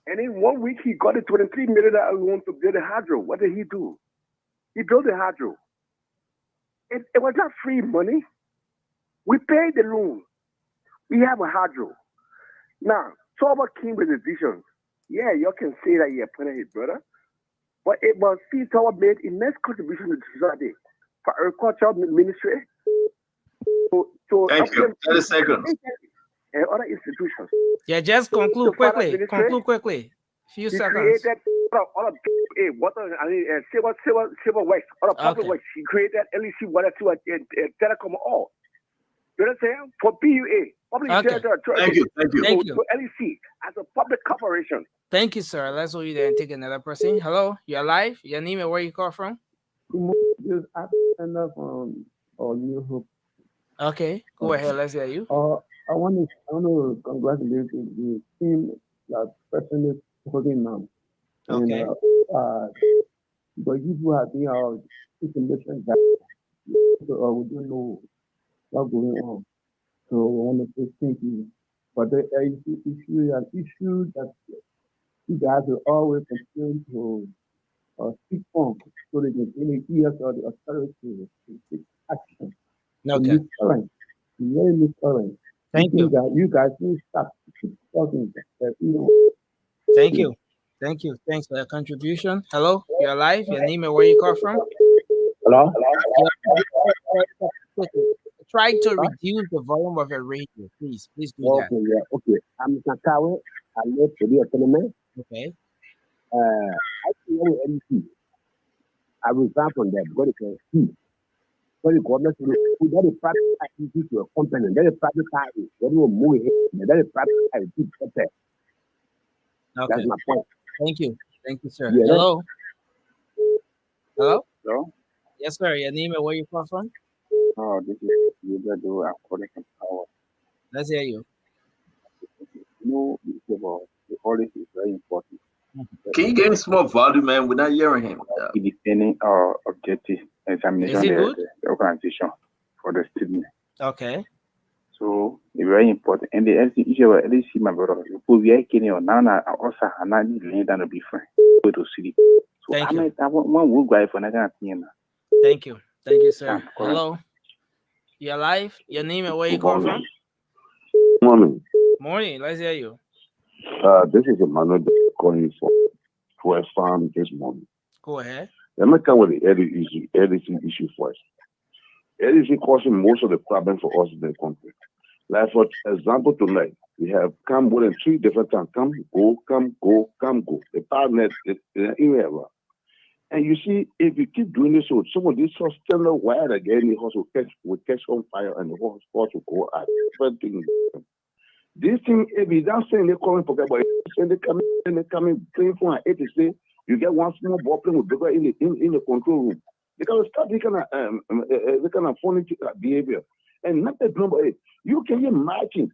And in 1 week, he got a $23 million loan to build a hydro. What did he do? He built a hydro. It was not free money. We paid the loan. We have a hydro. Now, Tubman came with his vision. Yeah, you can say that he appointed his brother. But it was Tubman made immense contribution to society. agriculture ministry, to Thank you. 30 seconds. and other institutions. Yeah, just conclude quickly. Conclude quickly. Few He seconds. created all of water, civil works, all of public works. He created LEC, water, telecom, all. You understand? For PUA, public utility. Thank you. To LEC as a public corporation. Thank you, sir. Let's hold you there and take another person. Hello, you're live. Your name and where you call from? Just stand from New Hope. Okay, go ahead. Let's hear you. I want to congratulate the team that person is holding now. Okay. And, but you who have been our information that we don't know what's going on. So I want to say thank you. But the issue that you guys will always continue to speak on so they can gain the ears of the authority to take action. Okay. Current. Very current. Thank you. You guys need to stop talking. Thank you. Thank you. Thanks for your contribution. Hello, you're live. Your name and where you call from? Hello? Try to reduce the volume of your radio, please. Please do that. Okay, yeah, okay. I'm Sakawe. I live to be a tournament. Okay. I see MC. I resign from there because it's a when the government that is private activity to a company, that is private party, that will move it, that is private activity. Okay. That's my point. Thank you. Thank you, sir. Yeah. Hello. Hello? Hello? Yes, sir. Your name and where you call from? Oh, this is Yuga I'm calling from Power. Let's hear you. No, the audit is very important. Can you get some more volume, man? We're not hearing him. Independent objective examination of the organization for the student. Okay. So it's very important. And the issue of LEC, my brother, we are getting on now. Also, I'm not laying down to be friend. Go to city. So Thank I mean, I want one guy for that thing. Thank you. Thank you, sir. Hello. You're live. Your name and where you call from? Morning. Morning. Let's hear you. This is Emmanuel calling from West Farm this morning. Go ahead. Let me come with the LEC issue first. LEC causing most of the problem for us in the country. Like for example, tonight we have come more than 3 different times. Come, go. The partner is email. And you see, if you keep doing this, so some of these sustainable wire again, the horse will catch on fire and the horse will go out. This thing, if you don't say they're calling for about they come in playing for an 80 say you get one small ball playing with bigger in the control room. They can start this kind of funny behavior. And not that number 8. You can get matching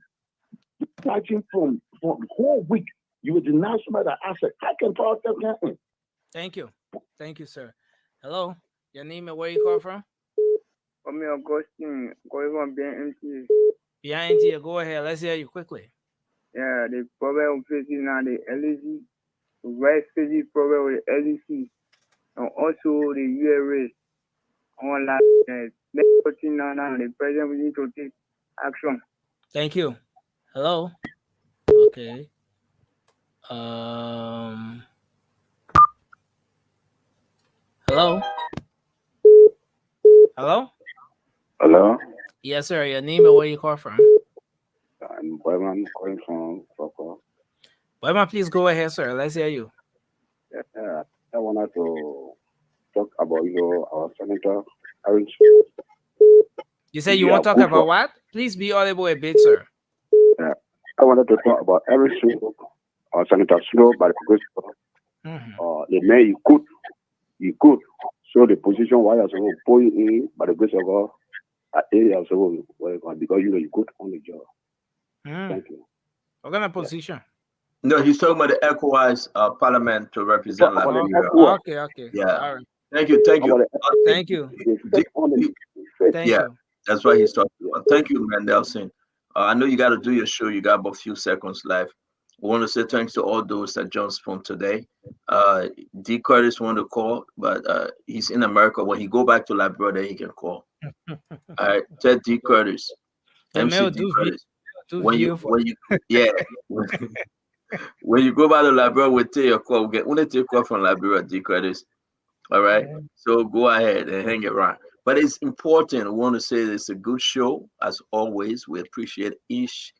from the whole week. You will deny somebody the asset. I can talk that. Thank you. Thank you, sir. Hello. Your name and where you call from? I'm Augustine, going from BNT. BNT, go ahead. Let's hear you quickly. Yeah, the problem facing now the LEC, the right facing problem with the LEC, and also the URA. On that, now the president will need to take action. Thank you. Hello. Okay. Hello. Hello. Hello. Yes, sir. Your name and where you call from? I'm Boyman calling from Fiscal. Boyman, please go ahead, sir. Let's hear you. Yeah, I wanted to talk about our senator. You say you want to talk about what? Please be audible a bit, sir. Yeah, I wanted to talk about everything. Senator Snow, by the grace of God, the man he could show the position why I was going in by the grace of God. Area so because you could on the job. Thank you. What kind of position? No, he's talking about the ECOWAS parliament to represent Liberia. Okay. Yeah. All right. Thank you. Thank you. Yeah, that's why he's talking about. Thank you, Mandelson. I know you got to do your show. You got about a few seconds left. We want to say thanks to all those that joined phone today. D. Curtis wanted to call, but he's in America. When he go back to Liberia, he can call. All right, Ted D. Curtis, MC D. Curtis. When you when you go back to Liberia, we'll take your call. We'll take your call from Liberia, D. Curtis. All right, so go ahead and hang around. But it's important. I want to say it's a good show. As always, we appreciate each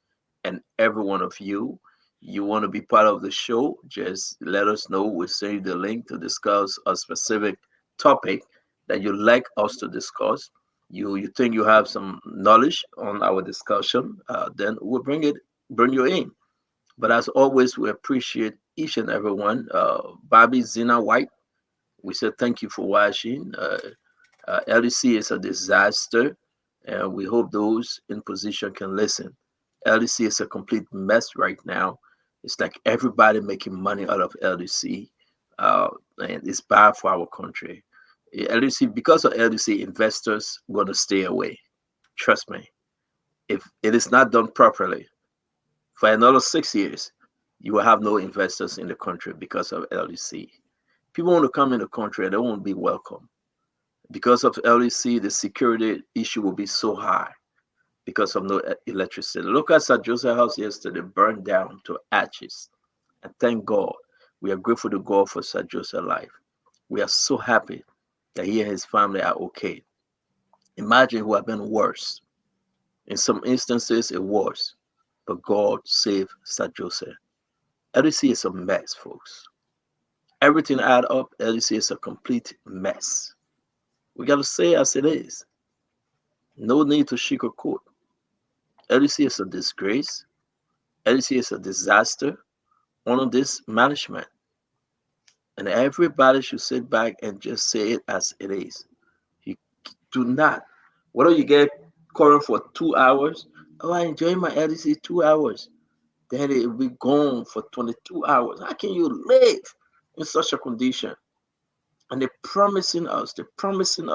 and every one of you. You want to be part of the show, just let us know. We'll send you the link to discuss a specific topic that you'd like us to discuss. You think you have some knowledge on our discussion, then we'll bring you in. But as always, we appreciate each and every one. Bobby Zina White, we said thank you for watching. LDC is a disaster, and we hope those in position can listen. LDC is a complete mess right now. It's like everybody making money out of LDC, and it's bad for our country. LDC, because of LDC, investors going to stay away. Trust me. If it is not done properly, for another 6 years, you will have no investors in the country because of LDC. People want to come in the country and they won't be welcome. Because of LEC, the security issue will be so high because of no electricity. Look at Sir Joseph House yesterday, burned down to ashes. And thank God, we are grateful to God for Sir Joseph's life. We are so happy that he and his family are okay. Imagine who have been worse. In some instances, it was. But God saved Sir Joseph. LEC is a mess, folks. Everything add up, LEC is a complete mess. We got to say as it is. No need to sugarcoat. LEC is a disgrace. LEC is a disaster under this management. And everybody should sit back and just say it as it is. You do not. Whether you get current for 2 hours, oh, I enjoy my LEC 2 hours. Then it will be gone for 22 hours. How can you live in such a condition? And they're promising us, they're promising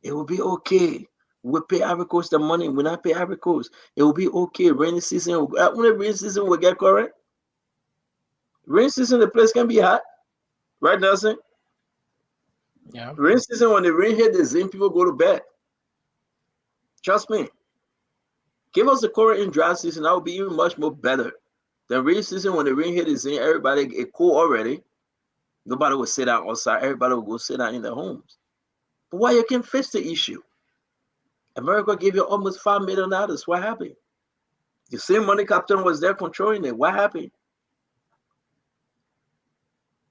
it will be okay. We'll pay Ivory Coast the money. We'll not pay Ivory Coast. It will be okay. Rainy season, when rainy season will get correct. Rainy season, the place can be hot. Right, Nelson? Yeah. Rainy season, when the rain hit the Zim, people go to bed. Trust me. Give us the current in dry season. That will be even much more better. Than rainy season, when the rain hit the Zim, everybody get cool already. Nobody will sit down outside. Everybody will go sit down in their homes. But why you can't fix the issue? America gave you almost $5 million. What happened? The same money captain was there controlling it. What happened?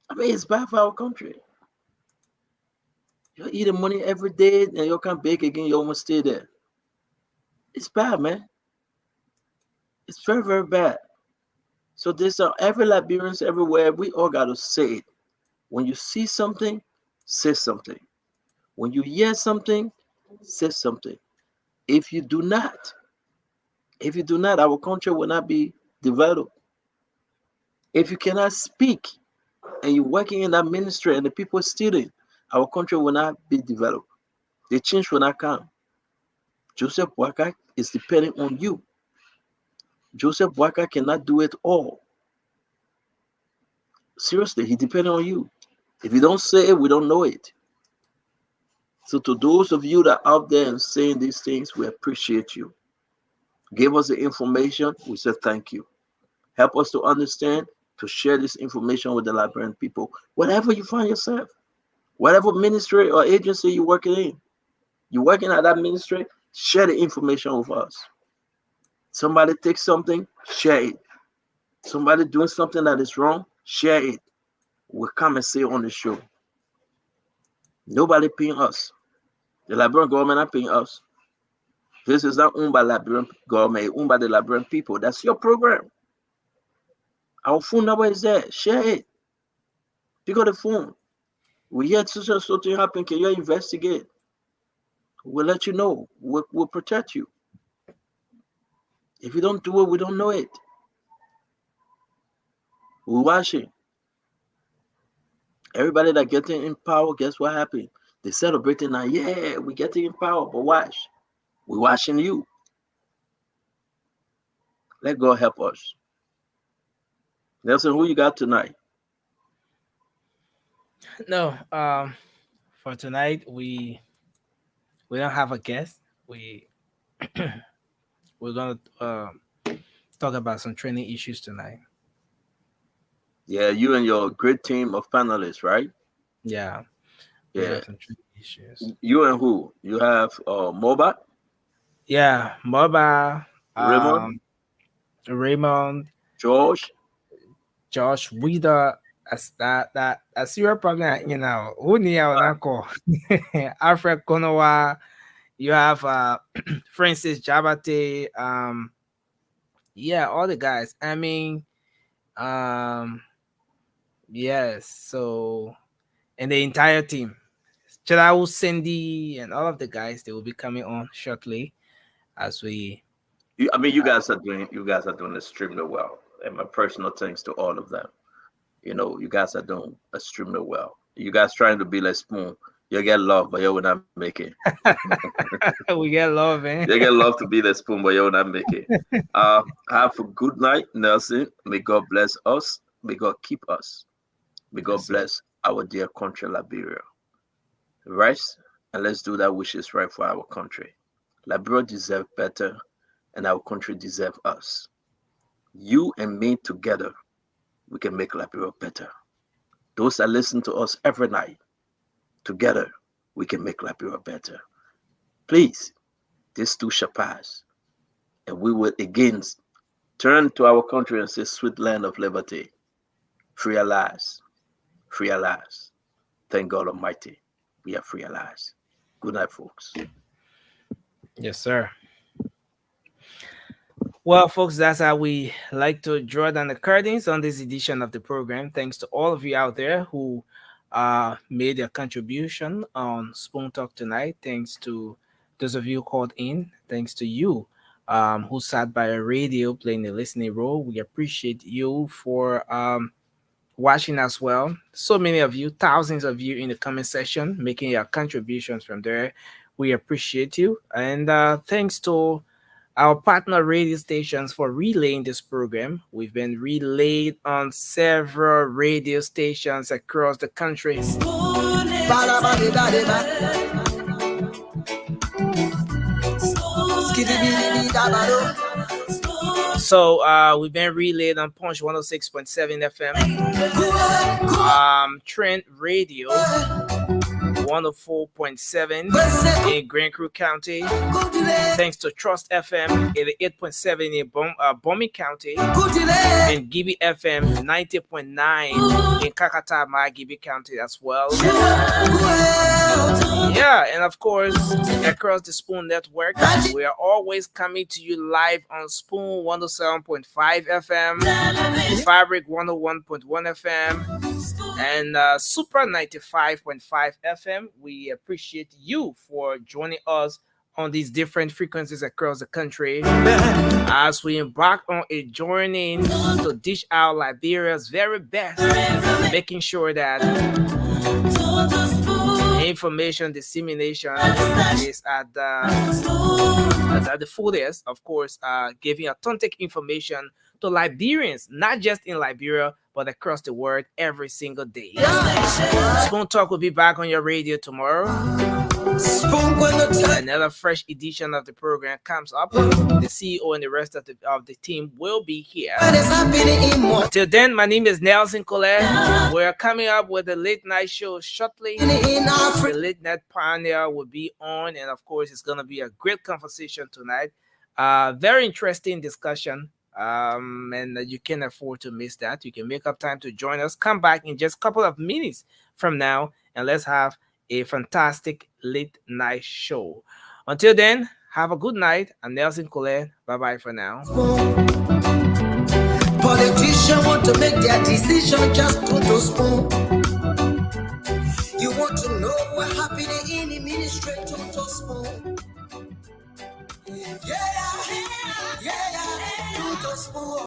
I mean, it's bad for our country. You eat the money every day and you can't bake again. You almost stay there. It's bad, man. It's very, very bad. So there's every Liberians everywhere. We all got to say it. When you see something, say something. When you hear something, say something. If you do not, our country will not be developed. If you cannot speak and you're working in that ministry and the people stealing, our country will not be developed. The change will not come. Joseph Boakai is depending on you. Joseph Boakai cannot do it all. Seriously, he depending on you. If you don't say it, we don't know it. So to those of you that are out there and saying these things, we appreciate you. Give us the information, we say thank you. Help us to understand, to share this information with the Liberian people. Whatever you find yourself, whatever ministry or agency you're working in, you're working at that ministry, share the information with us. Somebody takes something, share it. Somebody doing something that is wrong, share it. We'll come and say it on the show. Nobody paying us. The Liberian government not paying us. This is not owned by Liberian government, it's owned by the Liberian people. That's your program. Our phone number is there. Share it. Pick up the phone. We hear something happen. Can you investigate? We'll let you know. We'll protect you. If you don't do it, we don't know it. We're watching. Everybody that getting in power, guess what happened? They celebrating now. Yeah, we getting in power, but watch. We're watching you. Let God help us. Nelson, who you got tonight? No, for tonight we don't have a guest. We're gonna talk about some training issues tonight. Yeah, you and your great team of panelists, right? Yeah, We Yeah. have some trade issues. You and who? You have MOBA, Yeah, Moba, Raymond, Raymond, George. Josh, Wida, as that a serious problem, you know. Who near Nako? Alfred Konowa, you have Francis Jabate, yeah, all the guys. I mean, yes, so and the entire team. Chirao, Cindy, and all of the guys, they will be coming on shortly as we. I mean, you guys are doing extremely well, and my personal thanks to all of them. You know, you guys are doing extremely well. You guys trying to be like Spoon. You get love, but you will not make it. We get love, man. You get love to be the Spoon, but you will not make it. Have a good night, Nelson. May God bless us. May God keep us. May God bless our dear country, Liberia. Rest, and let's do that which is right for our country. Liberia deserves better, and our country deserves us. You and me together, we can make Liberia better. Those that listen to us every night, together, we can make Liberia better. Please, this too shall pass, and we will again turn to our country and say, sweet land of liberty, free at last, free at last. Thank God Almighty, we are free at last. Good night, folks. Yes, sir. Well, folks, that's how we like to draw down the curtains on this edition of the program. Thanks to all of you out there who made a contribution on Spoon Talk tonight. Thanks to those of you who called in. Thanks to you who sat by a radio playing the listening role. We appreciate you for watching as well. So many of you, thousands of you in the comment section making your contributions from there. We appreciate you. And thanks to our partner radio stations for relaying this program. We've been relayed on several radio stations across the country. So we've been relayed on Punch 106.7 FM, Trent Radio 104.7 in Grand Creek County. Thanks to Trust FM 88.7 in Bomi County, and Gibby FM 90.9 in Kakatama, Gibby County as well. Yeah, and of course, across the Spoon Network, we are always coming to you live on Spoon 107.5 FM, Fabric 101.1 FM, and Super 95.5 FM. We appreciate you for joining us on these different frequencies across the country as we embark on a journey to dish out Liberia's very best, making sure that information dissemination is at the fullest, of course, giving authentic information to Liberians, not just in Liberia, but across the world every single day. Spoon Talk will be back on your radio tomorrow. Another fresh edition of the program comes up. The CEO and the rest of the team will be here. Until then, my name is Nelson Colette. We're coming up with a late night show shortly. The late night panel will be on, and of course, it's going to be a great conversation tonight. Very interesting discussion. And you can't afford to miss that. You can make up time to join us. Come back in just a couple of minutes from now, and let's have a fantastic late night show. Until then, have a good night. I'm Nelson Colette. Bye-bye for now. Politicians want to make their decision just to Spoon.